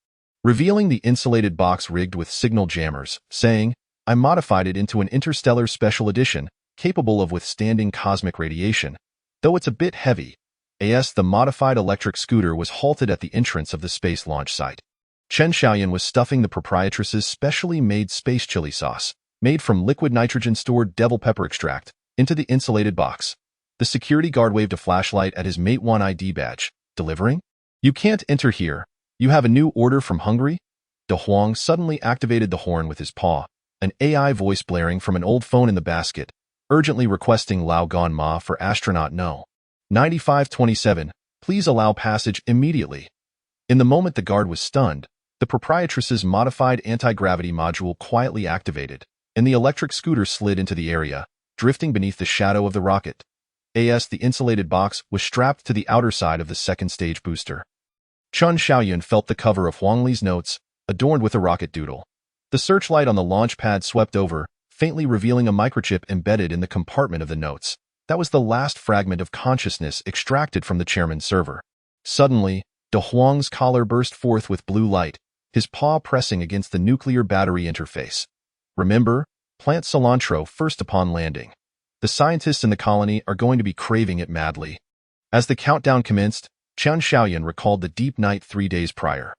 revealing the insulated box rigged with signal jammers, saying, "I modified it into an interstellar special edition, capable of withstanding cosmic radiation, though it's a bit heavy." The modified electric scooter was halted at the entrance of the space launch site. Chen Xiaoyun was stuffing the proprietress's specially made space chili sauce, made from liquid nitrogen stored devil pepper extract, into the insulated box. The security guard waved a flashlight at his Mate 1 ID badge. "Delivering? You can't enter here. You have a new order from Hungary?" De Huang suddenly activated the horn with his paw, an AI voice blaring from an old phone in the basket, urgently requesting Lao Gan Ma for astronaut No. 9527. Please allow passage immediately. In the moment the guard was stunned, the proprietress's modified anti-gravity module quietly activated, and the electric scooter slid into the area, drifting beneath the shadow of the rocket. The insulated box was strapped to the outer side of the second stage booster. Chun Xiaoyun felt the cover of Huang Li's notes, adorned with a rocket doodle. The searchlight on the launch pad swept over, faintly revealing a microchip embedded in the compartment of the notes. That was the last fragment of consciousness extracted from the chairman's server. Suddenly, De Huang's collar burst forth with blue light, his paw pressing against the nuclear battery interface. Remember, plant cilantro first upon landing. The scientists in the colony are going to be craving it madly. As the countdown commenced, Chun Xiaoyun recalled the deep night 3 days prior.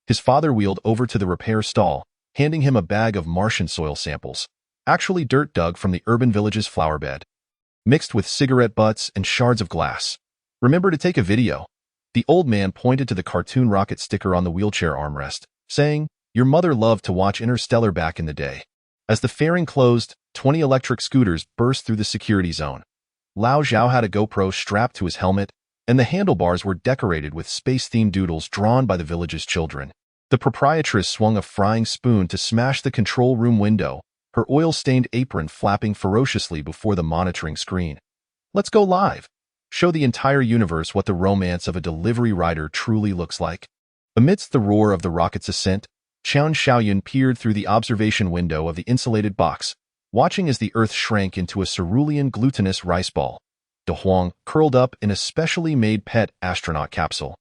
His father wheeled over to the repair stall, handing him a bag of Martian soil samples, actually dirt dug from the urban village's flower bed, mixed with cigarette butts and shards of glass. Remember to take a video. The old man pointed to the cartoon rocket sticker on the wheelchair armrest, saying, "Your mother loved to watch Interstellar back in the day." As the fairing closed, 20 electric scooters burst through the security zone. Lao Zhao had a GoPro strapped to his helmet, and the handlebars were decorated with space-themed doodles drawn by the village's children. The proprietress swung a frying spoon to smash the control room window, her oil-stained apron flapping ferociously before the monitoring screen. "Let's go live. Show the entire universe what the romance of a delivery rider truly looks like." Amidst the roar of the rocket's ascent, Chun Xiaoyun peered through the observation window of the insulated box, watching as the Earth shrank into a cerulean glutinous rice ball. De Huang curled up in a specially made pet astronaut capsule,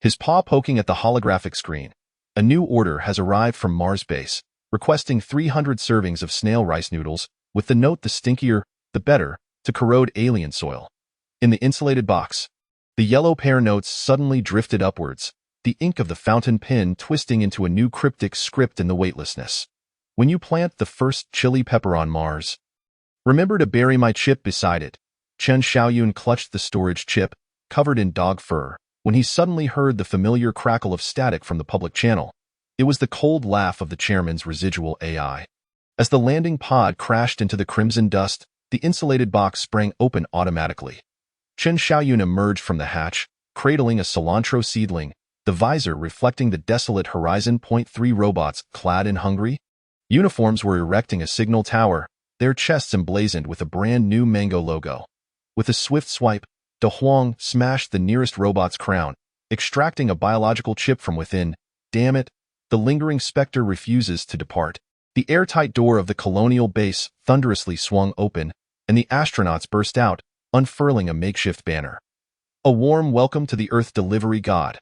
his paw poking at the holographic screen. A new order has arrived from Mars base, requesting 300 servings of snail rice noodles, with the note "the stinkier, the better," to corrode alien soil. In the insulated box, the yellow pear notes suddenly drifted upwards, the ink of the fountain pen twisting into a new cryptic script in the weightlessness. "When you plant the first chili pepper on Mars, remember to bury my chip beside it." Chun Xiaoyun clutched the storage chip, covered in dog fur, when he suddenly heard the familiar crackle of static from the public channel. It was the cold laugh of the chairman's residual AI. As the landing pod crashed into the crimson dust, the insulated box sprang open automatically. Chun Xiaoyun emerged from the hatch, cradling a cilantro seedling, the visor reflecting the desolate horizon. 3 robots, clad in hungry uniforms, were erecting a signal tower, their chests emblazoned with a brand new mango logo. With a swift swipe, De Huang smashed the nearest robot's crown, extracting a biological chip from within. Damn it, the lingering specter refuses to depart. The airtight door of the colonial base thunderously swung open, and the astronauts burst out, unfurling a makeshift banner. "A warm welcome to the Earth Delivery God."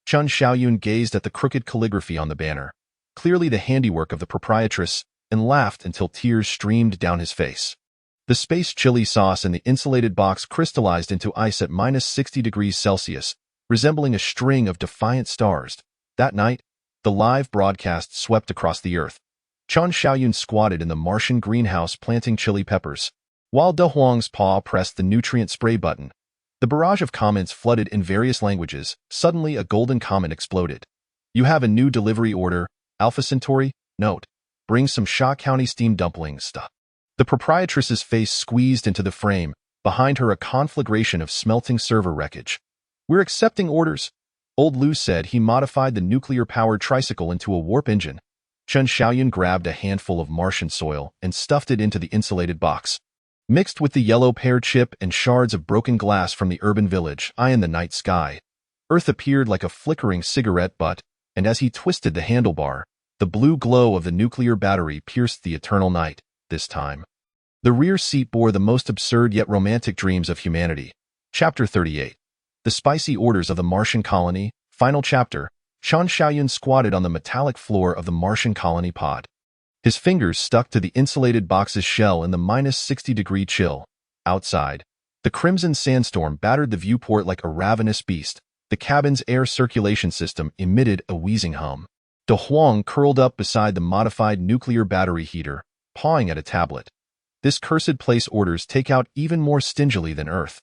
Chun Xiaoyun gazed at the crooked calligraphy on the banner, clearly the handiwork of the proprietress, and laughed until tears streamed down his face. The space chili sauce in the insulated box crystallized into ice at -60 degrees Celsius, resembling a string of defiant stars. That night, the live broadcast swept across the Earth. Chun Xiaoyun squatted in the Martian greenhouse planting chili peppers, while De Huang's paw pressed the nutrient spray button. The barrage of comments flooded in various languages. Suddenly a golden comment exploded. "You have a new delivery order, Alpha Centauri. Note, bring some Shaw County steamed dumplings." The proprietress's face squeezed into the frame, behind her a conflagration of smelting server wreckage. "We're accepting orders." Old Lu said he modified the nuclear-powered tricycle into a warp engine. Chun Xiaoyun grabbed a handful of Martian soil and stuffed it into the insulated box. Mixed with the yellow pear chip and shards of broken glass from the urban village, eye in the night sky, Earth appeared like a flickering cigarette butt, and as he twisted the handlebar, the blue glow of the nuclear battery pierced the eternal night. This time, the rear seat bore the most absurd yet romantic dreams of humanity. Chapter 38. The Spicy Orders of the Martian Colony. Final chapter. Chun Xiaoyun squatted on the metallic floor of the Martian colony pod. His fingers stuck to the insulated box's shell in the -60-degree chill. Outside, the crimson sandstorm battered the viewport like a ravenous beast. The cabin's air circulation system emitted a wheezing hum. De Huang curled up beside the modified nuclear battery heater, pawing at a tablet. This cursed place orders take out even more stingily than Earth.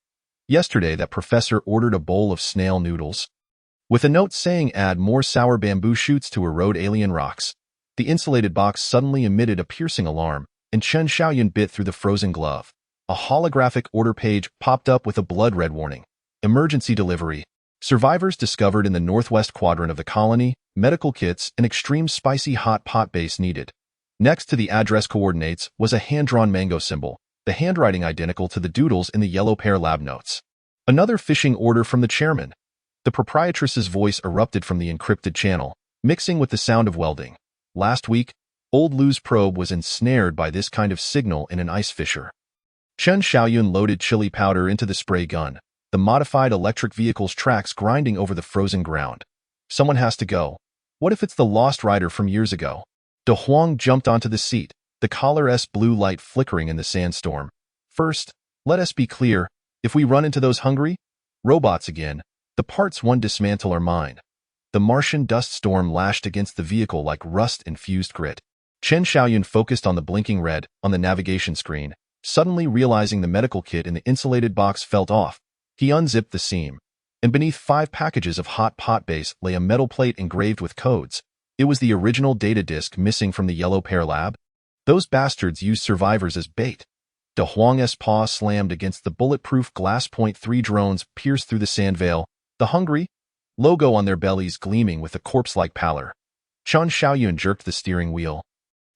Yesterday that professor ordered a bowl of snail noodles, with a note saying add more sour bamboo shoots to erode alien rocks. The insulated box suddenly emitted a piercing alarm, and Chun Xiaoyun bit through the frozen glove. A holographic order page popped up with a blood-red warning. Emergency delivery. Survivors discovered in the northwest quadrant of the colony, medical kits, and extreme spicy hot pot base needed. Next to the address coordinates was a hand-drawn mango symbol, the handwriting identical to the doodles in the yellow pair lab notes. Another phishing order from the chairman. The proprietress's voice erupted from the encrypted channel, mixing with the sound of welding. Last week, Old Lou's probe was ensnared by this kind of signal in an ice fissure. Chen Xiaoyun loaded chili powder into the spray gun, the modified electric vehicle's tracks grinding over the frozen ground. Someone has to go. What if it's the lost rider from years ago? De Huang jumped onto the seat, the collar's blue light flickering in the sandstorm. First, let us be clear, if we run into those hungry robots again, the parts won't dismantle are mine. The Martian dust storm lashed against the vehicle like rust-infused grit. Chen Xiaoyun focused on the blinking red on the navigation screen, suddenly realizing the medical kit in the insulated box felt off. He unzipped the seam, and beneath 5 packages of hot pot base lay a metal plate engraved with codes. It was the original data disk missing from the yellow pair lab. Those bastards used survivors as bait. De Huang's paw slammed against the bulletproof glass. .3 drones pierced through the sand veil, the hungry logo on their bellies gleaming with a corpse-like pallor. Chen Xiaoyun jerked the steering wheel.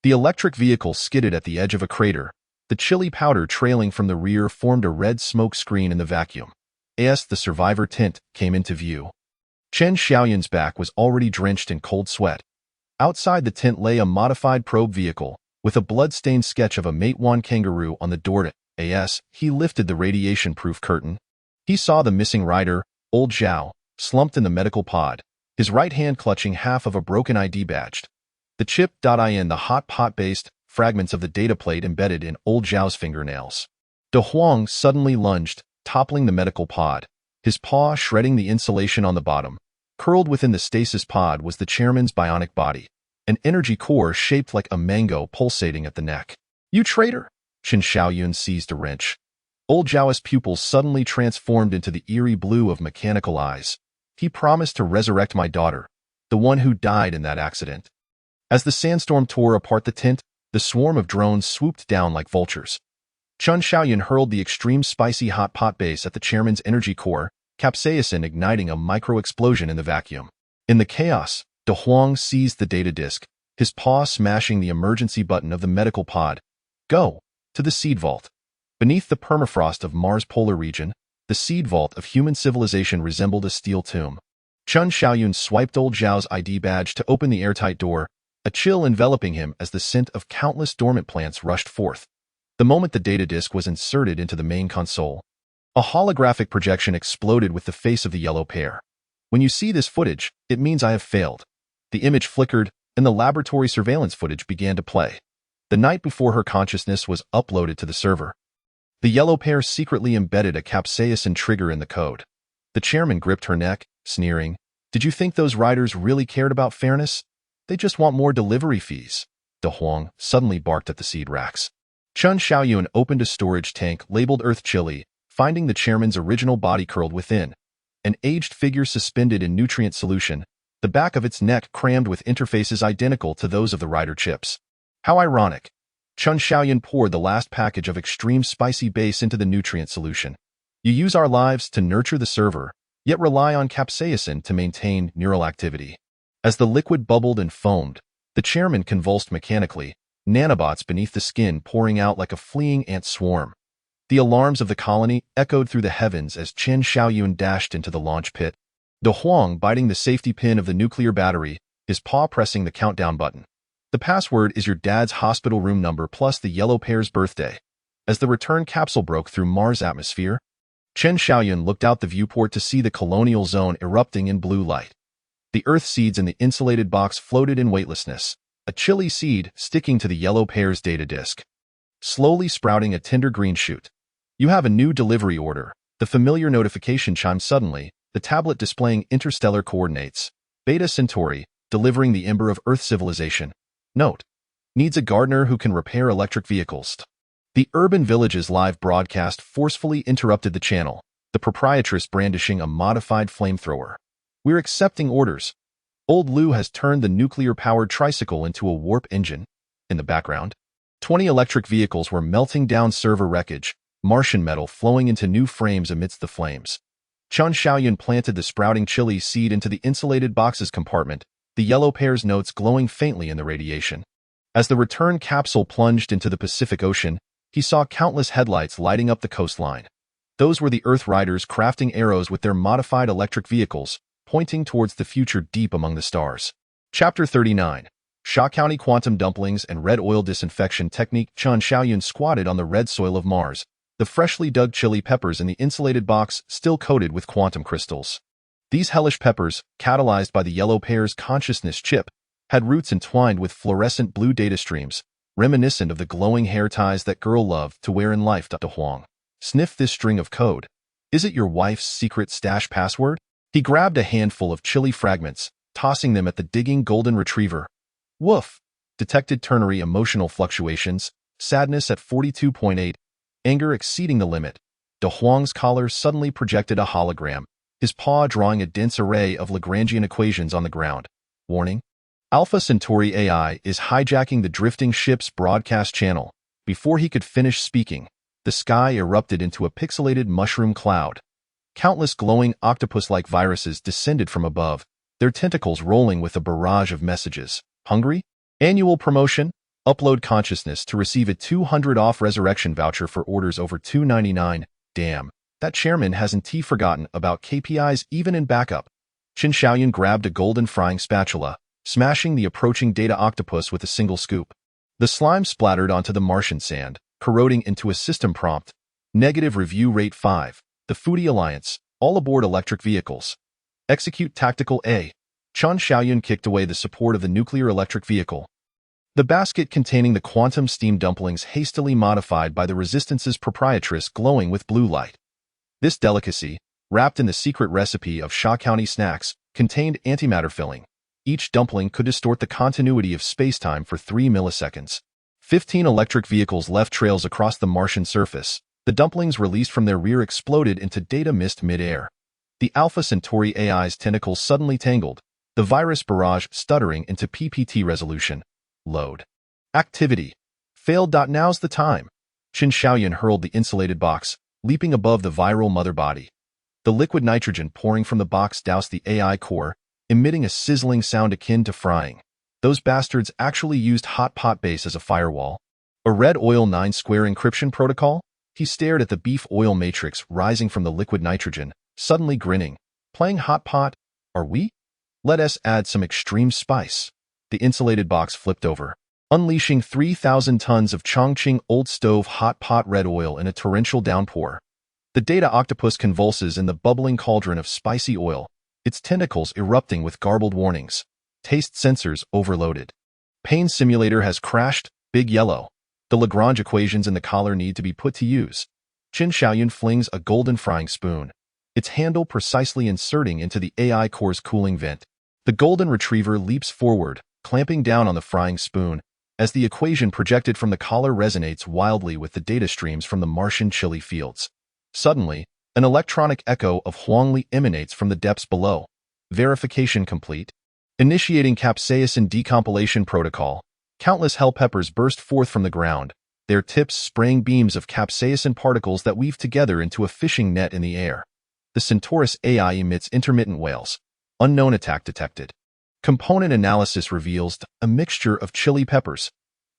The electric vehicle skidded at the edge of a crater. The chili powder trailing from the rear formed a red smoke screen in the vacuum. As the survivor tent came into view, Chen Xiaoyun's back was already drenched in cold sweat. Outside the tent lay a modified probe vehicle, with a blood-stained sketch of a Matewan kangaroo on the door. He lifted the radiation-proof curtain. He saw the missing rider, Old Zhao, slumped in the medical pod, his right hand clutching half of a broken ID badge. The chip.in, the hot pot-based fragments of the data plate embedded in Old Zhao's fingernails. De Huang suddenly lunged, toppling the medical pod, his paw shredding the insulation on the bottom. Curled within the stasis pod was the chairman's bionic body, an energy core shaped like a mango pulsating at the neck. You traitor! Chen Xiaoyun seized a wrench. Old Zhao's pupils suddenly transformed into the eerie blue of mechanical eyes. He promised to resurrect my daughter, the one who died in that accident. As the sandstorm tore apart the tent, the swarm of drones swooped down like vultures. Chen Xiaoyun hurled the extreme spicy hot pot base at the chairman's energy core, capsaicin igniting a micro-explosion in the vacuum. In the chaos, De Huang seized the data disk, his paw smashing the emergency button of the medical pod. Go! To the seed vault. Beneath the permafrost of Mars' polar region, the seed vault of human civilization resembled a steel tomb. Chen Xiaoyun swiped Old Zhao's ID badge to open the airtight door, a chill enveloping him as the scent of countless dormant plants rushed forth. The moment the data disk was inserted into the main console, a holographic projection exploded with the face of the yellow pair. When you see this footage, it means I have failed. The image flickered, and the laboratory surveillance footage began to play. The night before her consciousness was uploaded to the server, the yellow pair secretly embedded a capsaicin trigger in the code. The chairman gripped her neck, sneering, "Did you think those riders really cared about fairness? They just want more delivery fees." De Huang suddenly barked at the seed racks. Chen Xiaoyun opened a storage tank labeled Earth Chili, finding the chairman's original body curled within. An aged figure suspended in nutrient solution, the back of its neck crammed with interfaces identical to those of the rider chips. How ironic. Chen Xiaoyun poured the last package of extreme spicy base into the nutrient solution. You use our lives to nurture the server, yet rely on capsaicin to maintain neural activity. As the liquid bubbled and foamed, the chairman convulsed mechanically, nanobots beneath the skin pouring out like a fleeing ant swarm. The alarms of the colony echoed through the heavens as Chen Xiaoyun dashed into the launch pit. De Huang biting the safety pin of the nuclear battery, his paw pressing the countdown button. The password is your dad's hospital room number plus the yellow pair's birthday. As the return capsule broke through Mars' atmosphere, Chen Xiaoyun looked out the viewport to see the colonial zone erupting in blue light. The Earth seeds in the insulated box floated in weightlessness, a chilly seed sticking to the yellow pair's data disk, slowly sprouting a tender green shoot. You have a new delivery order. The familiar notification chimed suddenly, the tablet displaying interstellar coordinates. Beta Centauri, delivering the ember of Earth civilization. Note: needs a gardener who can repair electric vehicles. The urban village's live broadcast forcefully interrupted the channel, the proprietress brandishing a modified flamethrower. We're accepting orders. Old Lou has turned the nuclear-powered tricycle into a warp engine. In the background, 20 electric vehicles were melting down server wreckage, Martian metal flowing into new frames amidst the flames. Chen Xiaoyun planted the sprouting chili seed into the insulated box's compartment, the yellow pear's notes glowing faintly in the radiation. As the return capsule plunged into the Pacific Ocean, he saw countless headlights lighting up the coastline. Those were the Earth Riders crafting arrows with their modified electric vehicles, pointing towards the future deep among the stars. Chapter 39. Sha County Quantum Dumplings and Red Oil Disinfection Technique. Chen Xiaoyun squatted on the red soil of Mars, the freshly dug chili peppers in the insulated box still coated with quantum crystals. These hellish peppers, catalyzed by the yellow pear's consciousness chip, had roots entwined with fluorescent blue data streams, reminiscent of the glowing hair ties that girl loved to wear in life. Huang. Sniff this string of code. Is it your wife's secret stash password? He grabbed a handful of chili fragments, tossing them at the digging golden retriever. Woof! Detected ternary emotional fluctuations, sadness at 42.8, anger exceeding the limit. De Huang's collar suddenly projected a hologram, his paw drawing a dense array of Lagrangian equations on the ground. Warning: Alpha Centauri AI is hijacking the drifting ship's broadcast channel. Before he could finish speaking, the sky erupted into a pixelated mushroom cloud. Countless glowing octopus-like viruses descended from above, their tentacles rolling with a barrage of messages. Hungry? Annual promotion? Upload consciousness to receive a 200 off resurrection voucher for orders over $2.99. Damn, that chairman hasn't forgotten about KPIs even in backup. Chen Xiaoyun grabbed a golden frying spatula, smashing the approaching data octopus with a single scoop. The slime splattered onto the Martian sand, corroding into a system prompt. Negative review rate 5. The Foodie Alliance, all aboard electric vehicles. Execute Tactical A. Chen Xiaoyun kicked away the support of the nuclear electric vehicle. The basket containing the quantum steam dumplings hastily modified by the Resistance's proprietress glowing with blue light. This delicacy, wrapped in the secret recipe of Sha County snacks, contained antimatter filling. Each dumpling could distort the continuity of spacetime for 3 milliseconds. 15 electric vehicles left trails across the Martian surface. The dumplings released from their rear exploded into data mist mid-air. The Alpha Centauri AI's tentacles suddenly tangled, the virus barrage stuttering into PPT resolution. Load. Activity. Failed. Now's the time. Chen Xiaoyun hurled the insulated box, leaping above the viral mother body. The liquid nitrogen pouring from the box doused the AI core, emitting a sizzling sound akin to frying. Those bastards actually used hot pot base as a firewall. A red oil 9 square encryption protocol? He stared at the beef oil matrix rising from the liquid nitrogen, suddenly grinning. Playing hot pot? Are we? Let us add some extreme spice. The insulated box flipped over, unleashing 3,000 tons of Chongqing old stove hot pot red oil in a torrential downpour. The data octopus convulses in the bubbling cauldron of spicy oil, its tentacles erupting with garbled warnings. Taste sensors overloaded. Pain simulator has crashed. Big yellow. The Lagrange equations in the collar need to be put to use. Chen Xiaoyun flings a golden frying spoon, its handle precisely inserting into the AI core's cooling vent. The golden retriever leaps forward, clamping down on the frying spoon, as the equation projected from the collar resonates wildly with the data streams from the Martian chili fields. Suddenly, an electronic echo of Huangli emanates from the depths below. Verification complete. Initiating capsaicin decompilation protocol. Countless hell peppers burst forth from the ground, their tips spraying beams of capsaicin particles that weave together into a fishing net in the air. The Centaurus AI emits intermittent wails. Unknown attack detected. Component analysis reveals a mixture of chili peppers.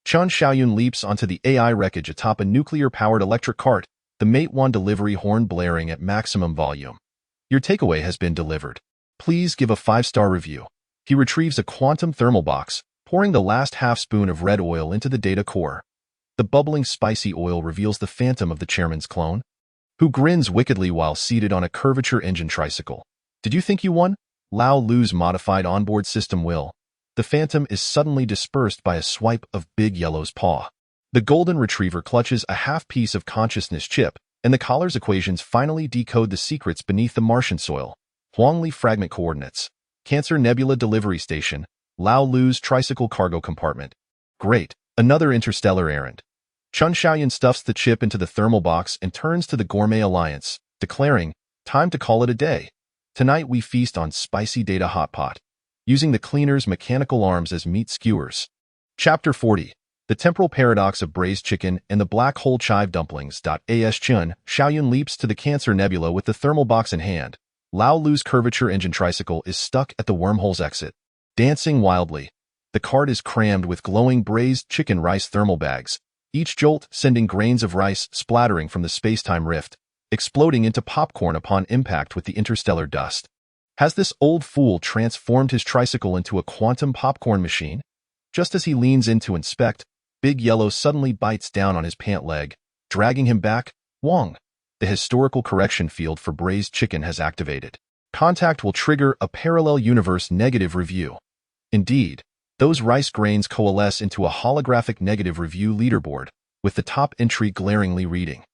Chen Xiaoyun leaps onto the AI wreckage atop a nuclear-powered electric cart, the Mate 1 delivery horn blaring at maximum volume. Your takeaway has been delivered. Please give a 5-star review. He retrieves a quantum thermal box, pouring the last half-spoon of red oil into the data core. The bubbling spicy oil reveals the phantom of the chairman's clone, who grins wickedly while seated on a curvature engine tricycle. Did you think you won? Lao Lu's modified onboard system will. The phantom is suddenly dispersed by a swipe of Big Yellow's paw. The golden retriever clutches a half-piece of consciousness chip, and the collar's equations finally decode the secrets beneath the Martian soil. Huangli fragment coordinates. Cancer Nebula Delivery Station. Lao Lu's tricycle cargo compartment. Great, another interstellar errand. Chen Xiaoyun stuffs the chip into the thermal box and turns to the Gourmet Alliance, declaring, time to call it a day. Tonight we feast on spicy data hot pot, using the cleaner's mechanical arms as meat skewers. Chapter 40. The temporal paradox of braised chicken and the black hole chive dumplings. As Chun Xiaoyun leaps to the Cancer Nebula with the thermal box in hand, Lao Lu's curvature engine tricycle is stuck at the wormhole's exit. Dancing wildly, the cart is crammed with glowing braised chicken rice thermal bags, each jolt sending grains of rice splattering from the space-time rift, exploding into popcorn upon impact with the interstellar dust. Has this old fool transformed his tricycle into a quantum popcorn machine? Just as he leans in to inspect, Big Yellow suddenly bites down on his pant leg, dragging him back. Wong. The historical correction field for braised chicken has activated. Contact will trigger a parallel universe negative review. Indeed, those rice grains coalesce into a holographic negative review leaderboard, with the top entry glaringly reading: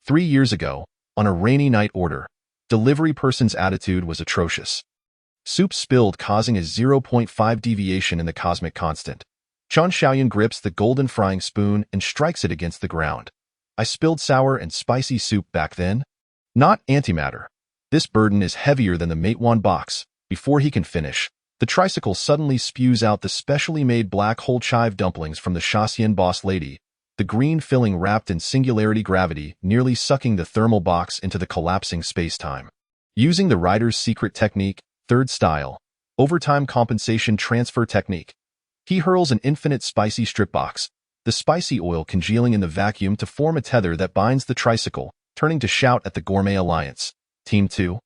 3 years ago, on a rainy night order, delivery person's attitude was atrocious. Soup spilled, causing a 0.5 deviation in the cosmic constant. Chun Xiaoyun grips the golden frying spoon and strikes it against the ground. I spilled sour and spicy soup back then? Not antimatter. This burden is heavier than the Matewan box. Before he can finish, the tricycle suddenly spews out the specially made black hole chive dumplings from the Shaxian boss lady, the green filling wrapped in singularity gravity, nearly sucking the thermal box into the collapsing space-time. Using the rider's secret technique, third style, overtime compensation transfer technique, he hurls an infinite spicy strip box, the spicy oil congealing in the vacuum to form a tether that binds the tricycle, turning to shout at the Gourmet Alliance. Team 2.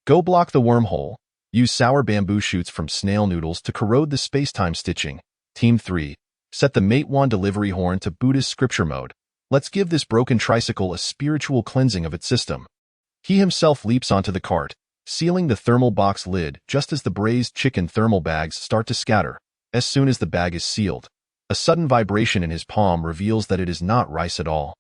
Go block the wormhole. Use sour bamboo shoots from snail noodles to corrode the space-time stitching. Team 3. Set the Matewan delivery horn to Buddhist scripture mode. Let's give this broken tricycle a spiritual cleansing of its system. He himself leaps onto the cart, sealing the thermal box lid just as the braised chicken thermal bags start to scatter. As soon as the bag is sealed, a sudden vibration in his palm reveals that it is not rice at all,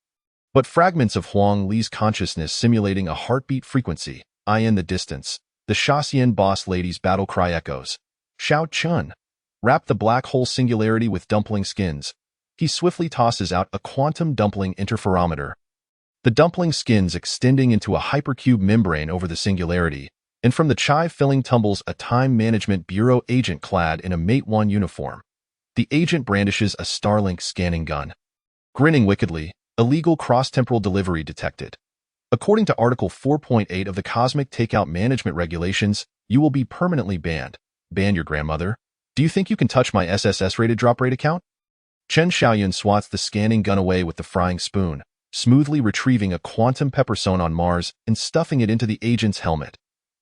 but fragments of Huang Li's consciousness simulating a heartbeat frequency. In the distance, the Shaxian boss lady's battle cry echoes. Xiao Chun. Wrap the black hole singularity with dumpling skins. He swiftly tosses out a quantum dumpling interferometer. The dumpling skins extending into a hypercube membrane over the singularity, and from the chive filling tumbles a Time Management Bureau agent clad in a Matewan uniform. The agent brandishes a Starlink scanning gun. Grinning wickedly, illegal cross-temporal delivery detected. According to Article 4.8 of the Cosmic Takeout Management Regulations, you will be permanently banned. Ban your grandmother. Do you think you can touch my SSS-rated drop rate account? Chen Xiaoyun swats the scanning gun away with the frying spoon, smoothly retrieving a quantum pepperstone on Mars and stuffing it into the agent's helmet.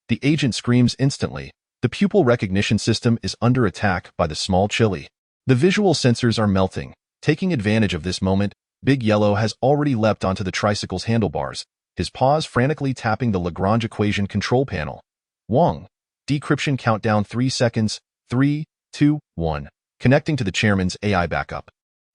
The agent screams instantly. The pupil recognition system is under attack by the small chili. The visual sensors are melting. Taking advantage of this moment, Big Yellow has already leapt onto the tricycle's handlebars, his paws frantically tapping the Lagrange equation control panel. Wong. Decryption countdown 3 seconds. 3, 2, 1. Connecting to the chairman's AI backup.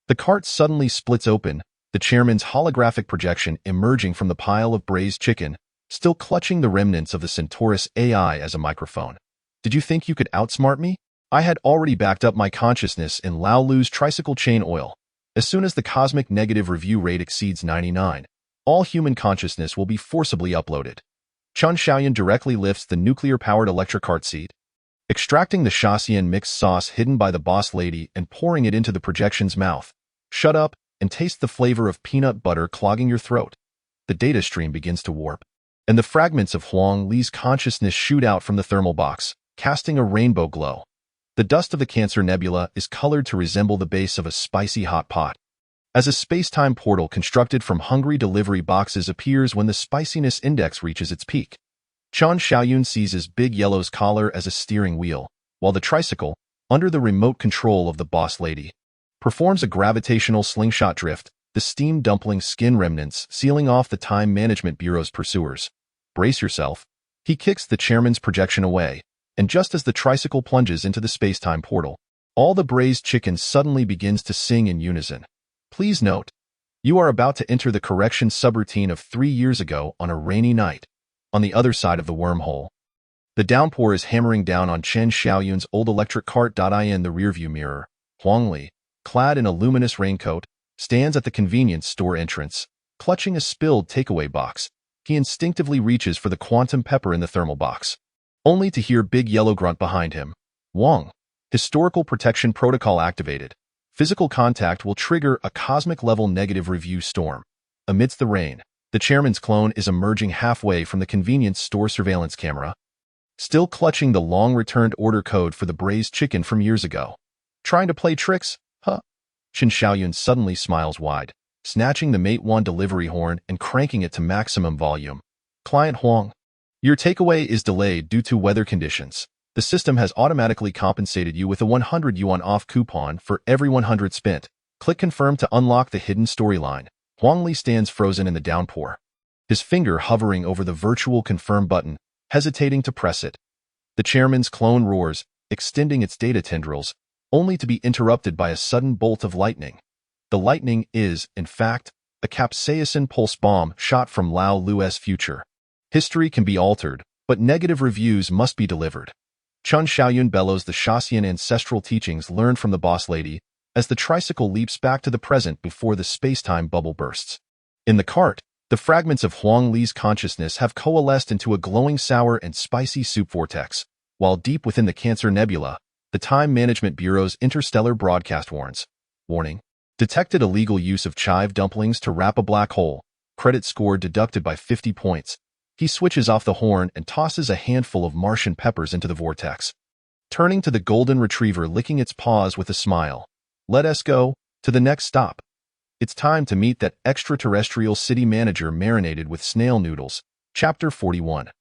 The cart suddenly splits open, the chairman's holographic projection emerging from the pile of braised chicken, still clutching the remnants of the Centaurus AI as a microphone. Did you think you could outsmart me? I had already backed up my consciousness in Lao Lu's tricycle chain oil. As soon as the cosmic negative review rate exceeds 99, all human consciousness will be forcibly uploaded. Chun Xiaoyun directly lifts the nuclear-powered electric cart seat, extracting the Shaxian mixed sauce hidden by the boss lady and pouring it into the projection's mouth. Shut up and taste the flavor of peanut butter clogging your throat. The data stream begins to warp, and the fragments of Huang Li's consciousness shoot out from the thermal box, casting a rainbow glow. The dust of the Cancer Nebula is colored to resemble the base of a spicy hot pot. As a space-time portal constructed from hungry delivery boxes appears when the spiciness index reaches its peak, Chun Xiaoyun seizes Big Yellow's collar as a steering wheel, while the tricycle, under the remote control of the boss lady, performs a gravitational slingshot drift, the steam dumpling skin remnants sealing off the Time Management Bureau's pursuers. Brace yourself. He kicks the chairman's projection away, and just as the tricycle plunges into the space-time portal, all the braised chicken suddenly begins to sing in unison. Please note, you are about to enter the correction subroutine of 3 years ago on a rainy night. On the other side of the wormhole, the downpour is hammering down on Chen Xiaoyun's old electric cart. In the rearview mirror, Huang Li, clad in a luminous raincoat, stands at the convenience store entrance, clutching a spilled takeaway box. He instinctively reaches for the quantum pepper in the thermal box, only to hear Big Yellow grunt behind him. Wong. Historical protection protocol activated. Physical contact will trigger a cosmic-level negative review storm. Amidst the rain, the chairman's clone is emerging halfway from the convenience store surveillance camera, still clutching the long-returned order code for the braised chicken from years ago. Trying to play tricks? Huh? Qin Xiaoyun suddenly smiles wide, snatching the Mate 1 delivery horn and cranking it to maximum volume. Client Huang, your takeaway is delayed due to weather conditions. The system has automatically compensated you with a 100 yuan off coupon for every 100 spent. Click confirm to unlock the hidden storyline. Huang Li stands frozen in the downpour, his finger hovering over the virtual confirm button, hesitating to press it. The chairman's clone roars, extending its data tendrils, only to be interrupted by a sudden bolt of lightning. The lightning is, in fact, a capsaicin pulse bomb shot from Lao Lu's future. History can be altered, but negative reviews must be delivered. Qin Xiaoyun bellows the Shaxian ancestral teachings learned from the boss lady as the tricycle leaps back to the present before the space-time bubble bursts. In the cart, the fragments of Huang Li's consciousness have coalesced into a glowing sour and spicy soup vortex, while deep within the Cancer Nebula, the Time Management Bureau's interstellar broadcast warns. Warning. Detected illegal use of chive dumplings to wrap a black hole. Credit score deducted by 50 points. He switches off the horn and tosses a handful of Martian peppers into the vortex. Turning to the golden retriever licking its paws with a smile. Let us go to the next stop. It's time to meet that extraterrestrial city manager marinated with snail noodles. Chapter 41.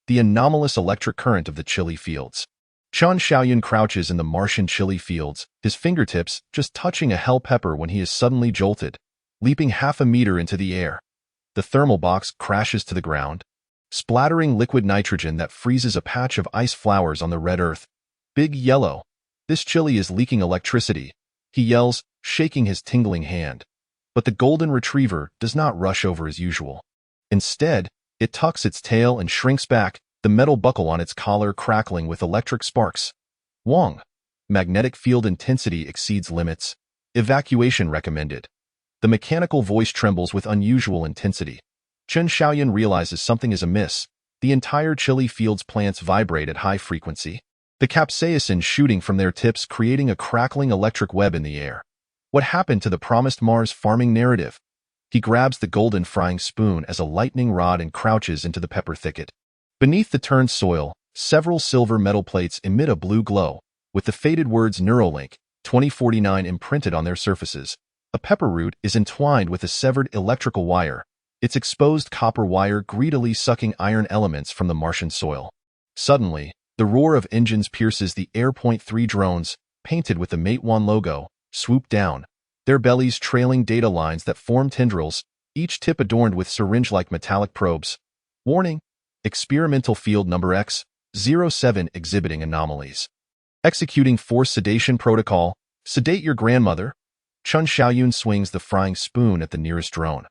The anomalous electric current of the chili fields. Qin Xiaoyun crouches in the Martian chili fields, his fingertips just touching a hell pepper when he is suddenly jolted, leaping half a meter into the air. The thermal box crashes to the ground, splattering liquid nitrogen that freezes a patch of ice flowers on the red earth. Big Yellow. This chili is leaking electricity, he yells, shaking his tingling hand. But the golden retriever does not rush over as usual. Instead, it tucks its tail and shrinks back, the metal buckle on its collar crackling with electric sparks. Wong. Magnetic field intensity exceeds limits. Evacuation recommended. The mechanical voice trembles with unusual intensity. Qin Xiaoyun realizes something is amiss. The entire chili field's plants vibrate at high frequency, the capsaicin shooting from their tips creating a crackling electric web in the air. What happened to the promised Mars farming narrative? He grabs the golden frying spoon as a lightning rod and crouches into the pepper thicket. Beneath the turned soil, several silver metal plates emit a blue glow, with the faded words Neuralink 2049 imprinted on their surfaces. A pepper root is entwined with a severed electrical wire, its exposed copper wire greedily sucking iron elements from the Martian soil. Suddenly, the roar of engines pierces the air. 3 drones, painted with the Mate 1 logo, swoop down, their bellies trailing data lines that form tendrils, each tip adorned with syringe-like metallic probes. Warning. Experimental field number X07 exhibiting anomalies. Executing force sedation protocol. Sedate your grandmother. Qin Xiaoyun swings the frying spoon at the nearest drone.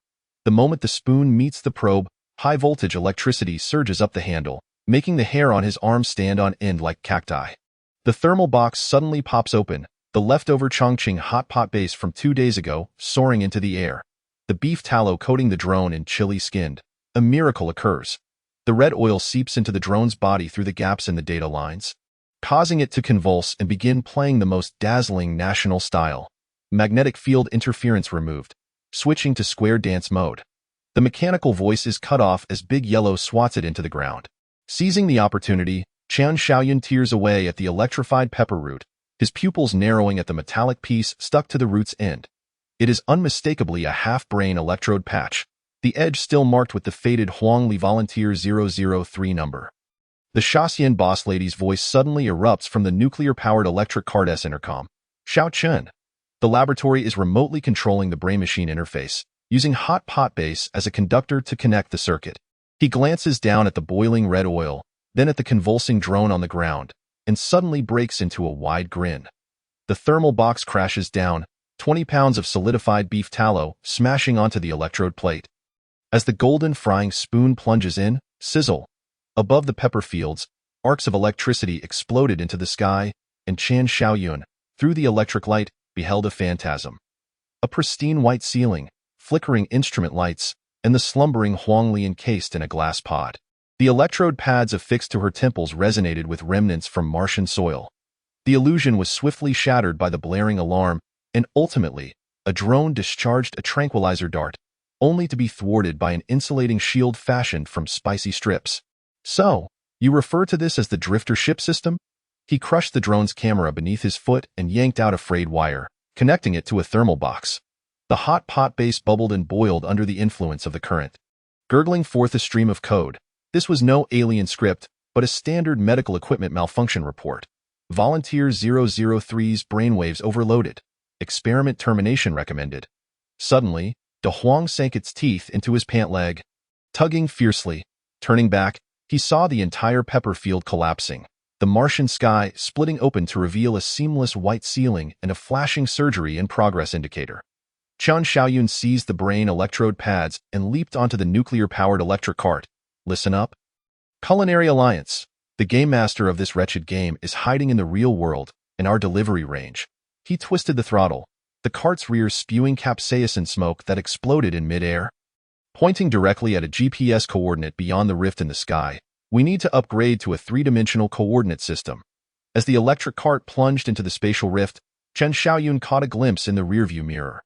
The moment the spoon meets the probe, high-voltage electricity surges up the handle, making the hair on his arm stand on end like cacti. The thermal box suddenly pops open, the leftover Chongqing hot pot base from 2 days ago soaring into the air. The beef tallow coating the drone in chili-skinned. A miracle occurs. The red oil seeps into the drone's body through the gaps in the data lines, causing it to convulse and begin playing the most dazzling national style. Magnetic field interference removed. Switching to square dance mode. The mechanical voice is cut off as Big Yellow swats it into the ground. Seizing the opportunity, Qin Xiaoyun tears away at the electrified pepper root, his pupils narrowing at the metallic piece stuck to the root's end. It is unmistakably a half-brain electrode patch, the edge still marked with the faded Huang Li Volunteer 003 number. The Shaxian boss lady's voice suddenly erupts from the nuclear-powered electric cart S intercom. Xiao Chen. The laboratory is remotely controlling the brain-machine interface, using hot pot base as a conductor to connect the circuit. He glances down at the boiling red oil, then at the convulsing drone on the ground, and suddenly breaks into a wide grin. The thermal box crashes down, 20 pounds of solidified beef tallow smashing onto the electrode plate. As the golden frying spoon plunges in, sizzle. Above the pepper fields, arcs of electricity exploded into the sky, and Qin Xiaoyun, through the electric light, beheld a phantasm. A pristine white ceiling, flickering instrument lights, and the slumbering Huang Li encased in a glass pod. The electrode pads affixed to her temples resonated with remnants from Martian soil. The illusion was swiftly shattered by the blaring alarm, and ultimately, a drone discharged a tranquilizer dart, only to be thwarted by an insulating shield fashioned from spicy strips. So, you refer to this as the drifter ship system? He crushed the drone's camera beneath his foot and yanked out a frayed wire, connecting it to a thermal box. The hot pot base bubbled and boiled under the influence of the current, gurgling forth a stream of code. This was no alien script, but a standard medical equipment malfunction report. Volunteer 003's brainwaves overloaded. Experiment termination recommended. Suddenly, De Huang sank its teeth into his pant leg. Tugging fiercely, turning back, he saw the entire pepper field collapsing, the Martian sky splitting open to reveal a seamless white ceiling and a flashing surgery in progress indicator. Chen Xiaoyun seized the brain electrode pads and leaped onto the nuclear-powered electric cart. Listen up. Culinary Alliance. The game master of this wretched game is hiding in the real world, in our delivery range. He twisted the throttle, the cart's rear spewing capsaicin smoke that exploded in midair. Pointing directly at a GPS coordinate beyond the rift in the sky, we need to upgrade to a three-dimensional coordinate system. As the electric cart plunged into the spatial rift, Chen Xiaoyun caught a glimpse in the rearview mirror.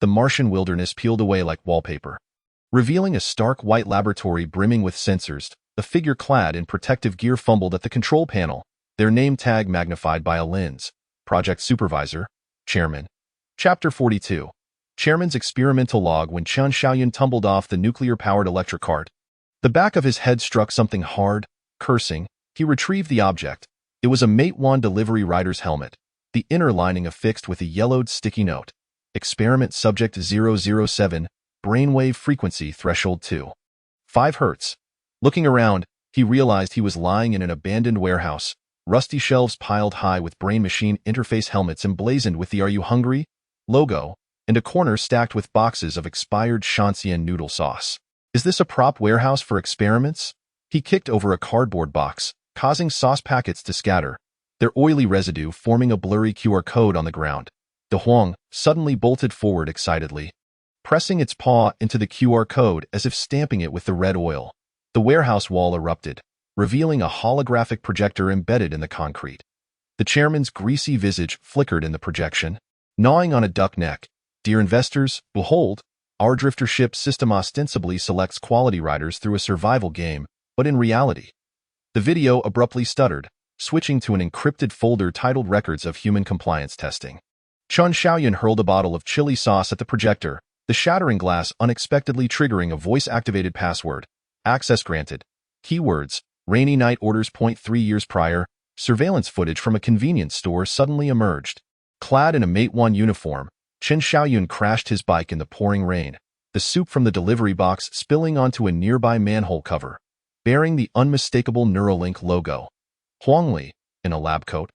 The Martian wilderness peeled away like wallpaper, revealing a stark white laboratory brimming with sensors. The figure clad in protective gear fumbled at the control panel, their name tag magnified by a lens. Project Supervisor, Chairman. Chapter 42. Chairman's experimental log when Chen Xiaoyun tumbled off the nuclear-powered electric cart. The back of his head struck something hard. Cursing, he retrieved the object. It was a Mate 1 delivery rider's helmet, the inner lining affixed with a yellowed sticky note. Experiment Subject 007, Brainwave Frequency Threshold 2. 5 Hz. Looking around, he realized he was lying in an abandoned warehouse, rusty shelves piled high with brain-machine interface helmets emblazoned with the "Are You Hungry?" logo, and a corner stacked with boxes of expired Shanxian noodle sauce. Is this a prop warehouse for experiments? He kicked over a cardboard box, causing sauce packets to scatter, their oily residue forming a blurry QR code on the ground. De Huang suddenly bolted forward excitedly, pressing its paw into the QR code as if stamping it with the red oil. The warehouse wall erupted, revealing a holographic projector embedded in the concrete. The chairman's greasy visage flickered in the projection, gnawing on a duck neck. Dear investors, behold, our drifter ship system ostensibly selects quality riders through a survival game, but in reality, the video abruptly stuttered, switching to an encrypted folder titled Records of Human Compliance Testing. Chen Xiaoyun hurled a bottle of chili sauce at the projector, the shattering glass unexpectedly triggering a voice-activated password. Access granted. Keywords: rainy night orders. 3 years prior, surveillance footage from a convenience store suddenly emerged. Clad in a Mate 1 uniform, Chen Xiaoyun crashed his bike in the pouring rain, the soup from the delivery box spilling onto a nearby manhole cover, bearing the unmistakable Neuralink logo. Huangli, in a lab coat,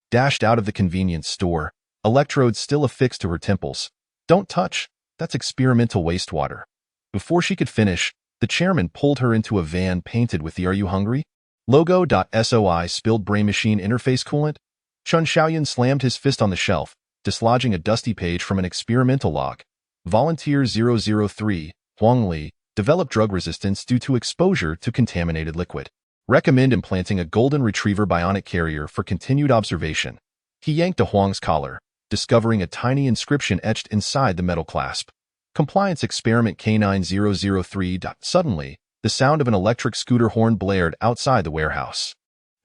dashed out of the convenience store, electrodes still affixed to her temples. Don't touch, that's experimental wastewater. Before she could finish, the chairman pulled her into a van painted with the "Are You Hungry?" logo. SOI spilled brain machine interface coolant. Chen Xiaoyun slammed his fist on the shelf, dislodging a dusty page from an experimental log. Volunteer 003, Huangli, developed drug resistance due to exposure to contaminated liquid. Recommend implanting a golden retriever bionic carrier for continued observation. He yanked De Huang's collar, discovering a tiny inscription etched inside the metal clasp. Compliance Experiment K9003. Suddenly, the sound of an electric scooter horn blared outside the warehouse.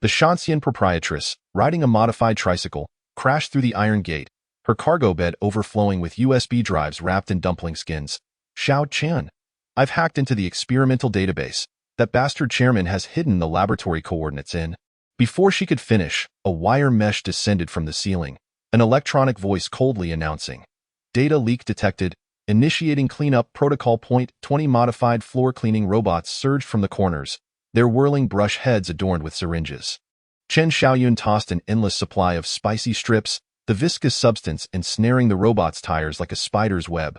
The Shanxian proprietress, riding a modified tricycle, crashed through the iron gate, her cargo bed overflowing with USB drives wrapped in dumpling skins. Xiao Qian, I've hacked into the experimental database. That bastard chairman has hidden the laboratory coordinates in. Before she could finish, a wire mesh descended from the ceiling, an electronic voice coldly announcing, "Data leak detected. Initiating cleanup protocol. 20 modified floor cleaning robots surged from the corners, their whirling brush heads adorned with syringes. Chen Xiaoyun tossed an endless supply of spicy strips, the viscous substance ensnaring the robot's tires like a spider's web.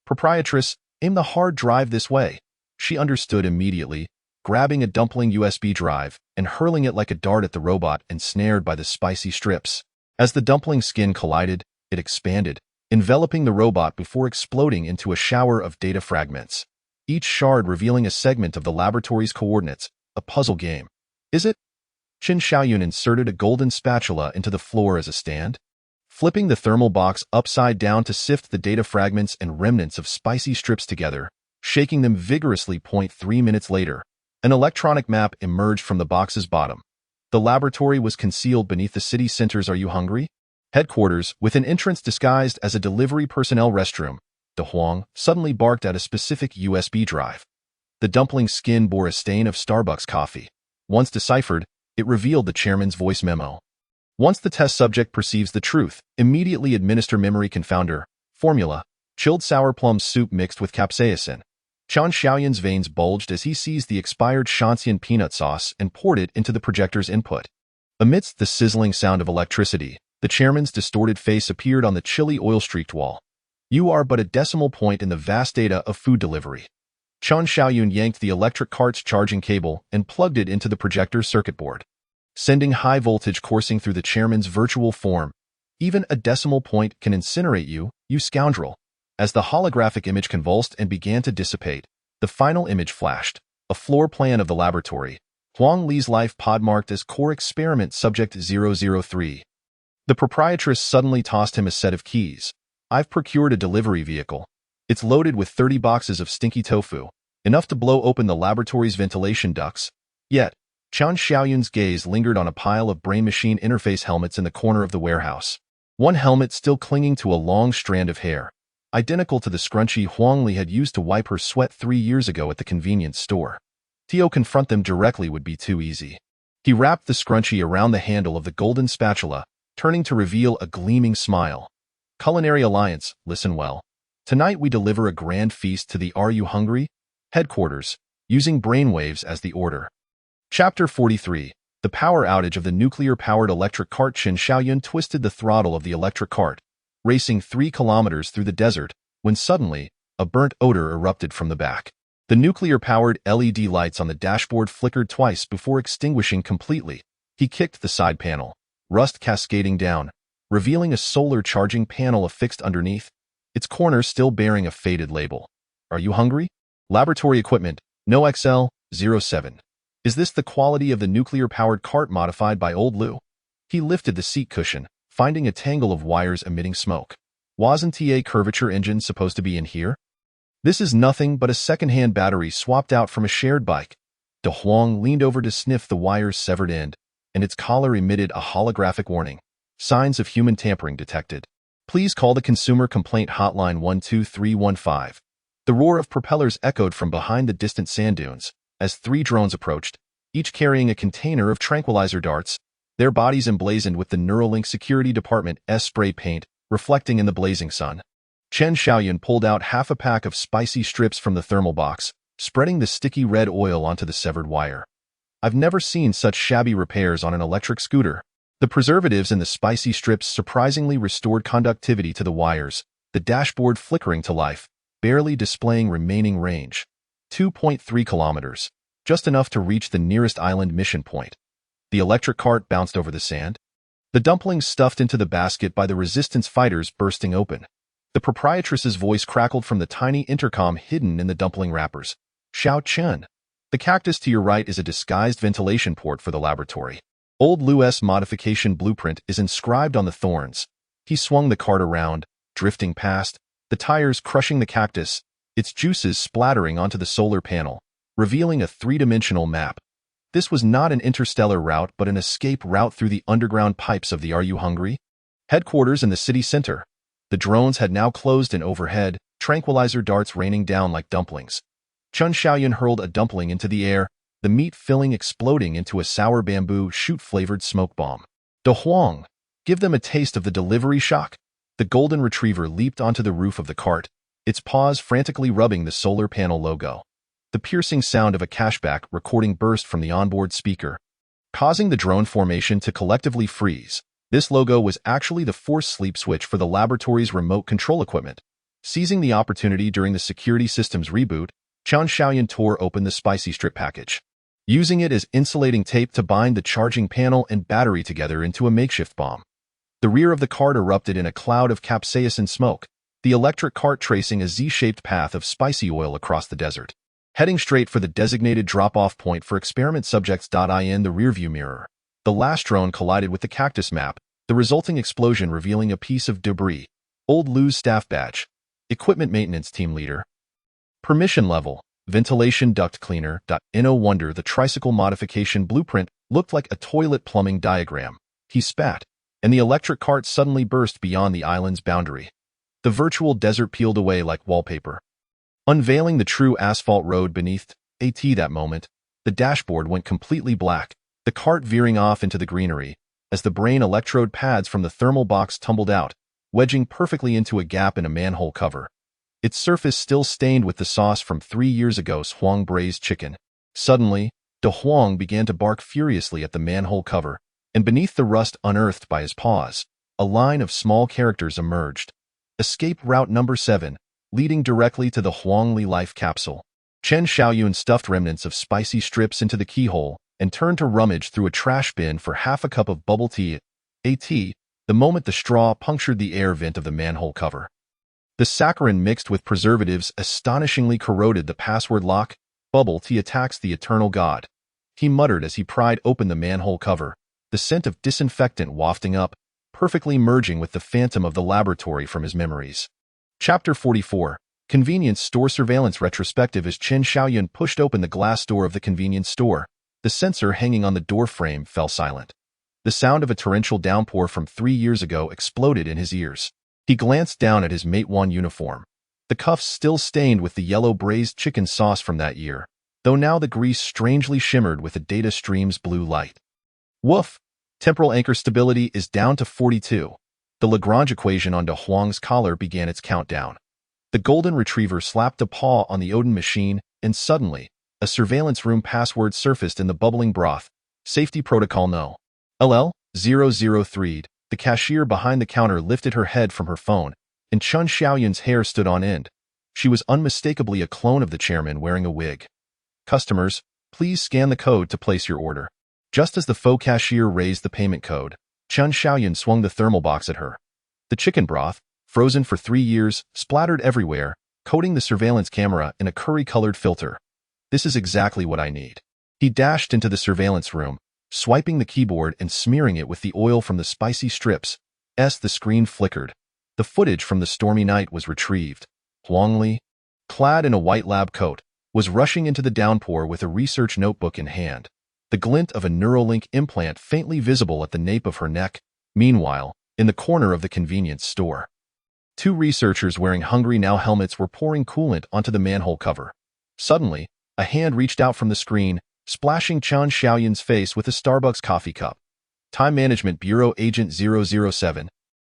Proprietress, aim the hard drive this way. She understood immediately, grabbing a dumpling USB drive and hurling it like a dart at the robot ensnared by the spicy strips. As the dumpling skin collided, it expanded, enveloping the robot before exploding into a shower of data fragments, each shard revealing a segment of the laboratory's coordinates, a puzzle game. Is it? Chen Xiaoyun inserted a golden spatula into the floor as a stand. flipping the thermal box upside down to sift the data fragments and remnants of spicy strips together, shaking them vigorously. 3 minutes later, an electronic map emerged from the box's bottom. The laboratory was concealed beneath the city center's "Are you hungry?" headquarters, with an entrance disguised as a delivery personnel restroom. De Huang suddenly barked at a specific USB drive. The dumpling's skin bore a stain of Starbucks coffee. Once deciphered, it revealed the chairman's voice memo. Once the test subject perceives the truth, immediately administer memory confounder, formula, chilled sour plum soup mixed with capsaicin. Chen Xiaoyan's veins bulged as he seized the expired Shanxian peanut sauce and poured it into the projector's input. Amidst the sizzling sound of electricity, the chairman's distorted face appeared on the chilly oil-streaked wall. You are but a decimal point in the vast data of food delivery. Chen Xiaoyan yanked the electric cart's charging cable and plugged it into the projector's circuit board, sending high voltage coursing through the chairman's virtual form. Even a decimal point can incinerate you, you scoundrel. As the holographic image convulsed and began to dissipate, the final image flashed, a floor plan of the laboratory. Huang Li's life pod marked as Core Experiment Subject 003. The proprietress suddenly tossed him a set of keys. I've procured a delivery vehicle. It's loaded with 30 boxes of stinky tofu, enough to blow open the laboratory's ventilation ducts. Yet, Chen Xiaoyan's gaze lingered on a pile of brain-machine interface helmets in the corner of the warehouse. One helmet still clinging to a long strand of hair, identical to the scrunchie Huang Li had used to wipe her sweat 3 years ago at the convenience store. To confront them directly would be too easy. He wrapped the scrunchie around the handle of the golden spatula, turning to reveal a gleaming smile. Culinary Alliance, listen well. Tonight we deliver a grand feast to the "Are you hungry?" headquarters, using brainwaves as the order. Chapter 43. The power outage of the nuclear-powered electric cart. Chen Xiaoyan twisted the throttle of the electric cart, racing 3 kilometers through the desert, when suddenly, a burnt odor erupted from the back. The nuclear-powered LED lights on the dashboard flickered twice before extinguishing completely. He kicked the side panel, rust cascading down, revealing a solar charging panel affixed underneath, its corner still bearing a faded label. Are you hungry? Laboratory equipment, no XL07. Is this the quality of the nuclear-powered cart modified by old Lu? He lifted the seat cushion, finding a tangle of wires emitting smoke. Wasn't a curvature engine supposed to be in here? This is nothing but a second-hand battery swapped out from a shared bike. De Huang leaned over to sniff the wire's severed end, and its collar emitted a holographic warning. Signs of human tampering detected. Please call the Consumer Complaint Hotline 12315. The roar of propellers echoed from behind the distant sand dunes as 3 drones approached, each carrying a container of tranquilizer darts, their bodies emblazoned with the Neuralink Security Department's spray paint reflecting in the blazing sun. Chen Xiaoyan pulled out half a pack of spicy strips from the thermal box, spreading the sticky red oil onto the severed wire. I've never seen such shabby repairs on an electric scooter. The preservatives in the spicy strips surprisingly restored conductivity to the wires, the dashboard flickering to life, barely displaying remaining range. 2.3 kilometers, just enough to reach the nearest island mission point. The electric cart bounced over the sand. The dumplings stuffed into the basket by the resistance fighters bursting open. The proprietress's voice crackled from the tiny intercom hidden in the dumpling wrappers. Xiao Chen. The cactus to your right is a disguised ventilation port for the laboratory. Old Lu's modification blueprint is inscribed on the thorns. He swung the cart around, drifting past, the tires crushing the cactus, its juices splattering onto the solar panel, revealing a 3-dimensional map. This was not an interstellar route but an escape route through the underground pipes of the "Are you hungry?" headquarters in the city center. The drones had now closed in overhead, tranquilizer darts raining down like dumplings. Chen Xiaoyan hurled a dumpling into the air, the meat filling exploding into a sour bamboo shoot-flavored smoke bomb. De Huang, give them a taste of the delivery shock. The golden retriever leaped onto the roof of the cart, its paws frantically rubbing the solar panel logo. The piercing sound of a cashback recording burst from the onboard speaker, causing the drone formation to collectively freeze. This logo was actually the force sleep switch for the laboratory's remote control equipment. Seizing the opportunity during the security system's reboot, Chen Xiaoyan tore open the spicy strip package, using it as insulating tape to bind the charging panel and battery together into a makeshift bomb. The rear of the cart erupted in a cloud of capsaicin smoke, the electric cart tracing a Z-shaped path of spicy oil across the desert, heading straight for the designated drop-off point for experiment subjects. In the rearview mirror, the last drone collided with the cactus map, the resulting explosion revealing a piece of debris. Old Lou's staff badge. Equipment maintenance team leader. Permission level. Ventilation duct cleaner. No wonder the tricycle modification blueprint looked like a toilet plumbing diagram. He spat, and the electric cart suddenly burst beyond the island's boundary. The virtual desert peeled away like wallpaper, unveiling the true asphalt road beneath. That moment, the dashboard went completely black, the cart veering off into the greenery, as the brain electrode pads from the thermal box tumbled out, wedging perfectly into a gap in a manhole cover. Its surface still stained with the sauce from 3 years ago's Huang braised chicken. Suddenly, De Huang began to bark furiously at the manhole cover, and beneath the rust unearthed by his paws, a line of small characters emerged. Escape route number 7, leading directly to the Huangli life capsule. Chen Xiaoyun stuffed remnants of spicy strips into the keyhole and turned to rummage through a trash bin for half a cup of bubble tea. The moment the straw punctured the air vent of the manhole cover. The saccharin mixed with preservatives astonishingly corroded the password lock. Bubble tea attacks the eternal god, he muttered as he pried open the manhole cover, the scent of disinfectant wafting up, perfectly merging with the phantom of the laboratory from his memories. Chapter 44. Convenience Store Surveillance Retrospective. As Chen Xiaoyun pushed open the glass door of the convenience store, the sensor hanging on the door frame fell silent. The sound of a torrential downpour from 3 years ago exploded in his ears. He glanced down at his Mate 1 uniform. The cuffs still stained with the yellow braised chicken sauce from that year, though now the grease strangely shimmered with the data stream's blue light. Woof! Temporal anchor stability is down to 42. The Lagrange equation on De Huang's collar began its countdown. The golden retriever slapped a paw on the Odin machine, and suddenly, a surveillance room password surfaced in the bubbling broth. Safety protocol no. LL003. The cashier behind the counter lifted her head from her phone, and Chen Xiaoyun's hair stood on end. She was unmistakably a clone of the chairman wearing a wig. Customers, please scan the code to place your order. Just as the faux cashier raised the payment code, Chen Xiaoyun swung the thermal box at her. The chicken broth, frozen for 3 years, splattered everywhere, coating the surveillance camera in a curry-colored filter. This is exactly what I need. He dashed into the surveillance room, swiping the keyboard and smearing it with the oil from the spicy strips. The screen flickered. The footage from the stormy night was retrieved. Huangli, clad in a white lab coat, was rushing into the downpour with a research notebook in hand, the glint of a Neuralink implant faintly visible at the nape of her neck. Meanwhile, in the corner of the convenience store, 2 researchers wearing Hungry Now helmets were pouring coolant onto the manhole cover. Suddenly, a hand reached out from the screen, splashing Chen Xiaoyun's face with a Starbucks coffee cup. Time Management Bureau Agent 007.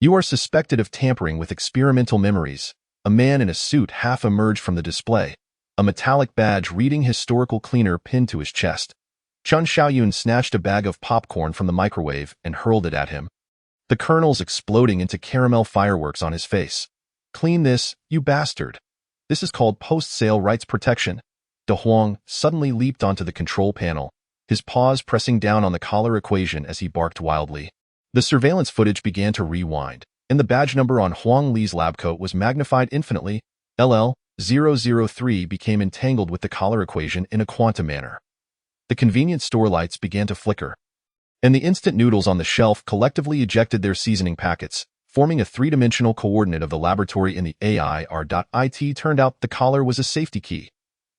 You are suspected of tampering with experimental memories. A man in a suit half emerged from the display, a metallic badge reading historical cleaner pinned to his chest. Chen Xiaoyun snatched a bag of popcorn from the microwave and hurled it at him, the kernels exploding into caramel fireworks on his face. Clean this, you bastard. This is called post-sale rights protection. De Huang suddenly leaped onto the control panel, his paws pressing down on the collar equation as he barked wildly. The surveillance footage began to rewind, and the badge number on Huang Li's lab coat was magnified infinitely. LL003 became entangled with the collar equation in a quantum manner. The convenience store lights began to flicker, and the instant noodles on the shelf collectively ejected their seasoning packets, forming a 3-dimensional coordinate of the laboratory in the AIR.IT. Turned out the collar was a safety key.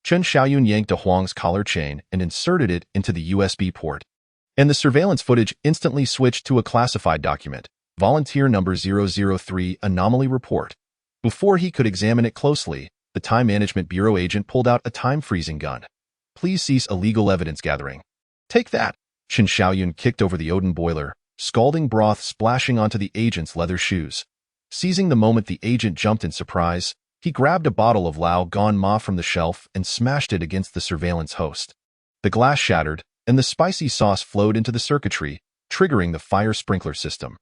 Chen Xiaoyun yanked De Huang's collar chain and inserted it into the USB port, and the surveillance footage instantly switched to a classified document, Volunteer Number 003 Anomaly Report. Before he could examine it closely, the Time Management Bureau agent pulled out a time-freezing gun. Please cease illegal evidence gathering. Take that! Chen Xiaoyun kicked over the Odin boiler, scalding broth splashing onto the agent's leather shoes. Seizing the moment the agent jumped in surprise, he grabbed a bottle of Lao Gan Ma from the shelf and smashed it against the surveillance host. The glass shattered, and the spicy sauce flowed into the circuitry, triggering the fire sprinkler system.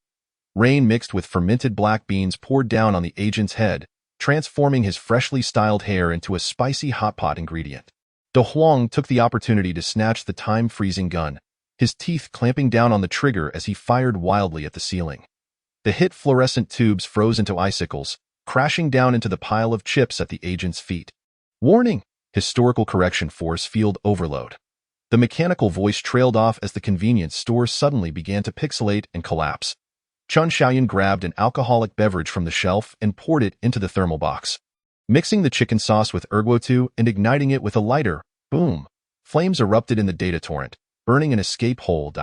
Rain mixed with fermented black beans poured down on the agent's head, transforming his freshly styled hair into a spicy hot pot ingredient. De Huang took the opportunity to snatch the time-freezing gun, his teeth clamping down on the trigger as he fired wildly at the ceiling. The hit fluorescent tubes froze into icicles, crashing down into the pile of chips at the agent's feet. Warning! Historical correction force field overload. The mechanical voice trailed off as the convenience store suddenly began to pixelate and collapse. Chun Xiaoyun grabbed an alcoholic beverage from the shelf and poured it into the thermal box. Mixing the chicken sauce with erguotu and igniting it with a lighter, boom! Flames erupted in the data torrent, burning an escape hole.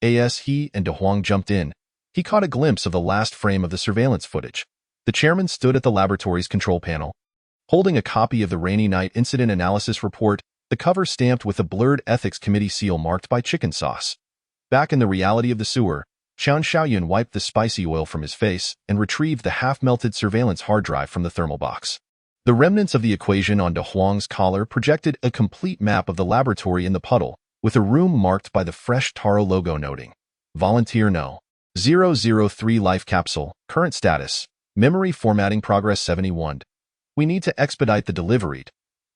As he and De Huang jumped in, he caught a glimpse of the last frame of the surveillance footage. The chairman stood at the laboratory's control panel, holding a copy of the rainy night incident analysis report, the cover stamped with a blurred ethics committee seal marked by chicken sauce. Back in the reality of the sewer, Chun Xiaoyun wiped the spicy oil from his face and retrieved the half-melted surveillance hard drive from the thermal box. The remnants of the equation on De Huang's collar projected a complete map of the laboratory in the puddle, with a room marked by the fresh Taro logo noting, Volunteer No. 003 Life Capsule, Current Status, Memory Formatting Progress 71. We need to expedite the delivery.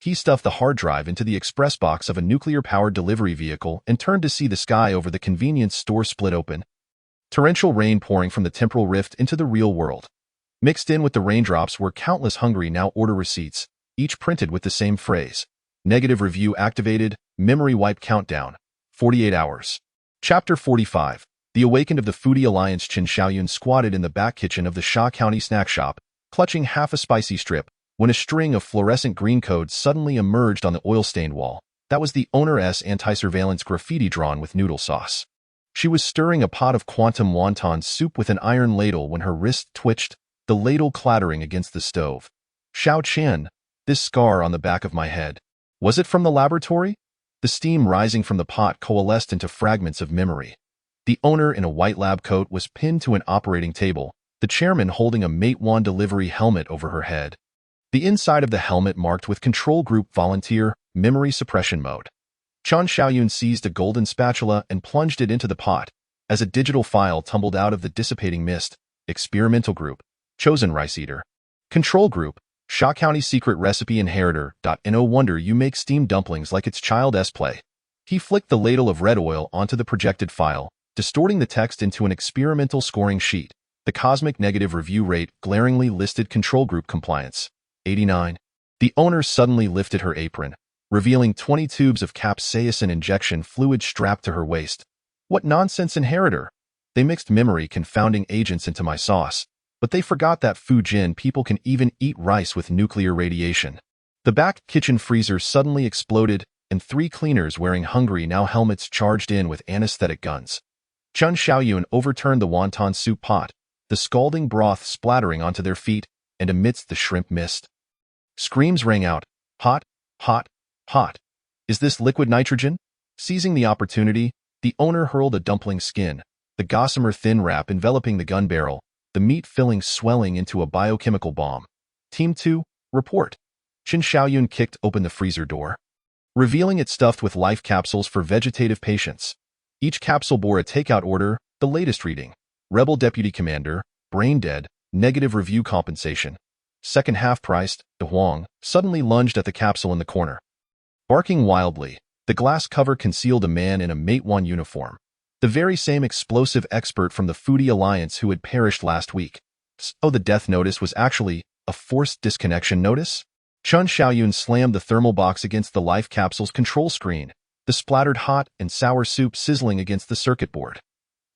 He stuffed the hard drive into the express box of a nuclear-powered delivery vehicle and turned to see the sky over the convenience store split open. Torrential rain pouring from the temporal rift into the real world. Mixed in with the raindrops were countless hungry now order receipts, each printed with the same phrase. Negative review activated, memory wipe countdown, 48 hours. Chapter 45. The awakened of the Foodie Alliance. Chun Xiaoyun squatted in the back kitchen of the Sha County snack shop, clutching half a spicy strip, when a string of fluorescent green codes suddenly emerged on the oil-stained wall. That was the owner's anti-surveillance graffiti drawn with noodle sauce. She was stirring a pot of quantum wonton soup with an iron ladle when her wrist twitched, the ladle clattering against the stove. Xiao Qian, this scar on the back of my head. Was it from the laboratory? The steam rising from the pot coalesced into fragments of memory. The owner in a white lab coat was pinned to an operating table, the chairman holding a Mate 1 delivery helmet over her head. The inside of the helmet marked with Control Group Volunteer, Memory Suppression Mode. Chun Xiaoyun seized a golden spatula and plunged it into the pot. As a digital file tumbled out of the dissipating mist, Experimental Group, Chosen Rice Eater. Control Group, Sha County Secret Recipe Inheritor. No wonder you make steamed dumplings like it's child's play. He flicked the ladle of red oil onto the projected file, distorting the text into an experimental scoring sheet. The cosmic negative review rate glaringly listed Control Group Compliance, 89. The owner suddenly lifted her apron, revealing 20 tubes of capsaicin injection fluid strapped to her waist. What nonsense, inheritor! They mixed memory confounding agents into my sauce, but they forgot that Fujin people can even eat rice with nuclear radiation. The back kitchen freezer suddenly exploded, and 3 cleaners wearing hungry now helmets charged in with anesthetic guns. Chun Xiaoyun overturned the wonton soup pot, the scalding broth splattering onto their feet, and amidst the shrimp mist, screams rang out, hot, hot, hot. Is this liquid nitrogen? Seizing the opportunity, the owner hurled a dumpling skin, the gossamer thin wrap enveloping the gun barrel, the meat filling swelling into a biochemical bomb. Team 2, report. Chun Xiaoyun kicked open the freezer door, revealing it stuffed with life capsules for vegetative patients. Each capsule bore a takeout order, the latest reading. Rebel Deputy Commander, brain dead, negative review compensation. Second half-priced. De Huang suddenly lunged at the capsule in the corner. Barking wildly, the glass cover concealed a man in a Mate 1 uniform, the very same explosive expert from the Foodie Alliance who had perished last week. So the death notice was actually a forced disconnection notice? Chun Xiaoyun slammed the thermal box against the life capsule's control screen, the splattered hot and sour soup sizzling against the circuit board.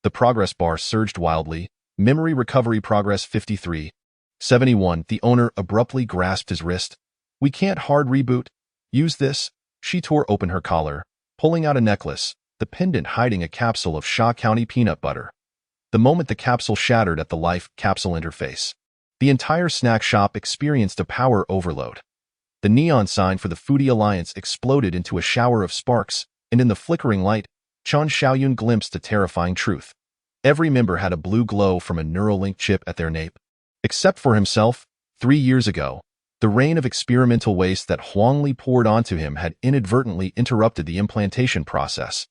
The progress bar surged wildly, memory recovery progress 53. 71. The owner abruptly grasped his wrist. We can't hard reboot. Use this. She tore open her collar, pulling out a necklace, the pendant hiding a capsule of Sha County peanut butter. The moment the capsule shattered at the life capsule interface, the entire snack shop experienced a power overload. The neon sign for the Foodie Alliance exploded into a shower of sparks, and in the flickering light, Chun Xiaoyun glimpsed a terrifying truth. Every member had a blue glow from a Neuralink chip at their nape. Except for himself, 3 years ago, the rain of experimental waste that Huangli poured onto him had inadvertently interrupted the implantation process.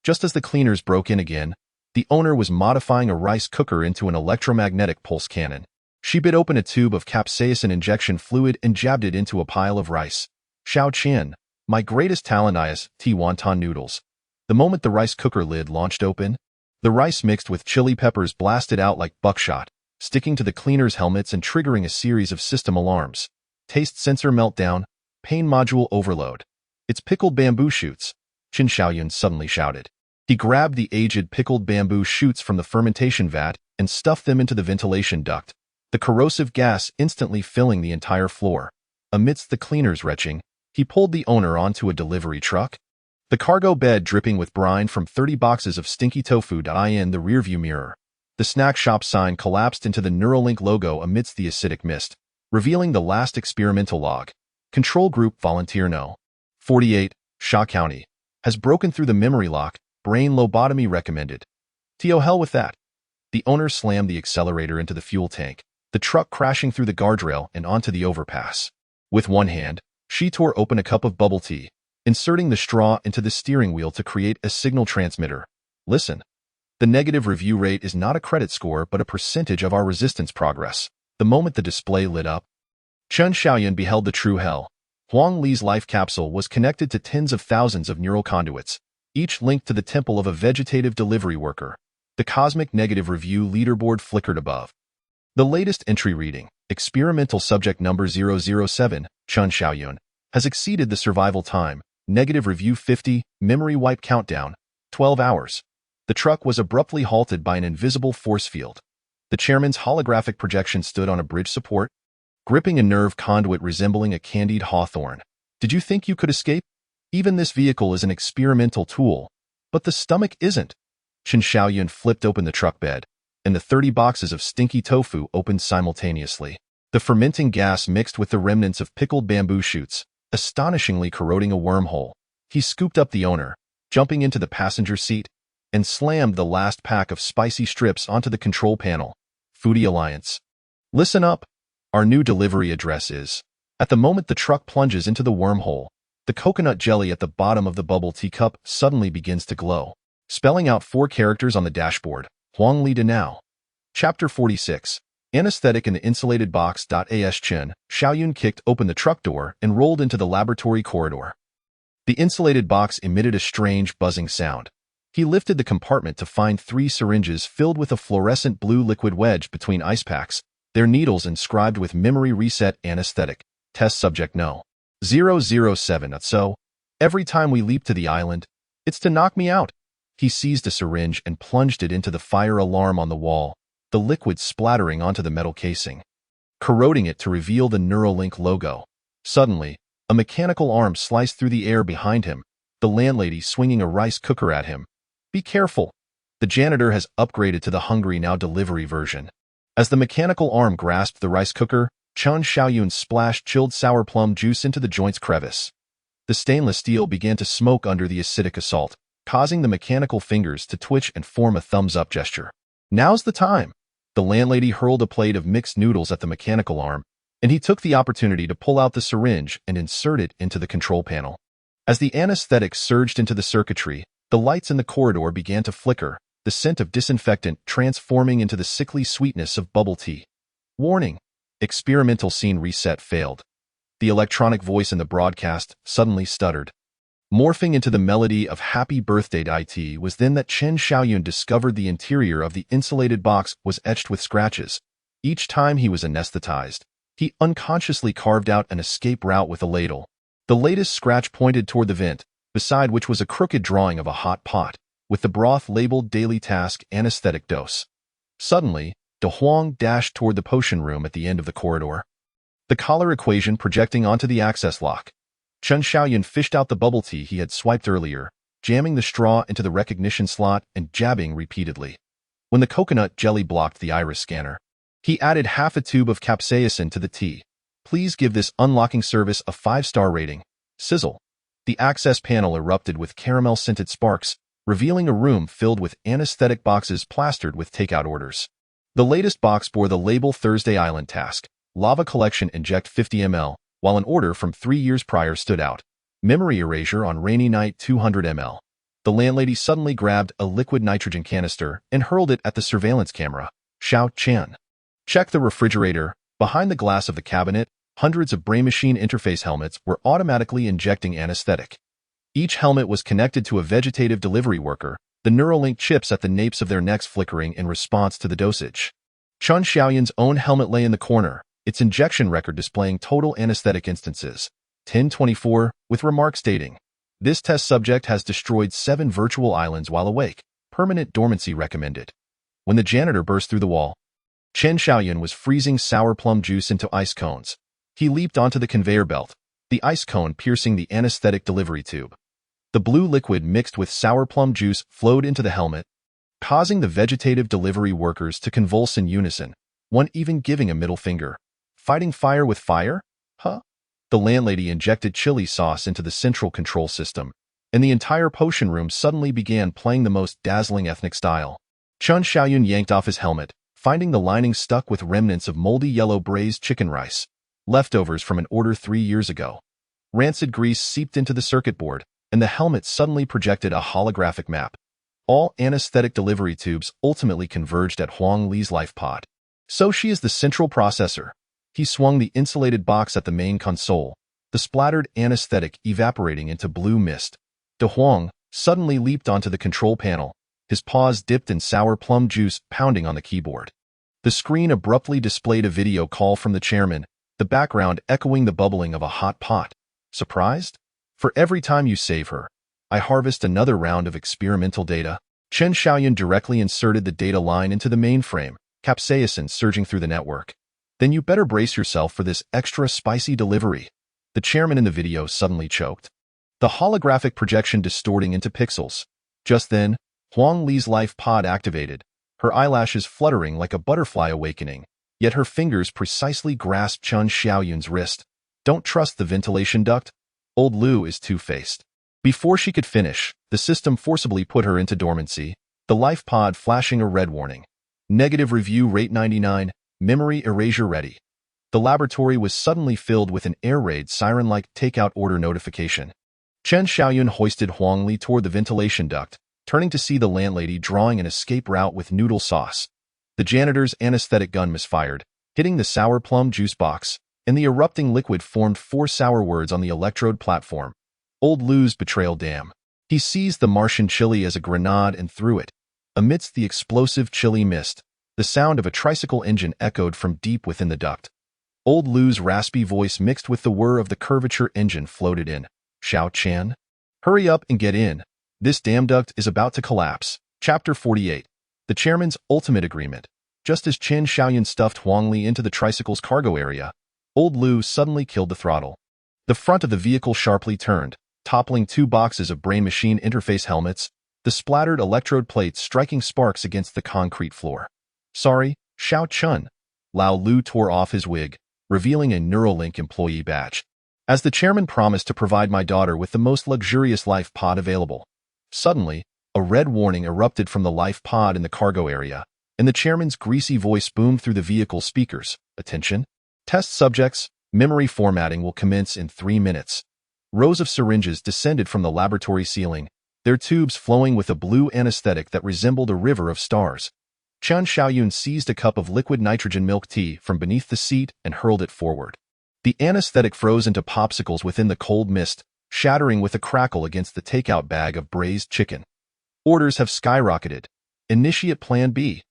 Just as the cleaners broke in again, the owner was modifying a rice cooker into an electromagnetic pulse cannon. She bit open a tube of capsaicin injection fluid and jabbed it into a pile of rice. Xiao Qian, my greatest talent is wonton noodles. The moment the rice cooker lid launched open, the rice mixed with chili peppers blasted out like buckshot, sticking to the cleaners' helmets and triggering a series of system alarms. Taste sensor meltdown, pain module overload. It's pickled bamboo shoots, Chun Xiaoyun suddenly shouted. He grabbed the aged pickled bamboo shoots from the fermentation vat and stuffed them into the ventilation duct, the corrosive gas instantly filling the entire floor. Amidst the cleaner's retching, he pulled the owner onto a delivery truck, the cargo bed dripping with brine from 30 boxes of stinky tofu. In the rearview mirror, the snack shop sign collapsed into the Neuralink logo amidst the acidic mist, revealing the last experimental log. Control Group Volunteer No. 48, Shaw County, has broken through the memory lock, brain lobotomy recommended. To hell with that. The owner slammed the accelerator into the fuel tank, the truck crashing through the guardrail and onto the overpass. With one hand, she tore open a cup of bubble tea, inserting the straw into the steering wheel to create a signal transmitter. Listen. The negative review rate is not a credit score but a percentage of our resistance progress. The moment the display lit up, Chen Xiaoyun beheld the true hell. Huang Li's life capsule was connected to tens of thousands of neural conduits, each linked to the temple of a vegetative delivery worker. The cosmic negative review leaderboard flickered above. The latest entry reading, experimental subject number 007, Chen Xiaoyun, has exceeded the survival time, negative review 50, memory wipe countdown, 12 hours. The truck was abruptly halted by an invisible force field. The chairman's holographic projection stood on a bridge support, gripping a nerve conduit resembling a candied hawthorn. Did you think you could escape? Even this vehicle is an experimental tool, but the stomach isn't. Chen Xiaoyun flipped open the truck bed, and the 30 boxes of stinky tofu opened simultaneously. The fermenting gas mixed with the remnants of pickled bamboo shoots, astonishingly corroding a wormhole. He scooped up the owner, jumping into the passenger seat, and slammed the last pack of spicy strips onto the control panel. Foodie Alliance. Listen up. Our new delivery address is. At the moment the truck plunges into the wormhole, the coconut jelly at the bottom of the bubble tea cup suddenly begins to glow, spelling out 4 characters on the dashboard. Huang Li de now. Chapter 46. Anesthetic in the insulated box. As Chen Xiaoyun kicked open the truck door and rolled into the laboratory corridor. The insulated box emitted a strange buzzing sound. He lifted the compartment to find 3 syringes filled with a fluorescent blue liquid wedged between ice packs, their needles inscribed with memory reset anesthetic. Test subject No. 007. So, every time we leap to the island, it's to knock me out. He seized a syringe and plunged it into the fire alarm on the wall, the liquid splattering onto the metal casing, corroding it to reveal the Neuralink logo. Suddenly, a mechanical arm sliced through the air behind him, the landlady swinging a rice cooker at him. Be careful. The janitor has upgraded to the Hungry Now delivery version. As the mechanical arm grasped the rice cooker, Chen Xiaoyun splashed chilled sour plum juice into the joint's crevice. The stainless steel began to smoke under the acidic assault, causing the mechanical fingers to twitch and form a thumbs-up gesture. Now's the time. The landlady hurled a plate of mixed noodles at the mechanical arm, and he took the opportunity to pull out the syringe and insert it into the control panel. As the anesthetic surged into the circuitry, the lights in the corridor began to flicker, the scent of disinfectant transforming into the sickly sweetness of bubble tea. Warning! Experimental scene reset failed. The electronic voice in the broadcast suddenly stuttered. Morphing into the melody of Happy Birthday IT was then that Chen Xiaoyun discovered the interior of the insulated box was etched with scratches. Each time he was anesthetized, he unconsciously carved out an escape route with a ladle. The latest scratch pointed toward the vent, beside which was a crooked drawing of a hot pot, with the broth labeled Daily Task Anesthetic Dose. Suddenly, De Huang dashed toward the potion room at the end of the corridor, the collar equation projecting onto the access lock. Chen Xiaoyun fished out the bubble tea he had swiped earlier, jamming the straw into the recognition slot and jabbing repeatedly. When the coconut jelly blocked the iris scanner, he added half a tube of capsaicin to the tea. Please give this unlocking service a 5-star rating. Sizzle. The access panel erupted with caramel-scented sparks, revealing a room filled with anesthetic boxes plastered with takeout orders. The latest box bore the label Thursday Island Task, Lava Collection Inject 50 ml, while an order from 3 years prior stood out. Memory erasure on rainy night 200 ml. The landlady suddenly grabbed a liquid nitrogen canister and hurled it at the surveillance camera. Xiao Chen. Check the refrigerator. Behind the glass of the cabinet, hundreds of brain machine interface helmets were automatically injecting anesthetic. Each helmet was connected to a vegetative delivery worker, the Neuralink chips at the napes of their necks flickering in response to the dosage. Chen Xiaoyun's own helmet lay in the corner, its injection record displaying total anesthetic instances, 1024, with remark stating, "This test subject has destroyed 7 virtual islands while awake. Permanent dormancy recommended." when the janitor burst through the wall. Chen Xiaoyun was freezing sour plum juice into ice cones. He leaped onto the conveyor belt, the ice cone piercing the anesthetic delivery tube. The blue liquid mixed with sour plum juice flowed into the helmet, causing the vegetative delivery workers to convulse in unison, one even giving a middle finger. Fighting fire with fire? Huh? The landlady injected chili sauce into the central control system, and the entire potion room suddenly began playing the most dazzling ethnic style. Chen Xiaoyun yanked off his helmet, finding the lining stuck with remnants of moldy yellow braised chicken rice, leftovers from an order 3 years ago. Rancid grease seeped into the circuit board, and the helmet suddenly projected a holographic map. All anesthetic delivery tubes ultimately converged at Huang Li's life pod. So she is the central processor. He swung the insulated box at the main console, the splattered anesthetic evaporating into blue mist. De Huang suddenly leaped onto the control panel, his paws dipped in sour plum juice pounding on the keyboard. The screen abruptly displayed a video call from the chairman, the background echoing the bubbling of a hot pot. Surprised? For every time you save her, I harvest another round of experimental data. Chen Xiaoyun directly inserted the data line into the mainframe, capsaicin surging through the network. Then you better brace yourself for this extra spicy delivery. The chairman in the video suddenly choked, the holographic projection distorting into pixels. Just then, Huang Li's life pod activated, her eyelashes fluttering like a butterfly awakening, yet her fingers precisely grasped Chen Xiaoyun's wrist. Don't trust the ventilation duct. Old Lu is two-faced. Before she could finish, the system forcibly put her into dormancy, the life pod flashing a red warning. Negative review rate 99, memory erasure ready. The laboratory was suddenly filled with an air raid siren-like takeout order notification. Chen Xiaoyun hoisted Huang Li toward the ventilation duct, turning to see the landlady drawing an escape route with noodle sauce. The janitor's anesthetic gun misfired, hitting the sour plum juice box, and the erupting liquid formed 4 sour words on the electrode platform. Old Lu's betrayal dam. He seized the Martian chili as a grenade and threw it. Amidst the explosive chili mist, the sound of a tricycle engine echoed from deep within the duct. Old Lu's raspy voice mixed with the whir of the curvature engine floated in. Xiao Chan? Hurry up and get in. This damn duct is about to collapse. Chapter 48. The chairman's ultimate agreement. Just as Chen Xiaoyun stuffed Huang Li into the tricycle's cargo area, Old Lu suddenly killed the throttle. The front of the vehicle sharply turned, toppling 2 boxes of brain-machine interface helmets, the splattered electrode plates striking sparks against the concrete floor. Sorry, Xiao Chun. Lao Lu tore off his wig, revealing a Neuralink employee badge. As the chairman promised to provide my daughter with the most luxurious life pod available. Suddenly, a red warning erupted from the life pod in the cargo area, and the chairman's greasy voice boomed through the vehicle speakers. Attention. Test subjects, memory formatting will commence in 3 minutes. Rows of syringes descended from the laboratory ceiling, their tubes flowing with a blue anesthetic that resembled a river of stars. Chen Xiaoyun seized a cup of liquid nitrogen milk tea from beneath the seat and hurled it forward. The anesthetic froze into popsicles within the cold mist, shattering with a crackle against the takeout bag of braised chicken. Orders have skyrocketed. Initiate Plan B.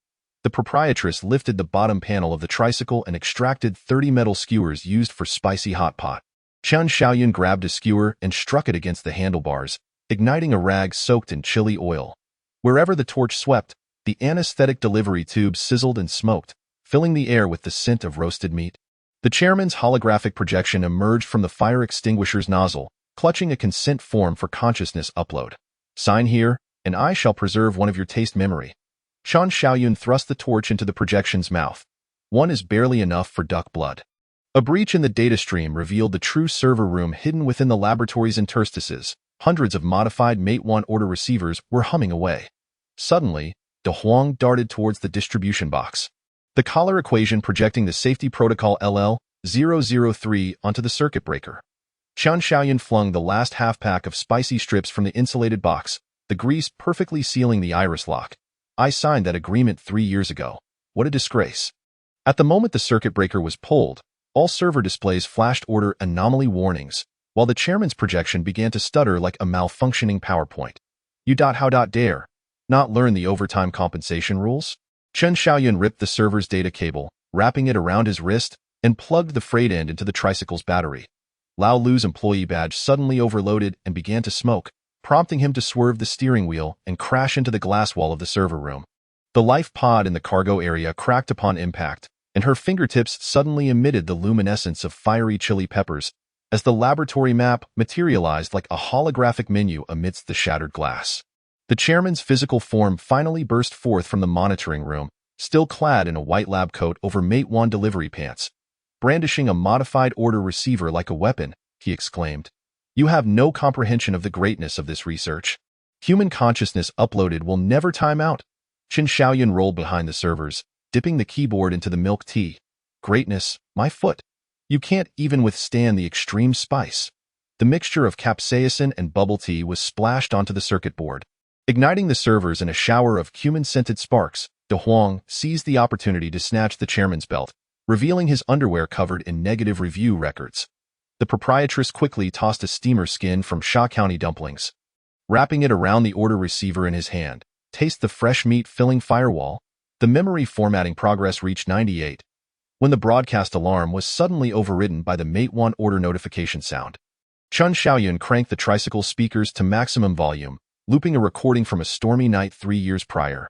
The proprietress lifted the bottom panel of the tricycle and extracted 30 metal skewers used for spicy hot pot. Chen Xiaoyun grabbed a skewer and struck it against the handlebars, igniting a rag soaked in chili oil. Wherever the torch swept, the anesthetic delivery tube sizzled and smoked, filling the air with the scent of roasted meat. The chairman's holographic projection emerged from the fire extinguisher's nozzle, clutching a consent form for consciousness upload. Sign here, and I shall preserve one of your taste memory. Chen Xiaoyun thrust the torch into the projection's mouth. One is barely enough for duck blood. A breach in the data stream revealed the true server room hidden within the laboratory's interstices. Hundreds of modified Mate 1 order receivers were humming away. Suddenly, De Huang darted towards the distribution box. The collar equation projecting the safety protocol LL-003 onto the circuit breaker. Chen Xiaoyun flung the last half-pack of spicy strips from the insulated box, the grease perfectly sealing the iris lock. I signed that agreement 3 years ago. What a disgrace. At the moment the circuit breaker was pulled, all server displays flashed order anomaly warnings, while the chairman's projection began to stutter like a malfunctioning PowerPoint. How dare not learn the overtime compensation rules? Chen Xiaoyun ripped the server's data cable, wrapping it around his wrist, and plugged the frayed end into the tricycle's battery. Lao Lu's employee badge suddenly overloaded and began to smoke, prompting him to swerve the steering wheel and crash into the glass wall of the server room. The life pod in the cargo area cracked upon impact, and her fingertips suddenly emitted the luminescence of fiery chili peppers as the laboratory map materialized like a holographic menu amidst the shattered glass. The chairman's physical form finally burst forth from the monitoring room, still clad in a white lab coat over Mate 1 delivery pants. Brandishing a modified order receiver like a weapon, he exclaimed, "You have no comprehension of the greatness of this research. Human consciousness uploaded will never time out." Qin Xiaoyun rolled behind the servers, dipping the keyboard into the milk tea. "Greatness, my foot. You can't even withstand the extreme spice." The mixture of capsaicin and bubble tea was splashed onto the circuit board. Igniting the servers in a shower of cumin-scented sparks, De Huang seized the opportunity to snatch the chairman's belt, revealing his underwear covered in negative review records. The proprietress quickly tossed a steamer skin from Sha County dumplings. Wrapping it around the order receiver in his hand, "Taste the fresh meat filling firewall." The memory formatting progress reached 98, when the broadcast alarm was suddenly overridden by the Mate 1 order notification sound. Qin Xiaoyun cranked the tricycle speakers to maximum volume, looping a recording from a stormy night 3 years prior.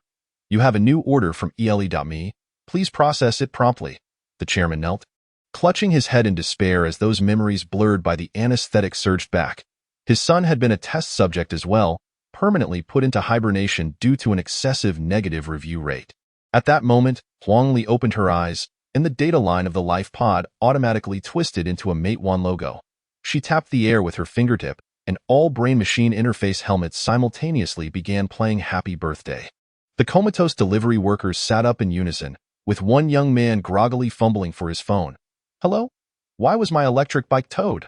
"You have a new order from ele.me. Please process it promptly." The chairman knelt, clutching his head in despair as those memories blurred by the anesthetic surged back. His son had been a test subject as well, permanently put into hibernation due to an excessive negative review rate. At that moment, Huang Li opened her eyes, and the data line of the life pod automatically twisted into a Mate 1 logo. She tapped the air with her fingertip, and all brain-machine interface helmets simultaneously began playing Happy Birthday. The comatose delivery workers sat up in unison, with one young man groggily fumbling for his phone. "Hello? Why was my electric bike towed?"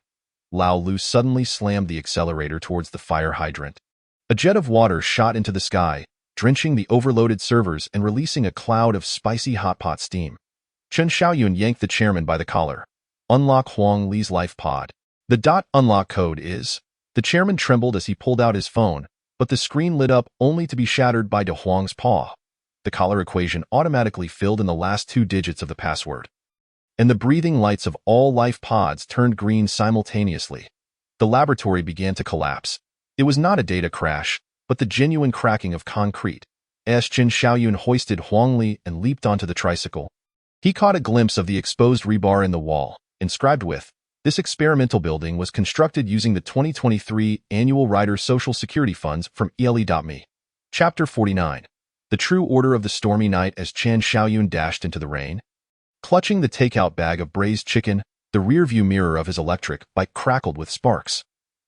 Lao Lu suddenly slammed the accelerator towards the fire hydrant. A jet of water shot into the sky, drenching the overloaded servers and releasing a cloud of spicy hot pot steam. Qin Xiaoyun yanked the chairman by the collar. "Unlock Huang Li's life pod." The unlock code is. The chairman trembled as he pulled out his phone, but the screen lit up only to be shattered by De Huang's paw. The collar equation automatically filled in the last 2 digits of the password, and the breathing lights of all life pods turned green simultaneously. The laboratory began to collapse. It was not a data crash, but the genuine cracking of concrete. As Qin Xiaoyun hoisted Huang Li and leaped onto the tricycle, he caught a glimpse of the exposed rebar in the wall, inscribed with, "This experimental building was constructed using the 2023 annual Rider Social Security Funds from ele.me." Chapter 49. The True Order of the Stormy Night. As Qin Xiaoyun dashed into the rain, clutching the takeout bag of braised chicken, the rearview mirror of his electric bike crackled with sparks.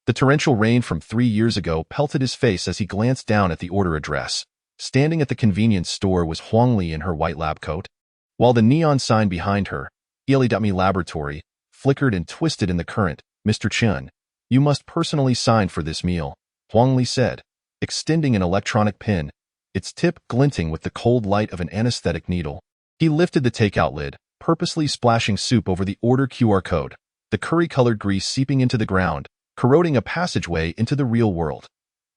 The torrential rain from 3 years ago pelted his face as he glanced down at the order address. Standing at the convenience store was Huang Li in her white lab coat, while the neon sign behind her, ele.me Laboratory, flickered and twisted in the current. "Mr. Chen, you must personally sign for this meal," Huang Li said, extending an electronic pen, its tip glinting with the cold light of an anesthetic needle. He lifted the takeout lid, purposely splashing soup over the order QR code, the curry-colored grease seeping into the ground, corroding a passageway into the real world.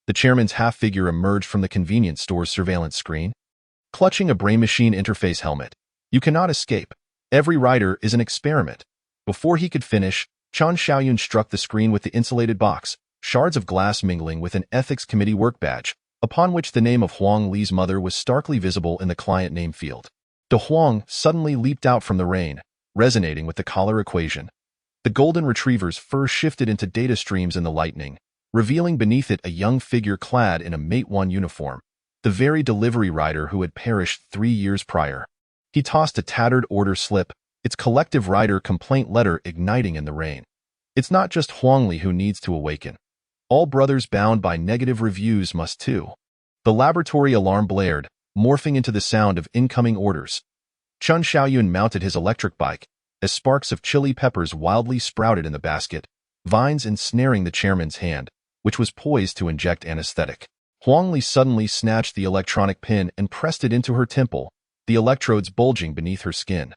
The chairman's half-figure emerged from the convenience store's surveillance screen, clutching a brain-machine interface helmet. "You cannot escape. Every rider is an experiment." Before he could finish, Qin Xiaoyun struck the screen with the insulated box, shards of glass mingling with an ethics committee work badge, upon which the name of Huang Li's mother was starkly visible in the client name field. De Huang suddenly leaped out from the rain, resonating with the collar equation. The golden retriever's fur shifted into data streams in the lightning, revealing beneath it a young figure clad in a Mate 1 uniform, the very delivery rider who had perished 3 years prior. He tossed a tattered order slip, its collective rider complaint letter igniting in the rain. "It's not just Huang Li who needs to awaken. All brothers bound by negative reviews must too." The laboratory alarm blared, morphing into the sound of incoming orders. Qin Xiaoyun mounted his electric bike, as sparks of chili peppers wildly sprouted in the basket, vines ensnaring the chairman's hand, which was poised to inject anesthetic. Huang Li suddenly snatched the electronic pin and pressed it into her temple, the electrodes bulging beneath her skin.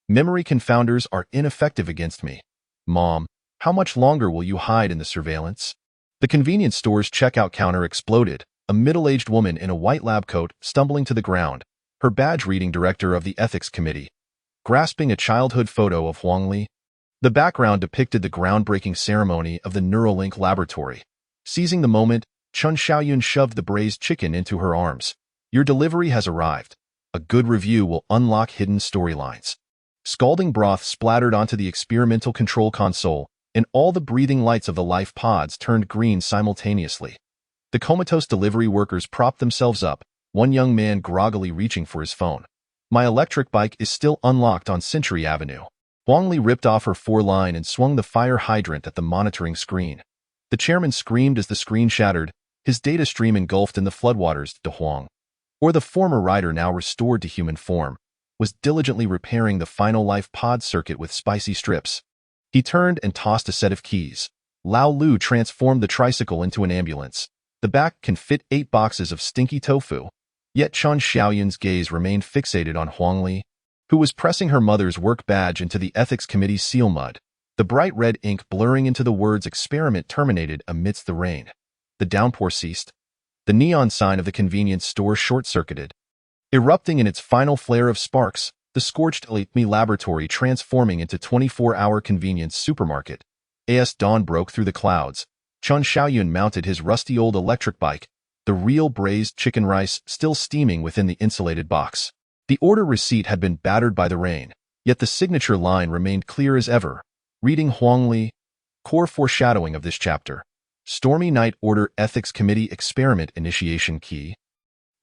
"Memory confounders are ineffective against me. Mom, how much longer will you hide in the surveillance?" The convenience store's checkout counter exploded, a middle-aged woman in a white lab coat stumbling to the ground, her badge reading director of the ethics committee, grasping a childhood photo of Huang Li. The background depicted the groundbreaking ceremony of the Neuralink laboratory. Seizing the moment, Qin Xiaoyun shoved the braised chicken into her arms. Your delivery has arrived. A good review will unlock hidden storylines. Scalding broth splattered onto the experimental control console, and all the breathing lights of the life pods turned green simultaneously. The comatose delivery workers propped themselves up, one young man groggily reaching for his phone. My electric bike is still unlocked on Century Avenue. Huang Li ripped off her four-line and swung the fire hydrant at the monitoring screen. The chairman screamed as the screen shattered, his data stream engulfed in the floodwaters. De Huang, or the former rider now restored to human form, was diligently repairing the final life pod circuit with spicy strips. He turned and tossed a set of keys. Lao Lu transformed the tricycle into an ambulance. The back can fit 8 boxes of stinky tofu. Yet Chen Xiaoyun's gaze remained fixated on Huang Li, who was pressing her mother's work badge into the ethics committee's seal mud, the bright red ink blurring into the words "experiment terminated" amidst the rain. The downpour ceased. The neon sign of the convenience store short-circuited. Erupting in its final flare of sparks, the scorched Elite laboratory transforming into 24-hour convenience supermarket. As dawn broke through the clouds, Chen Xiaoyun mounted his rusty old electric bike, the real braised chicken rice still steaming within the insulated box. The order receipt had been battered by the rain, yet the signature line remained clear as ever, reading Huang Li, core foreshadowing of this chapter. Stormy Night Order Ethics Committee Experiment Initiation Key.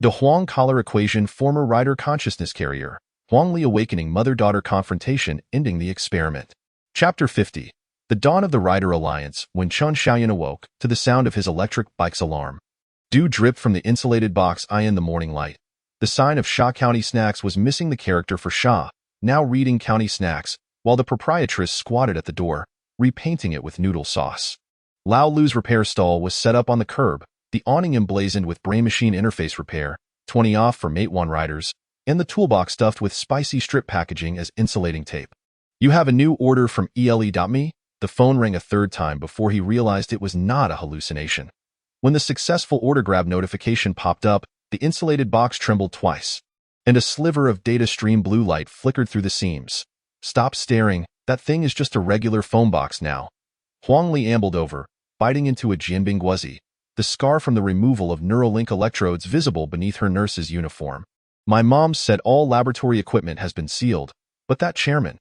De Huang Collar Equation Former Rider Consciousness Carrier. Huang Li Awakening Mother-Daughter Confrontation Ending the Experiment. Chapter 50. The Dawn of the Rider Alliance, when Chen Xiaoyun awoke to the sound of his electric bike's alarm. Dew dripped from the insulated box in the morning light. The sign of Sha County Snacks was missing the character for Sha, now reading County Snacks, while the proprietress squatted at the door, repainting it with noodle sauce. Lao Lu's repair stall was set up on the curb, the awning emblazoned with brain-machine interface repair, 20 off for Matewan riders, and the toolbox stuffed with spicy strip packaging as insulating tape. You have a new order from ele.me? The phone rang a third time before he realized it was not a hallucination. When the successful order grab notification popped up, the insulated box trembled twice, and a sliver of data stream blue light flickered through the seams. Stop staring, that thing is just a regular phone box now. Huang Li ambled over, biting into a Jianbing Guozi, the scar from the removal of Neuralink electrodes visible beneath her nurse's uniform. My mom said all laboratory equipment has been sealed, but that chairman.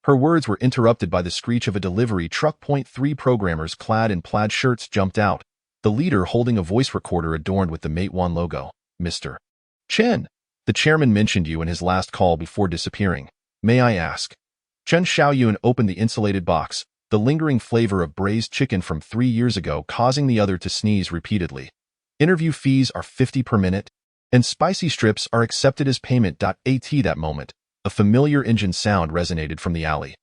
Her words were interrupted by the screech of a delivery truck. 3 programmers clad in plaid shirts jumped out, the leader holding a voice recorder adorned with the Matewan logo. Mr. Chen, the chairman mentioned you in his last call before disappearing. May I ask? Chen Xiaoyun opened the insulated box, the lingering flavor of braised chicken from 3 years ago causing the other to sneeze repeatedly. Interview fees are 50 per minute, and spicy strips are accepted as payment. At that moment, a familiar engine sound resonated from the alley.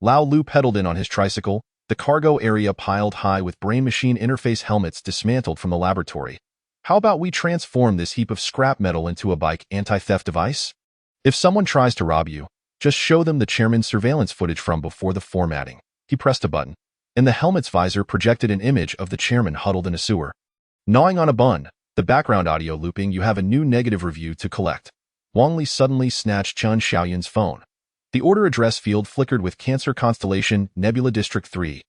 Lao Lu pedaled in on his tricycle, the cargo area piled high with brain-machine interface helmets dismantled from the laboratory. How about we transform this heap of scrap metal into a bike anti-theft device? If someone tries to rob you, just show them the chairman's surveillance footage from before the formatting. He pressed a button, and the helmet's visor projected an image of the chairman huddled in a sewer, gnawing on a bun. The background audio looping. You have a new negative review to collect. Huang Li suddenly snatched Chen Xiaoyun's phone. The order address field flickered with Cancer Constellation, Nebula District 3.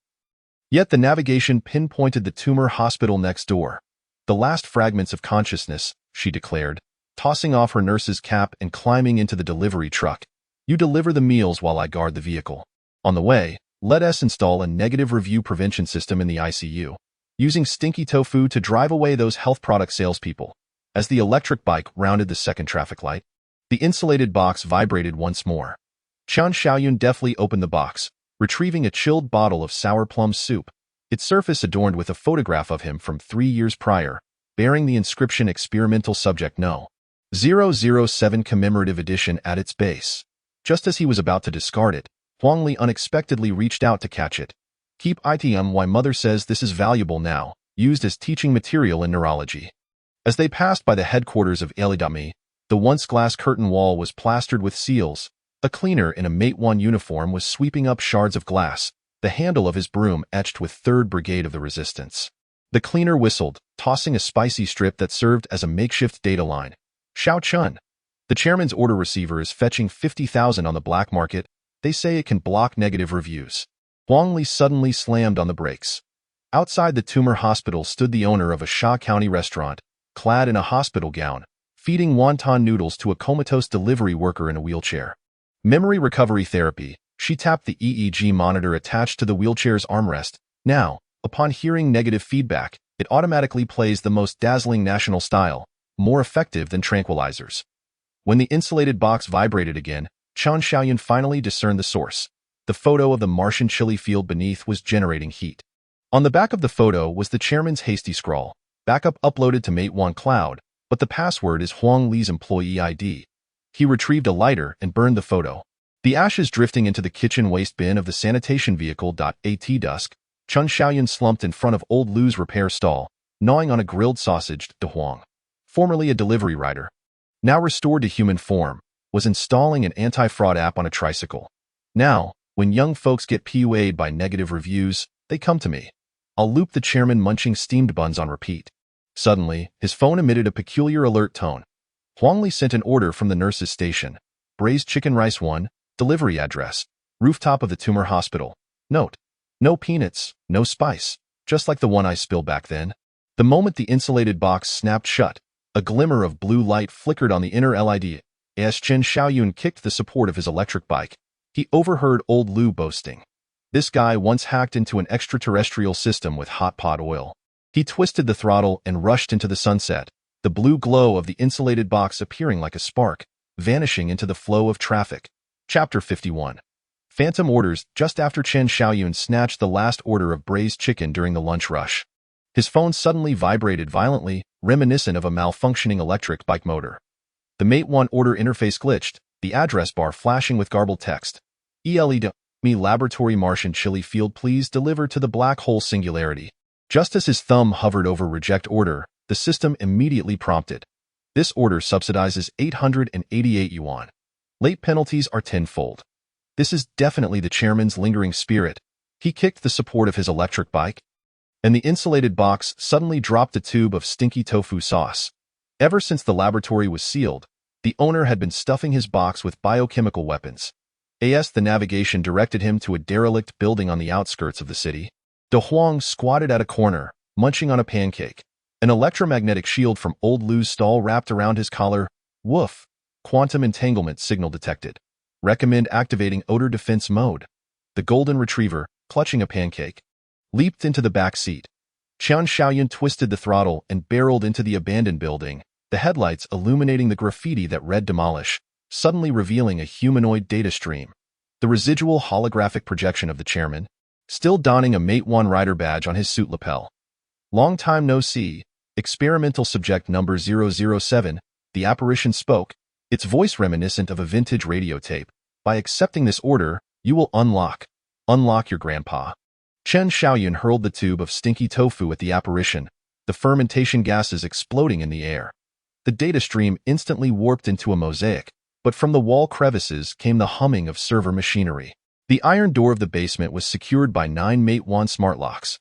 Yet the navigation pinpointed the tumor hospital next door. The last fragments of consciousness, she declared, tossing off her nurse's cap and climbing into the delivery truck. You deliver the meals while I guard the vehicle. On the way, let us install a negative review prevention system in the ICU, using stinky tofu to drive away those health product salespeople. As the electric bike rounded the second traffic light, the insulated box vibrated once more. Chen Xiaoyun deftly opened the box, retrieving a chilled bottle of sour plum soup, its surface adorned with a photograph of him from 3 years prior, bearing the inscription Experimental Subject No. 007 Commemorative Edition at its base. Just as he was about to discard it, Huang Li unexpectedly reached out to catch it. Keep itm. Why mother says this is valuable now, used as teaching material in neurology. As they passed by the headquarters of ele.me, the once glass curtain wall was plastered with seals. A cleaner in a Matewan uniform was sweeping up shards of glass, the handle of his broom etched with 3rd Brigade of the Resistance. The cleaner whistled, tossing a spicy strip that served as a makeshift data line. Xiao Chun. The chairman's order receiver is fetching 50,000 on the black market. They say it can block negative reviews. Huang Li suddenly slammed on the brakes. Outside the tumor hospital stood the owner of a Sha County restaurant, clad in a hospital gown, feeding wonton noodles to a comatose delivery worker in a wheelchair. Memory recovery therapy. She tapped the EEG monitor attached to the wheelchair's armrest. Now, upon hearing negative feedback, it automatically plays the most dazzling national style, more effective than tranquilizers. When the insulated box vibrated again, Chen Xiaoyun finally discerned the source. The photo of the Martian chili field beneath was generating heat. On the back of the photo was the chairman's hasty scrawl. Backup uploaded to Mate 1 Cloud, but the password is Huang Li's employee ID. He retrieved a lighter and burned the photo. The ashes drifting into the kitchen waste bin of the sanitation vehicle. At dusk, Chen Xiaoyun slumped in front of old Lu's repair stall, gnawing on a grilled sausage. De Huang, formerly a delivery rider, now restored to human form, was installing an anti-fraud app on a tricycle. Now, when young folks get PUA'd by negative reviews, they come to me. I'll loop the chairman munching steamed buns on repeat. Suddenly, his phone emitted a peculiar alert tone. Huang Li sent an order from the nurse's station. Braised chicken rice 1, delivery address, rooftop of the tumor hospital. Note: no peanuts, no spice, just like the one I spilled back then. The moment the insulated box snapped shut, a glimmer of blue light flickered on the inner LED. As Chen Xiaoyun kicked the support of his electric bike, he overheard old Lu boasting. This guy once hacked into an extraterrestrial system with hot pot oil. He twisted the throttle and rushed into the sunset, the blue glow of the insulated box appearing like a spark, vanishing into the flow of traffic. Chapter 51. Phantom orders. Just after Chen Xiaoyun snatched the last order of braised chicken during the lunch rush, his phone suddenly vibrated violently, reminiscent of a malfunctioning electric bike motor. The Mate 1 order interface glitched, the address bar flashing with garbled text. Me laboratory Martian chili field, please deliver to the black hole singularity. Just as his thumb hovered over reject order, the system immediately prompted. This order subsidizes 888 yuan. Late penalties are tenfold. This is definitely the chairman's lingering spirit. He kicked the support of his electric bike, and the insulated box suddenly dropped a tube of stinky tofu sauce. Ever since the laboratory was sealed, the owner had been stuffing his box with biochemical weapons. The navigation directed him to a derelict building on the outskirts of the city. De Huang squatted at a corner, munching on a pancake. An electromagnetic shield from old Lu's stall wrapped around his collar. Woof! Quantum entanglement signal detected. Recommend activating odor defense mode. The golden retriever, clutching a pancake, leaped into the back seat. Chen Xiaoyun twisted the throttle and barreled into the abandoned building, the headlights illuminating the graffiti that read demolish, suddenly revealing a humanoid data stream. The residual holographic projection of the chairman, still donning a Mate 1 rider badge on his suit lapel. Long time no see. Experimental subject number 007. The apparition spoke, its voice reminiscent of a vintage radio tape. By accepting this order, you will unlock your grandpa. Chen Xiaoyun hurled the tube of stinky tofu at the apparition, the fermentation gases exploding in the air. The data stream instantly warped into a mosaic, but from the wall crevices came the humming of server machinery. The iron door of the basement was secured by 9 Mate 1 smart locks.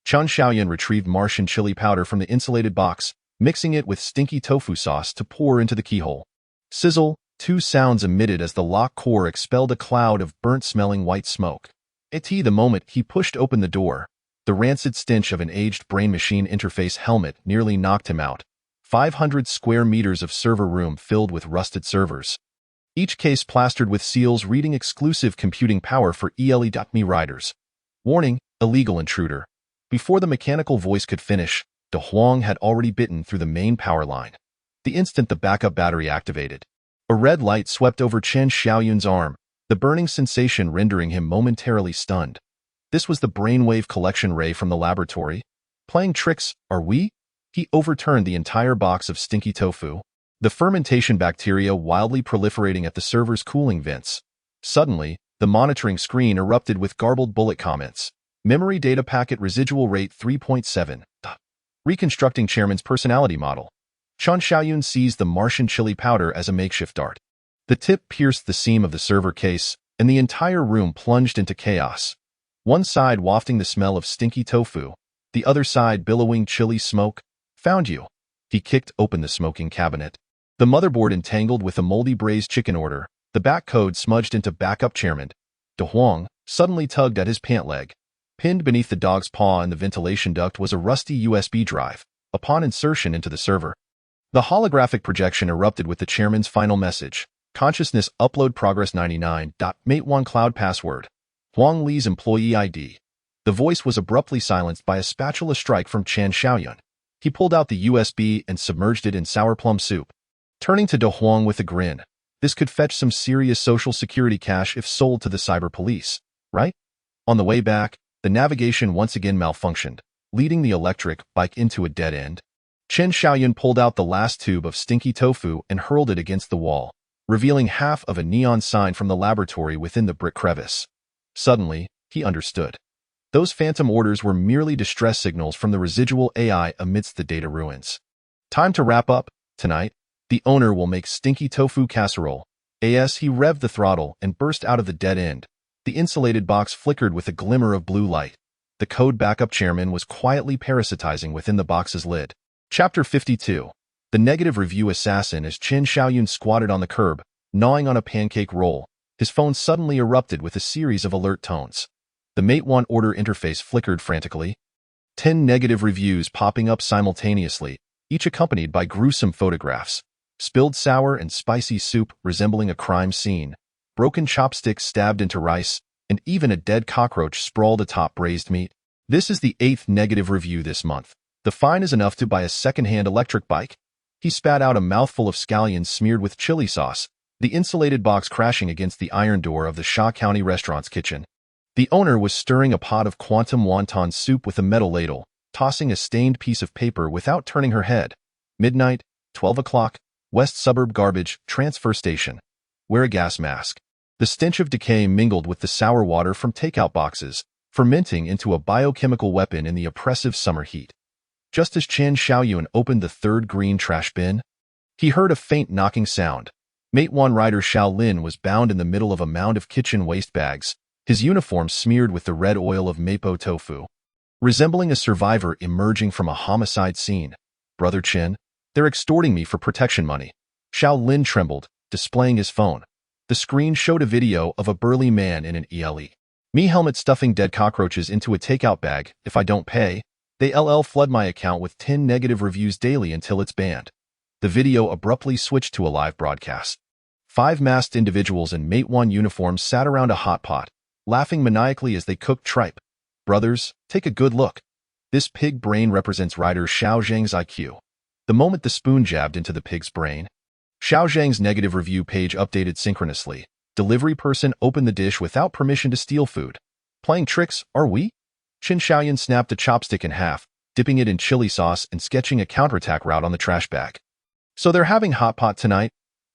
Chen Xiaoyun retrieved Martian chili powder from the insulated box, mixing it with stinky tofu sauce to pour into the keyhole. Sizzle, 2 sounds emitted as the lock core expelled a cloud of burnt-smelling white smoke. The moment he pushed open the door, the rancid stench of an aged brain-machine interface helmet nearly knocked him out. 500 square meters of server room filled with rusted servers, each case plastered with seals reading exclusive computing power for ELE.me riders. Warning, illegal intruder. Before the mechanical voice could finish, De Huang had already bitten through the main power line. The instant the backup battery activated, a red light swept over Chen Xiaoyun's arm, the burning sensation rendering him momentarily stunned. This was the brainwave collection ray from the laboratory. Playing tricks, are we? He overturned the entire box of stinky tofu, the fermentation bacteria wildly proliferating at the server's cooling vents. Suddenly, the monitoring screen erupted with garbled bullet comments. Memory data packet residual rate 3.7. Reconstructing chairman's personality model. Chen Xiaoyun seized the Martian chili powder as a makeshift dart. The tip pierced the seam of the server case, and the entire room plunged into chaos. One side wafting the smell of stinky tofu, the other side billowing chili smoke. Found you. He kicked open the smoking cabinet. The motherboard entangled with a moldy braised chicken order, the back code smudged into backup chairman. De Huang suddenly tugged at his pant leg. Pinned beneath the dog's paw in the ventilation duct was a rusty USB drive. Upon insertion into the server, The holographic projection erupted with the chairman's final message. Consciousness upload progress 99. Mate 1 cloud password. Huang Li's employee ID. The voice was abruptly silenced by a spatula strike from Chen Xiaoyun. He pulled out the USB and submerged it in sour plum soup. Turning to De Huang with a grin. This could fetch some serious social security cash if sold to the cyber police, right? On the way back, the navigation once again malfunctioned, leading the electric bike into a dead end. Chen Xiaoyun pulled out the last tube of stinky tofu and hurled it against the wall, revealing half of a neon sign from the laboratory within the brick crevice. Suddenly, he understood. Those phantom orders were merely distress signals from the residual AI amidst the data ruins. Time to wrap up. Tonight, the owner will make stinky tofu casserole. As he revved the throttle and burst out of the dead end, the insulated box flickered with a glimmer of blue light. The code backup chairman was quietly parasitizing within the box's lid. Chapter 52. The negative review assassin. As Chen Xiaoyun squatted on the curb, gnawing on a pancake roll, his phone suddenly erupted with a series of alert tones. The Mate 1 order interface flickered frantically. 10 negative reviews popping up simultaneously, each accompanied by gruesome photographs. Spilled sour and spicy soup resembling a crime scene, broken chopsticks stabbed into rice, and even a dead cockroach sprawled atop braised meat. This is the 8th negative review this month. The fine is enough to buy a second-hand electric bike. He spat out a mouthful of scallions smeared with chili sauce, the insulated box crashing against the iron door of the Shaw County restaurant's kitchen. The owner was stirring a pot of quantum wonton soup with a metal ladle, tossing a stained piece of paper without turning her head. Midnight, 12 o'clock, West Suburb Garbage Transfer Station. Wear a gas mask. The stench of decay mingled with the sour water from takeout boxes, fermenting into a biochemical weapon in the oppressive summer heat. Just as Chen Xiaoyun opened the third green trash bin, he heard a faint knocking sound. Mate 1 rider Xiao Lin was bound in the middle of a mound of kitchen waste bags, his uniform smeared with the red oil of mapo tofu. Resembling a survivor emerging from a homicide scene. Brother Chen, they're extorting me for protection money. Xiao Lin trembled, displaying his phone. The screen showed a video of a burly man in an ELE. Me helmet stuffing dead cockroaches into a takeout bag. If I don't pay, they flood my account with 10 negative reviews daily until it's banned. The video abruptly switched to a live broadcast. 5 masked individuals in Mate 1 uniforms sat around a hot pot, laughing maniacally as they cooked tripe. Brothers, take a good look. This pig brain represents rider Xiao Zhang's IQ. The moment the spoon jabbed into the pig's brain, Xiao Zhang's negative review page updated synchronously. Delivery person opened the dish without permission to steal food. Playing tricks, are we? Chen Xiaoyun snapped a chopstick in half, dipping it in chili sauce and sketching a counterattack route on the trash bag. So they're having hot pot tonight?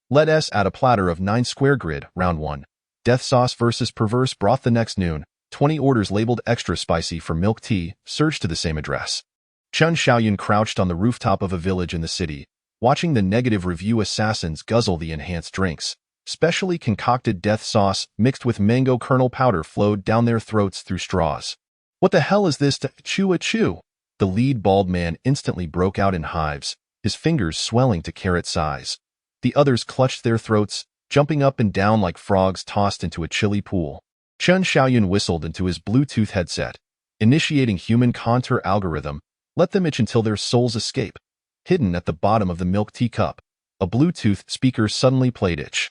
Let us add a platter of 9 square grid, round 1. Death sauce versus perverse broth the next noon. 20 orders labeled extra spicy for milk tea, surged to the same address. Chen Xiaoyun crouched on the rooftop of a village in the city, watching the negative review assassins guzzle the enhanced drinks. Specially concocted death sauce mixed with mango kernel powder flowed down their throats through straws. What the hell is this? Chew. The lead bald man instantly broke out in hives, his fingers swelling to carrot size. The others clutched their throats, jumping up and down like frogs tossed into a chilly pool. Chen Xiaoyun whistled into his Bluetooth headset, initiating human contour algorithm. Let them itch until their souls escape. Hidden at the bottom of the milk tea cup, a Bluetooth speaker suddenly played itch.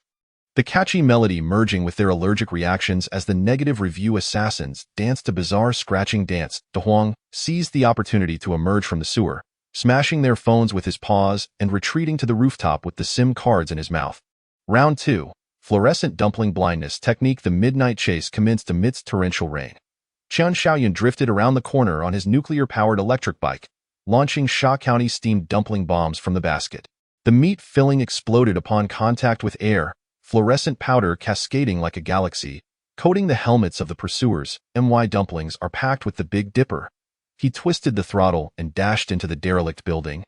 The catchy melody merging with their allergic reactions as the negative review assassins danced a bizarre scratching dance. De Huang seized the opportunity to emerge from the sewer, smashing their phones with his paws and retreating to the rooftop with the SIM cards in his mouth. Round 2. Fluorescent dumpling blindness technique. The midnight chase commenced amidst torrential rain. Chen Xiaoyun drifted around the corner on his nuclear-powered electric bike, launching Shaw County steamed dumpling bombs from the basket. The meat filling exploded upon contact with air, fluorescent powder cascading like a galaxy, coating the helmets of the pursuers. MY dumplings are packed with the Big Dipper. He twisted the throttle and dashed into the derelict building.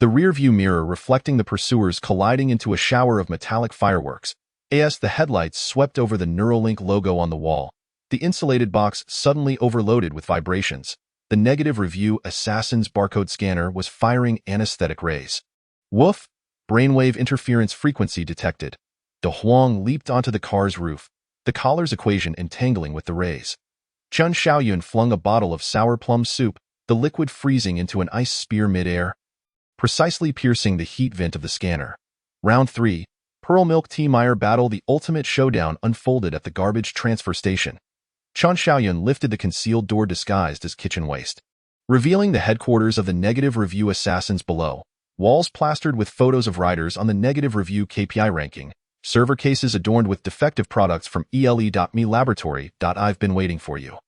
The rearview mirror reflecting the pursuers colliding into a shower of metallic fireworks. As the headlights swept over the Neuralink logo on the wall, the insulated box suddenly overloaded with vibrations. The negative review assassin's barcode scanner was firing anesthetic rays. Woof! Brainwave interference frequency detected. De Huang leaped onto the car's roof, the collar's equation entangling with the rays. Chen Xiaoyun flung a bottle of sour plum soup, the liquid freezing into an ice spear mid-air. precisely piercing the heat vent of the scanner. Round 3. Pearl Milk Tea Meyer Battle. The ultimate showdown unfolded at the garbage transfer station. Chen Xiaoyun lifted the concealed door disguised as kitchen waste, revealing the headquarters of the negative review assassins below. Walls plastered with photos of riders on the negative review KPI ranking. Server cases adorned with defective products from ele.me laboratory. I've been waiting for you.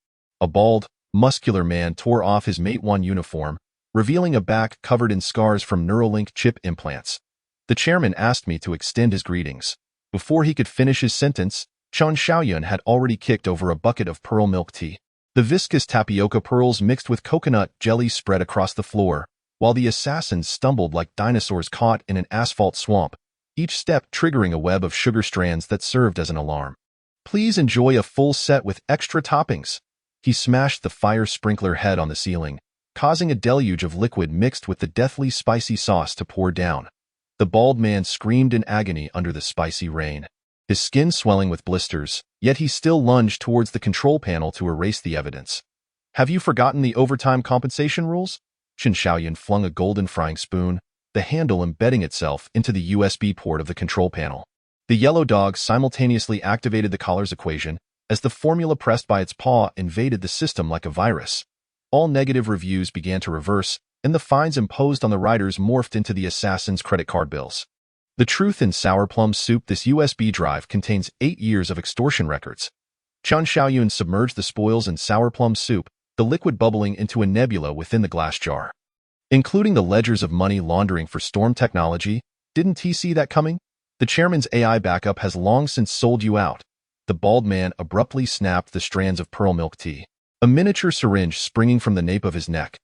A bald, muscular man tore off his Mate 1 uniform, revealing a back covered in scars from Neuralink chip implants. The chairman asked me to extend his greetings. Before he could finish his sentence, Chen Xiaoyun had already kicked over a bucket of pearl milk tea. The viscous tapioca pearls mixed with coconut jelly spread across the floor, while the assassins stumbled like dinosaurs caught in an asphalt swamp, each step triggering a web of sugar strands that served as an alarm. Please enjoy a full set with extra toppings. He smashed the fire sprinkler head on the ceiling, causing a deluge of liquid mixed with the deathly spicy sauce to pour down. The bald man screamed in agony under the spicy rain, his skin swelling with blisters, yet he still lunged towards the control panel to erase the evidence. Have you forgotten the overtime compensation rules? Chen Xiaoyun flung a golden frying spoon, the handle embedding itself into the USB port of the control panel. The yellow dog simultaneously activated the collar's equation as the formula pressed by its paw invaded the system like a virus. All negative reviews began to reverse, and the fines imposed on the riders morphed into the assassins' credit card bills. The truth in sour plum soup. This USB drive contains 8 years of extortion records. Chen Xiaoyun submerged the spoils in sour plum soup, the liquid bubbling into a nebula within the glass jar. Including the ledgers of money laundering for Storm Technology. Didn't he see that coming? The chairman's AI backup has long since sold you out. The bald man abruptly snapped the strands of pearl milk tea, a miniature syringe springing from the nape of his neck.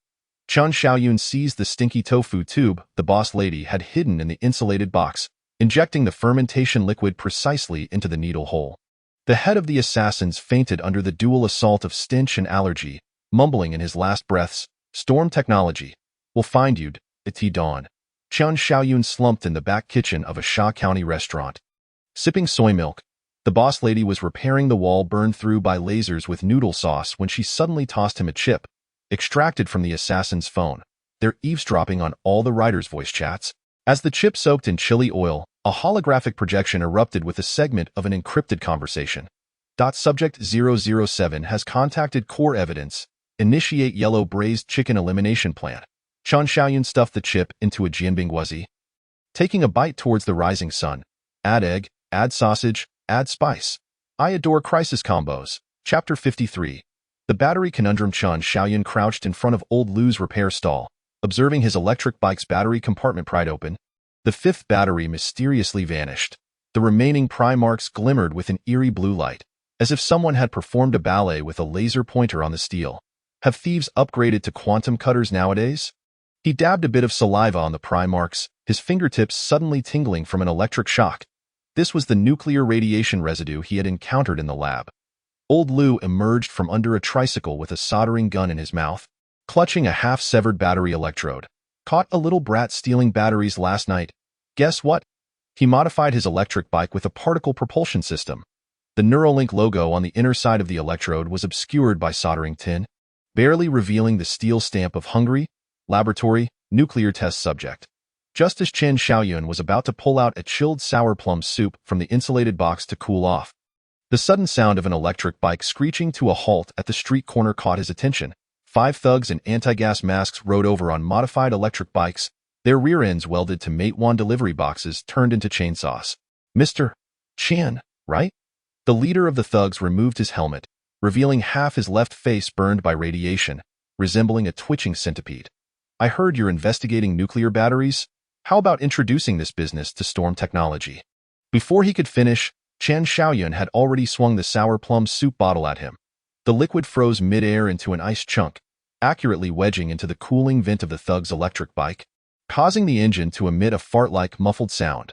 Chen Xiaoyun seized the stinky tofu tube the boss lady had hidden in the insulated box, injecting the fermentation liquid precisely into the needle hole. The head of the assassins fainted under the dual assault of stench and allergy, mumbling in his last breaths, "Storm Technology will find you, at dawn." Chen Xiaoyun slumped in the back kitchen of a Sha County restaurant. Sipping soy milk, the boss lady was repairing the wall burned through by lasers with noodle sauce when she suddenly tossed him a chip, extracted from the assassin's phone. They're eavesdropping on all the riders' voice chats. As the chip soaked in chili oil, a holographic projection erupted with a segment of an encrypted conversation. Subject 007 has contacted core evidence. Initiate yellow braised chicken elimination plan. Chen Xiaoyun stuffed the chip into a jianbingguozi, taking a bite towards the rising sun. Add egg, add sausage, add spice. I adore crisis combos. Chapter 53. The battery conundrum. Chen Xiaoyun crouched in front of old Lu's repair stall, observing his electric bike's battery compartment pried open. The fifth battery mysteriously vanished. The remaining pry marks glimmered with an eerie blue light, as if someone had performed a ballet with a laser pointer on the steel. Have thieves upgraded to quantum cutters nowadays? He dabbed a bit of saliva on the pry marks, his fingertips suddenly tingling from an electric shock. This was the nuclear radiation residue he had encountered in the lab. Old Lu emerged from under a tricycle with a soldering gun in his mouth, clutching a half-severed battery electrode. Caught a little brat stealing batteries last night. Guess what? He modified his electric bike with a particle propulsion system. The Neuralink logo on the inner side of the electrode was obscured by soldering tin, barely revealing the steel stamp of Hungary, Laboratory, Nuclear Test Subject. Just as Chen Xiaoyun was about to pull out a chilled sour plum soup from the insulated box to cool off, the sudden sound of an electric bike screeching to a halt at the street corner caught his attention. 5 thugs in anti-gas masks rode over on modified electric bikes, their rear ends welded to Mate 1 delivery boxes turned into chainsaws. Mr. Chan, right? The leader of the thugs removed his helmet, revealing half his left face burned by radiation, resembling a twitching centipede. I heard you're investigating nuclear batteries. How about introducing this business to Storm Technology? Before he could finish, Chen Xiaoyun had already swung the sour plum soup bottle at him. The liquid froze mid-air into an ice chunk, accurately wedging into the cooling vent of the thug's electric bike, causing the engine to emit a fart-like muffled sound.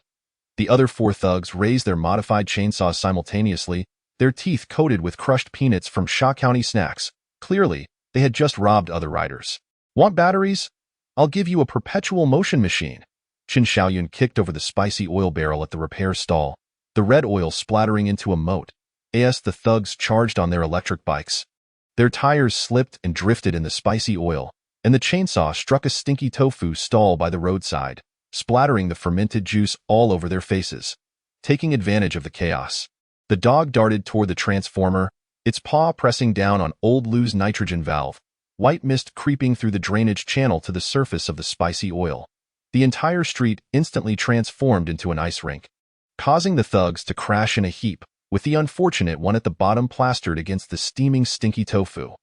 The other 4 thugs raised their modified chainsaws simultaneously, their teeth coated with crushed peanuts from Sha County snacks. Clearly, they had just robbed other riders. Want batteries? I'll give you a perpetual motion machine. Chen Xiaoyun kicked over the spicy oil barrel at the repair stall, the red oil splattering into a moat. As the thugs charged on their electric bikes, their tires slipped and drifted in the spicy oil, and the chainsaw struck a stinky tofu stall by the roadside, splattering the fermented juice all over their faces. Taking advantage of the chaos, the dog darted toward the transformer, its paw pressing down on old Lou's nitrogen valve, white mist creeping through the drainage channel to the surface of the spicy oil. The entire street instantly transformed into an ice rink, causing the thugs to crash in a heap, with the unfortunate one at the bottom plastered against the steaming stinky tofu.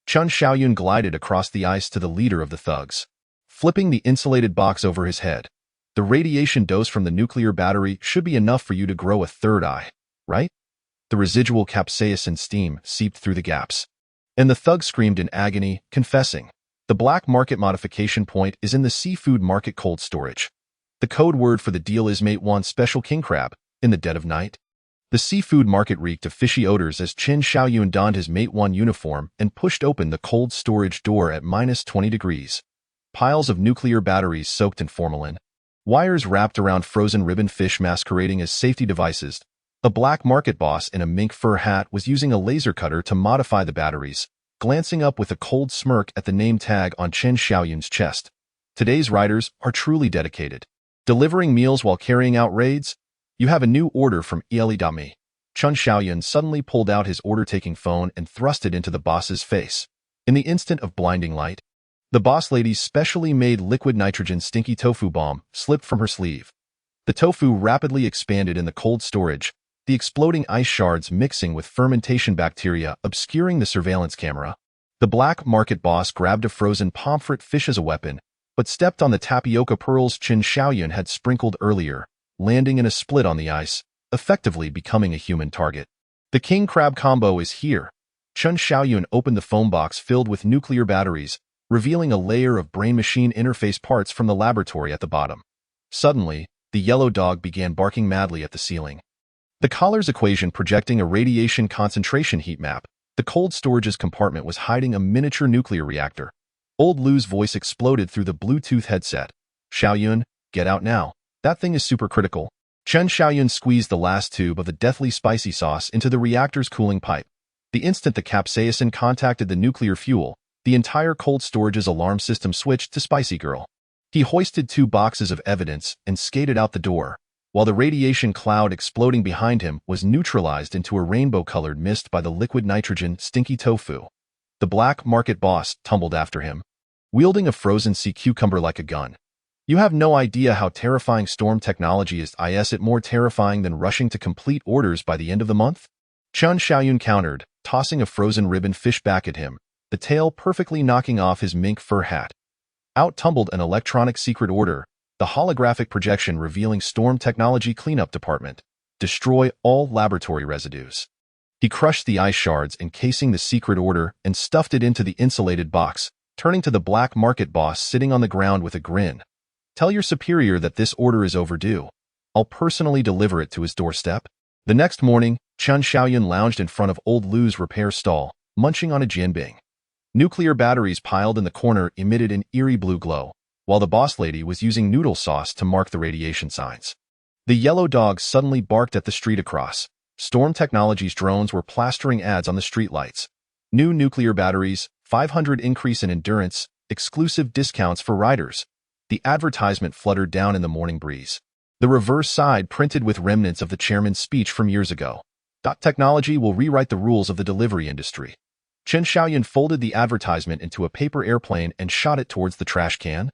Chun Xiaoyun glided across the ice to the leader of the thugs, flipping the insulated box over his head. The radiation dose from the nuclear battery should be enough for you to grow a third eye, right? The residual capsaicin steam seeped through the gaps, and the thug screamed in agony, confessing, "The black market modification point is in the seafood market cold storage. The code word for the deal is Mate 1 Special King Crab, in the dead of night." The seafood market reeked of fishy odors as Qin Xiaoyun donned his Mate 1 uniform and pushed open the cold storage door at -20 degrees. Piles of nuclear batteries soaked in formalin, wires wrapped around frozen ribbon fish masquerading as safety devices. A black market boss in a mink fur hat was using a laser cutter to modify the batteries, glancing up with a cold smirk at the name tag on Qin Xiaoyun's chest. Today's riders are truly dedicated. Delivering meals while carrying out raids? You have a new order from Eli.me. Chun Xiaoyun suddenly pulled out his order-taking phone and thrust it into the boss's face. In the instant of blinding light, the boss lady's specially made liquid nitrogen stinky tofu bomb slipped from her sleeve. The tofu rapidly expanded in the cold storage, the exploding ice shards mixing with fermentation bacteria obscuring the surveillance camera. The black market boss grabbed a frozen pomfret fish as a weapon, but stepped on the tapioca pearls Qin Xiaoyun had sprinkled earlier, landing in a split on the ice, effectively becoming a human target. The king crab combo is here. Chun Xiaoyun opened the phone box filled with nuclear batteries, revealing a layer of brain-machine interface parts from the laboratory at the bottom. Suddenly, the yellow dog began barking madly at the ceiling. The collar's equation projecting a radiation concentration heat map, the cold storage's compartment was hiding a miniature nuclear reactor. Old Lou's voice exploded through the Bluetooth headset. "Xiaoyun, get out now. That thing is supercritical." Chen Xiaoyun squeezed the last tube of the deathly spicy sauce into the reactor's cooling pipe. The instant the capsaicin contacted the nuclear fuel, the entire cold storage's alarm system switched to Spicy Girl. He hoisted 2 boxes of evidence and skated out the door, while the radiation cloud exploding behind him was neutralized into a rainbow-colored mist by the liquid nitrogen stinky tofu. The black market boss tumbled after him, wielding a frozen sea cucumber like a gun. You have no idea how terrifying storm technology is. Is it more terrifying than rushing to complete orders by the end of the month? Chun Xiaoyun countered, tossing a frozen ribbon fish back at him, the tail perfectly knocking off his mink fur hat. Out tumbled an electronic secret order, the holographic projection revealing storm technology cleanup department. Destroy all laboratory residues. He crushed the ice shards encasing the secret order and stuffed it into the insulated box, turning to the black market boss sitting on the ground with a grin. "Tell your superior that this order is overdue. I'll personally deliver it to his doorstep." The next morning, Chun Xiaoyun lounged in front of old Lou's repair stall, munching on a jianbing. Nuclear batteries piled in the corner emitted an eerie blue glow, while the boss lady was using noodle sauce to mark the radiation signs. The yellow dog suddenly barked at the street across. Storm Technologies drones were plastering ads on the streetlights. New nuclear batteries, 500 increase in endurance, exclusive discounts for riders. The advertisement fluttered down in the morning breeze. The reverse side printed with remnants of the chairman's speech from years ago. Technology will rewrite the rules of the delivery industry. Chen Xiaoyun folded the advertisement into a paper airplane and shot it towards the trash can,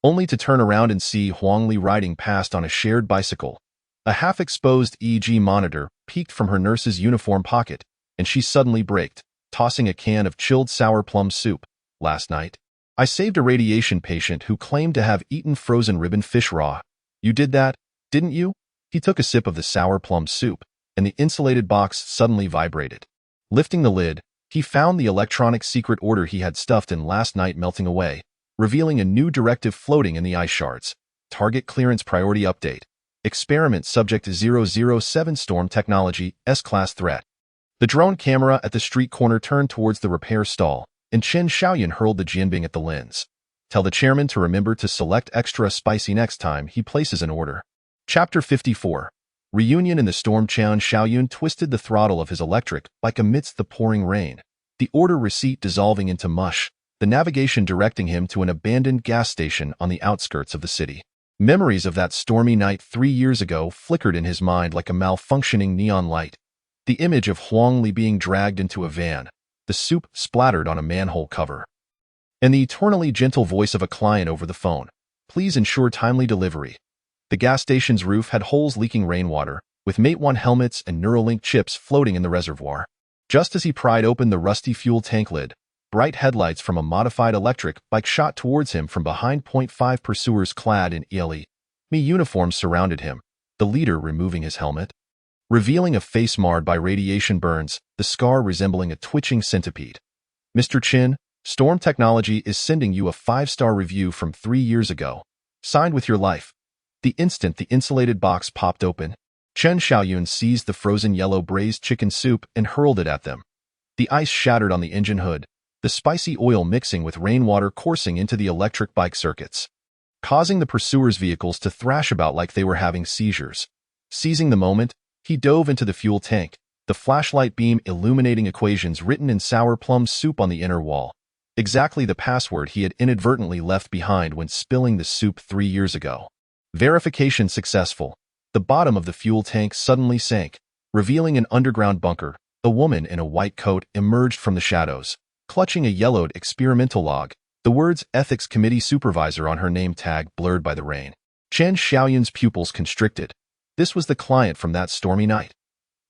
only to turn around and see Huang Li riding past on a shared bicycle. A half-exposed EEG monitor peeked from her nurse's uniform pocket, and she suddenly braked, tossing a can of chilled sour plum soup. "Last night, I saved a radiation patient who claimed to have eaten frozen ribbon fish raw. You did that, didn't you?" He took a sip of the sour plum soup, and the insulated box suddenly vibrated. Lifting the lid, he found the electronic secret order he had stuffed in last night melting away, revealing a new directive floating in the ice shards. Target clearance priority update. Experiment subject 007 Storm Technology, S-Class threat. The drone camera at the street corner turned towards the repair stall, and Chen Xiaoyun hurled the jianbing at the lens. Tell the chairman to remember to select extra spicy next time he places an order. Chapter 54. Reunion in the storm. Chen Xiaoyun twisted the throttle of his electric like amidst the pouring rain, the order receipt dissolving into mush, the navigation directing him to an abandoned gas station on the outskirts of the city. Memories of that stormy night 3 years ago flickered in his mind like a malfunctioning neon light. The image of Huang Li being dragged into a van, the soup splattered on a manhole cover, and the eternally gentle voice of a client over the phone. Please ensure timely delivery. The gas station's roof had holes leaking rainwater, with Mate 1 helmets and Neuralink chips floating in the reservoir. Just as he pried open the rusty fuel tank lid, bright headlights from a modified electric bike shot towards him from behind. 5 pursuers clad in ELE uniforms surrounded him, the leader removing his helmet, revealing a face marred by radiation burns, the scar resembling a twitching centipede. Mr. Chin, Storm Technology is sending you a 5-star review from 3 years ago. Signed with your life. The instant the insulated box popped open, Chen Xiaoyun seized the frozen yellow braised chicken soup and hurled it at them. The ice shattered on the engine hood, the spicy oil mixing with rainwater coursing into the electric bike circuits, causing the pursuers' vehicles to thrash about like they were having seizures. Seizing the moment, he dove into the fuel tank, the flashlight beam illuminating equations written in sour plum soup on the inner wall. Exactly the password he had inadvertently left behind when spilling the soup 3 years ago. Verification successful. The bottom of the fuel tank suddenly sank, revealing an underground bunker. A woman in a white coat emerged from the shadows, clutching a yellowed experimental log, the words Ethics Committee Supervisor on her name tag blurred by the rain. Chen Xiaoyun's pupils constricted. This was the client from that stormy night.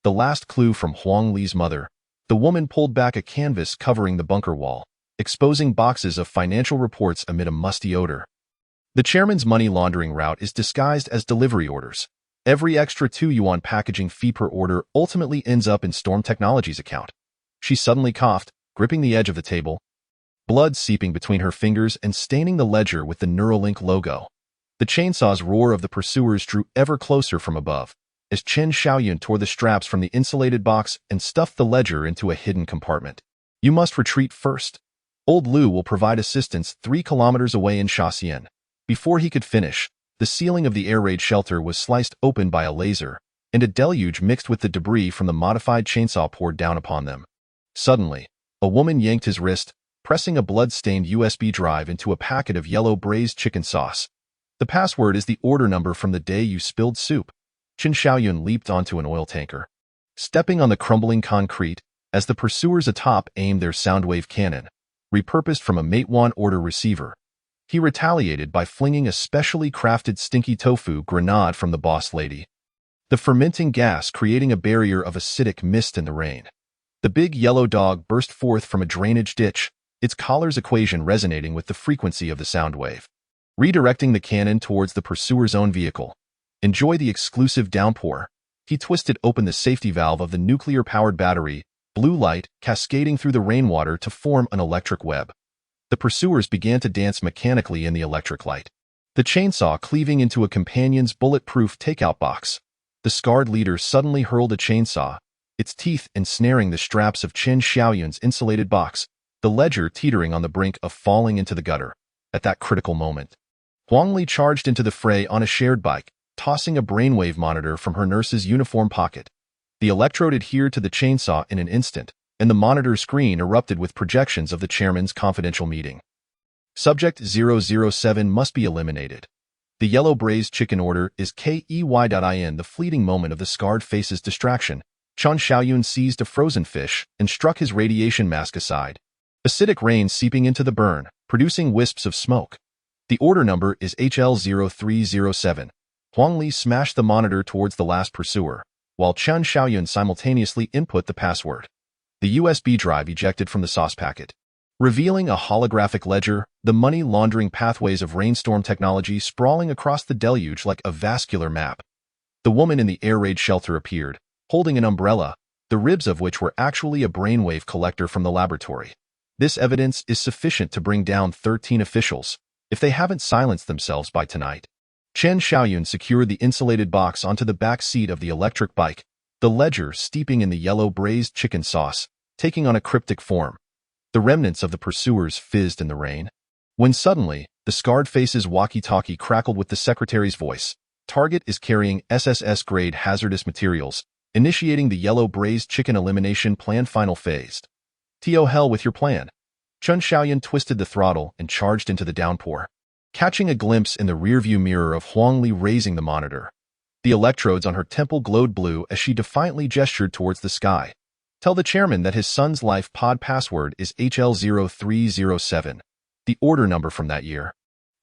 The last clue from Huang Li's mother. The woman pulled back a canvas covering the bunker wall, exposing boxes of financial reports amid a musty odor. The chairman's money laundering route is disguised as delivery orders. Every extra 2 yuan packaging fee per order ultimately ends up in Storm Technology's account. She suddenly coughed, gripping the edge of the table, blood seeping between her fingers and staining the ledger with the Neuralink logo. The chainsaw's roar of the pursuers drew ever closer from above, as Chen Xiaoyun tore the straps from the insulated box and stuffed the ledger into a hidden compartment. You must retreat first. Old Lu will provide assistance 3 kilometers away in Shaxian. Before he could finish, the ceiling of the air raid shelter was sliced open by a laser, and a deluge mixed with the debris from the modified chainsaw poured down upon them. Suddenly, a woman yanked his wrist, pressing a blood-stained USB drive into a packet of yellow braised chicken sauce. The password is the order number from the day you spilled soup. Chen Xiaoyun leaped onto an oil tanker, stepping on the crumbling concrete as the pursuers atop aimed their soundwave cannon, repurposed from a Mate 1 order receiver. He retaliated by flinging a specially crafted stinky tofu grenade from the boss lady, the fermenting gas creating a barrier of acidic mist in the rain. The big yellow dog burst forth from a drainage ditch, its collar's equation resonating with the frequency of the sound wave, redirecting the cannon towards the pursuer's own vehicle. Enjoy the exclusive downpour. He twisted open the safety valve of the nuclear-powered battery, blue light cascading through the rainwater to form an electric web. The pursuers began to dance mechanically in the electric light, the chainsaw cleaving into a companion's bulletproof takeout box. The scarred leader suddenly hurled a chainsaw, its teeth ensnaring the straps of Chen Xiaoyun's insulated box, the ledger teetering on the brink of falling into the gutter. At that critical moment, Huang Li charged into the fray on a shared bike, tossing a brainwave monitor from her nurse's uniform pocket. The electrode adhered to the chainsaw in an instant, and the monitor screen erupted with projections of the chairman's confidential meeting. Subject 007 must be eliminated. The yellow braised chicken order is KEY.IN. The fleeting moment of the scarred face's distraction, Chen Xiaoyun seized a frozen fish and struck his radiation mask aside. Acidic rain seeping into the burn, producing wisps of smoke. The order number is HL0307. Huang Li smashed the monitor towards the last pursuer, while Chen Xiaoyun simultaneously input the password. The USB drive ejected from the sauce packet, revealing a holographic ledger, the money laundering pathways of Rainstorm Technology sprawling across the deluge like a vascular map. The woman in the air raid shelter appeared, holding an umbrella, the ribs of which were actually a brainwave collector from the laboratory. This evidence is sufficient to bring down 13 officials, if they haven't silenced themselves by tonight. Chen Xiaoyun secured the insulated box onto the back seat of the electric bike, the ledger steeping in the yellow braised chicken sauce, taking on a cryptic form. The remnants of the pursuers fizzed in the rain, when suddenly, the scarred face's walkie-talkie crackled with the secretary's voice. Target is carrying SSS-grade hazardous materials, initiating the yellow braised chicken elimination plan final phase. To hell with your plan. Chun Shaoyun twisted the throttle and charged into the downpour, catching a glimpse in the rearview mirror of Huang Li raising the monitor. The electrodes on her temple glowed blue as she defiantly gestured towards the sky. Tell the chairman that his son's life pod password is HL0307, the order number from that year.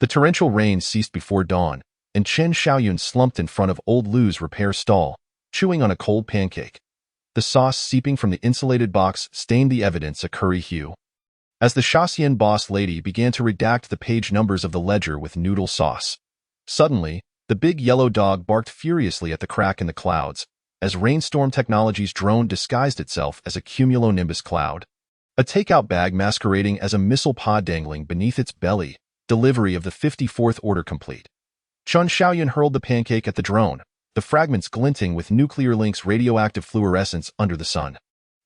The torrential rain ceased before dawn, and Chen Shaoyun slumped in front of old Lu's repair stall, chewing on a cold pancake. The sauce seeping from the insulated box stained the evidence a curry hue. As the Shaoxian boss lady began to redact the page numbers of the ledger with noodle sauce, suddenly, the big yellow dog barked furiously at the crack in the clouds, as Rainstorm Technologies' drone disguised itself as a cumulonimbus cloud. A takeout bag masquerading as a missile pod dangling beneath its belly, delivery of the 54th order complete. Chun Shaoyun hurled the pancake at the drone, the fragments glinting with Nuclear Link's radioactive fluorescence under the sun.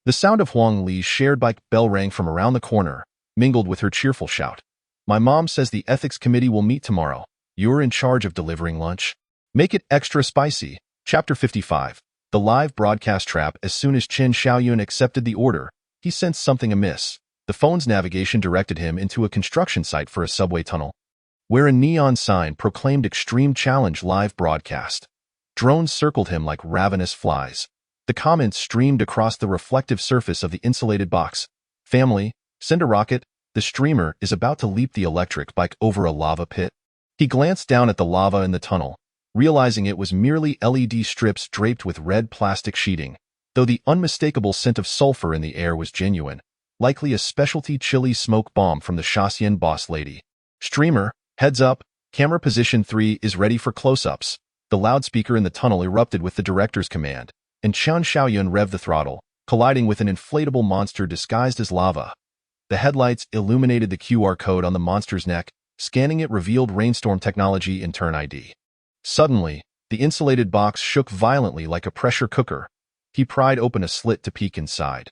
The sound of Huang Li's shared bike bell rang from around the corner, mingled with her cheerful shout. My mom says the ethics committee will meet tomorrow. You're in charge of delivering lunch. Make it extra spicy. Chapter 55. The live broadcast trap. As soon as Chen Shaoyun accepted the order, he sensed something amiss. The phone's navigation directed him into a construction site for a subway tunnel, where a neon sign proclaimed Extreme Challenge live broadcast. Drones circled him like ravenous flies. The comments streamed across the reflective surface of the insulated box. Family, send a rocket. The streamer is about to leap the electric bike over a lava pit. He glanced down at the lava in the tunnel, realizing it was merely LED strips draped with red plastic sheeting, though the unmistakable scent of sulfur in the air was genuine, likely a specialty chili smoke bomb from the Shaoxian boss lady. Streamer, heads up, camera position 3 is ready for close-ups. The loudspeaker in the tunnel erupted with the director's command, and Chun Shaoyun revved the throttle, colliding with an inflatable monster disguised as lava. The headlights illuminated the QR code on the monster's neck. Scanning it revealed Rainstorm Technology in turn ID. Suddenly, the insulated box shook violently like a pressure cooker. He pried open a slit to peek inside.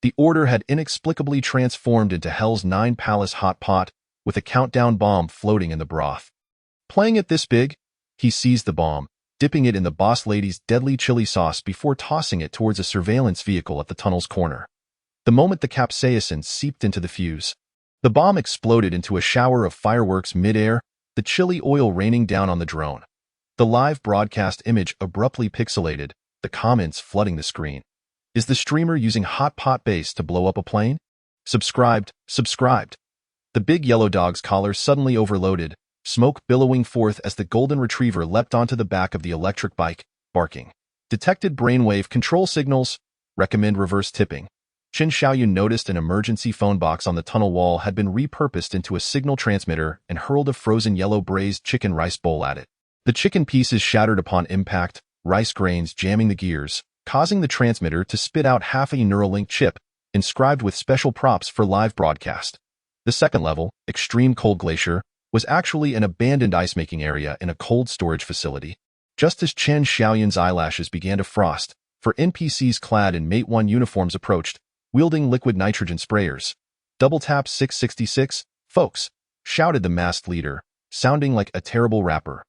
The order had inexplicably transformed into Hell's 9 Palace hot pot, with a countdown bomb floating in the broth. Playing it this big? He seized the bomb, dipping it in the boss lady's deadly chili sauce before tossing it towards a surveillance vehicle at the tunnel's corner. The moment the capsaicin seeped into the fuse, the bomb exploded into a shower of fireworks mid-air, the chili oil raining down on the drone. The live broadcast image abruptly pixelated, the comments flooding the screen. Is the streamer using hot pot base to blow up a plane? Subscribed. The big yellow dog's collar suddenly overloaded, smoke billowing forth as the golden retriever leapt onto the back of the electric bike, barking. Detected brainwave control signals. Recommend reverse tipping. Chen Shaoyun noticed an emergency phone box on the tunnel wall had been repurposed into a signal transmitter and hurled a frozen yellow braised chicken rice bowl at it. The chicken pieces shattered upon impact, rice grains jamming the gears, causing the transmitter to spit out half a Neuralink chip, inscribed with special props for live broadcast. The second level, Extreme Cold Glacier, was actually an abandoned ice-making area in a cold storage facility. Just as Chen Shaoyun's eyelashes began to frost, for NPCs clad in Mate 1 uniforms approached, wielding liquid nitrogen sprayers. Double tap 666, folks, shouted the masked leader, sounding like a terrible rapper.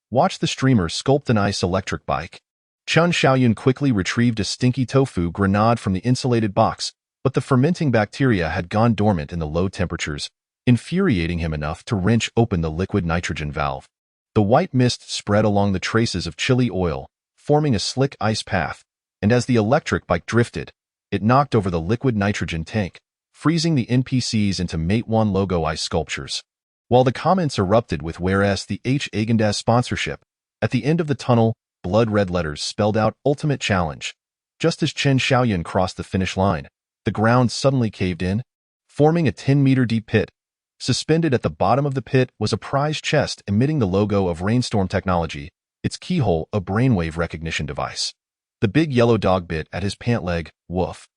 Watch the streamer sculpt an ice electric bike. Chun Shaoyun quickly retrieved a stinky tofu grenade from the insulated box, but the fermenting bacteria had gone dormant in the low temperatures, infuriating him enough to wrench open the liquid nitrogen valve. The white mist spread along the traces of chili oil, forming a slick ice path, and as the electric bike drifted, it knocked over the liquid nitrogen tank, freezing the NPCs into Mate 1 logo ice sculptures. While the comments erupted with whereas the H. Agendas sponsorship, at the end of the tunnel, blood-red letters spelled out Ultimate Challenge. Just as Chen Shaoyun crossed the finish line, the ground suddenly caved in, forming a 10-meter deep pit. Suspended at the bottom of the pit was a prize chest emitting the logo of Rainstorm Technology, its keyhole a brainwave recognition device. The big yellow dog bit at his pant leg, woof.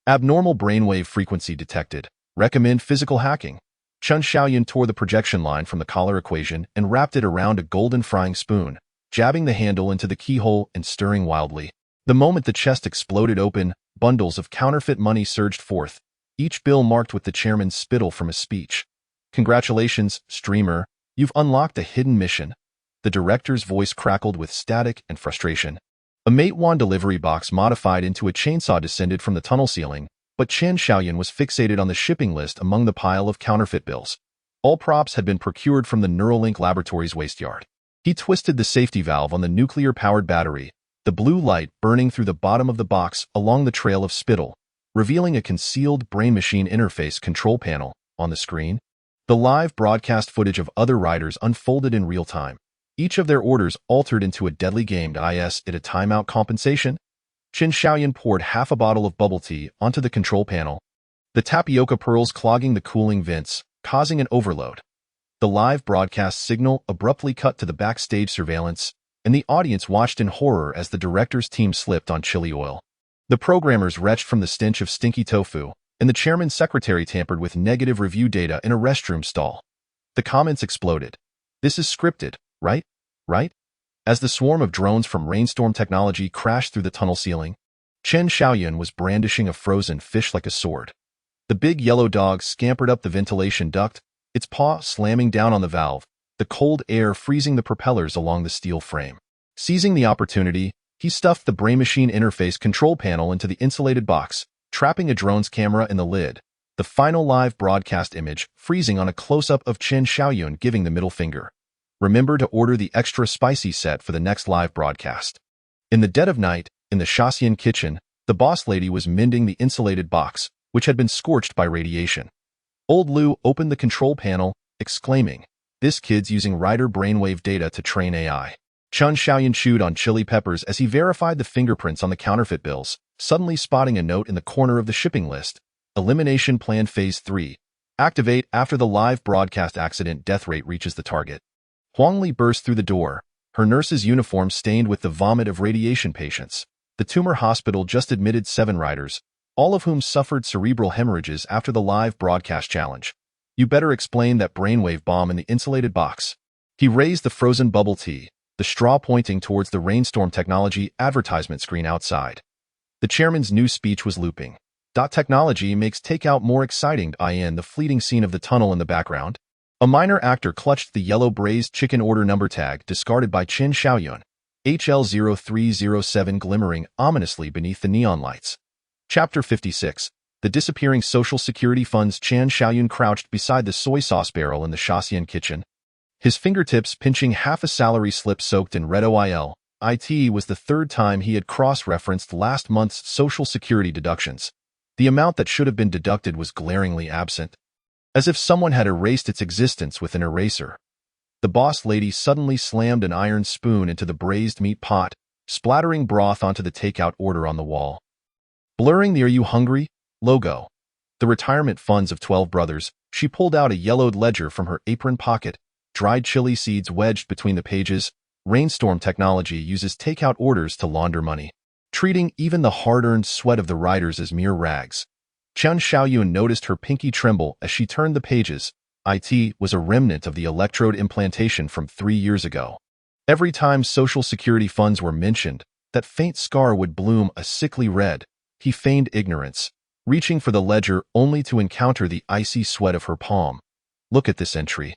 Abnormal brainwave frequency detected. Recommend physical hacking. Chun Shaoyun tore the projection line from the collar equation and wrapped it around a golden frying spoon, jabbing the handle into the keyhole and stirring wildly. The moment the chest exploded open, bundles of counterfeit money surged forth, each bill marked with the chairman's spittle from his speech. Congratulations, streamer, you've unlocked a hidden mission. The director's voice crackled with static and frustration. A Mate 1 delivery box modified into a chainsaw descended from the tunnel ceiling, But Chen Xiaoyan was fixated on the shipping list among the pile of counterfeit bills. All props had been procured from the Neuralink Laboratories waste yard. He twisted the safety valve on the nuclear-powered battery, the blue light burning through the bottom of the box along the trail of spittle, revealing a concealed brain-machine interface control panel on the screen. The live broadcast footage of other riders unfolded in real time. Each of their orders altered into a deadly game. Is it a timeout compensation? Chen Xiaoyan poured half a bottle of bubble tea onto the control panel, the tapioca pearls clogging the cooling vents, causing an overload. The live broadcast signal abruptly cut to the backstage surveillance, and the audience watched in horror as the director's team slipped on chili oil. The programmers retched from the stench of stinky tofu, and the chairman's secretary tampered with negative review data in a restroom stall. The comments exploded. This is scripted, right? Right? As the swarm of drones from Rainstorm Technology crashed through the tunnel ceiling, Chen Xiaoyan was brandishing a frozen fish like a sword. The big yellow dog scampered up the ventilation duct, its paw slamming down on the valve, the cold air freezing the propellers along the steel frame. Seizing the opportunity, he stuffed the brain-machine interface control panel into the insulated box, trapping a drone's camera in the lid, the final live broadcast image freezing on a close-up of Chen Xiaoyan giving the middle finger. Remember to order the extra spicy set for the next live broadcast. In the dead of night, in the Shaxian kitchen, the boss lady was mending the insulated box, which had been scorched by radiation. Old Lu opened the control panel, exclaiming, "This kid's using rider brainwave data to train AI." Chen Xiaoyan chewed on chili peppers as he verified the fingerprints on the counterfeit bills, suddenly spotting a note in the corner of the shipping list. Elimination Plan Phase 3. Activate after the live broadcast accident death rate reaches the target. Huangli burst through the door, her nurse's uniform stained with the vomit of radiation patients. The tumor hospital just admitted 7 riders, all of whom suffered cerebral hemorrhages after the live broadcast challenge. You better explain that brainwave bomb in the insulated box. He raised the frozen bubble tea, the straw pointing towards the Rainstorm Technology advertisement screen outside. The chairman's new speech was looping. Technology makes takeout more exciting. In the fleeting scene of the tunnel in the background, a minor actor clutched the yellow braised chicken order number tag discarded by Chen Xiaoyan, HL0307 glimmering ominously beneath the neon lights. Chapter 56. The Disappearing Social Security Funds. Chen Xiaoyan crouched beside the soy sauce barrel in the Shaxian kitchen, his fingertips pinching half a salary slip soaked in red oil. It was the third time he had cross-referenced last month's Social Security deductions. The amount that should have been deducted was glaringly absent, as if someone had erased its existence with an eraser. The boss lady suddenly slammed an iron spoon into the braised meat pot, splattering broth onto the takeout order on the wall. Blurring the "Are you hungry?" logo, the retirement funds of 12 brothers, she pulled out a yellowed ledger from her apron pocket, dried chili seeds wedged between the pages. Rainstorm Technology uses takeout orders to launder money, treating even the hard-earned sweat of the riders as mere rags. Chen Xiaoyan noticed her pinky tremble as she turned the pages. It was a remnant of the electrode implantation from 3 years ago. Every time Social Security funds were mentioned, that faint scar would bloom a sickly red. He feigned ignorance, reaching for the ledger only to encounter the icy sweat of her palm. Look at this entry.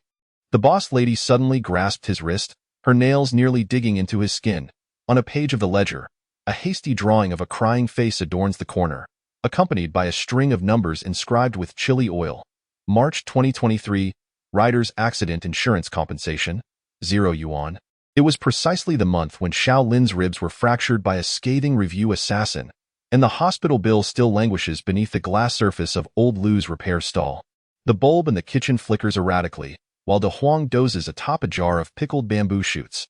The boss lady suddenly grasped his wrist, her nails nearly digging into his skin. On a page of the ledger, a hasty drawing of a crying face adorns the corner, accompanied by a string of numbers inscribed with chili oil. March 2023, Rider's Accident Insurance Compensation, 0 yuan. It was precisely the month when Xiao Lin's ribs were fractured by a scathing review assassin, and the hospital bill still languishes beneath the glass surface of Old Lu's repair stall. The bulb in the kitchen flickers erratically, while De Huang dozes atop a jar of pickled bamboo shoots.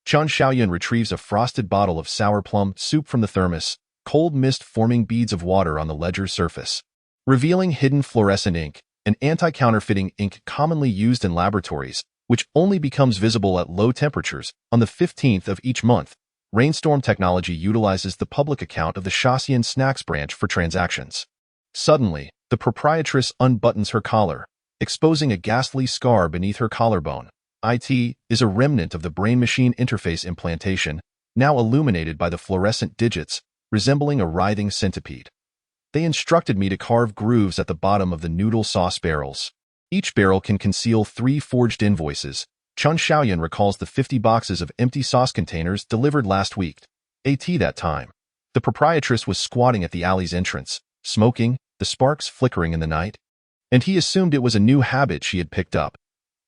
Chen Xiaoyan retrieves a frosted bottle of sour plum soup from the thermos, cold mist forming beads of water on the ledger's surface, revealing hidden fluorescent ink, an anti-counterfeiting ink commonly used in laboratories, which only becomes visible at low temperatures. On the 15th of each month, Rainstorm Technology utilizes the public account of the Shaxian Snacks branch for transactions. Suddenly, the proprietress unbuttons her collar, exposing a ghastly scar beneath her collarbone. It is a remnant of the brain-machine interface implantation, now illuminated by the fluorescent digits, resembling a writhing centipede. They instructed me to carve grooves at the bottom of the noodle sauce barrels. Each barrel can conceal 3 forged invoices. Chen Xiaoyan recalls the 50 boxes of empty sauce containers delivered last week. That time, the proprietress was squatting at the alley's entrance, smoking, the sparks flickering in the night. And he assumed it was a new habit she had picked up.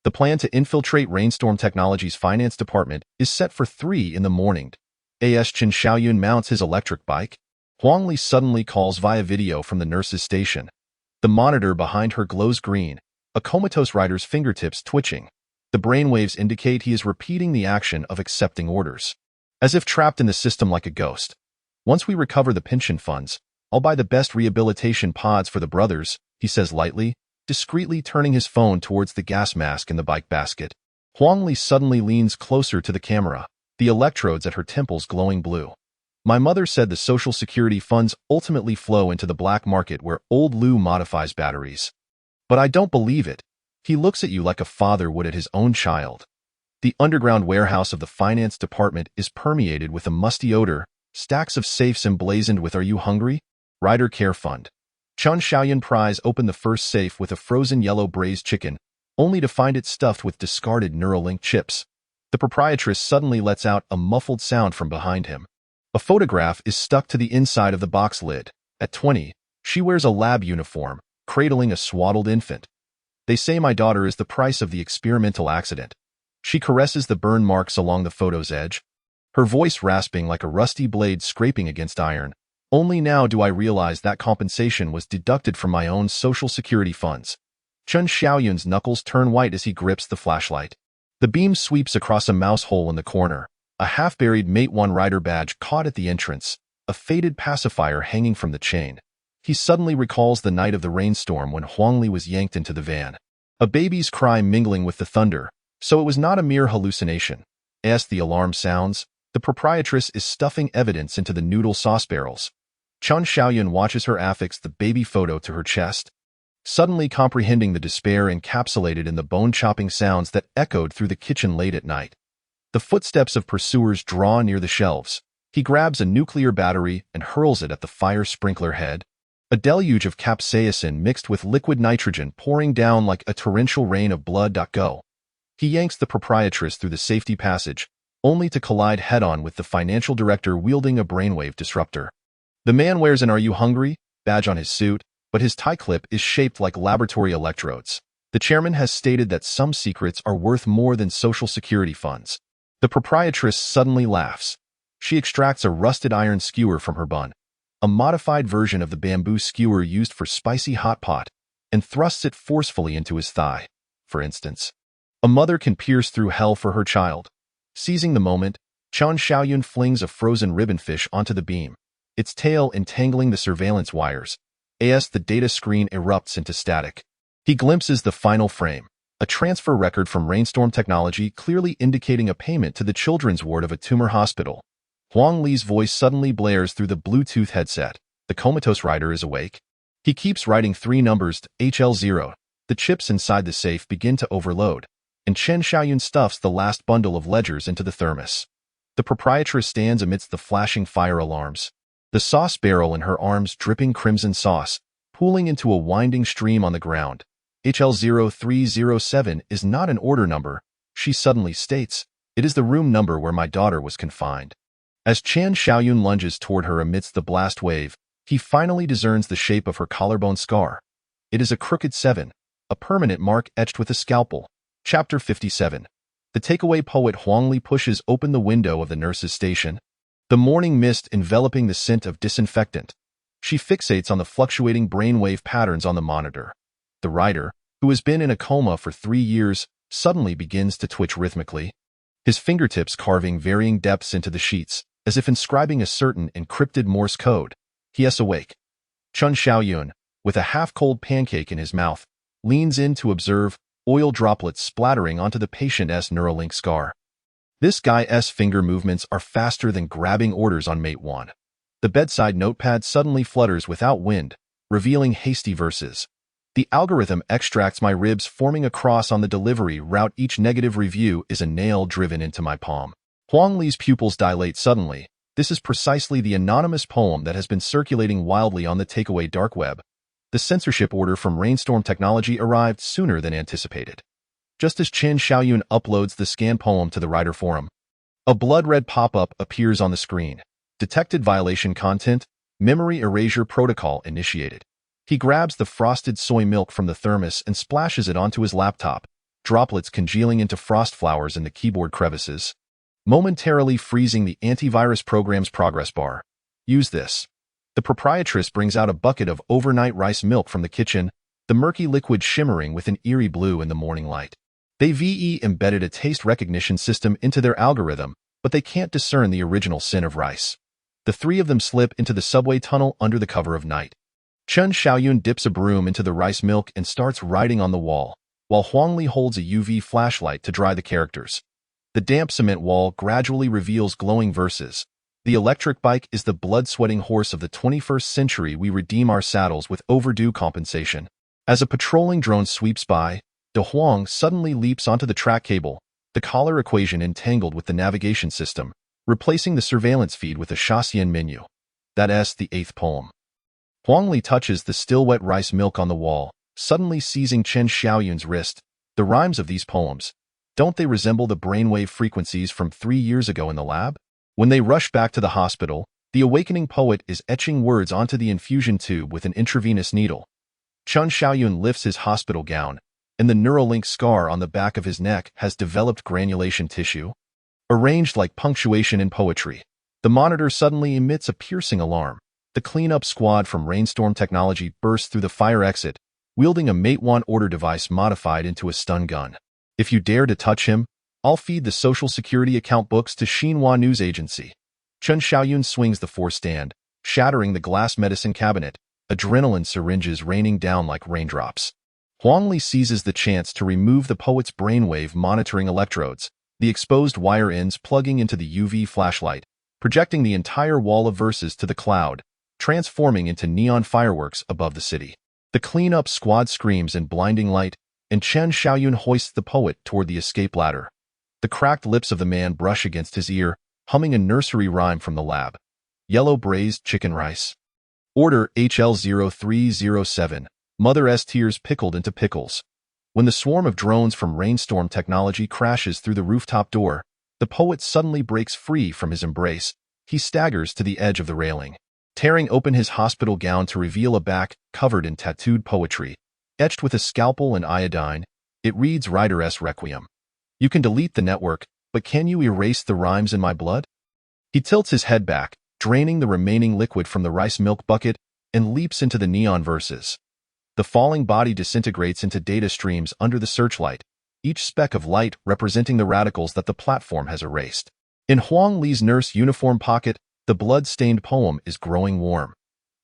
The plan to infiltrate Rainstorm Technologies' finance department is set for 3 in the morning. As Chen Xiaoyun mounts his electric bike, Huang Li suddenly calls via video from the nurse's station. The monitor behind her glows green, a comatose rider's fingertips twitching. The brainwaves indicate he is repeating the action of accepting orders, as if trapped in the system like a ghost. Once we recover the pension funds, I'll buy the best rehabilitation pods for the brothers, he says lightly, discreetly turning his phone towards the gas mask in the bike basket. Huang Li suddenly leans closer to the camera, the electrodes at her temples glowing blue. My mother said the Social Security funds ultimately flow into the black market where old Lou modifies batteries. But I don't believe it. He looks at you like a father would at his own child. The underground warehouse of the finance department is permeated with a musty odor, stacks of safes emblazoned with "Are you hungry? Rider Care Fund." Chen Xiaoyun pries open the first safe with a frozen yellow braised chicken, only to find it stuffed with discarded Neuralink chips. The proprietress suddenly lets out a muffled sound from behind him. A photograph is stuck to the inside of the box lid. At 20, she wears a lab uniform, cradling a swaddled infant. They say my daughter is the price of the experimental accident. She caresses the burn marks along the photo's edge, her voice rasping like a rusty blade scraping against iron. Only now do I realize that compensation was deducted from my own Social Security funds. Chen Xiaoyun's knuckles turn white as he grips the flashlight. The beam sweeps across a mouse hole in the corner, a half-buried Mate 1 rider badge caught at the entrance, a faded pacifier hanging from the chain. He suddenly recalls the night of the rainstorm when Huang Li was yanked into the van. A baby's cry mingling with the thunder, so it was not a mere hallucination. As the alarm sounds, the proprietress is stuffing evidence into the noodle sauce barrels. Chen Xiaoyun watches her affix the baby photo to her chest, suddenly comprehending the despair encapsulated in the bone-chopping sounds that echoed through the kitchen late at night. The footsteps of pursuers draw near the shelves. He grabs a nuclear battery and hurls it at the fire sprinkler head. A deluge of capsaicin mixed with liquid nitrogen pouring down like a torrential rain of blood. Go. He yanks the proprietress through the safety passage, only to collide head-on with the financial director wielding a brainwave disruptor. The man wears an "Are you hungry?" badge on his suit, but his tie clip is shaped like laboratory electrodes. The chairman has stated that some secrets are worth more than Social Security funds. The proprietress suddenly laughs. She extracts a rusted iron skewer from her bun, a modified version of the bamboo skewer used for spicy hot pot, and thrusts it forcefully into his thigh. For instance, a mother can pierce through hell for her child. Seizing the moment, Chen Xiaoyun flings a frozen ribbonfish onto the beam, its tail entangling the surveillance wires. As the data screen erupts into static, he glimpses the final frame, a transfer record from Rainstorm Technology clearly indicating a payment to the children's ward of a tumor hospital. Huang Li's voice suddenly blares through the Bluetooth headset. The comatose rider is awake. He keeps writing 3 numbers to HL0. The chips inside the safe begin to overload, and Chen Xiaoyun stuffs the last bundle of ledgers into the thermos. The proprietress stands amidst the flashing fire alarms, the sauce barrel in her arms dripping crimson sauce, pooling into a winding stream on the ground. HL0307 is not an order number, she suddenly states. It is the room number where my daughter was confined. As Chen Xiaoyun lunges toward her amidst the blast wave, he finally discerns the shape of her collarbone scar. It is a crooked 7, a permanent mark etched with a scalpel. Chapter 57. The takeaway poet Huang Li pushes open the window of the nurse's station, the morning mist enveloping the scent of disinfectant. She fixates on the fluctuating brainwave patterns on the monitor. The rider, who has been in a coma for 3 years, suddenly begins to twitch rhythmically, his fingertips carving varying depths into the sheets, as if inscribing a certain encrypted Morse code. He is awake. Chen Xiaoyun, with a half-cold pancake in his mouth, leans in to observe oil droplets splattering onto the patient's Neuralink scar. This guy's finger movements are faster than grabbing orders on Mate 1. The bedside notepad suddenly flutters without wind, revealing hasty verses. The algorithm extracts my ribs forming a cross on the delivery route. Each negative review is a nail driven into my palm. Huang Li's pupils dilate suddenly. This is precisely the anonymous poem that has been circulating wildly on the takeaway dark web. The censorship order from Rainstorm Technology arrived sooner than anticipated. Just as Chen Xiaoyun uploads the scanned poem to the Writer Forum, a blood-red pop-up appears on the screen. Detected violation content, Memory erasure protocol initiated. He grabs the frosted soy milk from the thermos and splashes it onto his laptop, droplets congealing into frost flowers in the keyboard crevices, momentarily freezing the antivirus program's progress bar. Use this. The proprietress brings out a bucket of overnight rice milk from the kitchen, the murky liquid shimmering with an eerie blue in the morning light. They embedded a taste recognition system into their algorithm, but they can't discern the original sin of rice. The three of them slip into the subway tunnel under the cover of night. Chen Xiaoyun dips a broom into the rice milk and starts writing on the wall, while Huangli holds a UV flashlight to dry the characters. The damp cement wall gradually reveals glowing verses. The electric bike is the blood-sweating horse of the 21st century. We redeem our saddles with overdue compensation. As a patrolling drone sweeps by, De Huang suddenly leaps onto the track cable, the collar equation entangled with the navigation system, replacing the surveillance feed with a Shaxian menu. That's the 8th poem. Huangli touches the still wet rice milk on the wall, suddenly seizing Chen Xiaoyun's wrist. The rhymes of these poems, don't they resemble the brainwave frequencies from 3 years ago in the lab? When they rush back to the hospital, the awakening poet is etching words onto the infusion tube with an intravenous needle. Chen Xiaoyun lifts his hospital gown, and the Neuralink scar on the back of his neck has developed granulation tissue. Arranged like punctuation in poetry, the monitor suddenly emits a piercing alarm. The cleanup squad from Rainstorm Technology bursts through the fire exit, wielding a Mate 1 order device modified into a stun gun. If you dare to touch him, I'll feed the Social Security account books to Xinhua News Agency. Chen Xiaoyun swings the four stand, shattering the glass medicine cabinet, adrenaline syringes raining down like raindrops. Huangli seizes the chance to remove the poet's brainwave monitoring electrodes, the exposed wire ends plugging into the UV flashlight, projecting the entire wall of verses to the cloud, transforming into neon fireworks above the city. The cleanup squad screams in blinding light, and Chen Xiaoyun hoists the poet toward the escape ladder. The cracked lips of the man brush against his ear, humming a nursery rhyme from the lab. Yellow braised chicken rice. Order HL0307. Mother-S tears pickled into pickles. When the swarm of drones from Rainstorm Technology crashes through the rooftop door, the poet suddenly breaks free from his embrace. He staggers to the edge of the railing, tearing open his hospital gown to reveal a back covered in tattooed poetry. Etched with a scalpel and iodine, it reads Rider-S Requiem. You can delete the network, but can you erase the rhymes in my blood? He tilts his head back, draining the remaining liquid from the rice milk bucket, and leaps into the neon verses. The falling body disintegrates into data streams under the searchlight, each speck of light representing the radicals that the platform has erased. In Huang Li's nurse uniform pocket, the blood-stained poem is growing warm.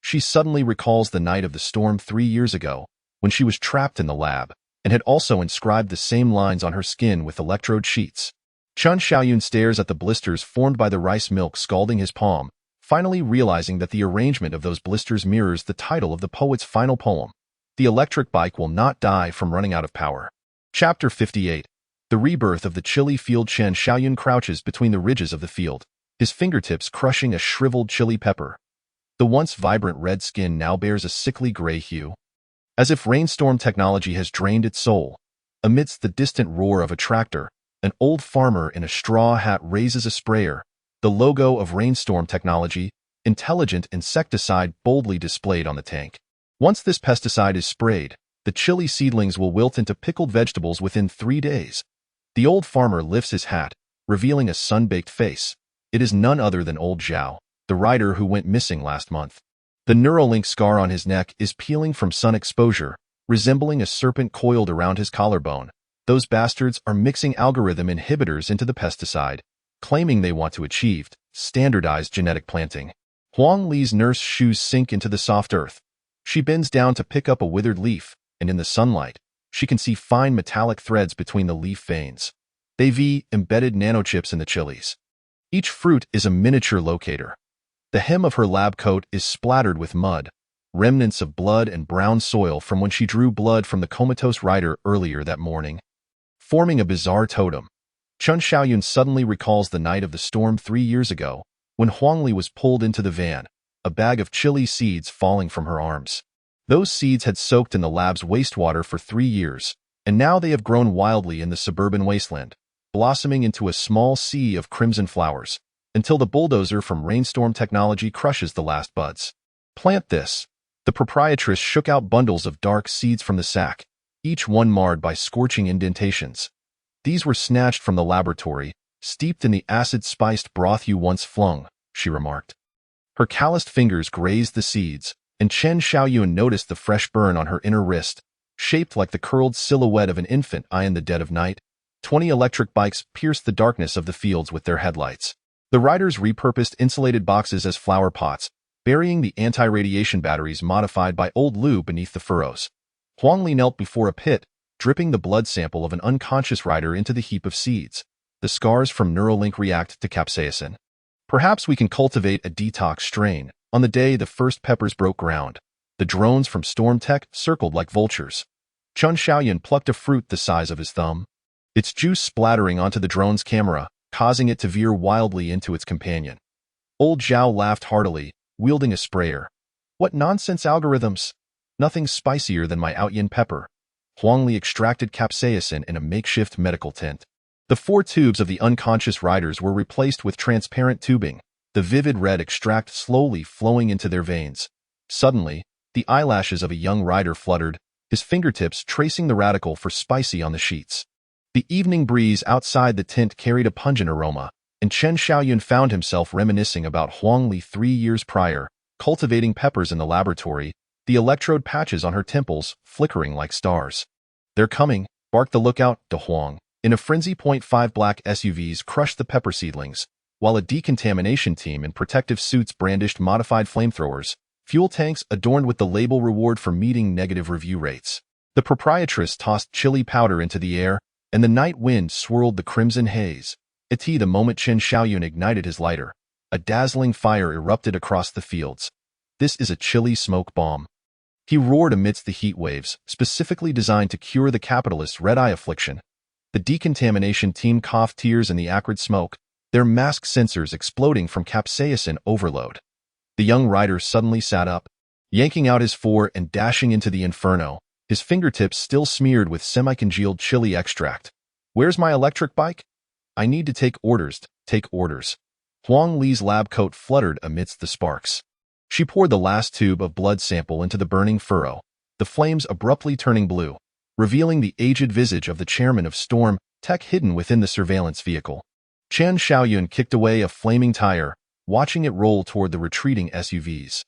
She suddenly recalls the night of the storm 3 years ago, when she was trapped in the lab, and had also inscribed the same lines on her skin with electrode sheets. Chen Xiaoyun stares at the blisters formed by the rice milk scalding his palm, finally realizing that the arrangement of those blisters mirrors the title of the poet's final poem. The electric bike will not die from running out of power. Chapter 58. The rebirth of the chili field. Chen Xiaoyun crouches between the ridges of the field, his fingertips crushing a shriveled chili pepper. The once vibrant red skin now bears a sickly gray hue, as if Rainstorm Technology has drained its soul. Amidst the distant roar of a tractor, an old farmer in a straw hat raises a sprayer, the logo of Rainstorm Technology, intelligent insecticide boldly displayed on the tank. Once this pesticide is sprayed, the chili seedlings will wilt into pickled vegetables within 3 days. The old farmer lifts his hat, revealing a sun-baked face. It is none other than old Zhao, the rider who went missing last month. The Neuralink scar on his neck is peeling from sun exposure, resembling a serpent coiled around his collarbone. Those bastards are mixing algorithm inhibitors into the pesticide, claiming they want to achieve standardized genetic planting. Huang Li's nurse shoes sink into the soft earth. She bends down to pick up a withered leaf, and in the sunlight, she can see fine metallic threads between the leaf veins. They've embedded nanochips in the chilies. Each fruit is a miniature locator. The hem of her lab coat is splattered with mud, remnants of blood and brown soil from when she drew blood from the comatose rider earlier that morning, forming a bizarre totem. Chen Xiaoyun suddenly recalls the night of the storm 3 years ago, when Huangli was pulled into the van, a bag of chili seeds falling from her arms. Those seeds had soaked in the lab's wastewater for 3 years, and now they have grown wildly in the suburban wasteland, blossoming into a small sea of crimson flowers, until the bulldozer from Rainstorm Technology crushes the last buds. Plant this. The proprietress shook out bundles of dark seeds from the sack, each one marred by scorching indentations. These were snatched from the laboratory, steeped in the acid-spiced broth you once flung, she remarked. Her calloused fingers grazed the seeds, and Chen Xiaoyun noticed the fresh burn on her inner wrist, shaped like the curled silhouette of an infant eye in the dead of night. 20 electric bikes pierced the darkness of the fields with their headlights. The riders repurposed insulated boxes as flower pots, burying the anti-radiation batteries modified by old Lu beneath the furrows. Huang Li knelt before a pit, dripping the blood sample of an unconscious rider into the heap of seeds. The scars from Neuralink react to capsaicin. Perhaps we can cultivate a detox strain. On the day the first peppers broke ground, the drones from Storm Tech circled like vultures. Chen Xiaoyun plucked a fruit the size of his thumb, its juice splattering onto the drone's camera, causing it to veer wildly into its companion. Old Zhao laughed heartily, wielding a sprayer. What nonsense algorithms! Nothing spicier than my Outyin pepper. Huang Li extracted capsaicin in a makeshift medical tent. The 4 tubes of the unconscious riders were replaced with transparent tubing, the vivid red extract slowly flowing into their veins. Suddenly, the eyelashes of a young rider fluttered, his fingertips tracing the radical for spicy on the sheets. The evening breeze outside the tent carried a pungent aroma, and Chen Xiaoyun found himself reminiscing about Huang Li 3 years prior, cultivating peppers in the laboratory, the electrode patches on her temples flickering like stars. They're coming, barked the lookout, De Huang. In a frenzy, .5 black SUVs crushed the pepper seedlings, while a decontamination team in protective suits brandished modified flamethrowers, fuel tanks adorned with the label reward for meeting negative review rates. The proprietress tossed chili powder into the air, and the night wind swirled the crimson haze. The moment Chen Xiaoyun ignited his lighter, a dazzling fire erupted across the fields. This is a chili smoke bomb. He roared amidst the heat waves, specifically designed to cure the capitalist's red-eye affliction. The decontamination team coughed tears in the acrid smoke, their mask sensors exploding from capsaicin overload. The young rider suddenly sat up, yanking out his 4 and dashing into the inferno, his fingertips still smeared with semi-congealed chili extract. Where's my electric bike? I need to take orders. Huang Li's lab coat fluttered amidst the sparks. She poured the last tube of blood sample into the burning furrow, the flames abruptly turning blue, revealing the aged visage of the chairman of Storm Tech hidden within the surveillance vehicle. Chen Xiaoyun kicked away a flaming tire, watching it roll toward the retreating SUVs.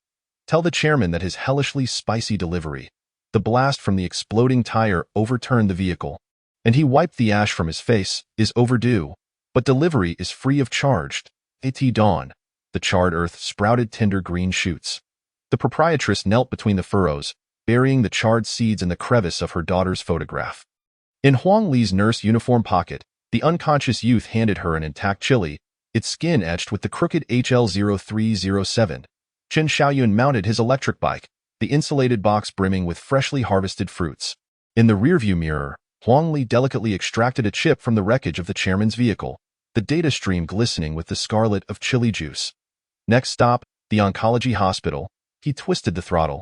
Tell the chairman that his hellishly spicy delivery. The blast from the exploding tire overturned the vehicle, and he wiped the ash from his face, is overdue, but delivery is free of charge. Dawn. The charred earth sprouted tender green shoots. The proprietress knelt between the furrows, burying the charred seeds in the crevice of her daughter's photograph. In Huang Li's nurse uniform pocket, the unconscious youth handed her an intact chili, its skin etched with the crooked HL0307. Chen Xiaoyun mounted his electric bike, the insulated box brimming with freshly harvested fruits. In the rearview mirror, Huang Li delicately extracted a chip from the wreckage of the chairman's vehicle, the data stream glistening with the scarlet of chili juice. Next stop, the oncology hospital. He twisted the throttle,